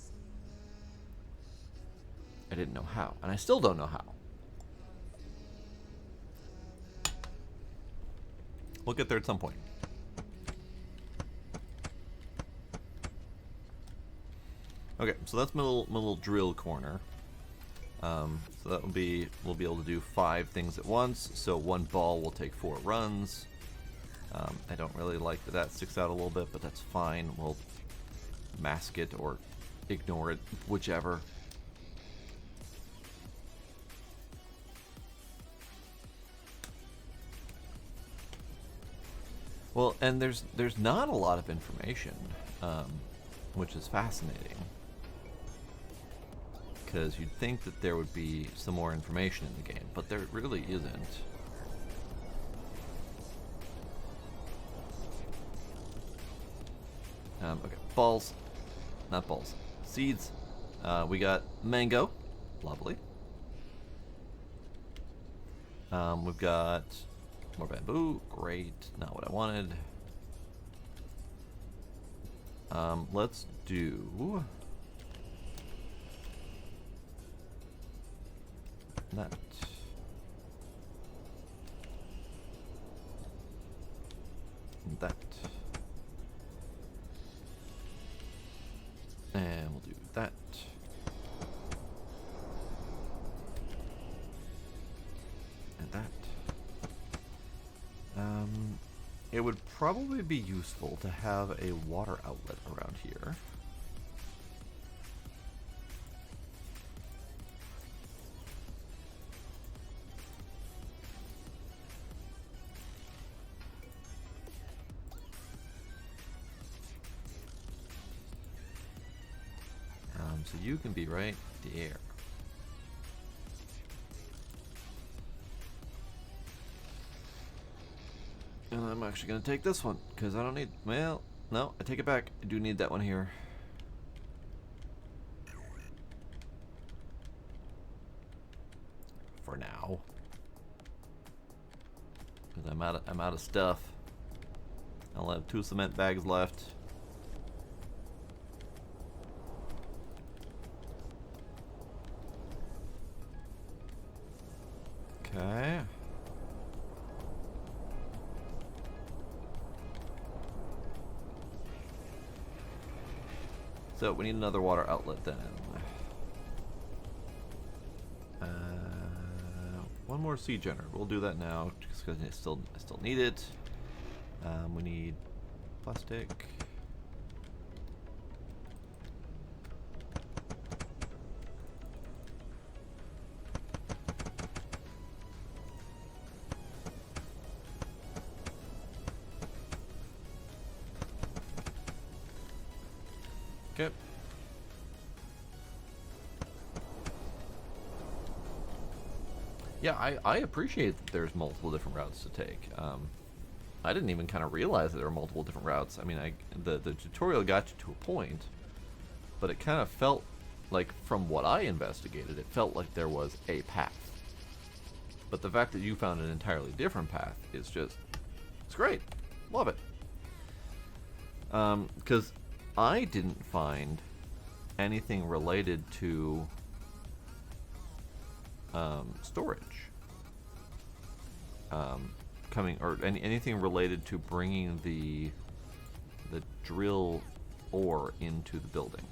I didn't know how. And I still don't know how. We'll get there at some point. Okay, so that's my little drill corner. So that will be, we'll be able to do 5 things at once. So one ball will take 4 runs. I don't really like that sticks out a little bit, but that's fine. We'll mask it or ignore it, whichever. Well, and there's not a lot of information, which is fascinating. Because you'd think that there would be some more information in the game, but there really isn't. Okay, balls. Not balls. Seeds. We got mango. Lovely. We've got more bamboo. Great. Not what I wanted. Let's do that. That. And we'll do that. And that. It would probably be useful to have a water outlet around here. So you can be right there. And I'm actually going to take this one, because I don't need... Well, no, I take it back. I do need that one here. For now. Because I'm out of stuff. I'll have 2 cement bags left. Okay. So we need another water outlet then. One more seed generator. We'll do that now just because I still need it. We need plastic. Okay. Yeah, I appreciate that there's multiple different routes to take. I didn't even kind of realize that there were multiple different routes. I mean, the tutorial got you to a point, but it kind of felt like, from what I investigated, it felt like there was a path. But the fact that you found an entirely different path is just, it's great. Love it. Because I didn't find anything related to storage coming, or anything related to bringing the drill ore into the building,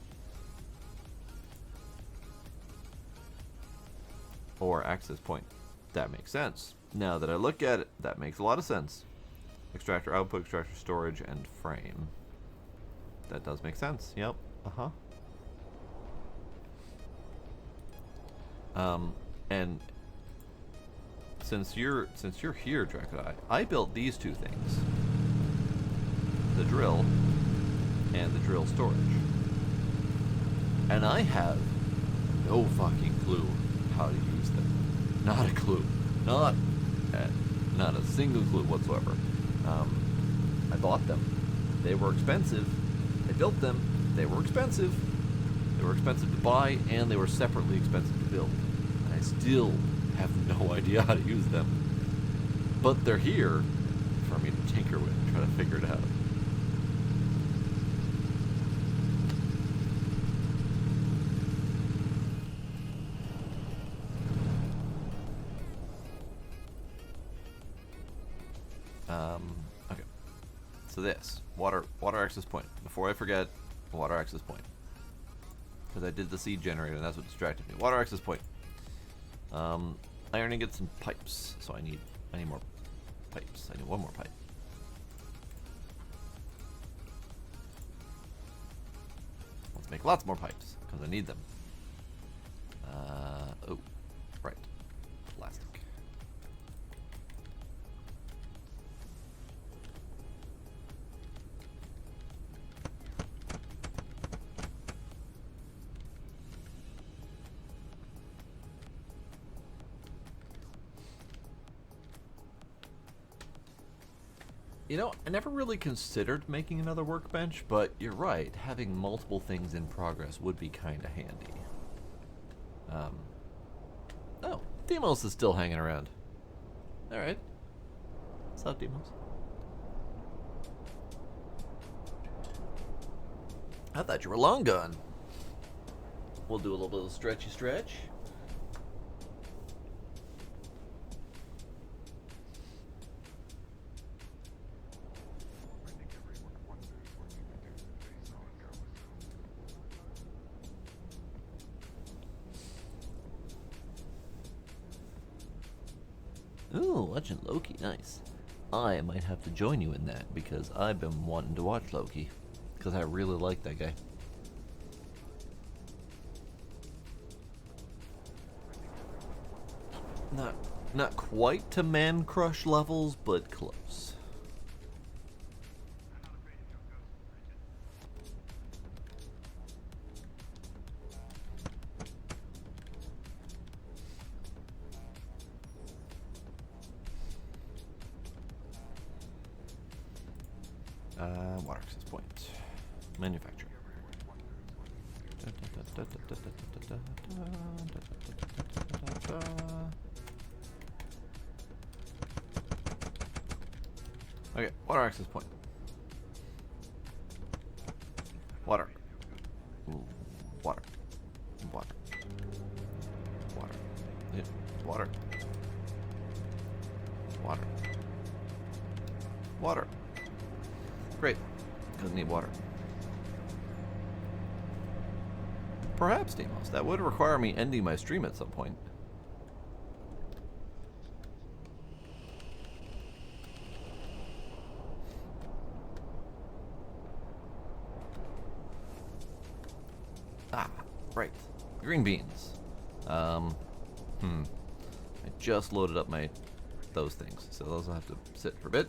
or access point. That makes sense. Now that I look at it, that makes a lot of sense. Extractor output, extractor storage, and frame. That does make sense. Yep. And since you're here, Drakadai, I built these 2 things: the drill and the drill storage. And I have no fucking clue how to use them. Not a clue. Not a single clue whatsoever. I bought them. They were expensive. I built them. They were expensive. They were expensive to buy, and they were separately expensive to build. And I still have no idea how to use them. But they're here for me to tinker with and try to figure it out. Okay. So this water access point. Before I forget, water access point. Because I did the seed generator, and that's what distracted me. Water access point. I only get some pipes, so I need more pipes. I need 1 more pipe. Make lots more pipes, because I need them. Oh, right. Plastic. You know, I never really considered making another workbench, but you're right. Having multiple things in progress would be kind of handy. Oh, Demos is still hanging around. Alright. What's up, Demos? I thought you were long gone. We'll do a little bit of stretchy stretch. Ooh, watching Loki, nice. I might have to join you in that because I've been wanting to watch Loki because I really like that guy. Not quite to Man Crush levels, but close. Water access point. Manufacture. Okay, water access point. Water. Ooh, water. Water. Water. Yeah, water. Water. Water. Great. Doesn't need water. Perhaps, Demos. That would require me ending my stream at some point. Ah, right. Green beans. I just loaded up those things, so those will have to sit for a bit.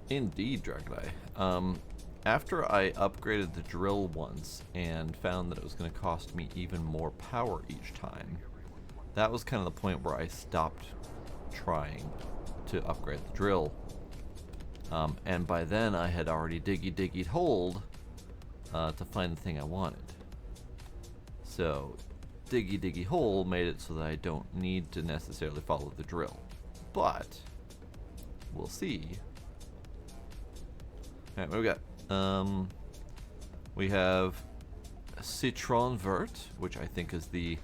Indeed, Dragoneye. After I upgraded the drill once and found that it was going to cost me even more power each time, that was kind of the point where I stopped trying to upgrade the drill. And by then I had already diggied holed to find the thing I wanted. So diggy hole made it so that I don't need to necessarily follow the drill. But we'll see. Alright, what we got? We have Citron Vert, which I think is the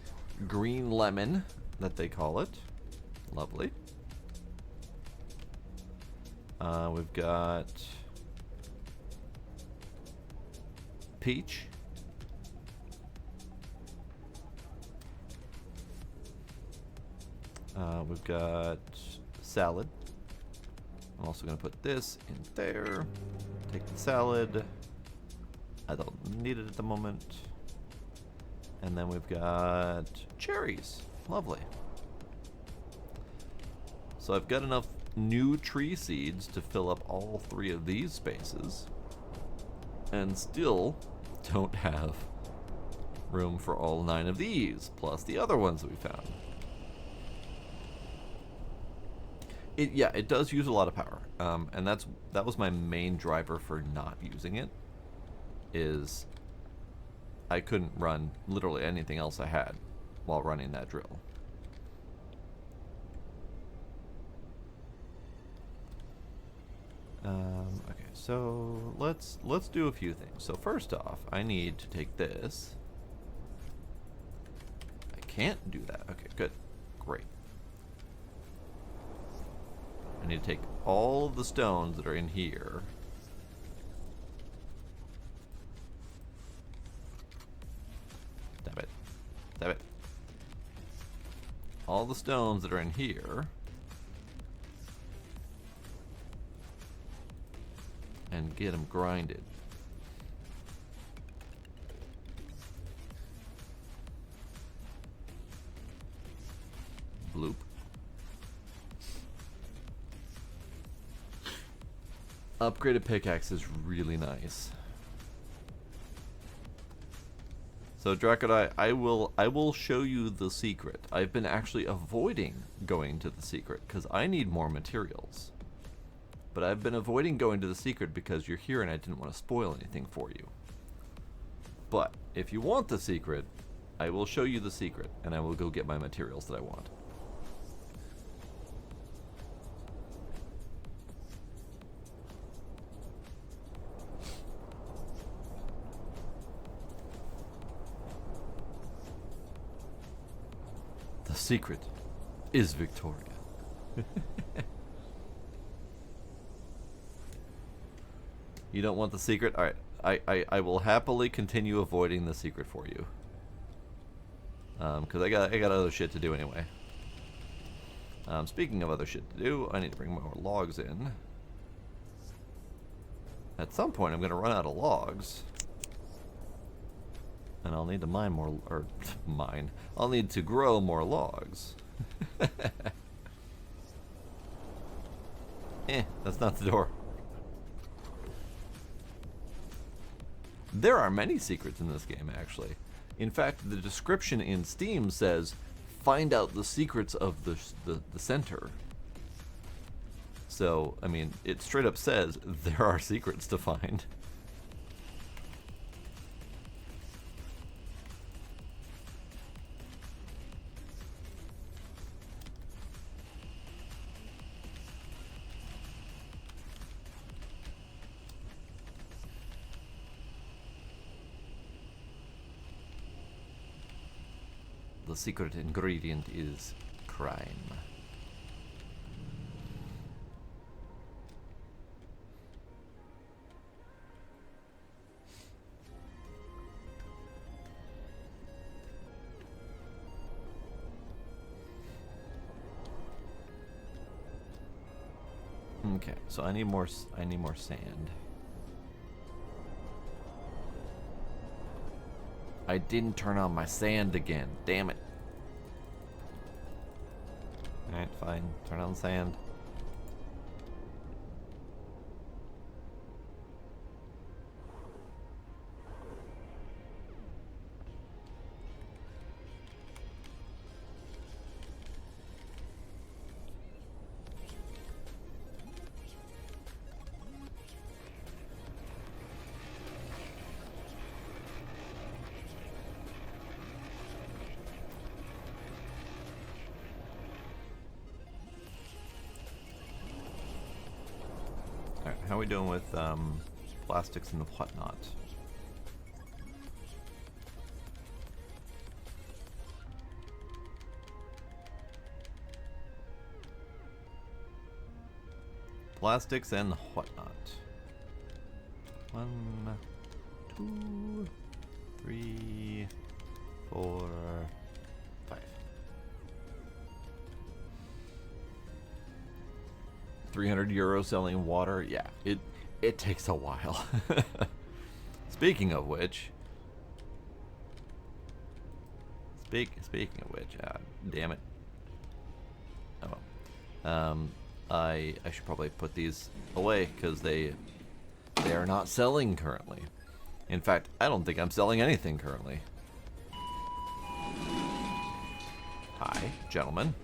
green lemon that they call it. Lovely. We've got peach. We've got salad. I'm also going to put this in there. Take the salad. I don't need it at the moment. And then we've got cherries. Lovely. So I've got enough new tree seeds to fill up all 3 of these spaces. And still don't have room for all 9 of these, plus the other ones that we found. It does use a lot of power, and that was my main driver for not using it. Is I couldn't run literally anything else I had while running that drill. Okay, so let's do a few things. So first off, I need to take this. I can't do that. Okay, good, great. I need to take all of the stones that are in here. Damn all the stones that are in here. And get them grinded. Bloop. Upgraded pickaxe is really nice. So Drakodai, I will show you the secret. I've been actually avoiding going to the secret because I need more materials. But I've been avoiding going to the secret because you're here and I didn't want to spoil anything for you. But if you want the secret, I will show you the secret and I will go get my materials that I want. The secret is Victoria. You don't want the secret? Alright, I will happily continue avoiding the secret for you. Because I got other shit to do anyway. Speaking of other shit to do, I need to bring more logs in. At some point I'm going to run out of logs. And I'll need to mine more, or mine. I'll need to grow more logs. That's not the door. There are many secrets in this game, actually. In fact, the description in Steam says, find out the secrets of the center. So, I mean, it straight up says there are secrets to find. The secret ingredient is crime. Okay, so I need more sand. I didn't turn on my sand again. Damn it. Alright, fine. Turn on sand. How are we doing with plastics and whatnot? Plastics and whatnot. 1, 2, 3, 4, 5. 300 euros selling water. Yeah, it takes a while. Speaking of which, damn it. Oh well. I should probably put these away because they are not selling currently. In fact, I don't think I'm selling anything currently. Hi, gentlemen.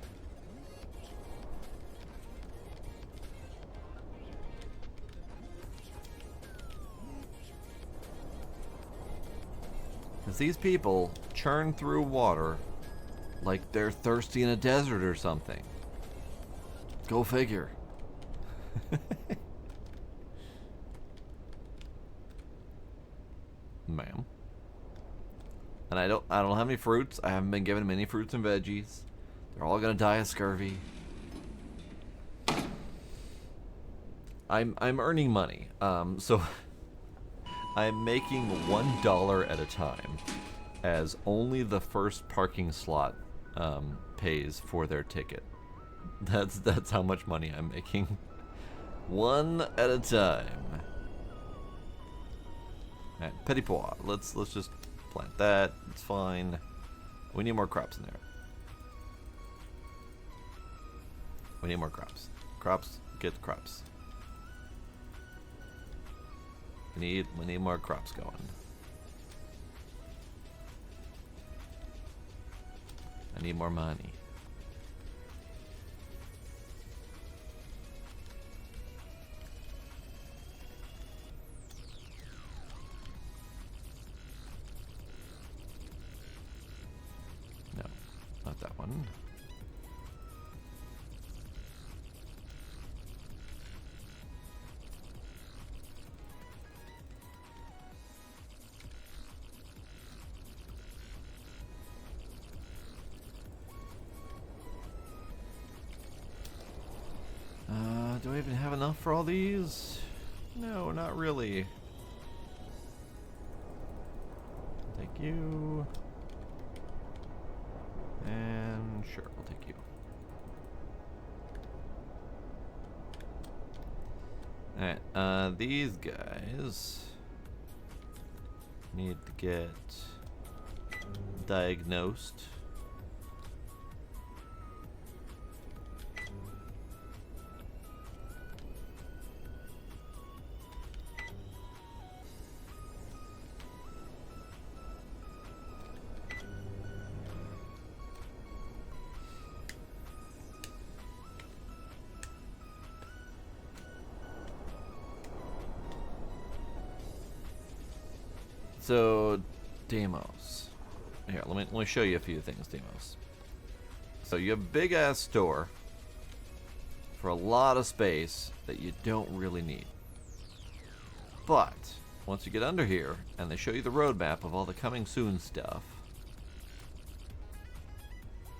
Because these people churn through water like they're thirsty in a desert or something. Go figure. Ma'am. And I don't have any fruits. I haven't been given them any fruits and veggies. They're all gonna die of scurvy. I'm earning money. So I'm making $1 at a time, as only the first parking slot pays for their ticket. That's how much money I'm making. One at a time. Alright, Petit Pois. Let's just plant that. It's fine. We need more crops in there. We need more crops. Crops, get crops. We need more crops going. I need more money. No, not that one. Do I even have enough for all these? No, not really. Take you. And sure, we'll take you. Alright, these guys need to get diagnosed. So, Deimos. Here, let me show you a few things, Deimos. So you have a big ass store for a lot of space that you don't really need. But once you get under here and they show you the roadmap of all the coming soon stuff,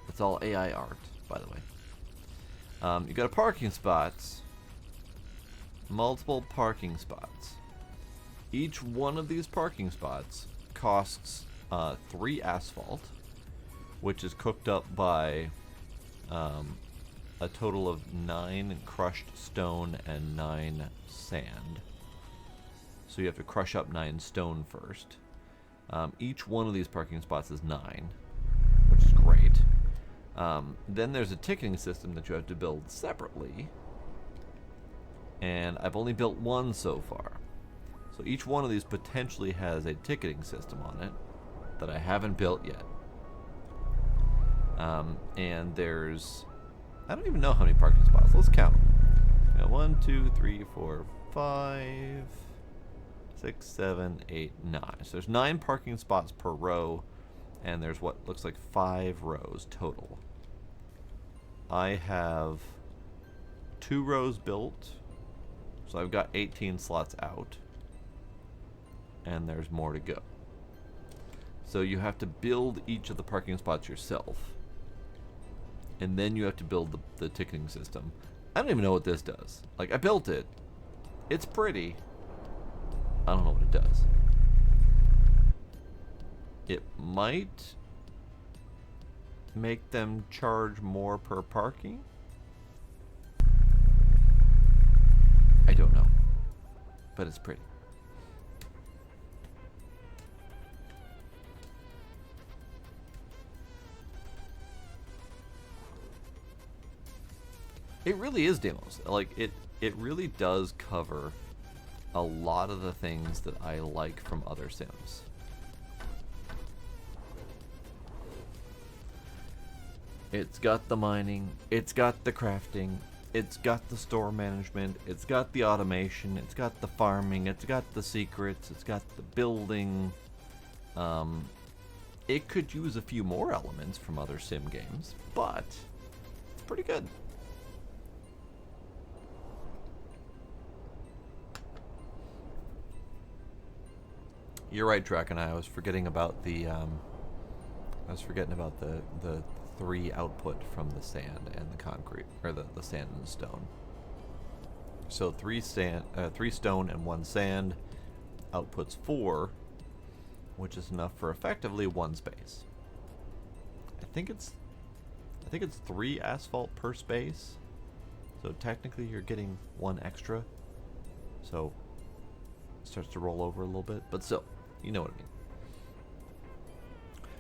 it's all AI art, by the way. You got a parking spots, multiple parking spots. Each one of these parking spots costs 3 asphalt, which is cooked up by a total of 9 crushed stone and 9 sand. So you have to crush up 9 stone first. Each one of these parking spots is 9, which is great. Then there's a ticketing system that you have to build separately, and I've only built one so far. So each one of these potentially has a ticketing system on it that I haven't built yet. And there's, I don't even know how many parking spots. Let's count. We got 1, 2, 3, 4, 5, 6, 7, 8, 9. So there's 9 parking spots per row, and there's what looks like 5 rows total. I have 2 rows built, so I've got 18 slots out. And there's more to go. So you have to build each of the parking spots yourself. And then you have to build the ticketing system. I don't even know what this does. Like, I built it. It's pretty. I don't know what it does. It might make them charge more per parking. I don't know. But it's pretty. It really is Deimos. Like, it really does cover a lot of the things that I like from other Sims. It's got the mining, it's got the crafting, it's got the store management, it's got the automation, it's got the farming, it's got the secrets, it's got the building. It could use a few more elements from other Sim games, but it's pretty good. You're right, Draken. I was forgetting about the the 3 output from the sand and the concrete, or the sand and the stone. So 3 stone and 1 sand outputs 4, which is enough for effectively 1 space. I think I think it's 3 asphalt per space. So technically you're getting 1 extra. So it starts to roll over a little bit, but still, you know what I mean.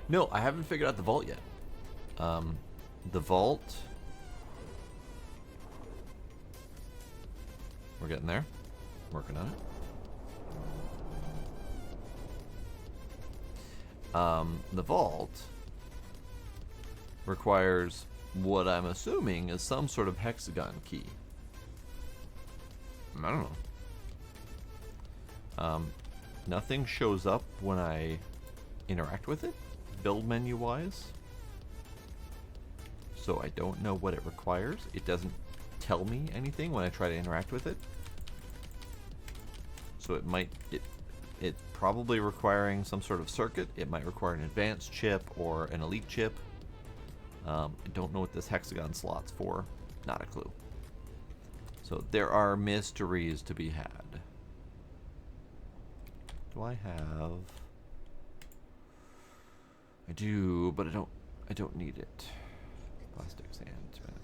No, I haven't figured out the vault yet. The vault, we're getting there. Working on it. The vault requires what I'm assuming is some sort of hexagon key. I don't know. Nothing shows up when I interact with it, build menu wise. So I don't know what it requires. It doesn't tell me anything when I try to interact with it. So it might, it's probably requiring some sort of circuit. It might require an advanced chip or an elite chip. I don't know what this hexagon slot's for. Not a clue. So there are mysteries to be had. Do I have? I do, but I don't need it. Plastic sand.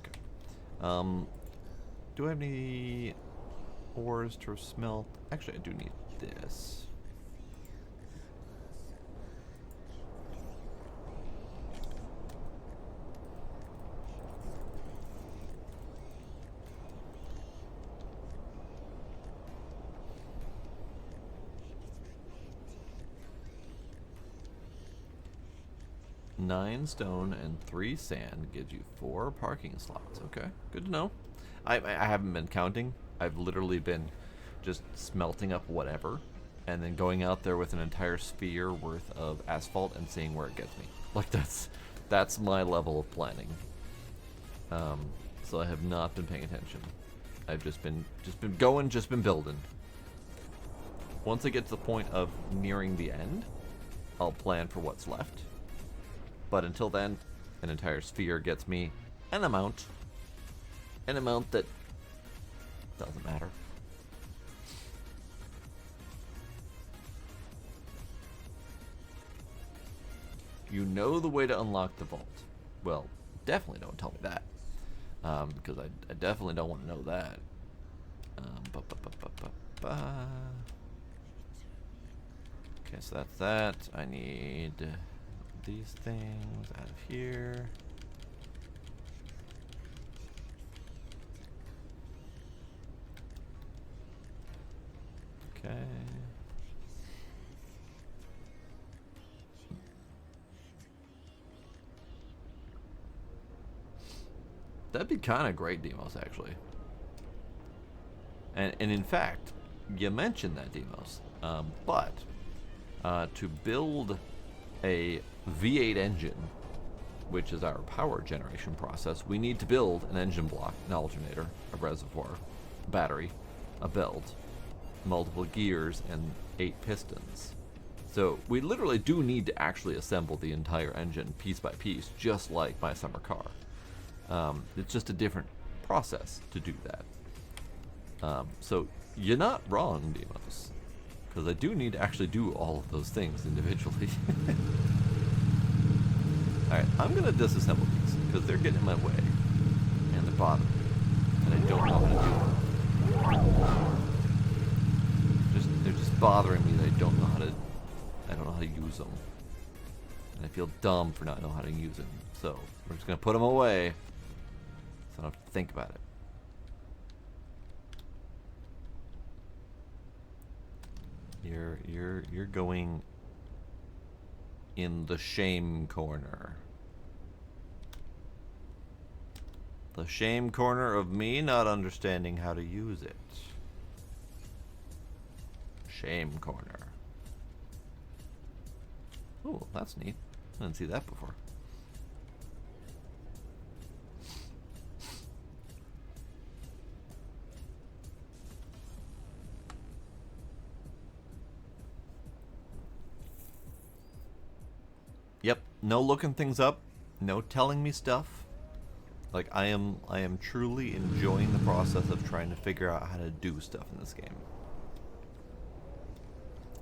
Okay. Do I have any ores to smelt? Actually, I do need this. Nine stone and 3 sand gives you 4 parking slots. Okay, good to know. I haven't been counting. I've literally been just smelting up whatever and then going out there with an entire sphere worth of asphalt and seeing where it gets me. Like that's my level of planning. So I have not been paying attention. I've just been going, just been building. Once I get to the point of nearing the end, I'll plan for what's left. But until then, an entire sphere gets me an amount that doesn't matter. You know the way to unlock the vault. Well, definitely don't tell me that. Because I definitely don't want to know that. Okay, so that's that. I need these things out of here. Okay. That'd be kind of great, Demos, actually. And in fact, you mentioned that, Demos. But to build a V8 engine, which is our power generation process, we need to build an engine block, an alternator, a reservoir, a battery, a belt, multiple gears, and 8 pistons. So we literally do need to actually assemble the entire engine piece by piece, just like my summer car. It's just a different process to do that. So you're not wrong, Demos, because I do need to actually do all of those things individually. Alright, I'm going to disassemble these, because they're getting in my way, and they're bothering me, and I don't know how to do them. They're just bothering me that I don't know how to use them. And I feel dumb for not knowing how to use them. So, we're just going to put them away, so I don't have to think about it. You're going in the shame corner. The shame corner of me not understanding how to use it. Shame corner. Oh, that's neat. I didn't see that before. Yep, no looking things up, no telling me stuff. Like I am truly enjoying the process of trying to figure out how to do stuff in this game.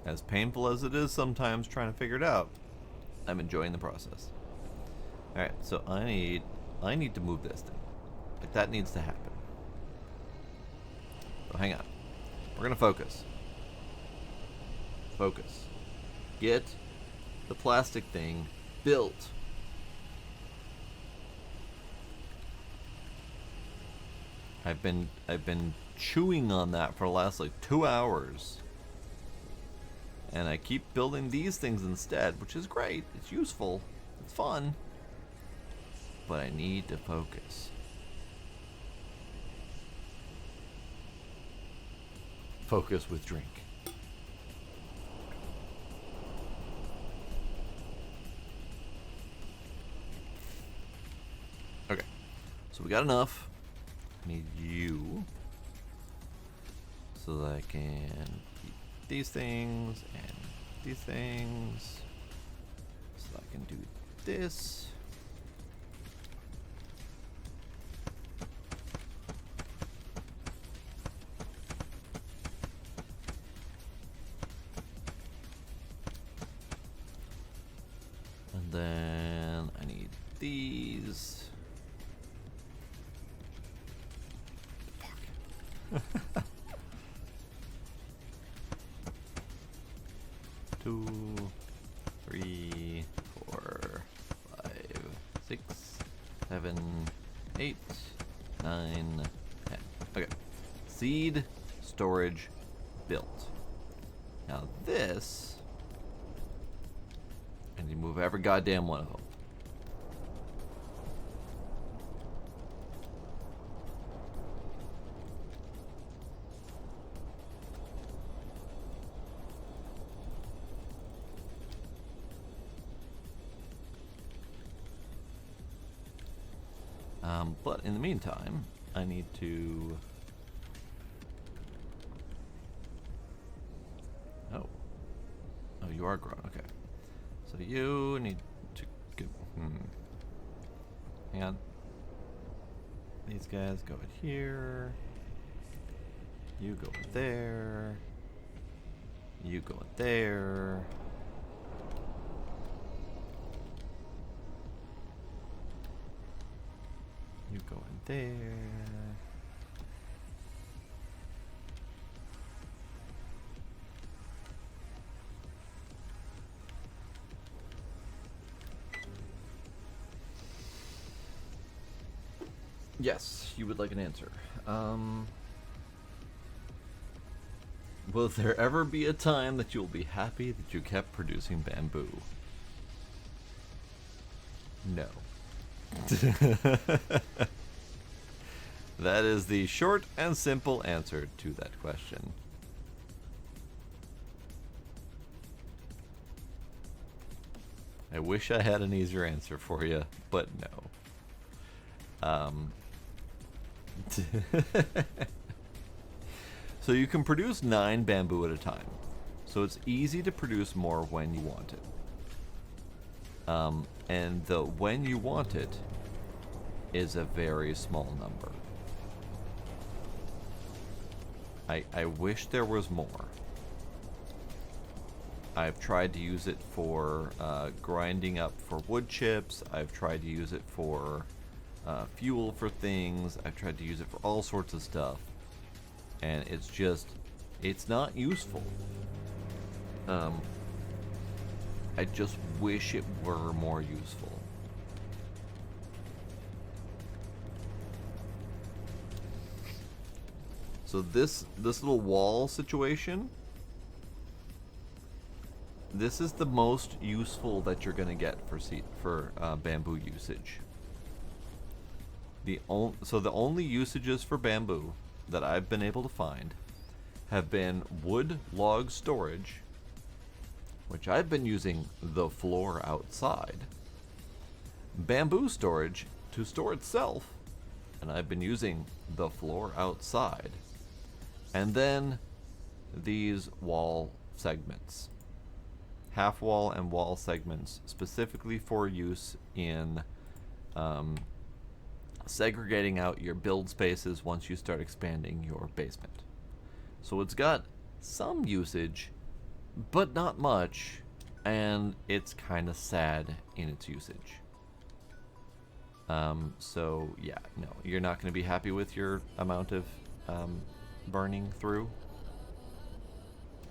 As painful as it is sometimes trying to figure it out, I'm enjoying the process. Alright, so I need I need to move this thing. Like, that needs to happen. So hang on. We're gonna focus. Focus. Get the plastic thing built. I've been chewing on that for the last like 2 hours. And I keep building these things instead, which is great. It's useful. It's fun. But I need to focus. Focus with drink. Okay. So we got enough. I need you. So that I can keep these things and these things. So I can do this. And then I need these. Fuck. 2, 3, 4, 5, 6, 7, 8, 9, 10. Okay. Seed storage built. Now this, I need to move every goddamn one of them. But in the meantime, I need to... Oh. Oh, you are grown. Okay. So you need to get... Hang on. These guys go in here. You go in there. You go in there. You go in there. Yes, you would like an answer. Will there ever be a time that you'll be happy that you kept producing bamboo? No. That is the short and simple answer to that question. I wish I had an easier answer for you, but no. So you can produce 9 bamboo at a time. So it's easy to produce more when you want it. And the when you want it is a very small number. I wish there was more. I've tried to use it for grinding up for wood chips. I've tried to use it for fuel for things. I've tried to use it for all sorts of stuff. And it's just, it's not useful. I just wish it were more useful. So this little wall situation, this is the most useful that you're gonna get for bamboo usage. So the only usages for bamboo that I've been able to find have been wood log storage, which I've been using the floor outside, bamboo storage to store itself, and I've been using the floor outside, and then these wall segments, half wall and wall segments, specifically for use in segregating out your build spaces once you start expanding your basement. So it's got some usage, but not much, and it's kind of sad in its usage. So yeah, no, you're not going to be happy with your amount of burning through.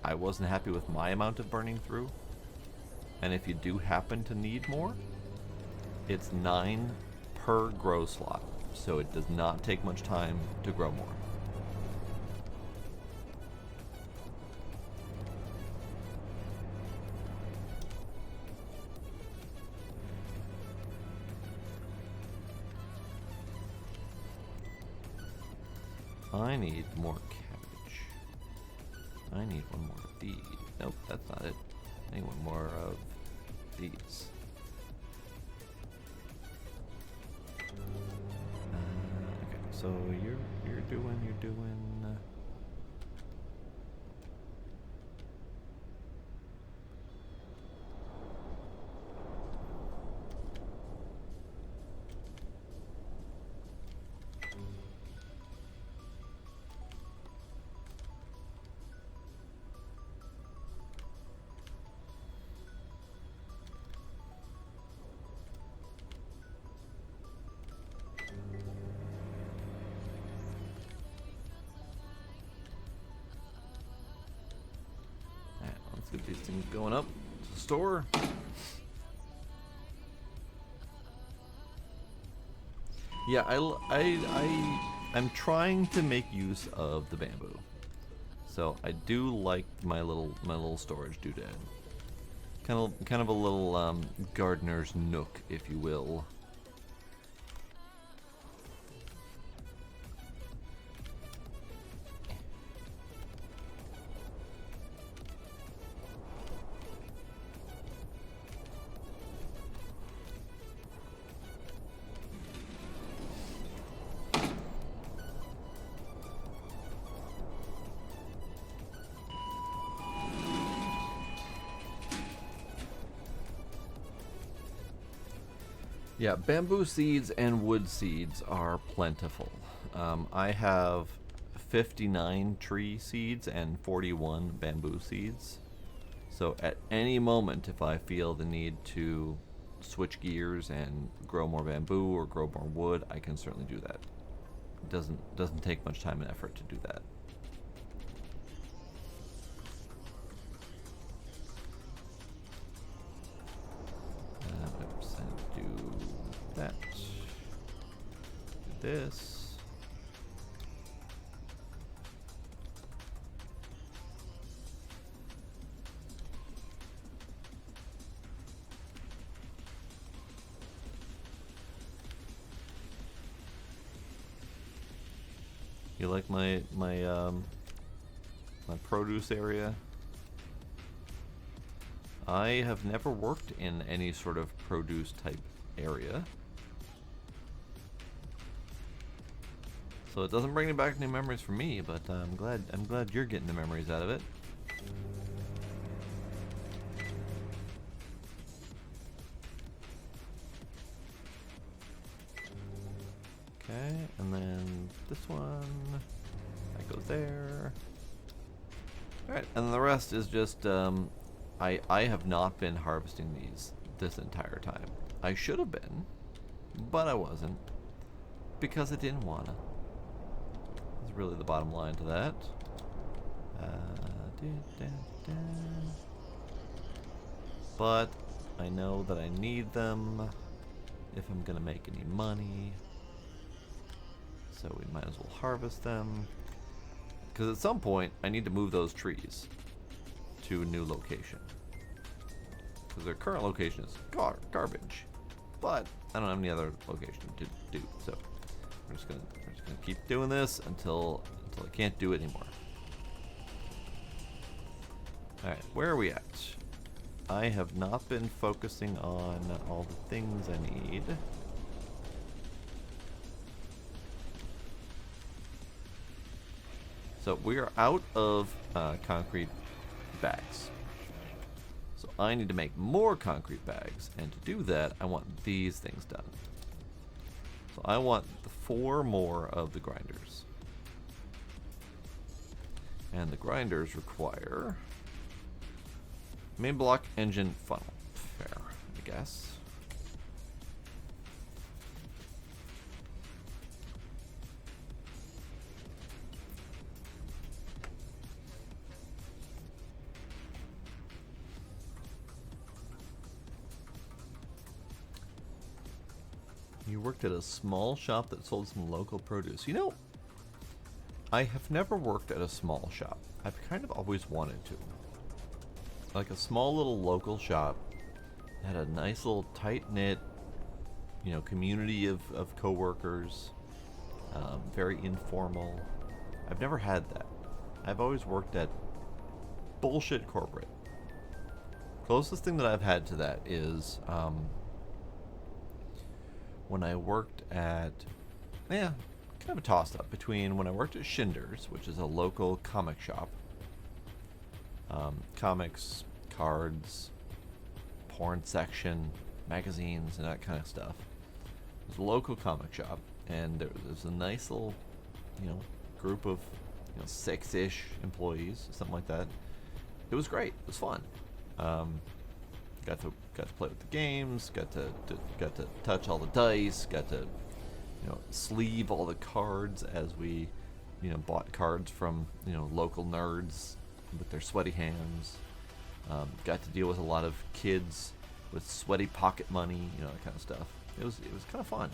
I wasn't happy with my amount of burning through. And if you do happen to need more, it's 9 per grow slot, so it does not take much time to grow more. I need more cabbage. I need one more of these. Nope, that's not it. I need one more of these. Okay, so you're doing. Alright, let's get these things going up to the store. Yeah, I'm trying to make use of the bamboo. So I do like my little storage doodad. Kind of a little gardener's nook, if you will. Yeah, bamboo seeds and wood seeds are plentiful. I have 59 tree seeds and 41 bamboo seeds. So at any moment, if I feel the need to switch gears and grow more bamboo or grow more wood, I can certainly do that. It doesn't take much time and effort to do that. Oops, I do that. Do this. You like my produce area? I have never worked in any sort of produce type area, so it doesn't bring back any memories for me. But I'm glad you're getting the memories out of it. Okay, and then this one that goes there. All right, and the rest is just I have not been harvesting these this entire time. I should have been, but I wasn't because I didn't wanna. That's really the bottom line to that. But I know that I need them if I'm gonna make any money. So we might as well harvest them. Because at some point, I need to move those trees to a new location. Because their current location is garbage. But I don't have any other location to do. So we're just gonna keep doing this until I can't do it anymore. Alright, where are we at? I have not been focusing on all the things I need. So we are out of concrete bags. So I need to make more concrete bags, and to do that, I want these things done. So I want 4 more of the grinders. And the grinders require main block, engine, funnel. Fair, I guess. You worked at a small shop that sold some local produce. You know, I have never worked at a small shop. I've kind of always wanted to. Like a small little local shop had a nice little tight-knit, community of co-workers, very informal. I've never had that. I've always worked at bullshit corporate. Closest thing that I've had to that is when I worked at, kind of a toss-up between when I worked at Schindler's, which is a local comic shop. Comics, cards, porn section, magazines, and that kind of stuff. It was a local comic shop, and there was a nice little, group of, 6-ish employees, something like that. It was great. It was fun. Got to play with the games. Got to touch all the dice. Got to, sleeve all the cards as we, bought cards from local nerds with their sweaty hands. Got to deal with a lot of kids with sweaty pocket money, that kind of stuff. It was kind of fun.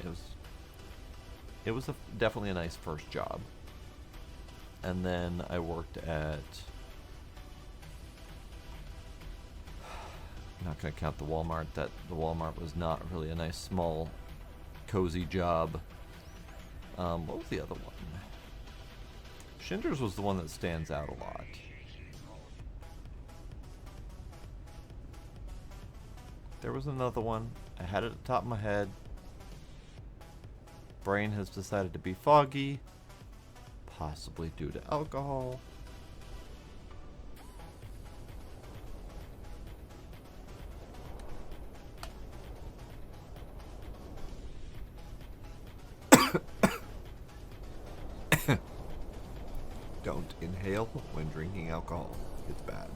It was definitely a nice first job. And then I worked at, I'm not going to count the Walmart. The Walmart was not really a nice, small, cozy job. What was the other one? Schindler's was the one that stands out a lot. There was another one. I had it at the top of my head. Brain has decided to be foggy. Possibly due to alcohol. Don't inhale when drinking alcohol. It's bad.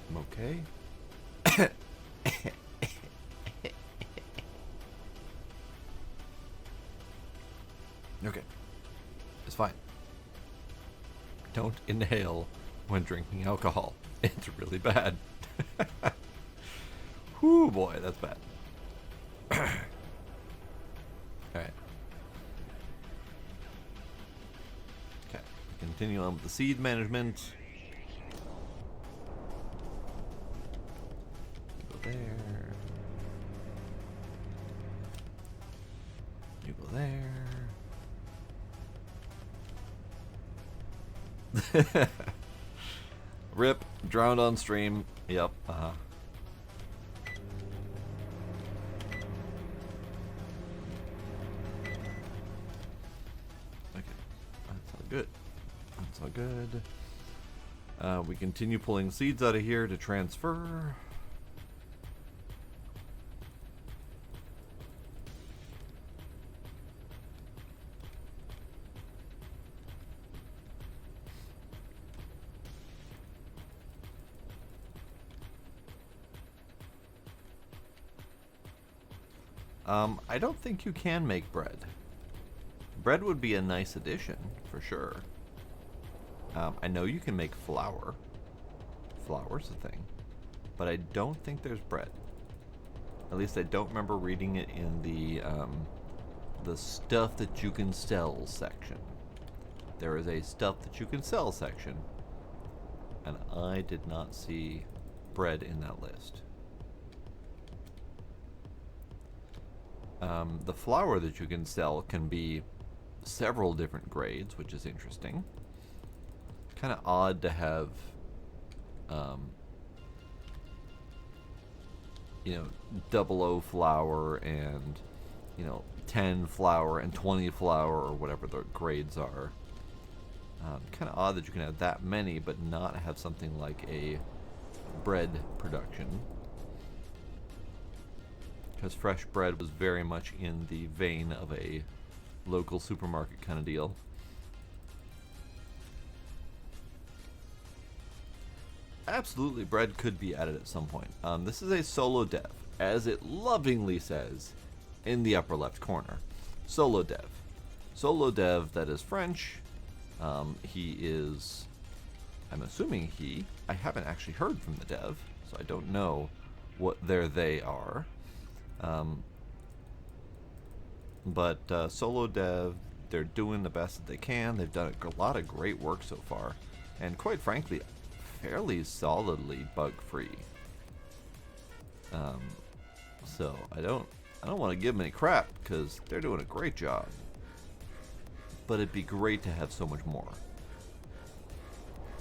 I'm okay. Okay. It's fine. Don't inhale when drinking alcohol. It's really bad. Whoo, boy, that's bad. Alright. Okay. Continue on with the seed management. Go there. You go there. Rip. Drowned on stream. Yep. Uh-huh. Good. That's all good. We continue pulling seeds out of here to transfer. I don't think you can make bread. Bread would be a nice addition, for sure. I know you can make flour. Flour's a thing. But I don't think there's bread. At least I don't remember reading it in the stuff that you can sell section. There is a stuff that you can sell section. And I did not see bread in that list. The flour that you can sell can be several different grades, which is interesting. Kind of odd to have, double O flour and, 10 flour and 20 flour or whatever the grades are. Kind of odd that you can have that many but not have something like a bread production. Because fresh bread was very much in the vein of a local supermarket kind of deal. Absolutely, bread could be added at some point. This is a solo dev, as it lovingly says in the upper left corner. Solo dev. Solo dev that is French. He is, I'm assuming he I haven't actually heard from the dev, so I don't know what they are. But solo dev, they're doing the best that they can. They've done a lot of great work so far, and quite frankly, fairly solidly bug-free. So I don't want to give them any crap because they're doing a great job. But it'd be great to have so much more.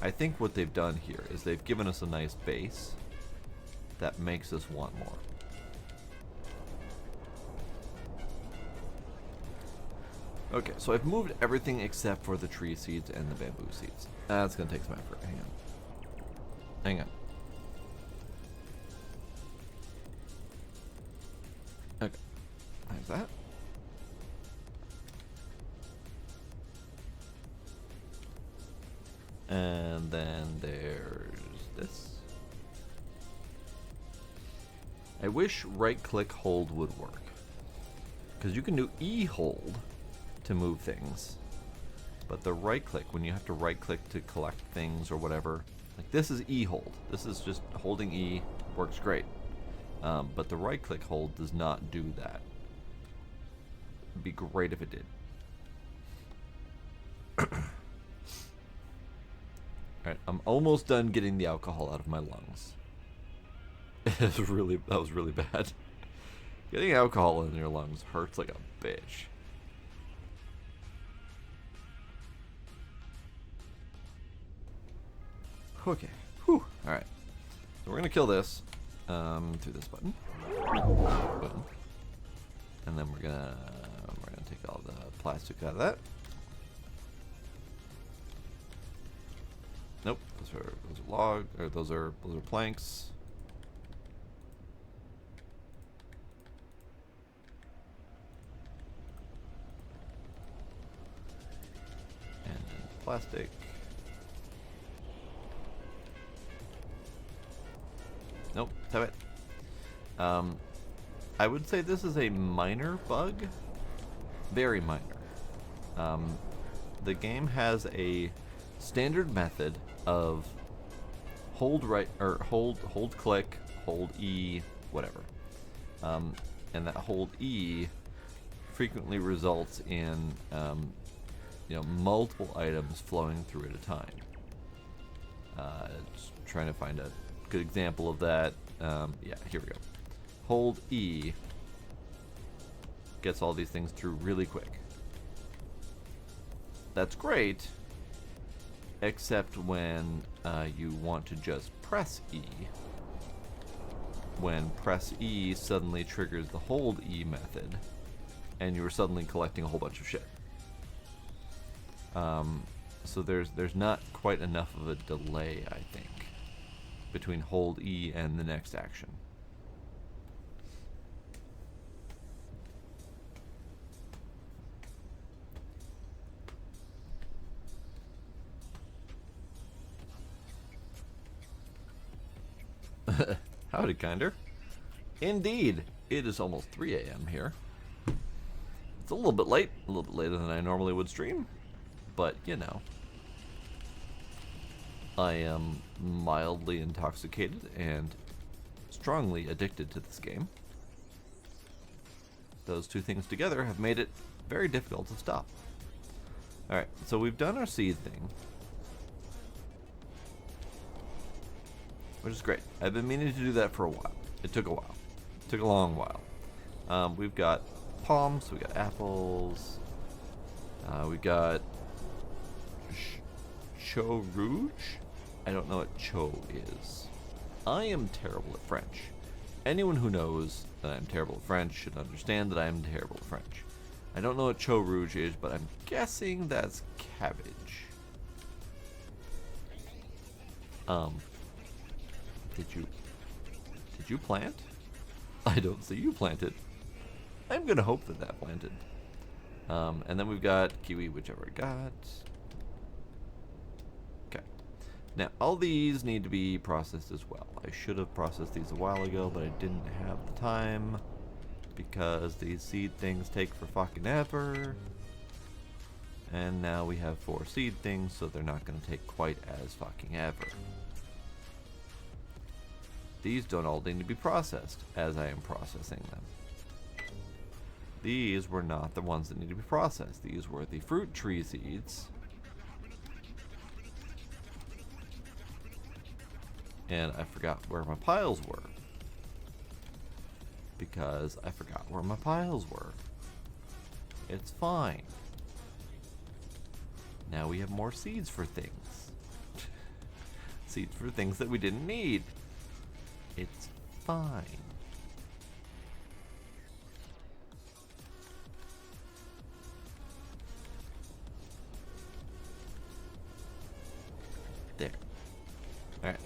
I think what they've done here is they've given us a nice base that makes us want more. Okay, so I've moved everything except for the tree seeds and the bamboo seeds. That's gonna take some effort. Hang on. Hang on. Okay. There's that. And then there's this. I wish right-click hold would work. Because you can do E-hold to move things. But the right-click, when you have to right-click to collect things or whatever, like this is E-hold. This is just holding E, works great. But the right-click hold does not do that. It'd be great if it did. Alright, I'm almost done getting the alcohol out of my lungs. That was really bad. Getting alcohol in your lungs hurts like a bitch. Okay. Whew. Alright. So we're gonna kill this through this button. Boom. And then we're gonna take all the plastic out of that. Nope, those are log, or those are planks. And then plastic. Nope, have it. I would say this is a minor bug. Very minor. The game has a standard method of hold right or hold click, hold E, whatever. And that hold E frequently results in multiple items flowing through at a time. Just trying to find a good example of that. Yeah, here we go. Hold E gets all these things through really quick. That's great, except when you want to just press E. When press E suddenly triggers the hold E method, and you're suddenly collecting a whole bunch of shit. So there's not quite enough of a delay, I think, between hold E and the next action. Howdy, Kinder. Indeed, it is almost 3 a.m. here. It's a little bit late, a little bit later than I normally would stream, but you know. I am mildly intoxicated and strongly addicted to this game. Those two things together have made it very difficult to stop. Alright, so we've done our seed thing, which is great. I've been meaning to do that for a while. It took a while. It took a long while. We've got palms, we got apples, we got Cho Rouge? I don't know what Cho is. I am terrible at French. Anyone who knows that I'm terrible at French should understand that I am terrible at French. I don't know what Cho Rouge is, but I'm guessing that's cabbage. Did you plant? I don't see you planted. I'm gonna hope that planted. And then we've got kiwi, whichever I got. Okay. Now, all these need to be processed as well. I should have processed these a while ago, but I didn't have the time because these seed things take for fucking ever. And now we have 4 seed things, so they're not gonna take quite as fucking ever. These don't all need to be processed as I am processing them. These were not the ones that need to be processed. These were the fruit tree seeds. And I forgot where my piles were. Because I forgot where my piles were. It's fine. Now we have more seeds for things. Seeds for things that we didn't need. It's fine. There. Alright.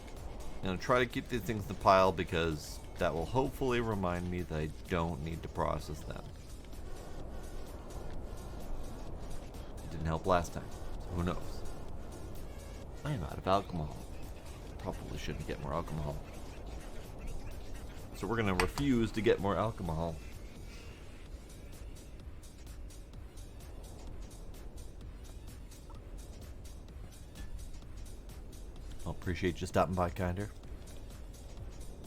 I'm going to try to keep these things in the pile because that will hopefully remind me that I don't need to process them. It didn't help last time, so who knows? I am out of alcohol. Probably shouldn't get more alcohol. So we're going to refuse to get more alcohol. I'll appreciate you stopping by, Kinder.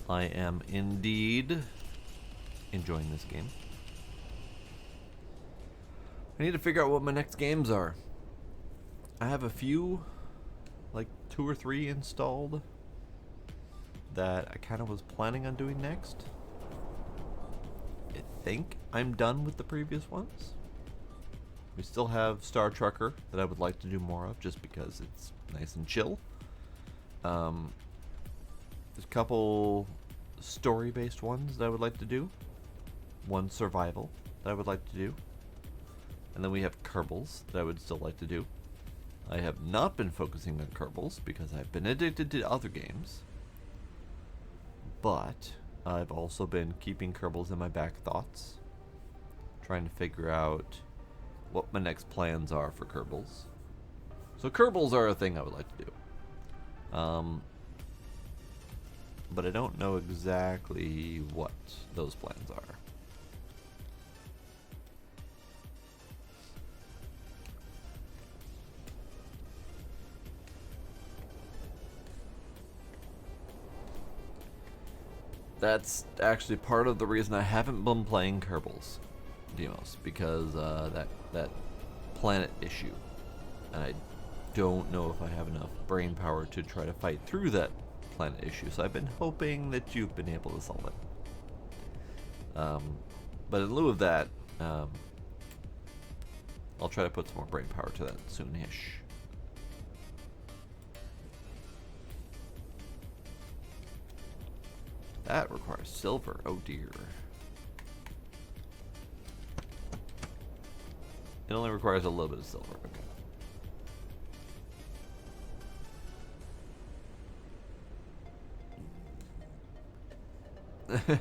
I am indeed enjoying this game. I need to figure out what my next games are. I have a few, like 2 or 3 installed that I kind of was planning on doing next. I think I'm done with the previous ones. We still have Star Trekker that I would like to do more of just because it's nice and chill. There's a couple story-based ones that I would like to do. One survival that I would like to do. And then we have Kerbals that I would still like to do. I have not been focusing on Kerbals because I've been addicted to other games. But I've also been keeping Kerbals in my back thoughts. Trying to figure out what my next plans are for Kerbals. So Kerbals are a thing I would like to do. But I don't know exactly what those plans are. That's actually part of the reason I haven't been playing Kerbals, Demos, because that planet issue, and I don't know if I have enough brain power to try to fight through that planet issue. So I've been hoping that you've been able to solve it. But in lieu of that, I'll try to put some more brain power to that soonish. That requires silver. Oh dear. It only requires a little bit of silver. Okay.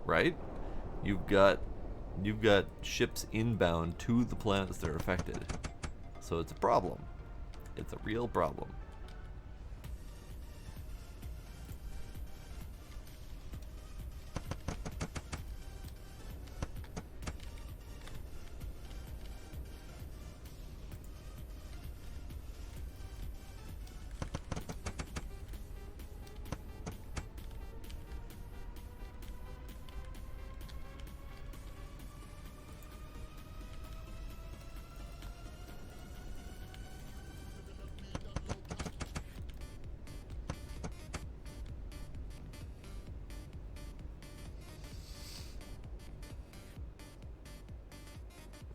Right? You've got ships inbound to the planets that are affected. So it's a problem. It's a real problem.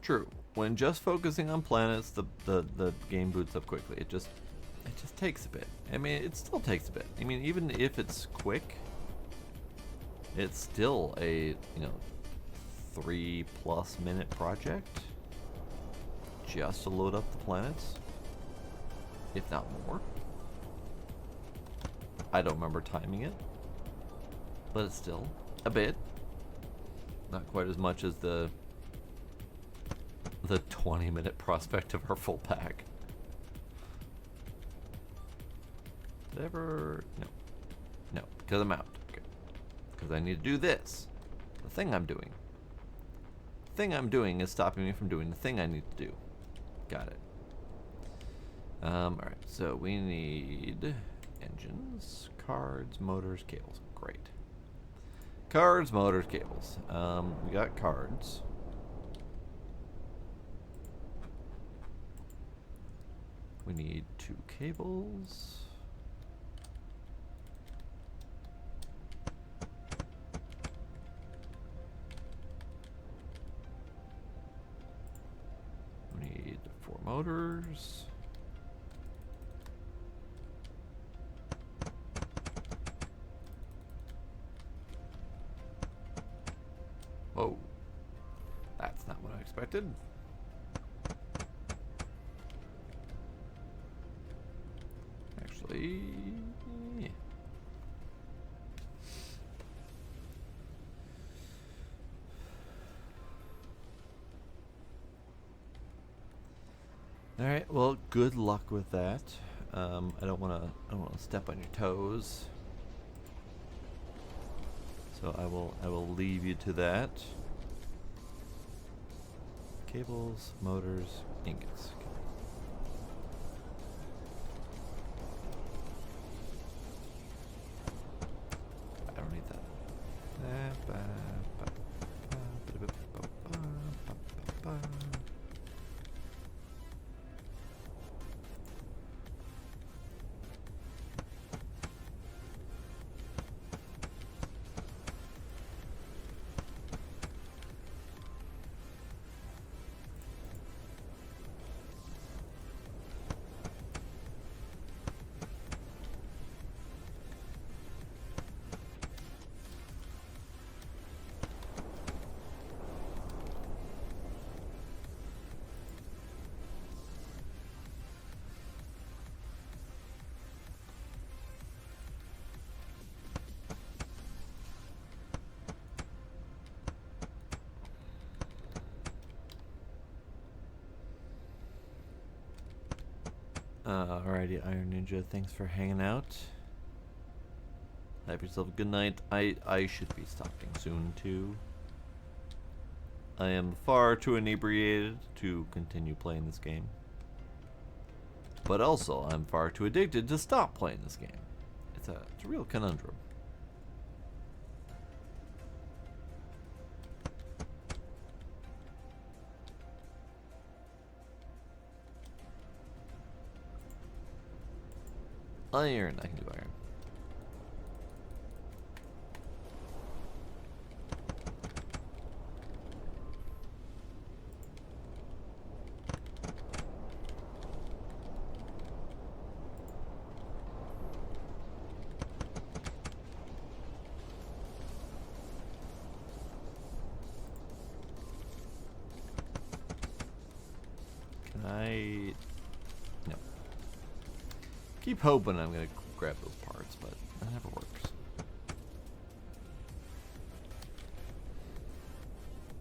True. When just focusing on planets, the game boots up quickly. It just takes a bit. I mean, it still takes a bit. I mean, even if it's quick, it's still a 3+ minute project just to load up the planets, if not more. I don't remember timing it, but it's still a bit. Not quite as much as the 20-minute prospect of our full pack. Did I ever? No, because I'm out. Okay. Because I need to do this. The thing I'm doing. The thing I'm doing is stopping me from doing the thing I need to do. Got it. Alright, so we need engines, cards, motors, cables. Great. Cards, motors, cables. We got cards. We need 2 cables. We need 4 motors. Whoa. That's not what I expected. Actually, yeah. All right. Well, good luck with that. I don't want to step on your toes. So I will leave you to that. Cables, motors, ingots. Okay. I don't need that. Alrighty, Iron Ninja, thanks for hanging out. Have yourself a good night. I should be stopping soon too. I am far too inebriated to continue playing this game. But also, I'm far too addicted to stop playing this game. It's a real conundrum. Iron, I can do iron. Can I? No. Keep hoping I'm gonna grab those parts, but that never works.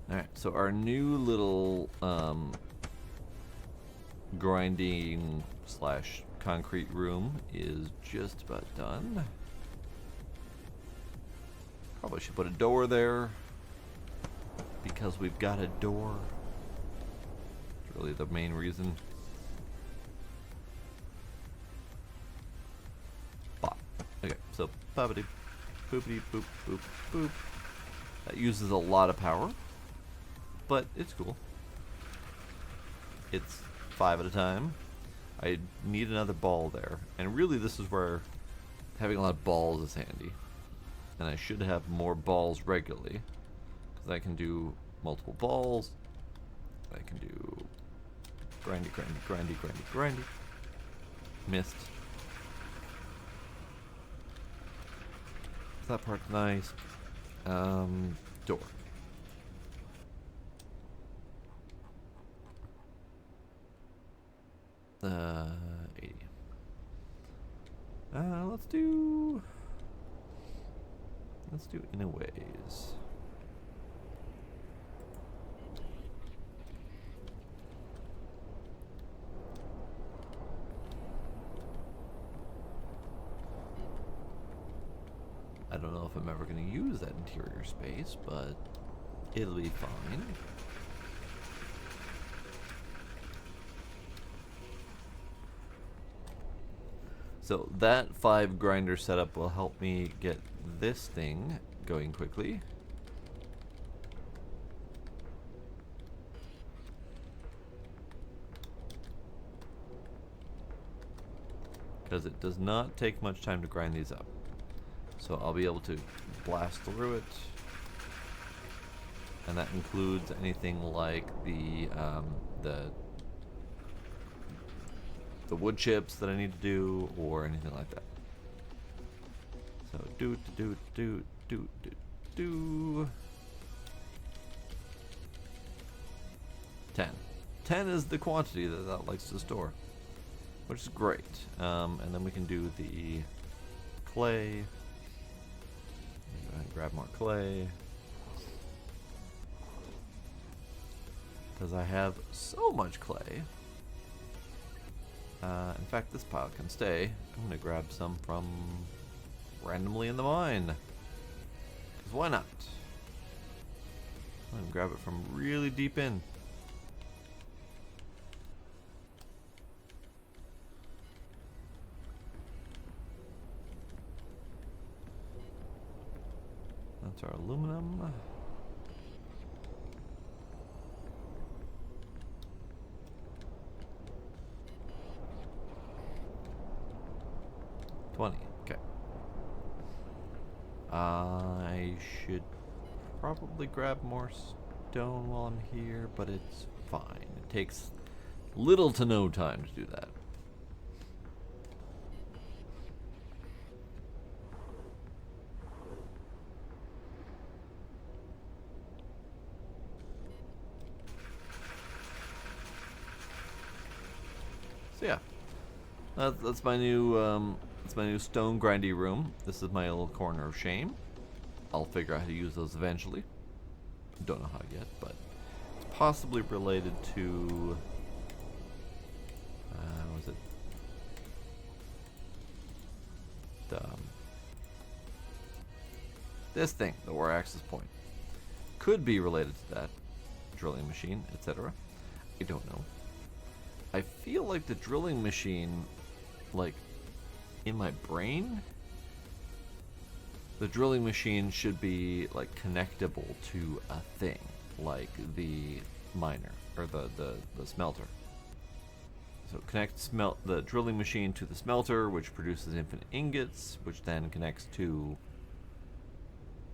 Alright, so our new little grinding / concrete room is just about done. Probably should put a door there because we've got a door. It's really the main reason. Okay, so boppity, boopity, boop, boop, boop. That uses a lot of power, but it's cool. It's 5 at a time. I need another ball there, and really this is where having a lot of balls is handy. And I should have more balls regularly, because I can do multiple balls. I can do grindy, grindy, grindy, grindy, grindy. Missed. That part's nice. Door. Uh, 80. Let's do inner ways. I don't know if I'm ever going to use that interior space, but it'll be fine. So that 5 grinder setup will help me get this thing going quickly. Because it does not take much time to grind these up. So I'll be able to blast through it. And that includes anything like the wood chips that I need to do, or anything like that. So do 10. 10 is the quantity that that likes to store, which is great. And then we can do the clay. Go ahead and grab more clay, because I have so much clay. In fact, this pile can stay. I'm going to grab some from randomly in the mine. Because why not? I'm going to grab it from really deep in. That's our aluminum. $20. Okay. I should probably grab more stone while I'm here, but it's fine. It takes little to no time to do that. So yeah, that's my new stone grindy room. This is my little corner of shame. I'll figure out how to use those eventually. Don't know how yet, but it's possibly related to was it this thing, the War Axis point? Could be related to that drilling machine, etc. I don't know. I feel like the drilling machine, like, in my brain, the drilling machine should be, like, connectable to a thing, like the miner, or the smelter. So connect the drilling machine to the smelter, which produces infinite ingots, which then connects to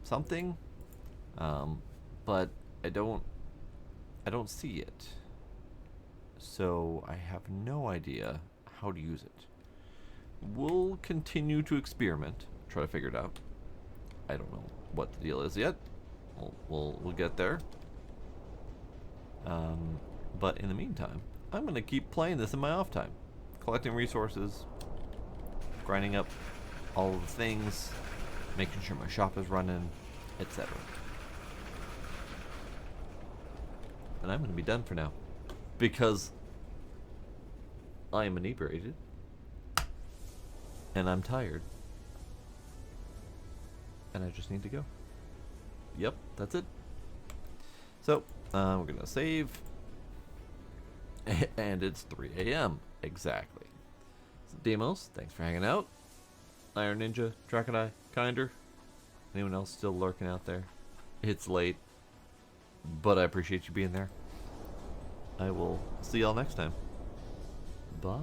something, but I don't see it. So I have no idea how to use it. We'll continue to experiment, try to figure it out. I don't know what the deal is yet. We'll get there. But in the meantime, I'm gonna keep playing this in my off time, collecting resources, grinding up all of the things, making sure my shop is running, etc. And I'm gonna be done for now, because I am inebriated and I'm tired and I just need to go. Yep, that's it. So we're gonna save, and it's 3 a.m. exactly. So Demos, thanks for hanging out. Iron Ninja, Draconeye, Kinder, anyone else still lurking out there? It's late, but I appreciate you being there. I will see y'all next time. Bye.